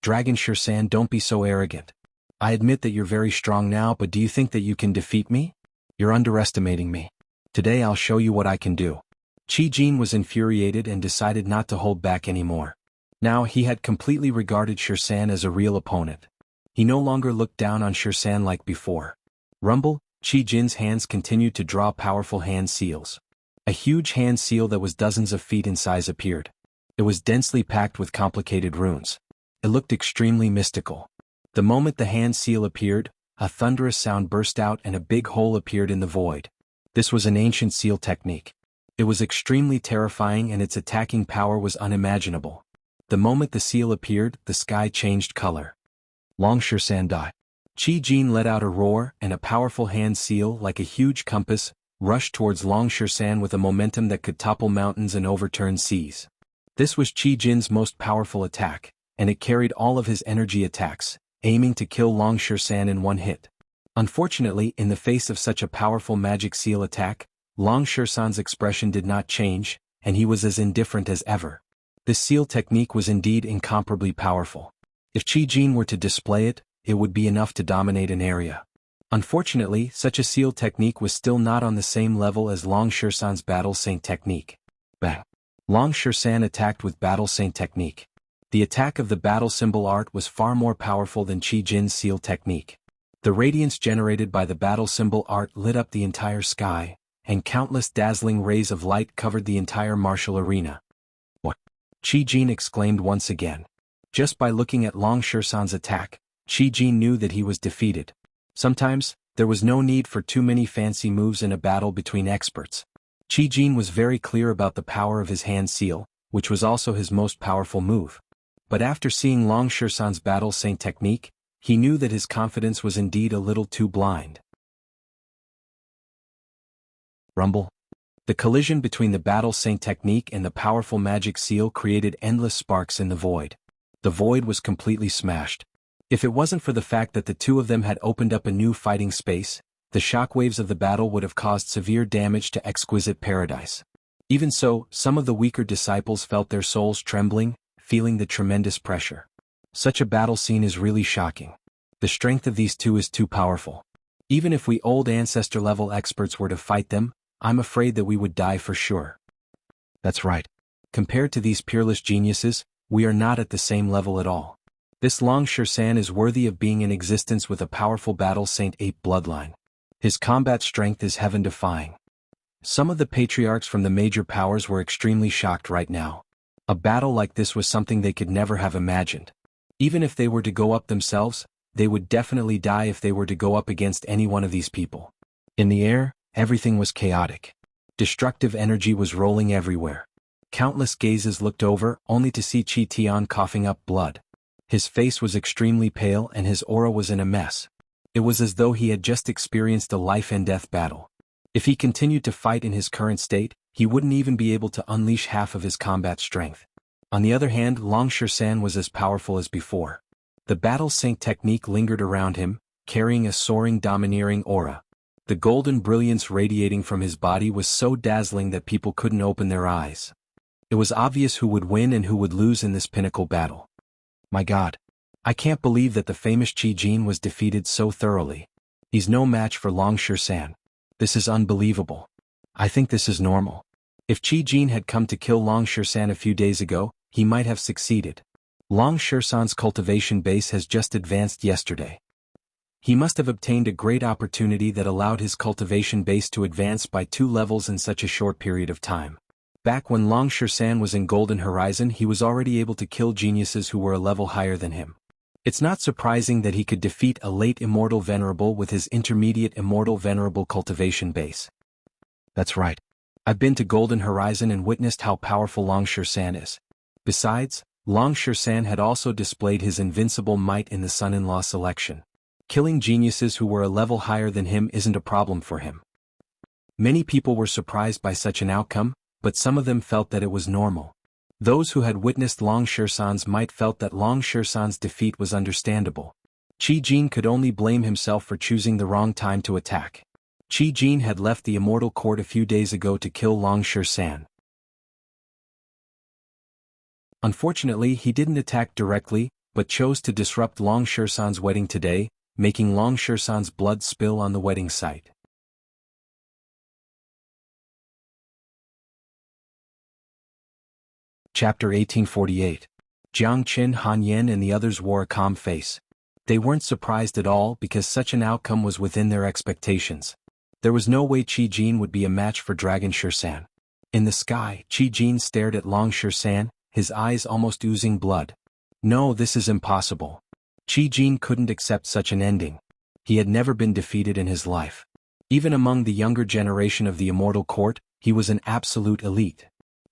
Dragon Shersan, don't be so arrogant. I admit that you're very strong now, but do you think that you can defeat me? You're underestimating me. Today I'll show you what I can do. Qi Jin was infuriated and decided not to hold back anymore. Now he had completely regarded Shersan as a real opponent. He no longer looked down on Shersan like before. Rumble, Qi Jin's hands continued to draw powerful hand seals. A huge hand seal that was dozens of feet in size appeared. It was densely packed with complicated runes. It looked extremely mystical. The moment the hand seal appeared, a thunderous sound burst out and a big hole appeared in the void. This was an ancient seal technique. It was extremely terrifying and its attacking power was unimaginable. The moment the seal appeared, the sky changed color. Long Shersan died. Qi Jin let out a roar and a powerful hand seal like a huge compass rushed towards Long Shersan with a momentum that could topple mountains and overturn seas. This was Qi Jin's most powerful attack, and it carried all of his energy attacks, aiming to kill Long Shersan in one hit. Unfortunately, in the face of such a powerful magic seal attack, Long Shersan's expression did not change, and he was as indifferent as ever. This seal technique was indeed incomparably powerful. If Qi Jin were to display it, it would be enough to dominate an area. Unfortunately, such a seal technique was still not on the same level as Long Shersan's Battle Saint technique. Bang! Long Shersan attacked with Battle Saint technique. The attack of the battle symbol art was far more powerful than Qi Jin's seal technique. The radiance generated by the battle symbol art lit up the entire sky, and countless dazzling rays of light covered the entire martial arena. What? Qi Jin exclaimed once again. Just by looking at Long Shersan's attack, Qi Jin knew that he was defeated. Sometimes, there was no need for too many fancy moves in a battle between experts. Qi Jin was very clear about the power of his hand seal, which was also his most powerful move. But after seeing Long Shersan's Battle Saint technique, he knew that his confidence was indeed a little too blind. Rumble. The collision between the Battle Saint technique and the powerful magic seal created endless sparks in the void. The void was completely smashed. If it wasn't for the fact that the two of them had opened up a new fighting space, the shockwaves of the battle would have caused severe damage to exquisite paradise. Even so, some of the weaker disciples felt their souls trembling, feeling the tremendous pressure. Such a battle scene is really shocking. The strength of these two is too powerful. Even if we old ancestor-level experts were to fight them, I'm afraid that we would die for sure. That's right. Compared to these peerless geniuses, we are not at the same level at all. This Long Shersan is worthy of being in existence with a powerful battle Saint Ape bloodline. His combat strength is heaven-defying. Some of the patriarchs from the major powers were extremely shocked right now. A battle like this was something they could never have imagined. Even if they were to go up themselves, they would definitely die if they were to go up against any one of these people. In the air, everything was chaotic. Destructive energy was rolling everywhere. Countless gazes looked over, only to see Chi Tian coughing up blood. His face was extremely pale and his aura was in a mess. It was as though he had just experienced a life-and-death battle. If he continued to fight in his current state, he wouldn't even be able to unleash half of his combat strength. On the other hand, Long Shersan was as powerful as before. The battle sync technique lingered around him, carrying a soaring domineering aura. The golden brilliance radiating from his body was so dazzling that people couldn't open their eyes. It was obvious who would win and who would lose in this pinnacle battle. My God. I can't believe that the famous Qi Jin was defeated so thoroughly. He's no match for Long Shersan. This is unbelievable. I think this is normal. If Qi Jin had come to kill Long Shersan a few days ago, he might have succeeded. Long Shersan's cultivation base has just advanced yesterday. He must have obtained a great opportunity that allowed his cultivation base to advance by 2 levels in such a short period of time. Back when Long Shersan was in Golden Horizon, he was already able to kill geniuses who were a level higher than him. It's not surprising that he could defeat a late immortal venerable with his intermediate immortal venerable cultivation base. That's right. I've been to Golden Horizon and witnessed how powerful Long Shersan is. Besides, Long Shersan had also displayed his invincible might in the son-in-law selection. Killing geniuses who were a level higher than him isn't a problem for him. Many people were surprised by such an outcome, but some of them felt that it was normal. Those who had witnessed Long Shersan's might felt that Long Shersan's defeat was understandable. Qi Jin could only blame himself for choosing the wrong time to attack. Qi Jin had left the Immortal Court a few days ago to kill Long Shersan. Unfortunately, he didn't attack directly, but chose to disrupt Long Shersan's wedding today, making Long Shersan's blood spill on the wedding site. Chapter 1848. Jiang Qin, Han Yan and the others wore a calm face. They weren't surprised at all because such an outcome was within their expectations. There was no way Qi Jin would be a match for Dragon Shersan. In the sky, Qi Jin stared at Long Shersan, his eyes almost oozing blood. No, this is impossible. Qi Jin couldn't accept such an ending. He had never been defeated in his life. Even among the younger generation of the Immortal Court, he was an absolute elite.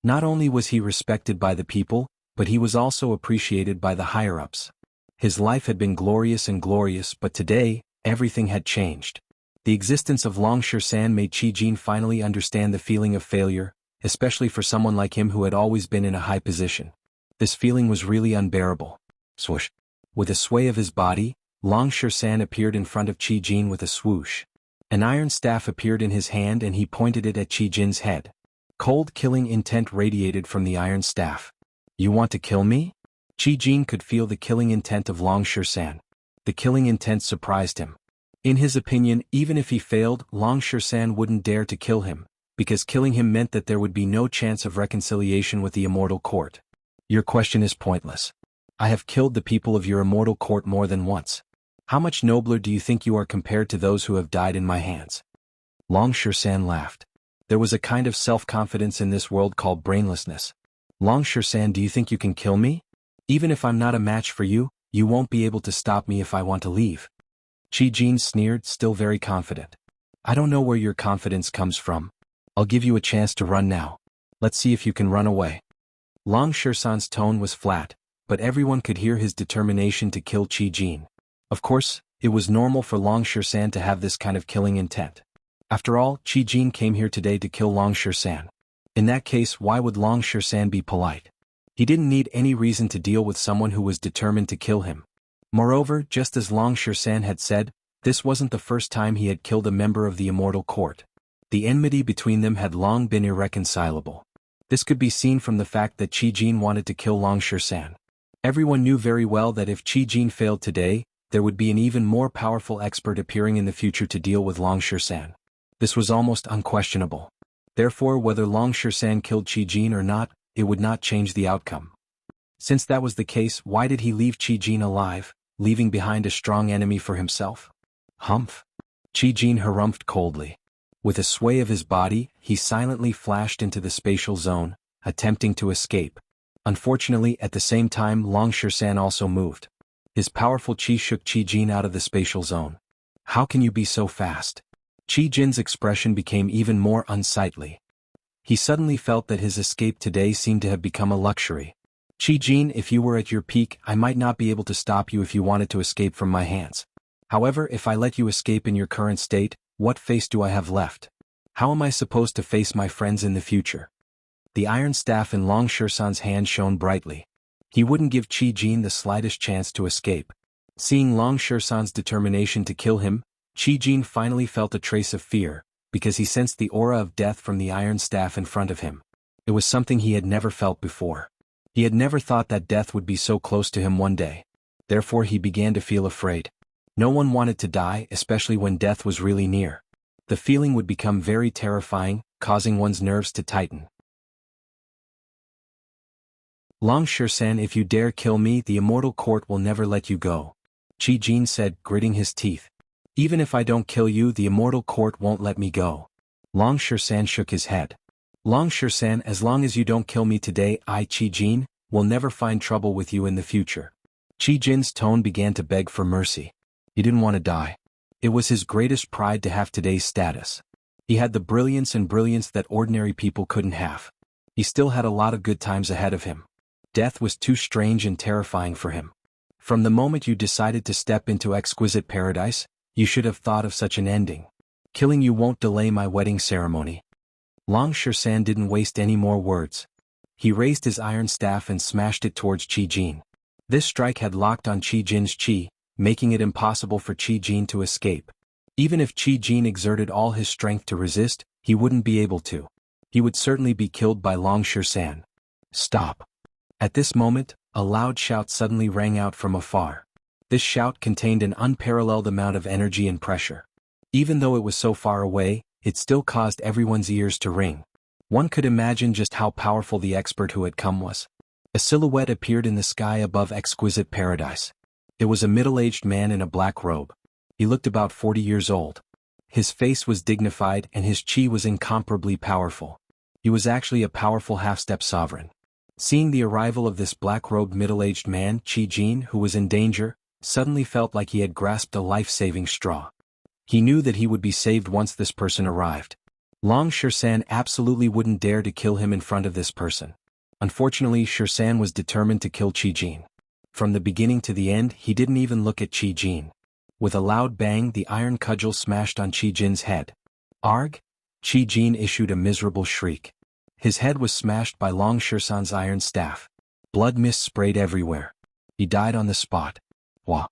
Not only was he respected by the people, but he was also appreciated by the higher-ups. His life had been glorious, but today, everything had changed. The existence of Long Shersan made Qi Jin finally understand the feeling of failure, especially for someone like him who had always been in a high position. This feeling was really unbearable. Swoosh. With a sway of his body, Long Shersan appeared in front of Qi Jin with a swoosh. An iron staff appeared in his hand and he pointed it at Qi Jin's head. Cold killing intent radiated from the iron staff. You want to kill me? Qi Jin could feel the killing intent of Long Shersan. The killing intent surprised him. In his opinion, even if he failed, Long Shersan wouldn't dare to kill him, because killing him meant that there would be no chance of reconciliation with the Immortal Court. Your question is pointless. I have killed the people of your Immortal Court more than once. How much nobler do you think you are compared to those who have died in my hands? Long Shersan laughed. There was a kind of self-confidence in this world called brainlessness. Long Shersan, do you think you can kill me? Even if I'm not a match for you, you won't be able to stop me if I want to leave. Qi Jin sneered, still very confident. I don't know where your confidence comes from. I'll give you a chance to run now. Let's see if you can run away. Long Shersan's tone was flat, but everyone could hear his determination to kill Qi Jin. Of course, it was normal for Long Shersan to have this kind of killing intent. After all, Qi Jin came here today to kill Long Shersan. In that case, why would Long Shersan be polite? He didn't need any reason to deal with someone who was determined to kill him. Moreover, just as Long Shersan had said, this wasn't the first time he had killed a member of the immortal court. The enmity between them had long been irreconcilable. This could be seen from the fact that Qi Jin wanted to kill Long Shersan. Everyone knew very well that if Qi Jin failed today, there would be an even more powerful expert appearing in the future to deal with Long Shersan. This was almost unquestionable. Therefore, whether Long Shersan killed Qi Jin or not, it would not change the outcome. Since that was the case, why did he leave Qi Jin alive, leaving behind a strong enemy for himself? Humph! Qi Jin harumphed coldly. With a sway of his body, he silently flashed into the spatial zone, attempting to escape. Unfortunately, at the same time, Long Shersan also moved. His powerful qi shook Qi Jin out of the spatial zone. How can you be so fast? Qi Jin's expression became even more unsightly. He suddenly felt that his escape today seemed to have become a luxury. Qi Jin, if you were at your peak, I might not be able to stop you if you wanted to escape from my hands. However, if I let you escape in your current state, what face do I have left? How am I supposed to face my friends in the future? The iron staff in Long Shersan's hand shone brightly. He wouldn't give Qi Jin the slightest chance to escape. Seeing Long Shersan's determination to kill him, Qi Jin finally felt a trace of fear, because he sensed the aura of death from the iron staff in front of him. It was something he had never felt before. He had never thought that death would be so close to him one day. Therefore he began to feel afraid. No one wanted to die, especially when death was really near. The feeling would become very terrifying, causing one's nerves to tighten. Long Shersan, if you dare kill me, the immortal court will never let you go, Qi Jin said, gritting his teeth. Even if I don't kill you, the immortal court won't let me go. Long Shersan shook his head. Long Shersan, as long as you don't kill me today, I, Qi Jin, will never find trouble with you in the future. Qi Jin's tone began to beg for mercy. He didn't want to die. It was his greatest pride to have today's status. He had the brilliance that ordinary people couldn't have. He still had a lot of good times ahead of him. Death was too strange and terrifying for him. From the moment you decided to step into exquisite paradise, you should have thought of such an ending. Killing you won't delay my wedding ceremony. Long Shersan didn't waste any more words. He raised his iron staff and smashed it towards Qi Jin. This strike had locked on Qi Jin's qi, making it impossible for Qi Jin to escape. Even if Qi Jin exerted all his strength to resist, he wouldn't be able to. He would certainly be killed by Long Shersan. Stop! At this moment, a loud shout suddenly rang out from afar. This shout contained an unparalleled amount of energy and pressure. Even though it was so far away, it still caused everyone's ears to ring. One could imagine just how powerful the expert who had come was. A silhouette appeared in the sky above exquisite paradise. It was a middle-aged man in a black robe. He looked about 40 years old. His face was dignified and his qi was incomparably powerful. He was actually a powerful half-step sovereign. Seeing the arrival of this black-robed middle-aged man, Qi Jin, who was in danger, suddenly felt like he had grasped a life-saving straw. He knew that he would be saved once this person arrived. Long Shersan absolutely wouldn't dare to kill him in front of this person. Unfortunately, Shersan was determined to kill Qi Jin. From the beginning to the end, he didn't even look at Qi Jin. With a loud bang, the iron cudgel smashed on Qi Jin's head. Arg! Qi Jin issued a miserable shriek. His head was smashed by Long Shersan's iron staff. Blood mist sprayed everywhere. He died on the spot. Wah!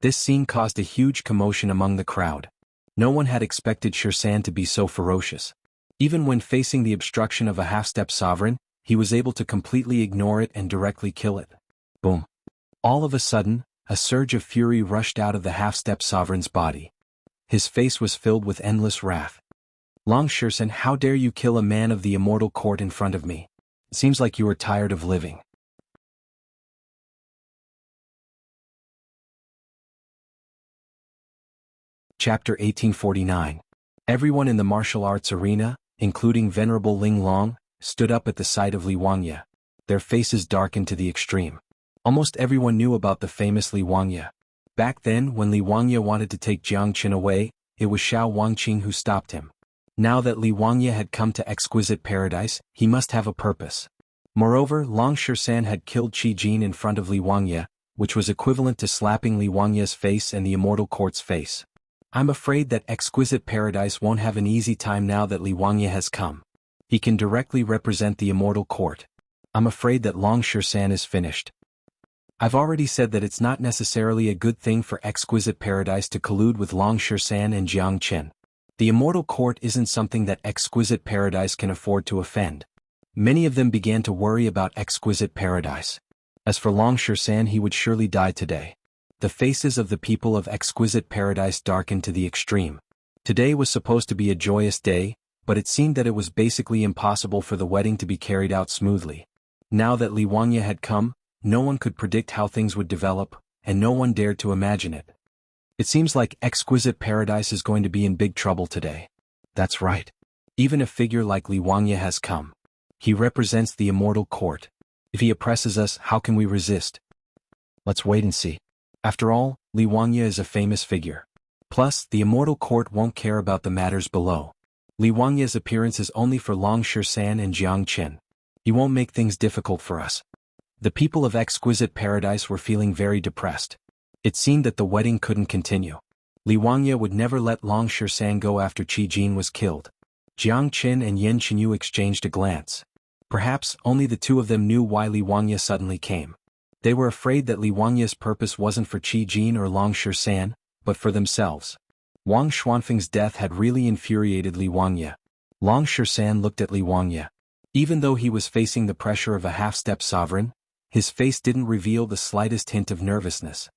This scene caused a huge commotion among the crowd. No one had expected Shersan to be so ferocious. Even when facing the obstruction of a half-step sovereign, he was able to completely ignore it and directly kill it. Boom! All of a sudden, a surge of fury rushed out of the half-step sovereign's body. His face was filled with endless wrath. Long Shersan, how dare you kill a man of the immortal court in front of me? It seems like you are tired of living. Chapter 1849. Everyone in the martial arts arena, including Venerable Ling Long, stood up at the sight of Wuxia. Their faces darkened to the extreme. Almost everyone knew about the famous Wuxia. Back then, when Wuxia wanted to take Jianghu away, it was xuanhuan who stopped him. Now that Wuxia had come to exquisite paradise, he must have a purpose. Moreover, Long Shersan had killed Qi Jin in front of Wuxia, which was equivalent to slapping Wuxia's face and the immortal court's face. I'm afraid that exquisite paradise won't have an easy time now that Wuxia has come. He can directly represent the immortal court. I'm afraid that Long Shersan is finished. I've already said that it's not necessarily a good thing for exquisite paradise to collude with Long Shan and Jiang. The immortal court isn't something that exquisite paradise can afford to offend. Many of them began to worry about exquisite paradise. As for Long Shan, he would surely die today. The faces of the people of exquisite paradise darkened to the extreme. Today was supposed to be a joyous day, but it seemed that it was basically impossible for the wedding to be carried out smoothly. Now that Xuanhuan had come, no one could predict how things would develop, and no one dared to imagine it. It seems like exquisite paradise is going to be in big trouble today. That's right. Even a figure like Xuanhuan has come. He represents the immortal court. If he oppresses us, how can we resist? Let's wait and see. After all, Xuanhuan is a famous figure. Plus, the immortal court won't care about the matters below. Xuanhuan's appearance is only for Long Shan and Jiang. He won't make things difficult for us. The people of exquisite paradise were feeling very depressed. It seemed that the wedding couldn't continue. Xuanhuan would never let Long Shan go after Qi Jin was killed. Jiang and Xianxia exchanged a glance. Perhaps only the two of them knew why Xuanhuan suddenly came. They were afraid that Xuanhuan's purpose wasn't for Qi Jin or Long Shan, but for themselves. Wang Xuanfeng's death had really infuriated Xuanhuan. Long Shan looked at Xuanhuan. Even though he was facing the pressure of a half-step sovereign, his face didn't reveal the slightest hint of nervousness.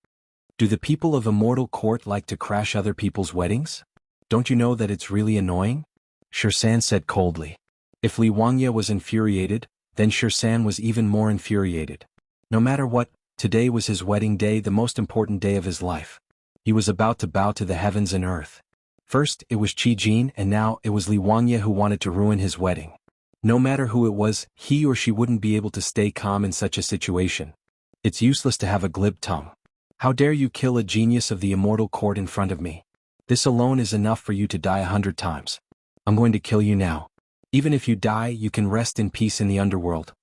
Do the people of immortal court like to crash other people's weddings? Don't you know that it's really annoying? Shan said coldly. If Xuanhuan was infuriated, then Shan was even more infuriated. No matter what, today was his wedding day, the most important day of his life. He was about to bow to the heavens and earth. First, it was Qi Jin, and now it was Xuanhuan who wanted to ruin his wedding. No matter who it was, he or she wouldn't be able to stay calm in such a situation. It's useless to have a glib tongue. How dare you kill a genius of the immortal court in front of me? This alone is enough for you to die 100 times. I'm going to kill you now. Even if you die, you can rest in peace in the underworld.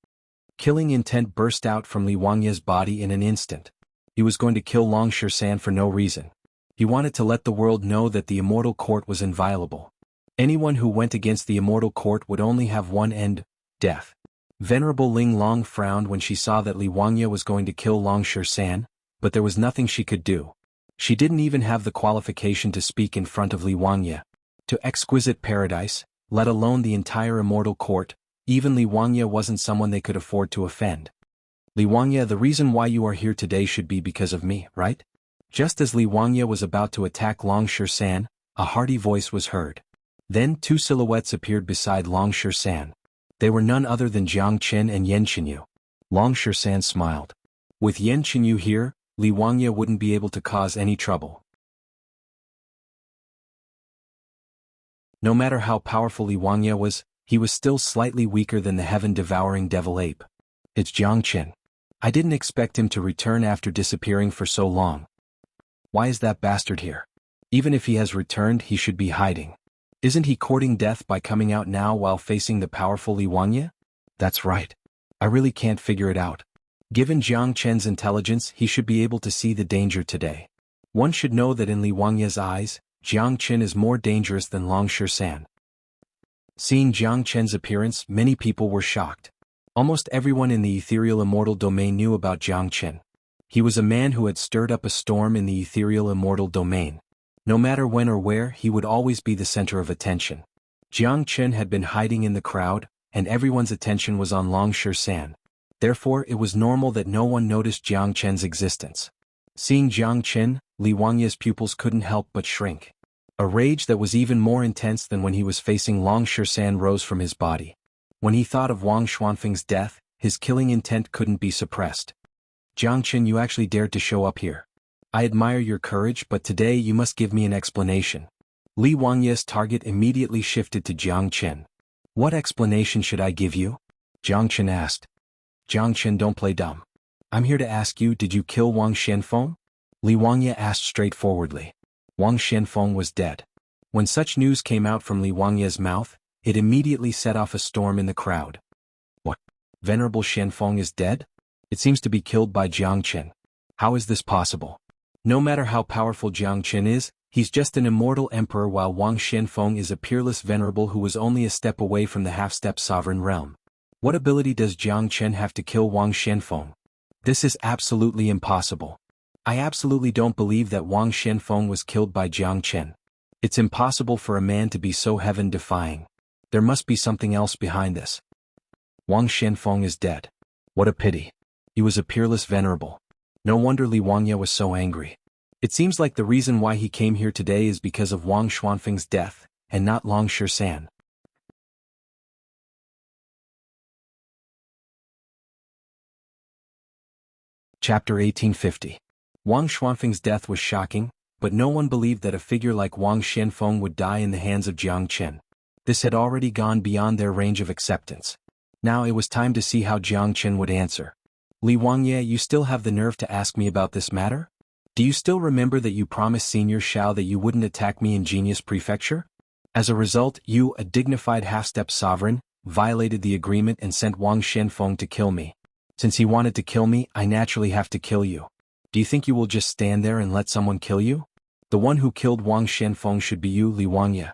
Killing intent burst out from Xuanhuan's body in an instant. He was going to kill Long Shan for no reason. He wanted to let the world know that the immortal court was inviolable. Anyone who went against the immortal court would only have one end: death. Venerable Ling Long frowned when she saw that Xuanhuan was going to kill Long Shan, but there was nothing she could do. She didn't even have the qualification to speak in front of Xuanhuan. To exquisite paradise, let alone the entire immortal court, even Xuanhuan wasn't someone they could afford to offend. Xuanhuan, the reason why you are here today should be because of me, right? Just as Xuanhuan was about to attack Long Shan, a hearty voice was heard. Then two silhouettes appeared beside Long Shan. They were none other than Jiang and Xianxia. Long Shan smiled. With Xianxia here, Xuanhuan wouldn't be able to cause any trouble. No matter how powerful Xuanhuan was, he was still slightly weaker than the heaven-devouring devil ape. It's Jiang. I didn't expect him to return after disappearing for so long. Why is that bastard here? Even if he has returned, he should be hiding. Isn't he courting death by coming out now while facing the powerful Xuanhuan? That's right. I really can't figure it out. Given Jiang's intelligence, he should be able to see the danger today. One should know that in Xuanhuan's eyes, Jiang is more dangerous than Long Shan. Seeing Jiang's appearance, many people were shocked. Almost everyone in the ethereal immortal domain knew about Jiang. He was a man who had stirred up a storm in the ethereal immortal domain. No matter when or where, he would always be the center of attention. Jiang had been hiding in the crowd, and everyone's attention was on Long Shan. Therefore, it was normal that no one noticed Jiang's existence. Seeing Jiang, Xuanhuan's pupils couldn't help but shrink. A rage that was even more intense than when he was facing Long Shan rose from his body. When he thought of Wang Xuanfeng's death, his killing intent couldn't be suppressed. Jiang, you actually dared to show up here. I admire your courage, but today you must give me an explanation. Xuanhuan's target immediately shifted to Jiang. What explanation should I give you? Jiang asked. Jiang, don't play dumb. I'm here to ask you, did you kill Wang Xianfeng? Xuanhuan asked straightforwardly. Wang Xianfeng was dead. When such news came out from Xuanhuan's mouth, it immediately set off a storm in the crowd. What? Venerable Xianfeng is dead? It seems to be killed by Jiang. How is this possible? No matter how powerful Jiang is, he's just an immortal emperor, while Wang Xianfeng is a peerless venerable who was only a step away from the half-step sovereign realm. What ability does Jiang have to kill Wang Xianfeng? This is absolutely impossible. I absolutely don't believe that Wang Xianfeng was killed by Jiang Chen. It's impossible for a man to be so heaven-defying. There must be something else behind this. Wang Xianfeng is dead. What a pity. He was a peerless venerable. No wonder Li Wangya was so angry. It seems like the reason why he came here today is because of Wang Xuanfeng's death, and not Long Shisan. Chapter 1850. Wang Xuanfeng's death was shocking, but no one believed that a figure like Wang Xianfeng would die in the hands of Jiang Chen. This had already gone beyond their range of acceptance. Now it was time to see how Jiang Chen would answer. Li Wangye, you still have the nerve to ask me about this matter? Do you still remember that you promised Senior Shao that you wouldn't attack me in Genius Prefecture? As a result, you, a dignified half-step sovereign, violated the agreement and sent Wang Xianfeng to kill me. Since he wanted to kill me, I naturally have to kill you. Do you think you will just stand there and let someone kill you? The one who killed Wang Xianfeng should be you, Li Wangye.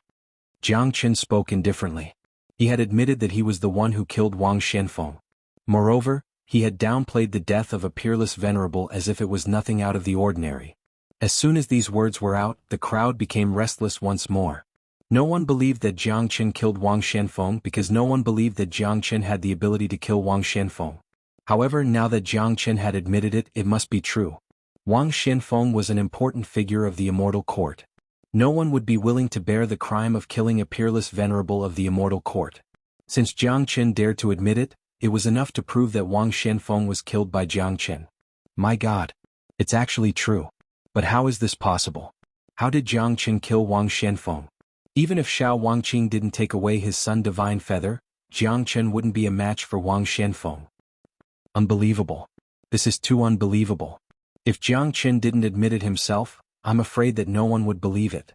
Jiang Chen spoke indifferently. He had admitted that he was the one who killed Wang Xianfeng. Moreover, he had downplayed the death of a peerless venerable as if it was nothing out of the ordinary. As soon as these words were out, the crowd became restless once more. No one believed that Jiang Chen killed Wang Xianfeng because no one believed that Jiang Chen had the ability to kill Wang Xianfeng. However, now that Jiang Chen had admitted it, it must be true. Wang Xianfeng was an important figure of the immortal court. No one would be willing to bear the crime of killing a peerless venerable of the immortal court. Since Jiang Chen dared to admit it, it was enough to prove that Wang Xianfeng was killed by Jiang Chen. My God. It's actually true. But how is this possible? How did Jiang Chen kill Wang Xianfeng? Even if Shao Wangqing didn't take away his Sun Divine Feather, Jiang Chen wouldn't be a match for Wang Xianfeng. Unbelievable. This is too unbelievable. If Jiang Chen didn't admit it himself, I'm afraid that no one would believe it.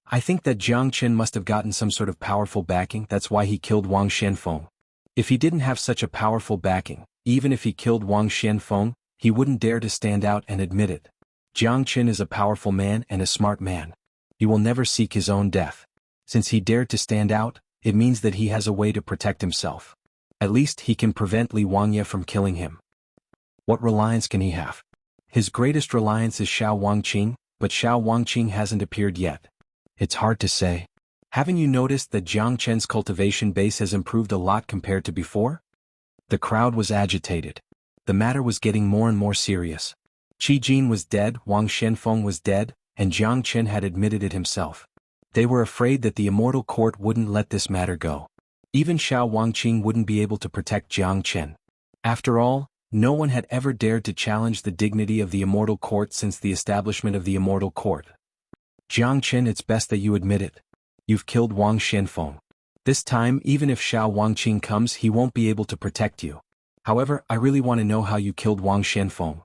I think that Jiang Chen must have gotten some sort of powerful backing, that's why he killed Wang Xianfeng. If he didn't have such a powerful backing, even if he killed Wang Xianfeng, he wouldn't dare to stand out and admit it. Jiang Chen is a powerful man and a smart man. He will never seek his own death. Since he dared to stand out, it means that he has a way to protect himself. At least he can prevent Li Wangye from killing him. What reliance can he have? His greatest reliance is Shao Wangqing, but Shao Wangqing hasn't appeared yet. It's hard to say. Haven't you noticed that Jiang Chen's cultivation base has improved a lot compared to before? The crowd was agitated. The matter was getting more and more serious. Qi Jin was dead, Wang Xianfeng was dead, and Jiang Chen had admitted it himself. They were afraid that the immortal court wouldn't let this matter go. Even Shao Wangqing wouldn't be able to protect Jiang Chen. After all, no one had ever dared to challenge the dignity of the immortal court since the establishment of the immortal court. Jiang Chen, it's best that you admit it. You've killed Wang Xianfeng. This time, even if Shao Wangqing comes, he won't be able to protect you. However, I really want to know how you killed Wang Xianfeng.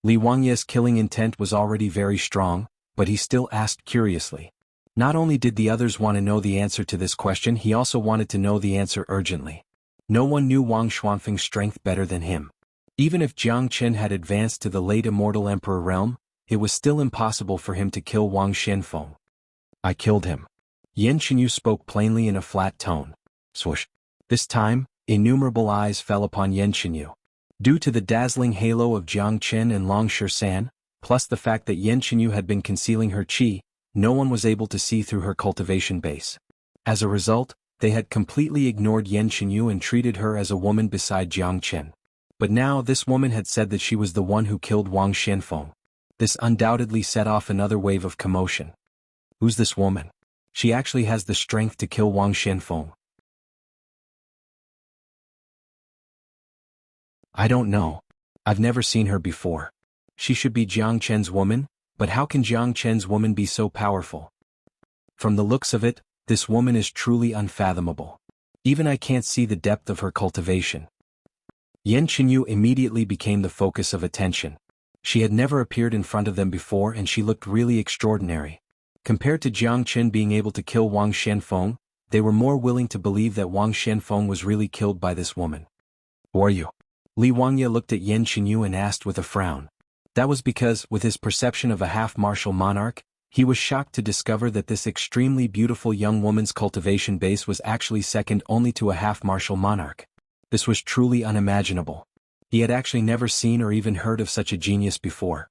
Li Wangye's killing intent was already very strong, but he still asked curiously. Not only did the others want to know the answer to this question, he also wanted to know the answer urgently. No one knew Wang Xuanfeng's strength better than him. Even if Jiang Chen had advanced to the late immortal emperor realm, it was still impossible for him to kill Wang Xianfeng. I killed him. Yan Qinyu spoke plainly in a flat tone. Swoosh. This time, innumerable eyes fell upon Yan Qinyu. Due to the dazzling halo of Jiang Chen and Long Shisan, plus the fact that Yan Qinyu had been concealing her qi, no one was able to see through her cultivation base. As a result, they had completely ignored Yan Qinyu and treated her as a woman beside Jiang Chen. But now this woman had said that she was the one who killed Wang Xianfeng. This undoubtedly set off another wave of commotion. Who's this woman? She actually has the strength to kill Wang Xianfeng. I don't know. I've never seen her before. She should be Jiang Chen's woman, but how can Jiang Chen's woman be so powerful? From the looks of it, this woman is truly unfathomable. Even I can't see the depth of her cultivation. Yan Qinyu immediately became the focus of attention. She had never appeared in front of them before and she looked really extraordinary. Compared to Jiang Chen being able to kill Wang Xianfeng, they were more willing to believe that Wang Xianfeng was really killed by this woman. Who are you? Li Wangye looked at Yan Qinyu and asked with a frown. That was because, with his perception of a half-martial monarch, he was shocked to discover that this extremely beautiful young woman's cultivation base was actually second only to a half-martial monarch. This was truly unimaginable. He had actually never seen or even heard of such a genius before.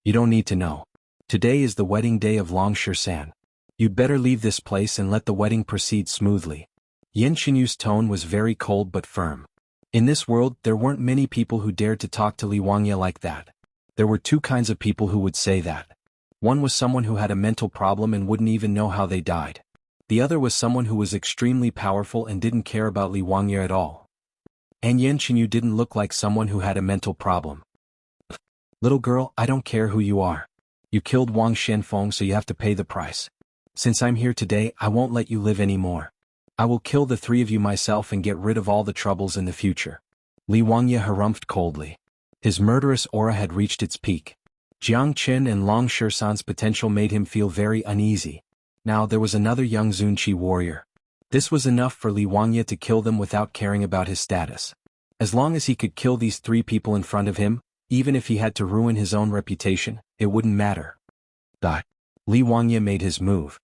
You don't need to know. Today is the wedding day of Long-Shir-San. You'd better leave this place and let the wedding proceed smoothly. Yin Xinyu's tone was very cold but firm. In this world, there weren't many people who dared to talk to Li Wangya like that. There were two kinds of people who would say that. One was someone who had a mental problem and wouldn't even know how they died. The other was someone who was extremely powerful and didn't care about Li Wangya at all. And Yin Xinyu didn't look like someone who had a mental problem. Little girl, I don't care who you are. You killed Wang Shenfeng, so you have to pay the price. Since I'm here today, I won't let you live anymore. I will kill the three of you myself and get rid of all the troubles in the future. Li Wangya harumphed coldly. His murderous aura had reached its peak. Jiang Qin and Long Shirsan's potential made him feel very uneasy. Now there was another young Zunqi warrior. This was enough for Li Wangya to kill them without caring about his status. As long as he could kill these three people in front of him, even if he had to ruin his own reputation, it wouldn't matter. Li Wangya made his move.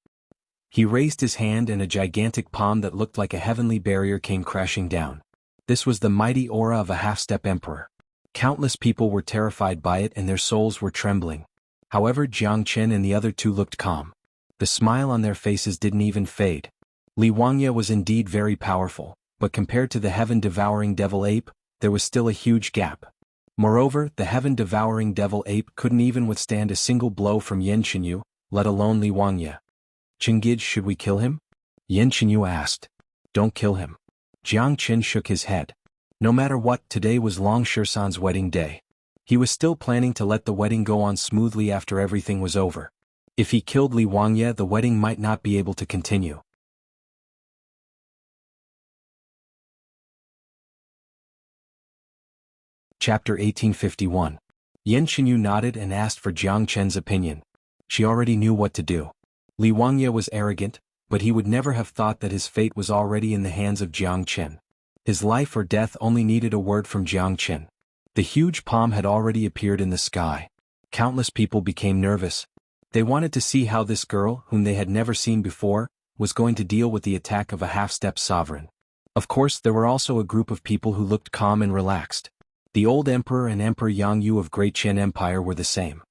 He raised his hand and a gigantic palm that looked like a heavenly barrier came crashing down. This was the mighty aura of a half-step emperor. Countless people were terrified by it and their souls were trembling. However, Jiang Qin and the other two looked calm. The smile on their faces didn't even fade. Li Wangya was indeed very powerful, but compared to the heaven-devouring devil ape, there was still a huge gap. Moreover, the heaven-devouring devil ape couldn't even withstand a single blow from Yin Xinyu, let alone Li Wangya. Chingij, should we kill him? Yin Xinyu asked. Don't kill him. Jiang Qin shook his head. No matter what, today was Long Shirsan's wedding day. He was still planning to let the wedding go on smoothly after everything was over. If he killed Li Wangya, the wedding might not be able to continue. Chapter 1851. Yin Xinyu nodded and asked for Jiang Qin's opinion. She already knew what to do. Li Wangya was arrogant, but he would never have thought that his fate was already in the hands of Jiang Qin. His life or death only needed a word from Jiang Qin. The huge palm had already appeared in the sky. Countless people became nervous. They wanted to see how this girl, whom they had never seen before, was going to deal with the attack of a half-step sovereign. Of course, there were also a group of people who looked calm and relaxed. The old emperor and Emperor Xianxia of Great Qin Empire were the same.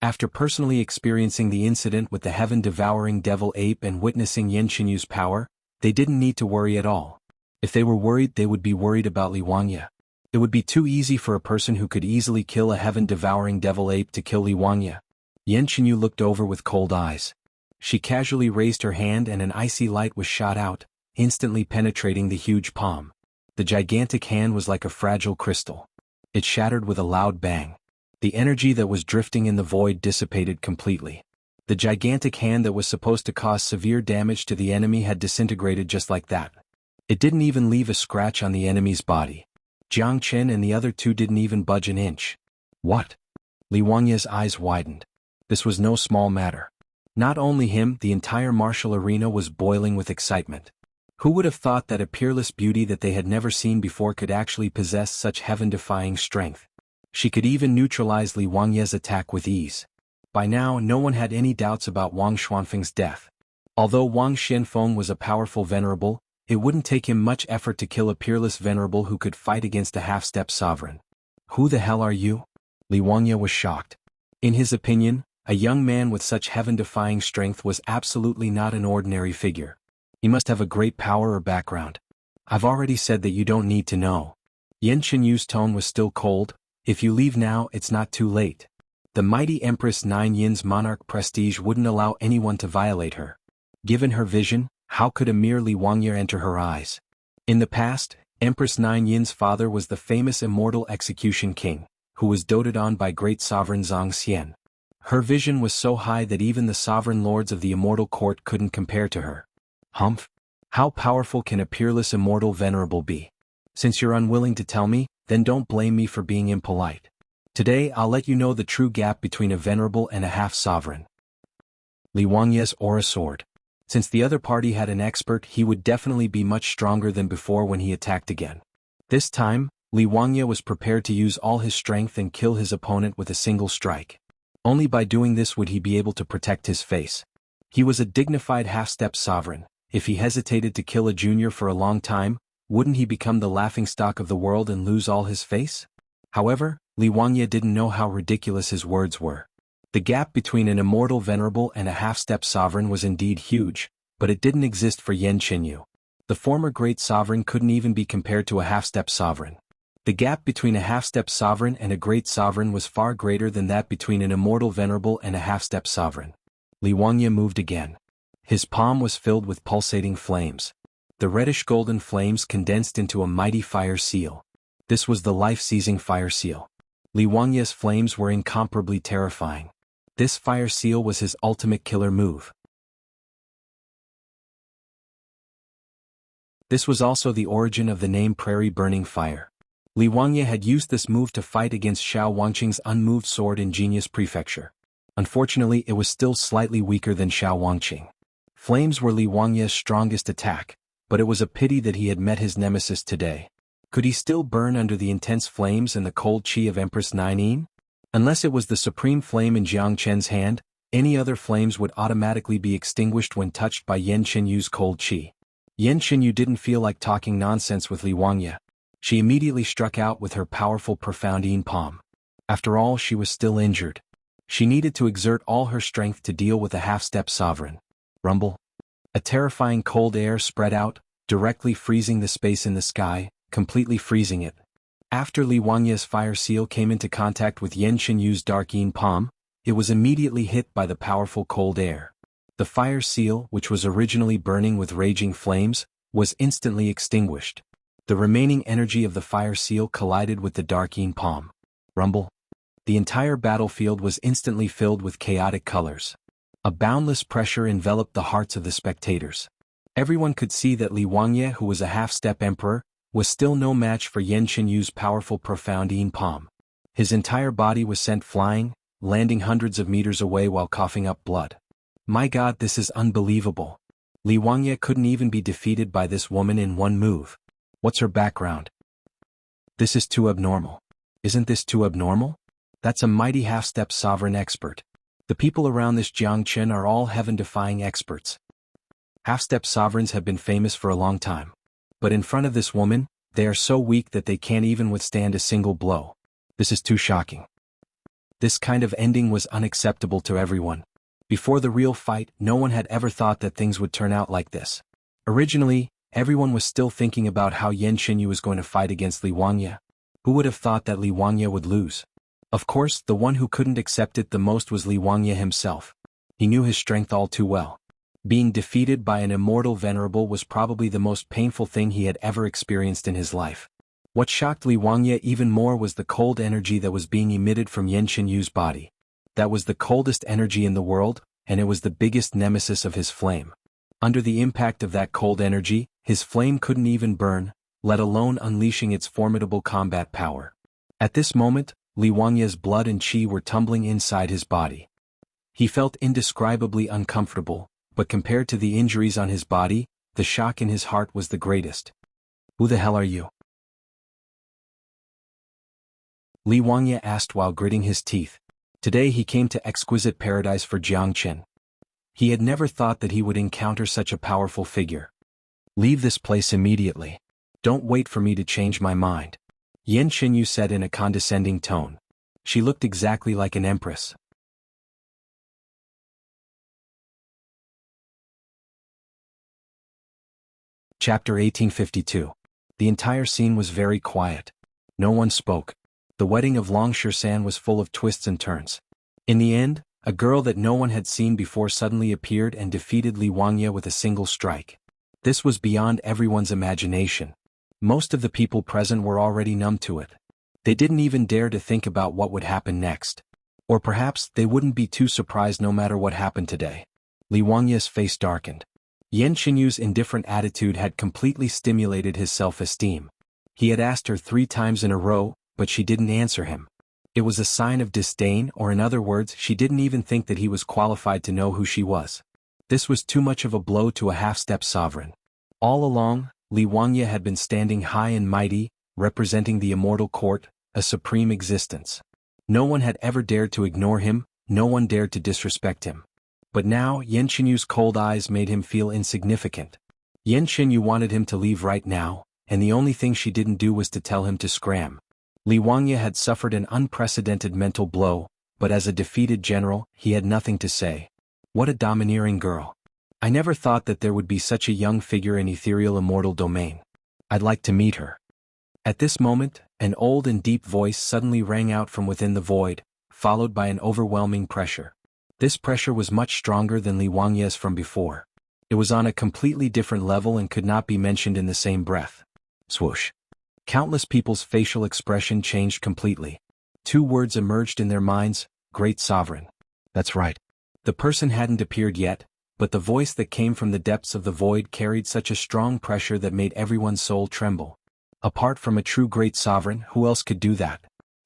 After personally experiencing the incident with the heaven-devouring devil ape and witnessing Yin Xinyu's power, they didn't need to worry at all. If they were worried, they would be worried about Li Wangya. It would be too easy for a person who could easily kill a heaven-devouring devil ape to kill Li Wangya. Yin Xinyu looked over with cold eyes. She casually raised her hand and an icy light was shot out, instantly penetrating the huge palm. The gigantic hand was like a fragile crystal. It shattered with a loud bang. The energy that was drifting in the void dissipated completely. The gigantic hand that was supposed to cause severe damage to the enemy had disintegrated just like that. It didn't even leave a scratch on the enemy's body. Jiang Qin and the other two didn't even budge an inch. What? Li Wangya's eyes widened. This was no small matter. Not only him, the entire martial arena was boiling with excitement. Who would have thought that a peerless beauty that they had never seen before could actually possess such heaven-defying strength? She could even neutralize Li Wangya's attack with ease. By now, no one had any doubts about Wang Xuanfeng's death. Although Wang Shenfeng was a powerful venerable, it wouldn't take him much effort to kill a peerless venerable who could fight against a half-step sovereign. Who the hell are you? Li Wangya was shocked. In his opinion, a young man with such heaven-defying strength was absolutely not an ordinary figure. He must have a great power or background. I've already said that you don't need to know. Yin Xinyu's tone was still cold. If you leave now, it's not too late. The mighty Empress Nine Yin's monarch prestige wouldn't allow anyone to violate her. Given her vision, how could a mere Li Wangya enter her eyes? In the past, Empress Nine Yin's father was the famous immortal execution king, who was doted on by great sovereign Xianxia. Her vision was so high that even the sovereign lords of the immortal court couldn't compare to her. Humph! How powerful can a peerless immortal venerable be? Since you're unwilling to tell me, then don't blame me for being impolite. Today I'll let you know the true gap between a venerable and a half-sovereign. Li Wangya's aura soared. Since the other party had an expert, he would definitely be much stronger than before when he attacked again. This time, Li Wangya was prepared to use all his strength and kill his opponent with a single strike. Only by doing this would he be able to protect his face. He was a dignified half-step sovereign. If he hesitated to kill a junior for a long time, wouldn't he become the laughingstock of the world and lose all his face? However, Li Wangye didn't know how ridiculous his words were. The gap between an immortal venerable and a half-step sovereign was indeed huge, but it didn't exist for Yan Qinyu. The former great sovereign couldn't even be compared to a half-step sovereign. The gap between a half-step sovereign and a great sovereign was far greater than that between an immortal venerable and a half-step sovereign. Li Wangye moved again. His palm was filled with pulsating flames. The reddish-golden flames condensed into a mighty fire seal. This was the life-seizing fire seal. Li Wangye's flames were incomparably terrifying. This fire seal was his ultimate killer move. This was also the origin of the name Prairie Burning Fire. Li Wangye had used this move to fight against Xiao Wangqing's unmoved sword in Genius Prefecture. Unfortunately, it was still slightly weaker than Xiao Wangqing. Flames were Li Wangye's strongest attack, but it was a pity that he had met his nemesis today. Could he still burn under the intense flames and the cold qi of Empress Naiyin? Unless it was the supreme flame in Jiang Chen's hand, any other flames would automatically be extinguished when touched by Yan Qinyu's cold qi. Yan Qinyu didn't feel like talking nonsense with Li Wangye. She immediately struck out with her powerful profound yin palm. After all, she was still injured. She needed to exert all her strength to deal with a half-step sovereign. Rumble. A terrifying cold air spread out, directly freezing the space in the sky, completely freezing it. After Li Wangye's fire seal came into contact with Yan Qinyu's dark yin palm, it was immediately hit by the powerful cold air. The fire seal, which was originally burning with raging flames, was instantly extinguished. The remaining energy of the fire seal collided with the dark yin palm. Rumble. The entire battlefield was instantly filled with chaotic colors. A boundless pressure enveloped the hearts of the spectators. Everyone could see that Li Wangye, who was a half-step emperor, was still no match for Yan Qinyu's powerful profound yin palm. His entire body was sent flying, landing hundreds of meters away while coughing up blood. My God, this is unbelievable. Li Wangye couldn't even be defeated by this woman in one move. What's her background? This is too abnormal. Isn't this too abnormal? That's a mighty half-step sovereign expert. The people around this Jiangchen are all heaven-defying experts. Half-step sovereigns have been famous for a long time. But in front of this woman, they are so weak that they can't even withstand a single blow. This is too shocking. This kind of ending was unacceptable to everyone. Before the real fight, no one had ever thought that things would turn out like this. Originally, everyone was still thinking about how Yan Qinyu was going to fight against Li Wangye. Who would have thought that Li Wangye would lose? Of course, the one who couldn't accept it the most was Li Wangye himself. He knew his strength all too well. Being defeated by an immortal venerable was probably the most painful thing he had ever experienced in his life. What shocked Li Wangye even more was the cold energy that was being emitted from Yan Qinyu's body. That was the coldest energy in the world, and it was the biggest nemesis of his flame. Under the impact of that cold energy, his flame couldn't even burn, let alone unleashing its formidable combat power. At this moment, Li Wangye's blood and qi were tumbling inside his body. He felt indescribably uncomfortable, but compared to the injuries on his body, the shock in his heart was the greatest. Who the hell are you? Li Wangye asked while gritting his teeth. Today he came to exquisite paradise for Jiangchen. He had never thought that he would encounter such a powerful figure. Leave this place immediately. Don't wait for me to change my mind. Yan Qinyu said in a condescending tone. She looked exactly like an empress. Chapter 1852. The entire scene was very quiet. No one spoke. The wedding of Long Shirsan was full of twists and turns. In the end, a girl that no one had seen before suddenly appeared and defeated Li Wangye with a single strike. This was beyond everyone's imagination. Most of the people present were already numb to it. They didn't even dare to think about what would happen next. Or perhaps they wouldn't be too surprised no matter what happened today. Li Wangye's face darkened. Yan Qinyu's indifferent attitude had completely stimulated his self-esteem. He had asked her 3 times in a row, but she didn't answer him. It was a sign of disdain, or in other words, she didn't even think that he was qualified to know who she was. This was too much of a blow to a half-step sovereign. All along, Li Wangye had been standing high and mighty, representing the immortal court, a supreme existence. No one had ever dared to ignore him, no one dared to disrespect him. But now, Yan Qinyu's cold eyes made him feel insignificant. Yan Qinyu wanted him to leave right now, and the only thing she didn't do was to tell him to scram. Li Wangya had suffered an unprecedented mental blow, but as a defeated general, he had nothing to say. What a domineering girl. I never thought that there would be such a young figure in ethereal immortal domain. I'd like to meet her. At this moment, an old and deep voice suddenly rang out from within the void, followed by an overwhelming pressure. This pressure was much stronger than Li Wangya's from before. It was on a completely different level and could not be mentioned in the same breath. Swoosh. Countless people's facial expression changed completely. Two words emerged in their minds: Great Sovereign. That's right. The person hadn't appeared yet, but the voice that came from the depths of the void carried such a strong pressure that made everyone's soul tremble. Apart from a true great sovereign, who else could do that?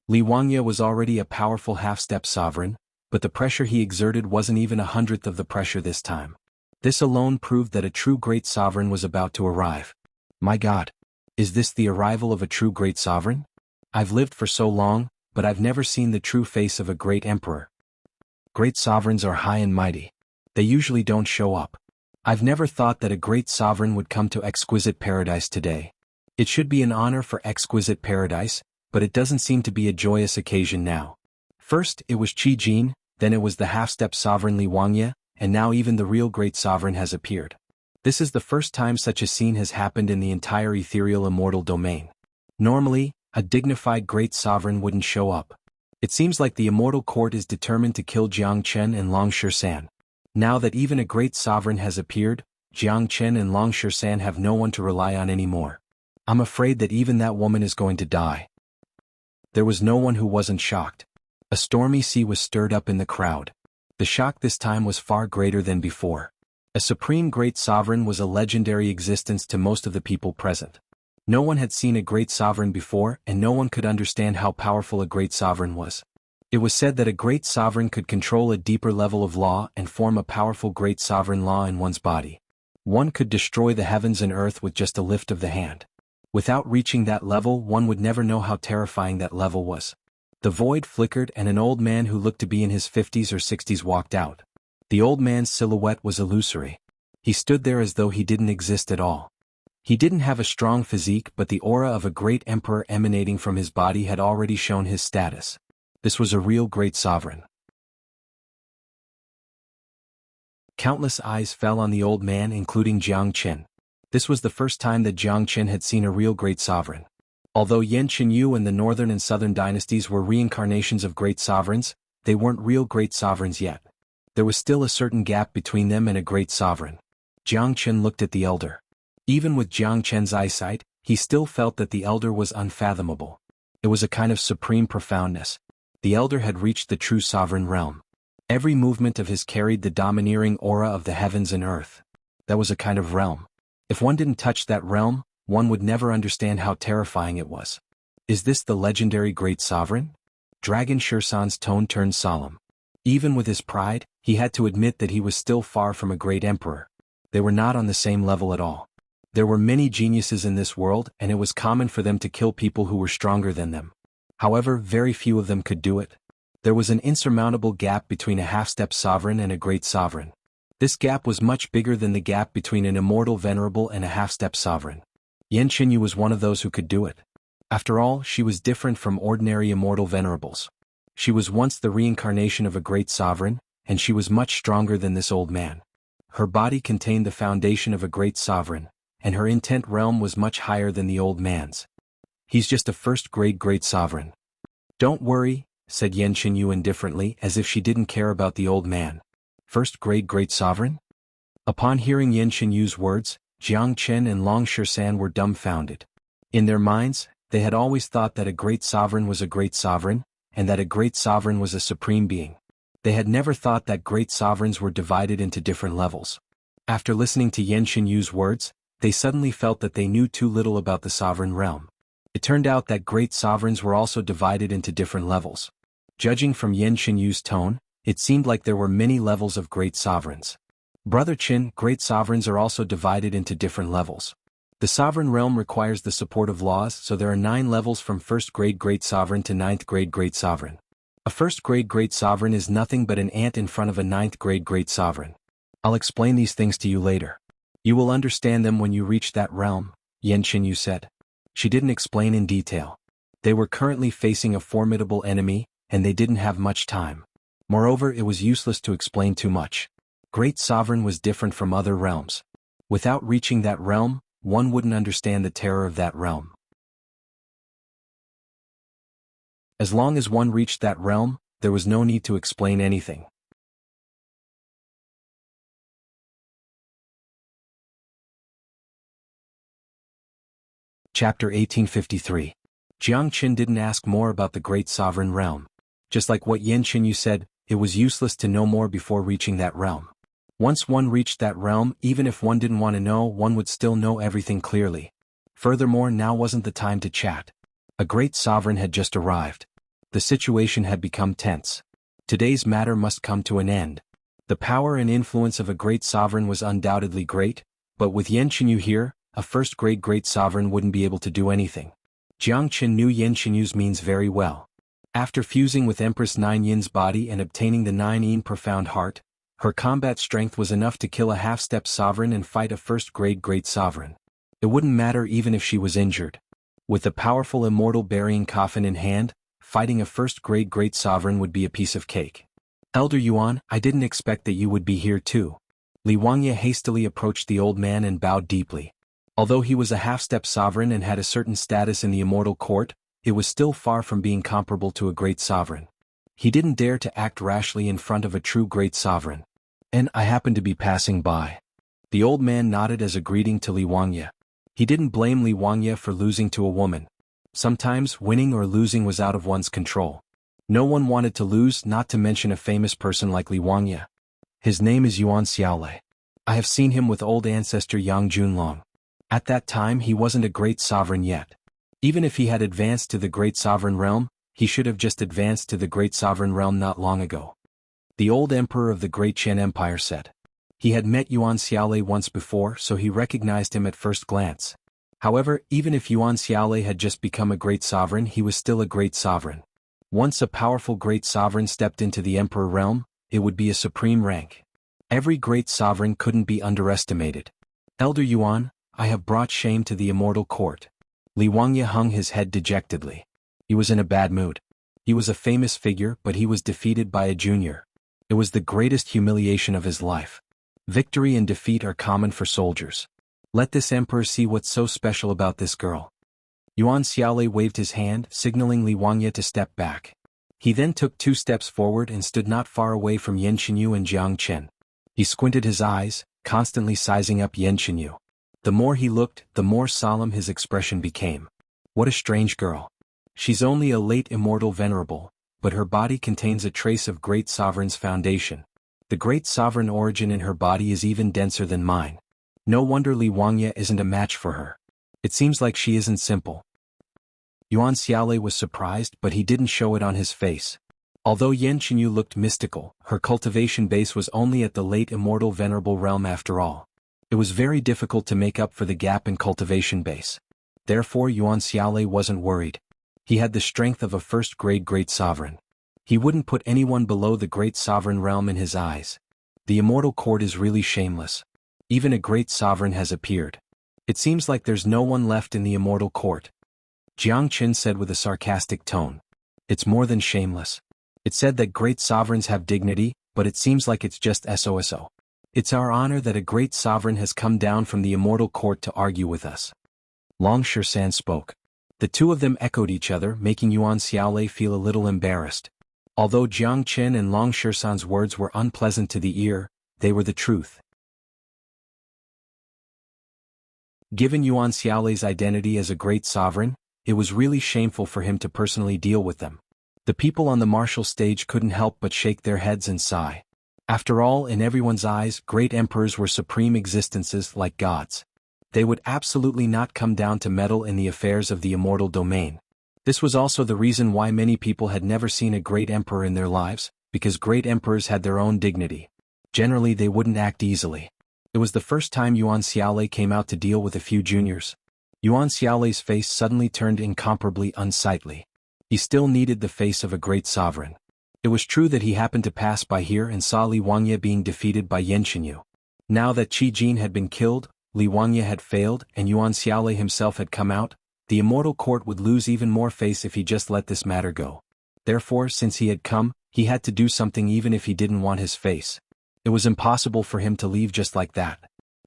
Li Wangya was already a powerful half-step sovereign, but the pressure he exerted wasn't even 1/100th of the pressure this time. This alone proved that a true great sovereign was about to arrive. My God! Is this the arrival of a true great sovereign? I've lived for so long, but I've never seen the true face of a great emperor. Great sovereigns are high and mighty. They usually don't show up. I've never thought that a great sovereign would come to exquisite paradise today. It should be an honor for exquisite paradise, but it doesn't seem to be a joyous occasion now. First it was Qi Jin, then it was the half-step sovereign Li Wangya, and now even the real great sovereign has appeared. This is the first time such a scene has happened in the entire ethereal immortal domain. Normally, a dignified great sovereign wouldn't show up. It seems like the immortal court is determined to kill Jiang Chen and Long Shisan. Now that even a great sovereign has appeared, Jiang Chen and Long Shisan have no one to rely on anymore. I'm afraid that even that woman is going to die. There was no one who wasn't shocked. A stormy sea was stirred up in the crowd. The shock this time was far greater than before. A supreme great sovereign was a legendary existence to most of the people present. No one had seen a great sovereign before, and no one could understand how powerful a great sovereign was. It was said that a great sovereign could control a deeper level of law and form a powerful great sovereign law in one's body. One could destroy the heavens and earth with just a lift of the hand. Without reaching that level, one would never know how terrifying that level was. The void flickered and an old man who looked to be in his 50s or 60s walked out. The old man's silhouette was illusory. He stood there as though he didn't exist at all. He didn't have a strong physique, but the aura of a great emperor emanating from his body had already shown his status. This was a real great sovereign. Countless eyes fell on the old man, including Jiang Chen. This was the first time that Jiang Chen had seen a real great sovereign. Although Yan Qinyu and the northern and southern dynasties were reincarnations of great sovereigns, they weren't real great sovereigns yet. There was still a certain gap between them and a great sovereign. Jiang Chen looked at the elder. Even with Jiang Chen's eyesight, he still felt that the elder was unfathomable. It was a kind of supreme profoundness. The elder had reached the true sovereign realm. Every movement of his carried the domineering aura of the heavens and earth. That was a kind of realm. If one didn't touch that realm, one would never understand how terrifying it was. Is this the legendary great sovereign? Dragon Shisan's tone turned solemn. Even with his pride, he had to admit that he was still far from a great emperor. They were not on the same level at all. There were many geniuses in this world, and it was common for them to kill people who were stronger than them. However, very few of them could do it. There was an insurmountable gap between a half-step sovereign and a great sovereign. This gap was much bigger than the gap between an immortal venerable and a half-step sovereign. Yan Qinyu was one of those who could do it. After all, she was different from ordinary immortal venerables. She was once the reincarnation of a great sovereign, and she was much stronger than this old man. Her body contained the foundation of a great sovereign, and her intent realm was much higher than the old man's. He's just a first-grade great sovereign. Don't worry, said Yan Qinyu indifferently, as if she didn't care about the old man. First-grade great sovereign? Upon hearing Yan Qinyu's words, Jiang Chen and Long Shisan were dumbfounded. In their minds, they had always thought that a great sovereign was a great sovereign, and that a great sovereign was a supreme being. They had never thought that great sovereigns were divided into different levels. After listening to Yan Qinyu's words, they suddenly felt that they knew too little about the sovereign realm. It turned out that great sovereigns were also divided into different levels. Judging from Yan Qinyu's tone, it seemed like there were many levels of great sovereigns. Brother Qin, great sovereigns are also divided into different levels. The sovereign realm requires the support of laws, so there are 9 levels from first-grade great sovereign to 9th-grade great sovereign. A first-grade great sovereign is nothing but an ant in front of a 9th-grade great sovereign. I'll explain these things to you later. You will understand them when you reach that realm, Yan Qinyu said. She didn't explain in detail. They were currently facing a formidable enemy, and they didn't have much time. Moreover, it was useless to explain too much. Great Sovereign was different from other realms. Without reaching that realm, one wouldn't understand the terror of that realm. As long as one reached that realm, there was no need to explain anything. Chapter 1853. Jiang Qin didn't ask more about the Great Sovereign Realm. Just like what Yan Qinyu said, it was useless to know more before reaching that realm. Once one reached that realm, even if one didn't want to know, one would still know everything clearly. Furthermore, now wasn't the time to chat. A great sovereign had just arrived. The situation had become tense. Today's matter must come to an end. The power and influence of a great sovereign was undoubtedly great, but with Yan Qinyu here, a first-grade great sovereign wouldn't be able to do anything. Jiang Qin knew Yan Qinyu's means very well. After fusing with Empress Nine Yin's body and obtaining the Nine Yin profound heart, her combat strength was enough to kill a half-step sovereign and fight a first-grade great sovereign. It wouldn't matter even if she was injured. With the powerful immortal burying coffin in hand, fighting a first-grade great sovereign would be a piece of cake. Elder Yuan, I didn't expect that you would be here too. Li Wangye hastily approached the old man and bowed deeply. Although he was a half-step sovereign and had a certain status in the immortal court, it was still far from being comparable to a great sovereign. He didn't dare to act rashly in front of a true great sovereign. And I happened to be passing by. The old man nodded as a greeting to Li Wangye. He didn't blame Li Wangye for losing to a woman. Sometimes winning or losing was out of one's control. No one wanted to lose, not to mention a famous person like Li Wangye. His name is Yuan Xiaolei. I have seen him with old ancestor Yang Junlong. At that time he wasn't a great sovereign yet. Even if he had advanced to the great sovereign realm, he should have just advanced to the great sovereign realm not long ago. The old emperor of the Great Qian Empire said. He had met Yuan Xiaolei once before, so he recognized him at first glance. However, even if Yuan Xiaolei had just become a great sovereign, he was still a great sovereign. Once a powerful great sovereign stepped into the emperor realm, it would be a supreme rank. Every great sovereign couldn't be underestimated. Elder Yuan, I have brought shame to the immortal court. Li Wangye hung his head dejectedly. He was in a bad mood. He was a famous figure, but he was defeated by a junior. It was the greatest humiliation of his life. Victory and defeat are common for soldiers. Let this emperor see what's so special about this girl. Yuan Xiaolei waved his hand, signaling Li Wangye to step back. He then took 2 steps forward and stood not far away from Yan Qinyu and Jiang Qin. He squinted his eyes, constantly sizing up Yan Qinyu. The more he looked, the more solemn his expression became. What a strange girl. She's only a late immortal venerable, but her body contains a trace of great sovereign's foundation. The great sovereign origin in her body is even denser than mine. No wonder Li Wangye isn't a match for her. It seems like she isn't simple. Yuan Xiaolei was surprised, but he didn't show it on his face. Although Yan Qinyu looked mystical, her cultivation base was only at the late immortal venerable realm after all. It was very difficult to make up for the gap in cultivation base. Therefore Yuan Xiaolei wasn't worried. He had the strength of a first-grade great sovereign. He wouldn't put anyone below the great sovereign realm in his eyes. The immortal court is really shameless. Even a great sovereign has appeared. It seems like there's no one left in the immortal court. Jiang Qin said with a sarcastic tone. It's more than shameless. It said that great sovereigns have dignity, but it seems like it's just SOSO. It's our honor that a great sovereign has come down from the immortal court to argue with us. Long Shisan spoke. The two of them echoed each other, making Yuan Xiaolei feel a little embarrassed. Although Jiang Qin and Long Shisan's words were unpleasant to the ear, they were the truth. Given Yuan Xiaolei's identity as a great sovereign, it was really shameful for him to personally deal with them. The people on the martial stage couldn't help but shake their heads and sigh. After all, in everyone's eyes, great emperors were supreme existences like gods. They would absolutely not come down to meddle in the affairs of the immortal domain. This was also the reason why many people had never seen a great emperor in their lives, because great emperors had their own dignity. Generally they wouldn't act easily. It was the first time Yuan Xiaolei came out to deal with a few juniors. Yuan Xiaolei's face suddenly turned incomparably unsightly. He still needed the face of a great sovereign. It was true that he happened to pass by here and saw Li Wangye being defeated by Yan Qinyu. Now that Qi Jin had been killed, Li Wangye had failed, and Yuan Xiaolei himself had come out, The immortal court would lose even more face if he just let this matter go. Therefore, since he had come, he had to do something even if he didn't want his face. It was impossible for him to leave just like that.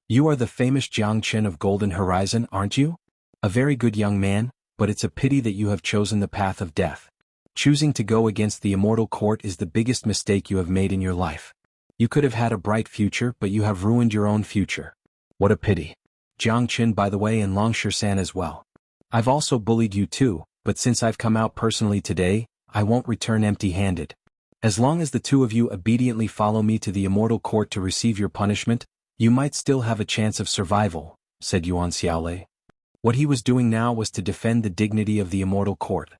You are the famous Jiang Chen of Golden Horizon, aren't you? A very good young man, but it's a pity that you have chosen the path of death. Choosing to go against the immortal court is the biggest mistake you have made in your life. You could have had a bright future, but you have ruined your own future. What a pity. Jiang Chen, by the way, and Longsher-san as well. I've also bullied you too, but since I've come out personally today, I won't return empty-handed. As long as the two of you obediently follow me to the immortal court to receive your punishment, you might still have a chance of survival, said Yuan Xiaolei. What he was doing now was to defend the dignity of the immortal court.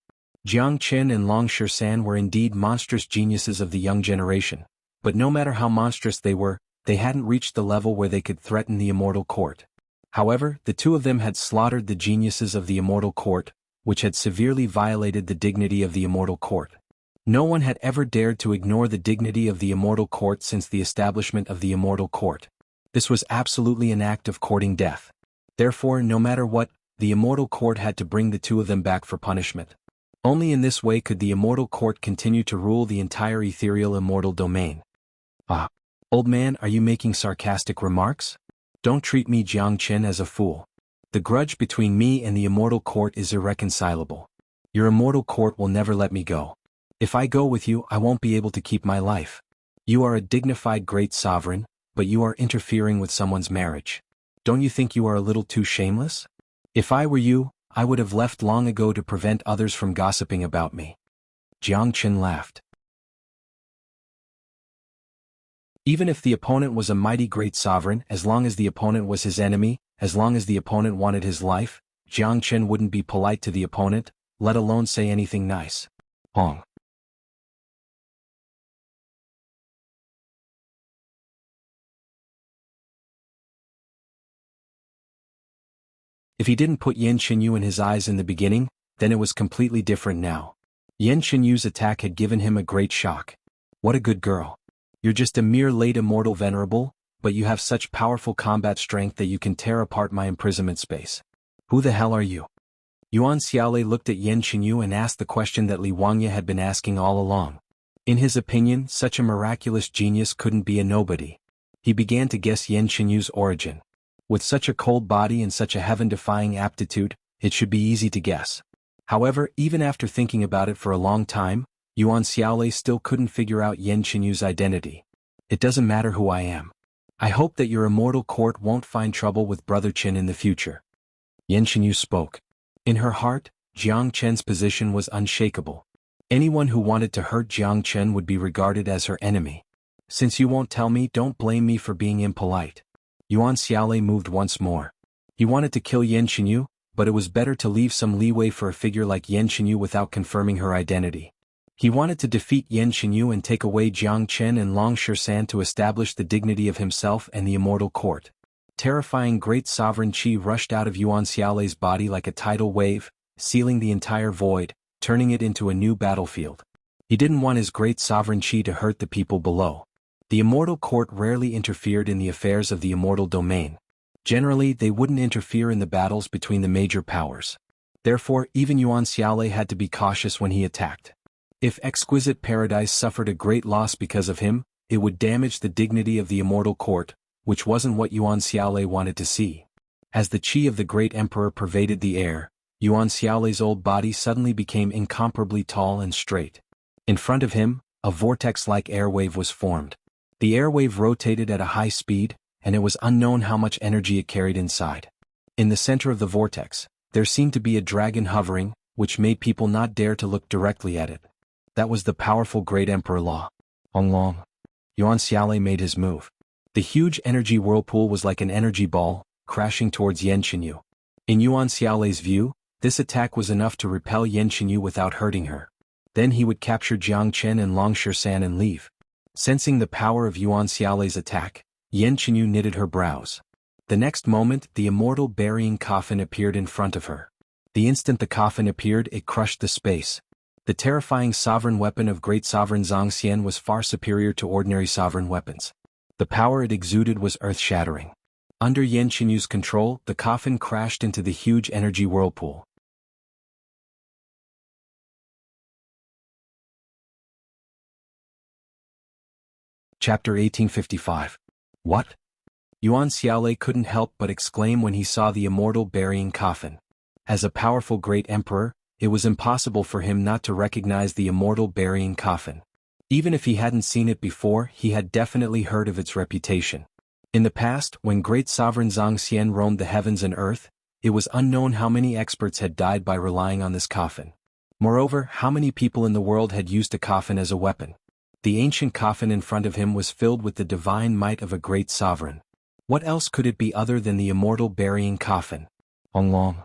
Jiang Chen and Longsher-san were indeed monstrous geniuses of the young generation, but no matter how monstrous they were, they hadn't reached the level where they could threaten the immortal court. However, the two of them had slaughtered the geniuses of the immortal court, which had severely violated the dignity of the immortal court. No one had ever dared to ignore the dignity of the immortal court since the establishment of the immortal court. This was absolutely an act of courting death. Therefore, no matter what, the immortal court had to bring the two of them back for punishment. Only in this way could the immortal court continue to rule the entire ethereal immortal domain. Ah, old man, are you making sarcastic remarks? Don't treat me, Jiang Chen, as a fool. The grudge between me and the immortal court is irreconcilable. Your immortal court will never let me go. If I go with you, I won't be able to keep my life. You are a dignified great sovereign, but you are interfering with someone's marriage. Don't you think you are a little too shameless? If I were you, I would have left long ago to prevent others from gossiping about me. Jiang Chen laughed. Even if the opponent was a mighty great sovereign, as long as the opponent was his enemy, as long as the opponent wanted his life, Jiang Chen wouldn't be polite to the opponent, let alone say anything nice. Hong. If he didn't put Yan Qinyu in his eyes in the beginning, then it was completely different now. Yan Qinyu's attack had given him a great shock. What a good girl. You're just a mere late immortal venerable, but you have such powerful combat strength that you can tear apart my imprisonment space. Who the hell are you? Yuan Xiaolei looked at Yan Qinyu and asked the question that Li Wangya had been asking all along. In his opinion, such a miraculous genius couldn't be a nobody. He began to guess Yan Qinyu's origin. With such a cold body and such a heaven-defying aptitude, it should be easy to guess. However, even after thinking about it for a long time, Yuan Xiaolei still couldn't figure out Yan Qinyu's identity. It doesn't matter who I am. I hope that your immortal court won't find trouble with Brother Qin in the future. Yan Qinyu spoke. In her heart, Jiang Chen's position was unshakable. Anyone who wanted to hurt Jiang Chen would be regarded as her enemy. Since you won't tell me, don't blame me for being impolite. Yuan Xiaolei moved once more. He wanted to kill Yan Qinyu, but it was better to leave some leeway for a figure like Yan Qinyu without confirming her identity. He wanted to defeat Yan Qinyu and take away Jiang Chen and Longsher-san to establish the dignity of himself and the immortal court. Terrifying great sovereign qi rushed out of Yuan Xiaolei's body like a tidal wave, sealing the entire void, turning it into a new battlefield. He didn't want his great sovereign qi to hurt the people below. The immortal court rarely interfered in the affairs of the immortal domain. Generally, they wouldn't interfere in the battles between the major powers. Therefore, even Yuan Xiaolei had to be cautious when he attacked. If Exquisite Paradise suffered a great loss because of him, it would damage the dignity of the immortal court, which wasn't what Yuan Xiaolei wanted to see. As the qi of the great emperor pervaded the air, Yuan Xiaolei's old body suddenly became incomparably tall and straight. In front of him, a vortex-like airwave was formed. The airwave rotated at a high speed, and it was unknown how much energy it carried inside. In the center of the vortex, there seemed to be a dragon hovering, which made people not dare to look directly at it. That was the powerful Great Emperor Law. Long. Yuan Xiaolei made his move. The huge energy whirlpool was like an energy ball, crashing towards Yan Qinyu. In Yuan Xiaolei's view, this attack was enough to repel Yan Qinyu without hurting her. Then he would capture Jiang Chen and Longsher-san and leave. Sensing the power of Yuan Xiaolei's attack, Yan Qinyu knitted her brows. The next moment, the immortal burying coffin appeared in front of her. The instant the coffin appeared, it crushed the space. The terrifying sovereign weapon of great sovereign Zhongxian was far superior to ordinary sovereign weapons. The power it exuded was earth-shattering. Under Yan Qinyu's control, the coffin crashed into the huge energy whirlpool. Chapter 1855. What? Yuan Xiaolei couldn't help but exclaim when he saw the immortal burying coffin. As a powerful great emperor, it was impossible for him not to recognize the immortal burying coffin. Even if he hadn't seen it before, he had definitely heard of its reputation. In the past, when great sovereign Xianxian roamed the heavens and earth, it was unknown how many experts had died by relying on this coffin. Moreover, how many people in the world had used a coffin as a weapon. The ancient coffin in front of him was filled with the divine might of a great sovereign. What else could it be other than the immortal burying coffin? Long.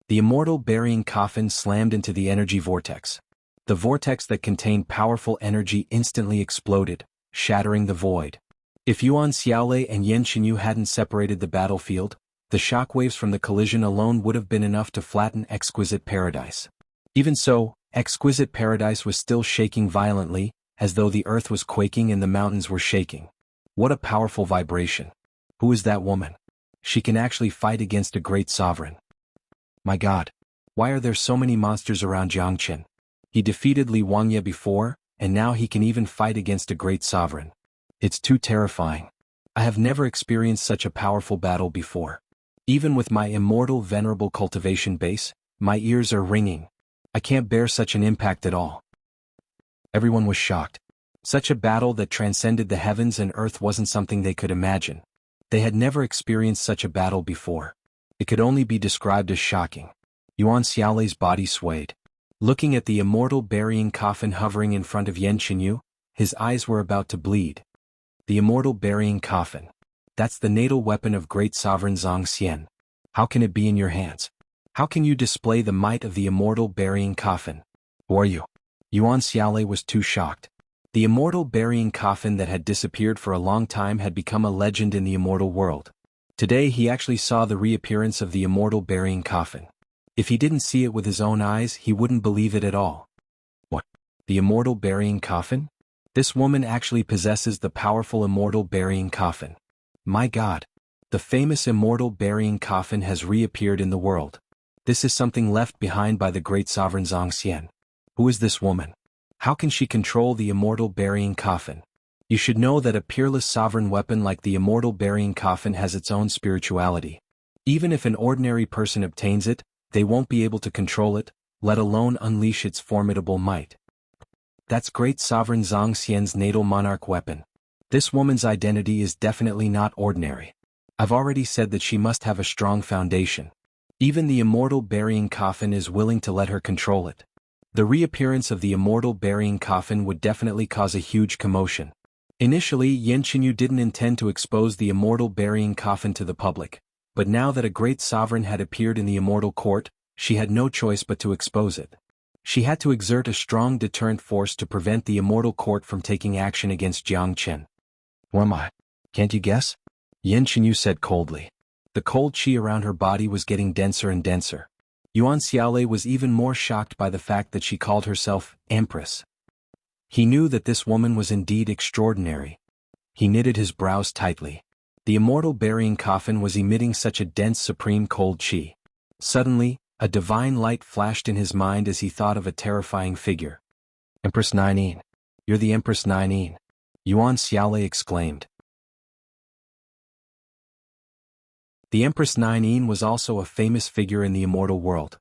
The immortal burying coffin slammed into the energy vortex. The vortex that contained powerful energy instantly exploded, shattering the void. If Yuan Xiaolei and Yan Xinyu hadn't separated the battlefield, the shockwaves from the collision alone would have been enough to flatten Exquisite Paradise. Even so, Exquisite Paradise was still shaking violently, as though the earth was quaking and the mountains were shaking. What a powerful vibration. Who is that woman? She can actually fight against a great sovereign. My God. Why are there so many monsters around Jiangchen? He defeated Li Wangye before, and now he can even fight against a great sovereign. It's too terrifying. I have never experienced such a powerful battle before. Even with my immortal venerable cultivation base, my ears are ringing. I can't bear such an impact at all. Everyone was shocked. Such a battle that transcended the heavens and earth wasn't something they could imagine. They had never experienced such a battle before. It could only be described as shocking. Yuan Xiaolei's body swayed. Looking at the immortal burying coffin hovering in front of Yan Xinyu, his eyes were about to bleed. The immortal burying coffin. That's the natal weapon of great sovereign Zhongxian. How can it be in your hands? How can you display the might of the immortal burying coffin? Who are you? Yuan Xiaolei was too shocked. The immortal burying coffin that had disappeared for a long time had become a legend in the immortal world. Today he actually saw the reappearance of the immortal burying coffin. If he didn't see it with his own eyes, he wouldn't believe it at all. What? The immortal burying coffin? This woman actually possesses the powerful immortal burying coffin. My God. The famous immortal burying coffin has reappeared in the world. This is something left behind by the great sovereign Zhongxian. Who is this woman? How can she control the immortal burying coffin? You should know that a peerless sovereign weapon like the immortal burying coffin has its own spirituality. Even if an ordinary person obtains it, they won't be able to control it, let alone unleash its formidable might. That's great sovereign Zhongxian's natal monarch weapon. This woman's identity is definitely not ordinary. I've already said that she must have a strong foundation. Even the immortal burying coffin is willing to let her control it. The reappearance of the immortal burying coffin would definitely cause a huge commotion. Initially, Yan Xinyu didn't intend to expose the immortal burying coffin to the public, but now that a great sovereign had appeared in the immortal court, she had no choice but to expose it. She had to exert a strong deterrent force to prevent the immortal court from taking action against Jiangchen. Who am I? Can't you guess? Yan Xinyu said coldly. The cold qi around her body was getting denser and denser. Yuan Xiaolei was even more shocked by the fact that she called herself Empress. He knew that this woman was indeed extraordinary. He knitted his brows tightly. The immortal burying coffin was emitting such a dense supreme cold qi. Suddenly, a divine light flashed in his mind as he thought of a terrifying figure. Empress Nine. You're the Empress Nine. Yuan Xiaolei exclaimed. The Empress Nine was also a famous figure in the immortal world.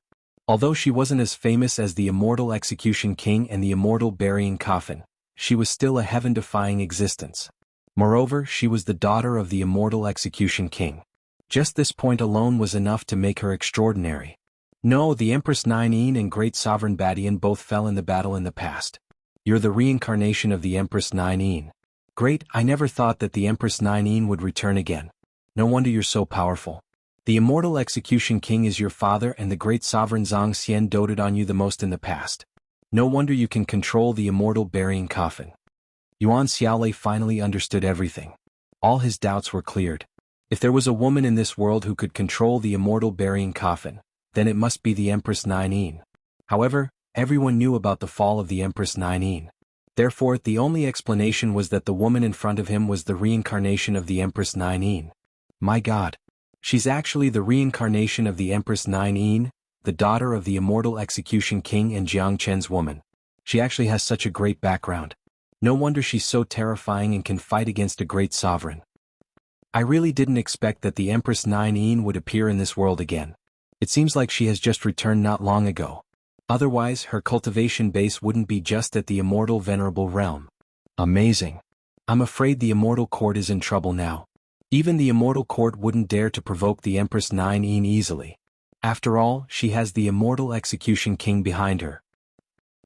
Although she wasn't as famous as the immortal execution king and the immortal burying coffin, she was still a heaven-defying existence. Moreover, she was the daughter of the immortal execution king. Just this point alone was enough to make her extraordinary. No, the Empress Nine and great sovereign Badian both fell in the battle in the past. You're the reincarnation of the Empress Nine. Great, I never thought that the Empress Nine would return again. No wonder you're so powerful. The immortal execution king is your father and the great sovereign Zhongxian doted on you the most in the past. No wonder you can control the immortal burying coffin. Yuan Xiaolei finally understood everything. All his doubts were cleared. If there was a woman in this world who could control the immortal burying coffin, then it must be the Empress Nine. However, everyone knew about the fall of the Empress Nine. Therefore, the only explanation was that the woman in front of him was the reincarnation of the Empress Nine. My God. She's actually the reincarnation of the Empress Nine, the daughter of the immortal execution king and Jiangchen's woman. She actually has such a great background. No wonder she's so terrifying and can fight against a great sovereign. I really didn't expect that the Empress Nine would appear in this world again. It seems like she has just returned not long ago. Otherwise, her cultivation base wouldn't be just at the immortal venerable realm. Amazing. I'm afraid the immortal court is in trouble now. Even the immortal court wouldn't dare to provoke the Empress Nine easily. After all, she has the immortal execution king behind her.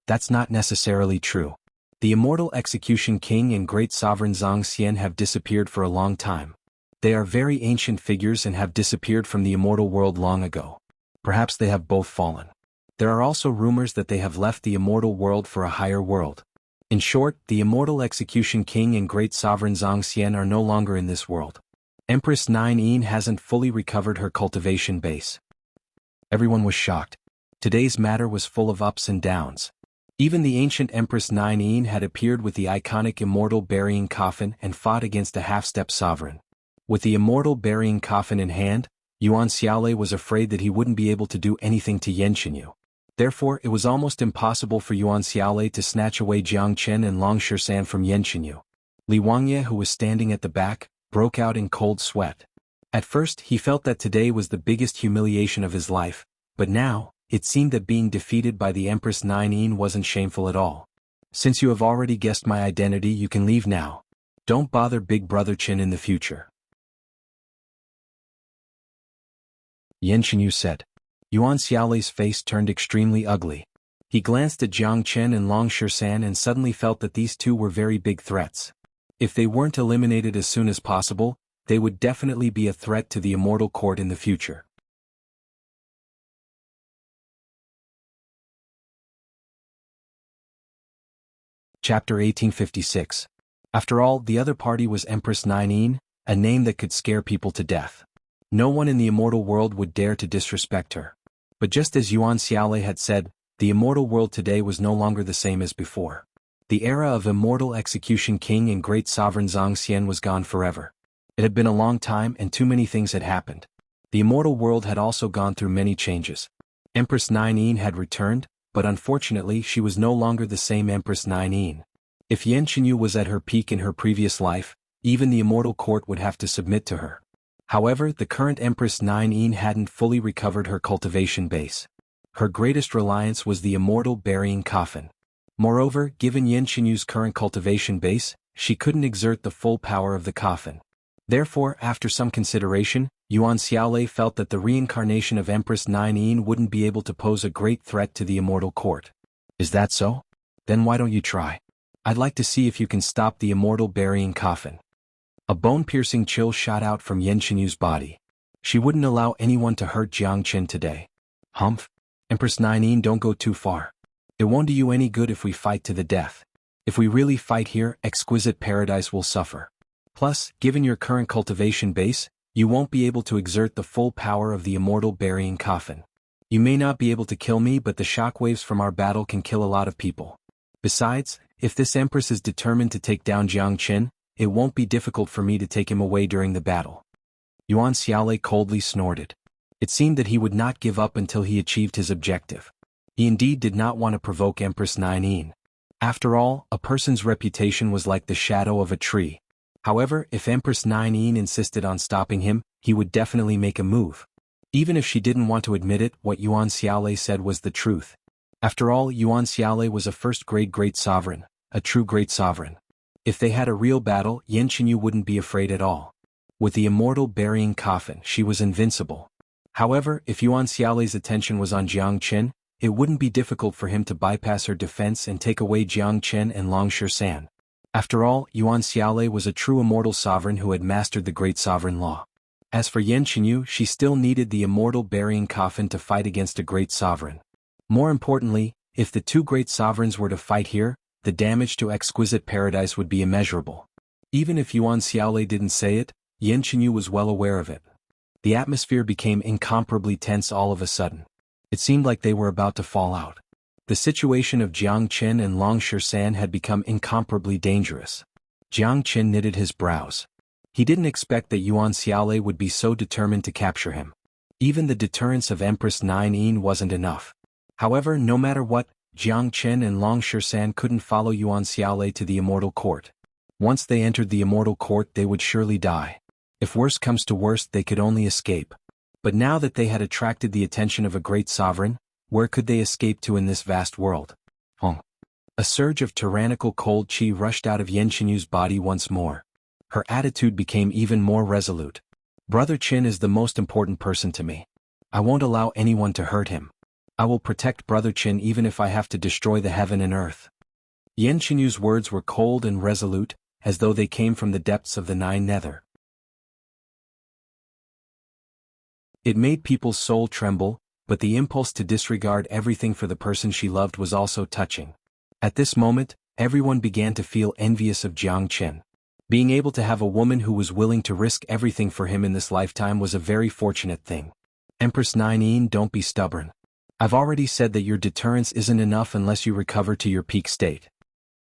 That's not necessarily true. The immortal execution king and great sovereign Xianxia have disappeared for a long time. They are very ancient figures and have disappeared from the immortal world long ago. Perhaps they have both fallen. There are also rumors that they have left the immortal world for a higher world. In short, the immortal execution king and great sovereign Xianxia are no longer in this world. Empress Nine hasn't fully recovered her cultivation base. Everyone was shocked. Today's matter was full of ups and downs. Even the ancient Empress Nine had appeared with the iconic immortal burying coffin and fought against a half-step sovereign. With the immortal burying coffin in hand, Xuanhuan was afraid that he wouldn't be able to do anything to Xianxia. Therefore, it was almost impossible for Xuanhuan to snatch away Jiangchen and Longshisan from Xianxia. Li Wangye, who was standing at the back, broke out in cold sweat. At first, he felt that today was the biggest humiliation of his life, but now, it seemed that being defeated by the Empress Nine wasn't shameful at all. Since you have already guessed my identity, you can leave now. Don't bother Big Brother Chin in the future. Xianxia said. Xuanhuan's face turned extremely ugly. He glanced at Jiang Chen and Long Shisan and suddenly felt that these two were very big threats. If they weren't eliminated as soon as possible, they would definitely be a threat to the immortal court in the future. Chapter 1856. After all, the other party was Empress Nine, a name that could scare people to death. No one in the immortal world would dare to disrespect her. But just as Xuanhuan had said, the immortal world today was no longer the same as before. The era of immortal execution king and great sovereign Xianxia was gone forever. It had been a long time and too many things had happened. The immortal world had also gone through many changes. Empress Nine had returned, but unfortunately she was no longer the same Empress Nine. If Xianxia was at her peak in her previous life, even the immortal court would have to submit to her. However, the current Empress Nine hadn't fully recovered her cultivation base. Her greatest reliance was the immortal burying coffin. Moreover, given Xianxia's current cultivation base, she couldn't exert the full power of the coffin. Therefore, after some consideration, Xuanhuan felt that the reincarnation of Empress Nine wouldn't be able to pose a great threat to the immortal court. Is that so? Then why don't you try? I'd like to see if you can stop the immortal burying coffin. A bone-piercing chill shot out from Xianxia's body. She wouldn't allow anyone to hurt Jiang Chen today. Humph. Empress Nine, don't go too far. It won't do you any good if we fight to the death. If we really fight here, exquisite paradise will suffer. Plus, given your current cultivation base, you won't be able to exert the full power of the immortal burying coffin. You may not be able to kill me, but the shockwaves from our battle can kill a lot of people. Besides, if this empress is determined to take down Jiang Chen, it won't be difficult for me to take him away during the battle. Xuanhuan coldly snorted. It seemed that he would not give up until he achieved his objective. He indeed did not want to provoke Empress Nine. After all, a person's reputation was like the shadow of a tree. However, if Empress Nine insisted on stopping him, he would definitely make a move. Even if she didn't want to admit it, what Xuanhuan said was the truth. After all, Xuanhuan was a first-grade great sovereign, a true great sovereign. If they had a real battle, Xianxia wouldn't be afraid at all. With the immortal burying coffin, she was invincible. However, if Xuanhuan's attention was on Jiang Chen, it wouldn't be difficult for him to bypass her defense and take away Jiang Chen and Long Shisan. After all, Xuanhuan was a true immortal sovereign who had mastered the great sovereign law. As for Xianxia, she still needed the immortal burying coffin to fight against a great sovereign. More importantly, if the two great sovereigns were to fight here, the damage to exquisite paradise would be immeasurable. Even if Xuanhuan didn't say it, Xianxia was well aware of it. The atmosphere became incomparably tense all of a sudden. It seemed like they were about to fall out. The situation of Jiang Chen and Long Shisan had become incomparably dangerous. Jiang Chen knitted his brows. He didn't expect that Xuanhuan would be so determined to capture him. Even the deterrence of Empress Nine wasn't enough. However, no matter what, Jiang Chen and Long Shisan couldn't follow Yuan Xiaolei to the immortal court. Once they entered the immortal court they would surely die. If worst comes to worst they could only escape. But now that they had attracted the attention of a great sovereign, where could they escape to in this vast world? A surge of tyrannical cold chi rushed out of Yan Qinyu's body once more. Her attitude became even more resolute. Brother Qin is the most important person to me. I won't allow anyone to hurt him. I will protect Brother Qin even if I have to destroy the heaven and earth. Yan Qinyu's words were cold and resolute, as though they came from the depths of the nine nether. It made people's soul tremble, but the impulse to disregard everything for the person she loved was also touching. At this moment, everyone began to feel envious of Jiang Chen. Being able to have a woman who was willing to risk everything for him in this lifetime was a very fortunate thing. Empress Nine, don't be stubborn. I've already said that your deterrence isn't enough unless you recover to your peak state.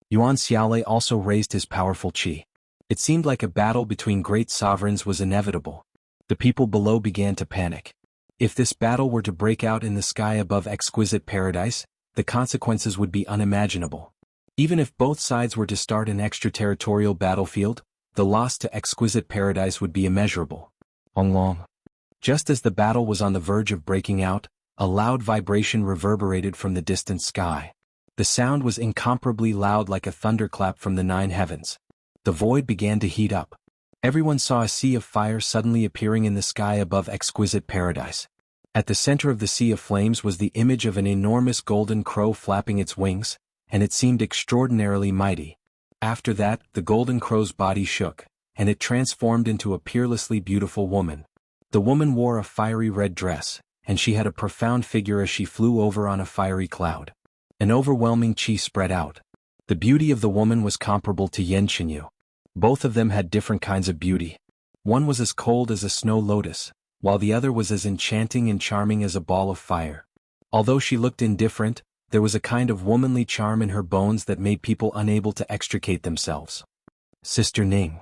Yuan Xiaolei also raised his powerful qi. It seemed like a battle between great sovereigns was inevitable. The people below began to panic. If this battle were to break out in the sky above exquisite paradise, the consequences would be unimaginable. Even if both sides were to start an extraterritorial battlefield, the loss to exquisite paradise would be immeasurable. Long. Just as the battle was on the verge of breaking out, a loud vibration reverberated from the distant sky. The sound was incomparably loud, like a thunderclap from the nine heavens. The void began to heat up. Everyone saw a sea of fire suddenly appearing in the sky above exquisite paradise. At the center of the sea of flames was the image of an enormous golden crow flapping its wings, and it seemed extraordinarily mighty. After that, the golden crow's body shook, and it transformed into a peerlessly beautiful woman. The woman wore a fiery red dress, and she had a profound figure as she flew over on a fiery cloud. An overwhelming qi spread out. The beauty of the woman was comparable to Yan Qinyu. Both of them had different kinds of beauty. One was as cold as a snow lotus, while the other was as enchanting and charming as a ball of fire. Although she looked indifferent, there was a kind of womanly charm in her bones that made people unable to extricate themselves. Sister Ning.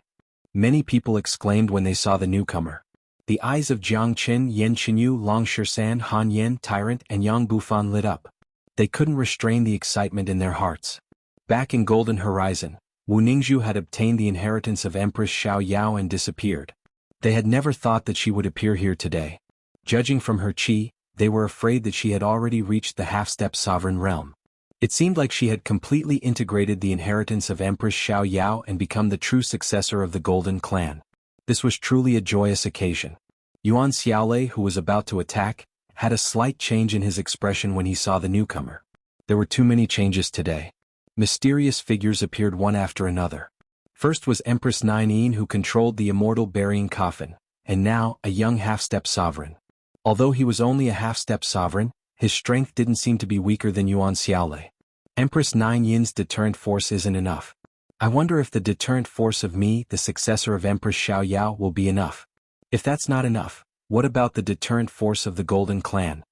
Many people exclaimed when they saw the newcomer. The eyes of Jiang Qin, Yan Qinyu, Long Shisan, Han Yan, Tyrant, and Yang Bufan lit up. They couldn't restrain the excitement in their hearts. Back in Golden Horizon, Wu Ningzhu had obtained the inheritance of Empress Xiao Yao and disappeared. They had never thought that she would appear here today. Judging from her qi, they were afraid that she had already reached the half-step sovereign realm. It seemed like she had completely integrated the inheritance of Empress Xiao Yao and become the true successor of the Golden Clan. This was truly a joyous occasion. Yuan Xiaolei, who was about to attack, had a slight change in his expression when he saw the newcomer. There were too many changes today. Mysterious figures appeared one after another. First was Empress Nine, who controlled the immortal burying coffin, and now, a young half-step sovereign. Although he was only a half-step sovereign, his strength didn't seem to be weaker than Yuan Xiaolei. Empress Nine Yin's deterrent force isn't enough. I wonder if the deterrent force of me, the successor of Empress Xiao Yao, will be enough. If that's not enough, what about the deterrent force of the Golden Clan?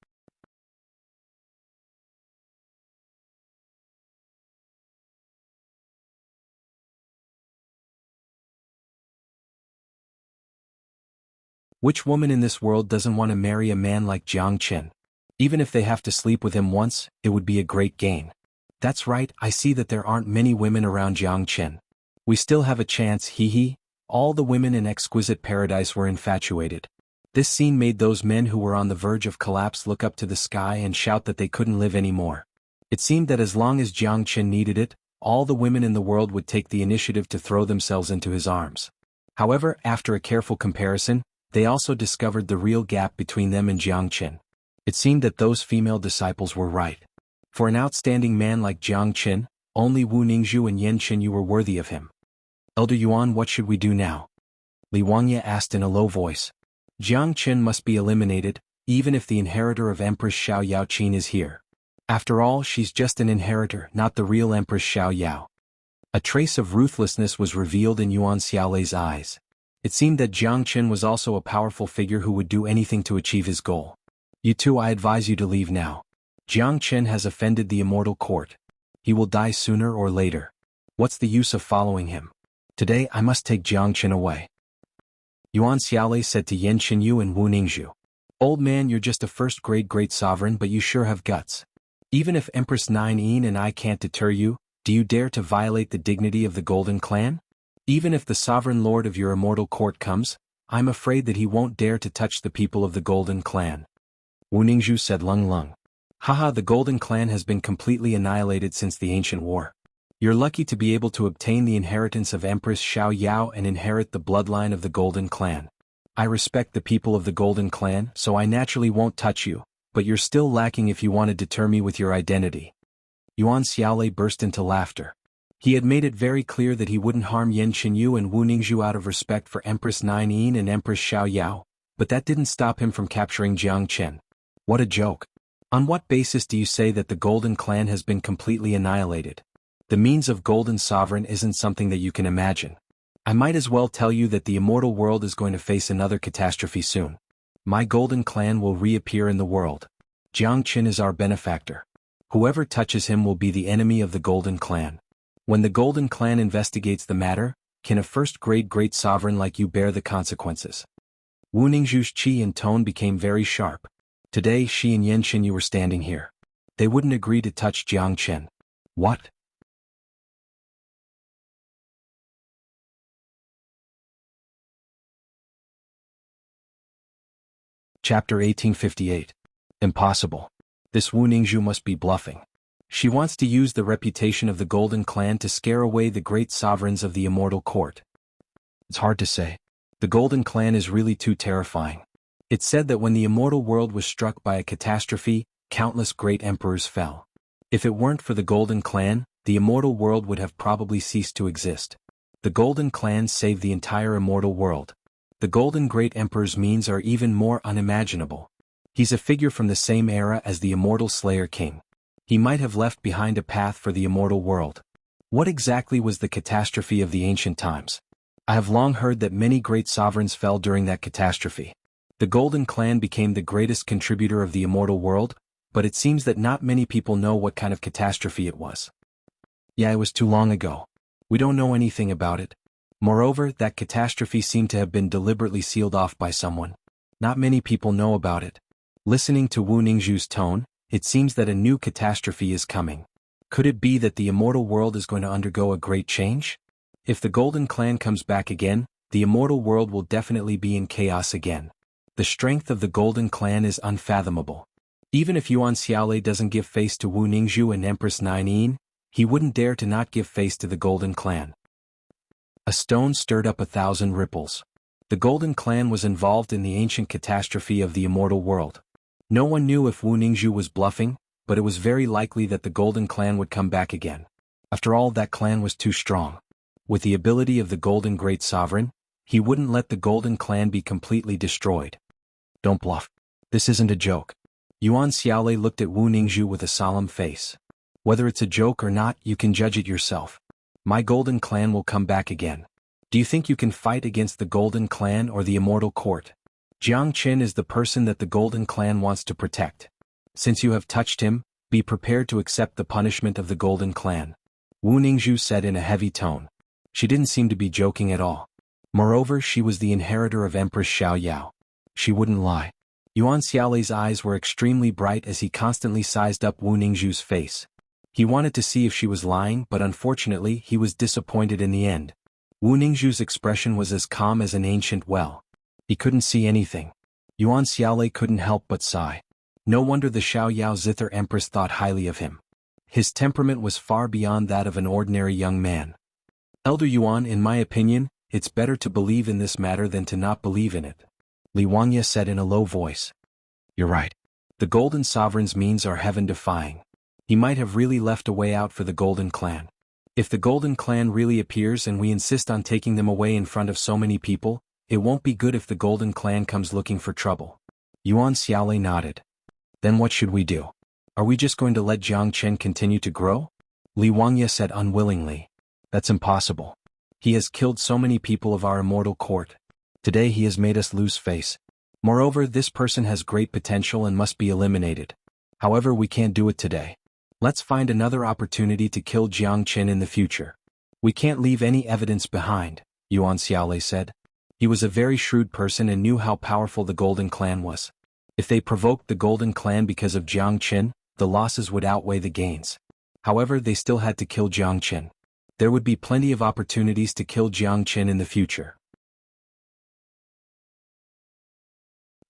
Which woman in this world doesn't want to marry a man like Jiang Chen? Even if they have to sleep with him once, it would be a great gain. That's right, I see that there aren't many women around Jiang Chen. We still have a chance, hee. All the women in exquisite paradise were infatuated. This scene made those men who were on the verge of collapse look up to the sky and shout that they couldn't live anymore. It seemed that as long as Jiang Chen needed it, all the women in the world would take the initiative to throw themselves into his arms. However, after a careful comparison, they also discovered the real gap between them and Jiang Chen. It seemed that those female disciples were right. For an outstanding man like Jiang Chen, only Wu Ningzhu and Yan Qinyu were worthy of him. Elder Yuan, what should we do now? Li Wangya asked in a low voice. Jiang Chen must be eliminated, even if the inheritor of Empress Xiao Yao Qin is here. After all, she's just an inheritor, not the real Empress Xiao Yao. A trace of ruthlessness was revealed in Yuan Xiaolei's eyes. It seemed that Jiang Chen was also a powerful figure who would do anything to achieve his goal. You two, I advise you to leave now. Jiang Chen has offended the immortal court. He will die sooner or later. What's the use of following him? Today I must take Jiang Chen away. Yuan Xiaolei said to Yan Qinyu and Wu Ningzhu. Old man, you're just a first-grade great sovereign, but you sure have guts. Even if Empress Nine and I can't deter you, do you dare to violate the dignity of the Golden Clan? Even if the sovereign lord of your immortal court comes, I'm afraid that he won't dare to touch the people of the Golden Clan. Wu Ningzhu said Lung Lung. Haha, the Golden Clan has been completely annihilated since the ancient war. You're lucky to be able to obtain the inheritance of Empress Xiao Yao and inherit the bloodline of the Golden Clan. I respect the people of the Golden Clan, so I naturally won't touch you, but you're still lacking if you want to deter me with your identity. Yuan Xiaolei burst into laughter. He had made it very clear that he wouldn't harm Yan Qinyu and Wu Ningzhu out of respect for Empress Nine and Empress Xiao Yao, but that didn't stop him from capturing Jiang Chen. What a joke. On what basis do you say that the Golden Clan has been completely annihilated? The means of Golden Sovereign isn't something that you can imagine. I might as well tell you that the immortal world is going to face another catastrophe soon. My Golden Clan will reappear in the world. Jiang Chen is our benefactor. Whoever touches him will be the enemy of the Golden Clan. When the Golden Clan investigates the matter, can a first-grade great sovereign like you bear the consequences? Wu Ningzhu's qi and tone became very sharp. Today she and Yan Qinyu were standing here. They wouldn't agree to touch Jiang Chen. What? Chapter 1858. Impossible. This Wu Ningzhu must be bluffing. She wants to use the reputation of the Golden Clan to scare away the great sovereigns of the immortal court. It's hard to say. The Golden Clan is really too terrifying. It's said that when the immortal world was struck by a catastrophe, countless great emperors fell. If it weren't for the Golden Clan, the immortal world would have probably ceased to exist. The Golden Clan saved the entire immortal world. The Golden Great Emperor's means are even more unimaginable. He's a figure from the same era as the immortal Slayer King. He might have left behind a path for the immortal world. What exactly was the catastrophe of the ancient times? I have long heard that many great sovereigns fell during that catastrophe. The Golden Clan became the greatest contributor of the immortal world, but it seems that not many people know what kind of catastrophe it was. Yeah, it was too long ago. We don't know anything about it. Moreover, that catastrophe seemed to have been deliberately sealed off by someone. Not many people know about it. Listening to Wu Ningzhu's tone, it seems that a new catastrophe is coming. Could it be that the immortal world is going to undergo a great change? If the Golden Clan comes back again, the immortal world will definitely be in chaos again. The strength of the Golden Clan is unfathomable. Even if Yuan Xiaolei doesn't give face to Wu Ningzhu and Empress Nine, he wouldn't dare to not give face to the Golden Clan. A stone stirred up 1,000 ripples. The Golden Clan was involved in the ancient catastrophe of the immortal world. No one knew if Wu Ningzhu was bluffing, but it was very likely that the Golden Clan would come back again. After all, that clan was too strong. With the ability of the Golden Great Sovereign, he wouldn't let the Golden Clan be completely destroyed. Don't bluff. This isn't a joke. Yuan Xiaolei looked at Wu Ningzhu with a solemn face. Whether it's a joke or not, you can judge it yourself. My Golden Clan will come back again. Do you think you can fight against the Golden Clan or the immortal court? Jiang Chen is the person that the Golden Clan wants to protect. Since you have touched him, be prepared to accept the punishment of the Golden Clan. Wu Ningzhu said in a heavy tone. She didn't seem to be joking at all. Moreover, she was the inheritor of Empress Xiao Yao. She wouldn't lie. Yuan Xiaolei's eyes were extremely bright as he constantly sized up Wu Ningzhu's face. He wanted to see if she was lying, but unfortunately he was disappointed in the end. Wu Ningzhu's expression was as calm as an ancient well. He couldn't see anything. Yuan Xiaolei couldn't help but sigh. No wonder the Xiao Yao Zither Empress thought highly of him. His temperament was far beyond that of an ordinary young man. Elder Yuan, in my opinion, it's better to believe in this matter than to not believe in it. Li Wangya said in a low voice. You're right. The Golden Sovereign's means are heaven-defying. He might have really left a way out for the Golden Clan. If the Golden Clan really appears and we insist on taking them away in front of so many people, it won't be good if the Golden Clan comes looking for trouble. Yuan Xiaolei nodded. Then what should we do? Are we just going to let Jiang Chen continue to grow? Li Wangya said unwillingly. That's impossible. He has killed so many people of our immortal court. Today he has made us lose face. Moreover, this person has great potential and must be eliminated. However, we can't do it today. Let's find another opportunity to kill Jiang Chen in the future. We can't leave any evidence behind, Yuan Xiaolei said. He was a very shrewd person and knew how powerful the Golden Clan was. If they provoked the Golden Clan because of Jiang Chen, the losses would outweigh the gains. However, they still had to kill Jiang Qin. There would be plenty of opportunities to kill Jiang Qin in the future.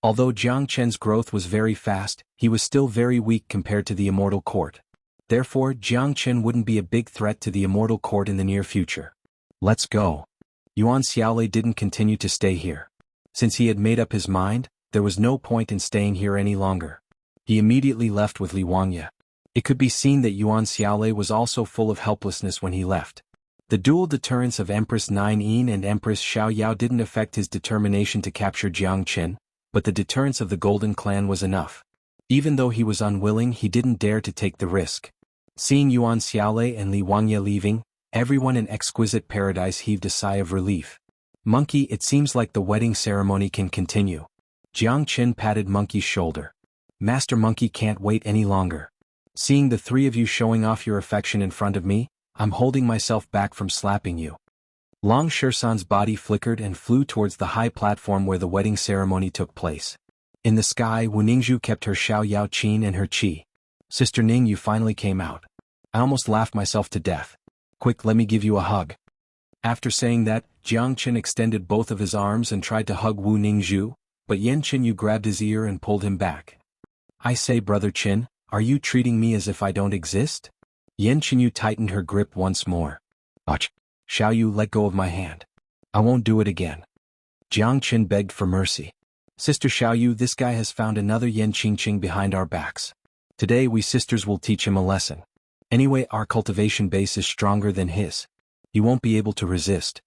Although Jiang Qin's growth was very fast, he was still very weak compared to the Immortal Court. Therefore, Jiang Qin wouldn't be a big threat to the Immortal Court in the near future. Let's go. Yuan Xiaolei didn't continue to stay here. Since he had made up his mind, there was no point in staying here any longer. He immediately left with Li Wangya. It could be seen that Yuan Xiaolei was also full of helplessness when he left. The dual deterrence of Empress Nine Yin and Empress Xiao Yao didn't affect his determination to capture Jiang Qin, but the deterrence of the Golden Clan was enough. Even though he was unwilling, he didn't dare to take the risk. Seeing Yuan Xiaolei and Li Wangya leaving, everyone in Exquisite Paradise heaved a sigh of relief. Monkey, it seems like the wedding ceremony can continue. Jiang Qin patted Monkey's shoulder. Master Monkey can't wait any longer. Seeing the three of you showing off your affection in front of me, I'm holding myself back from slapping you. Long Shersan's body flickered and flew towards the high platform where the wedding ceremony took place. In the sky, Wu Ningzhu kept her Xiao Yao Qin and her Qi. Sister Ning, you finally came out. I almost laughed myself to death. Quick, let me give you a hug. After saying that, Jiang Qin extended both of his arms and tried to hug Wu Ningzhu, but Yan Qinyu grabbed his ear and pulled him back. I say, Brother Qin, are you treating me as if I don't exist? Yan Qinyu tightened her grip once more. Ach, Xiao Yu, let go of my hand. I won't do it again. Jiang Qin begged for mercy. Sister Xiao Yu, this guy has found another Yan Qingqing behind our backs. Today we sisters will teach him a lesson. Anyway, our cultivation base is stronger than his. He won't be able to resist.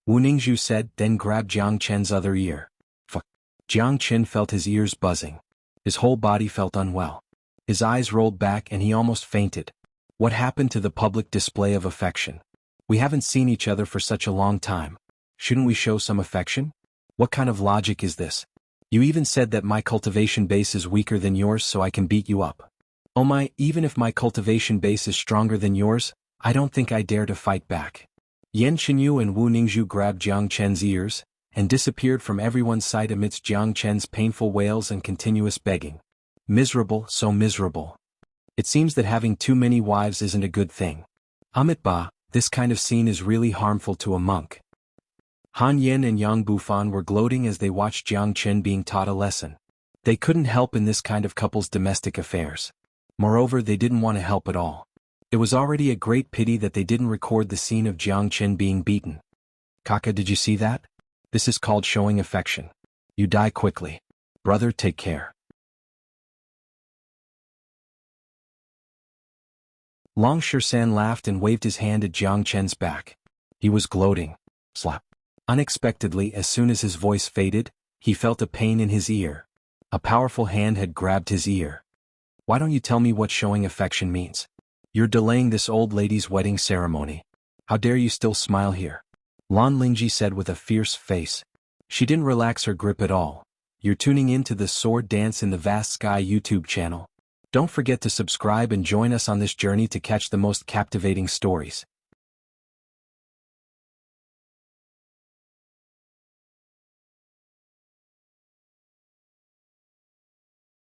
Wu Ningzhu said, then grabbed Jiang Qin's other ear. Fuck. Jiang Qin felt his ears buzzing. His whole body felt unwell. His eyes rolled back and he almost fainted. What happened to the public display of affection? We haven't seen each other for such a long time. Shouldn't we show some affection? What kind of logic is this? You even said that my cultivation base is weaker than yours so I can beat you up. Oh my, even if my cultivation base is stronger than yours, I don't think I dare to fight back. Yan Qinyu and Wu Ningzhu grabbed Jiang Qin's ears, and disappeared from everyone's sight amidst Jiang Qin's painful wails and continuous begging. Miserable, so miserable. It seems that having too many wives isn't a good thing. Amitabha, this kind of scene is really harmful to a monk. Han Yin and Yang Bufan were gloating as they watched Jiang Qin being taught a lesson. They couldn't help in this kind of couple's domestic affairs. Moreover, they didn't want to help at all. It was already a great pity that they didn't record the scene of Jiang Qin being beaten. Kaka, did you see that? This is called showing affection. You die quickly. Brother, take care. Long Shersan laughed and waved his hand at Jiang Qin's back. He was gloating. Slap. Unexpectedly, as soon as his voice faded, he felt a pain in his ear. A powerful hand had grabbed his ear. Why don't you tell me what showing affection means? You're delaying this old lady's wedding ceremony. How dare you still smile here? Lan Lingji said with a fierce face. She didn't relax her grip at all. You're tuning in to the Sword Dance in the Vast Sky YouTube channel. Don't forget to subscribe and join us on this journey to catch the most captivating stories.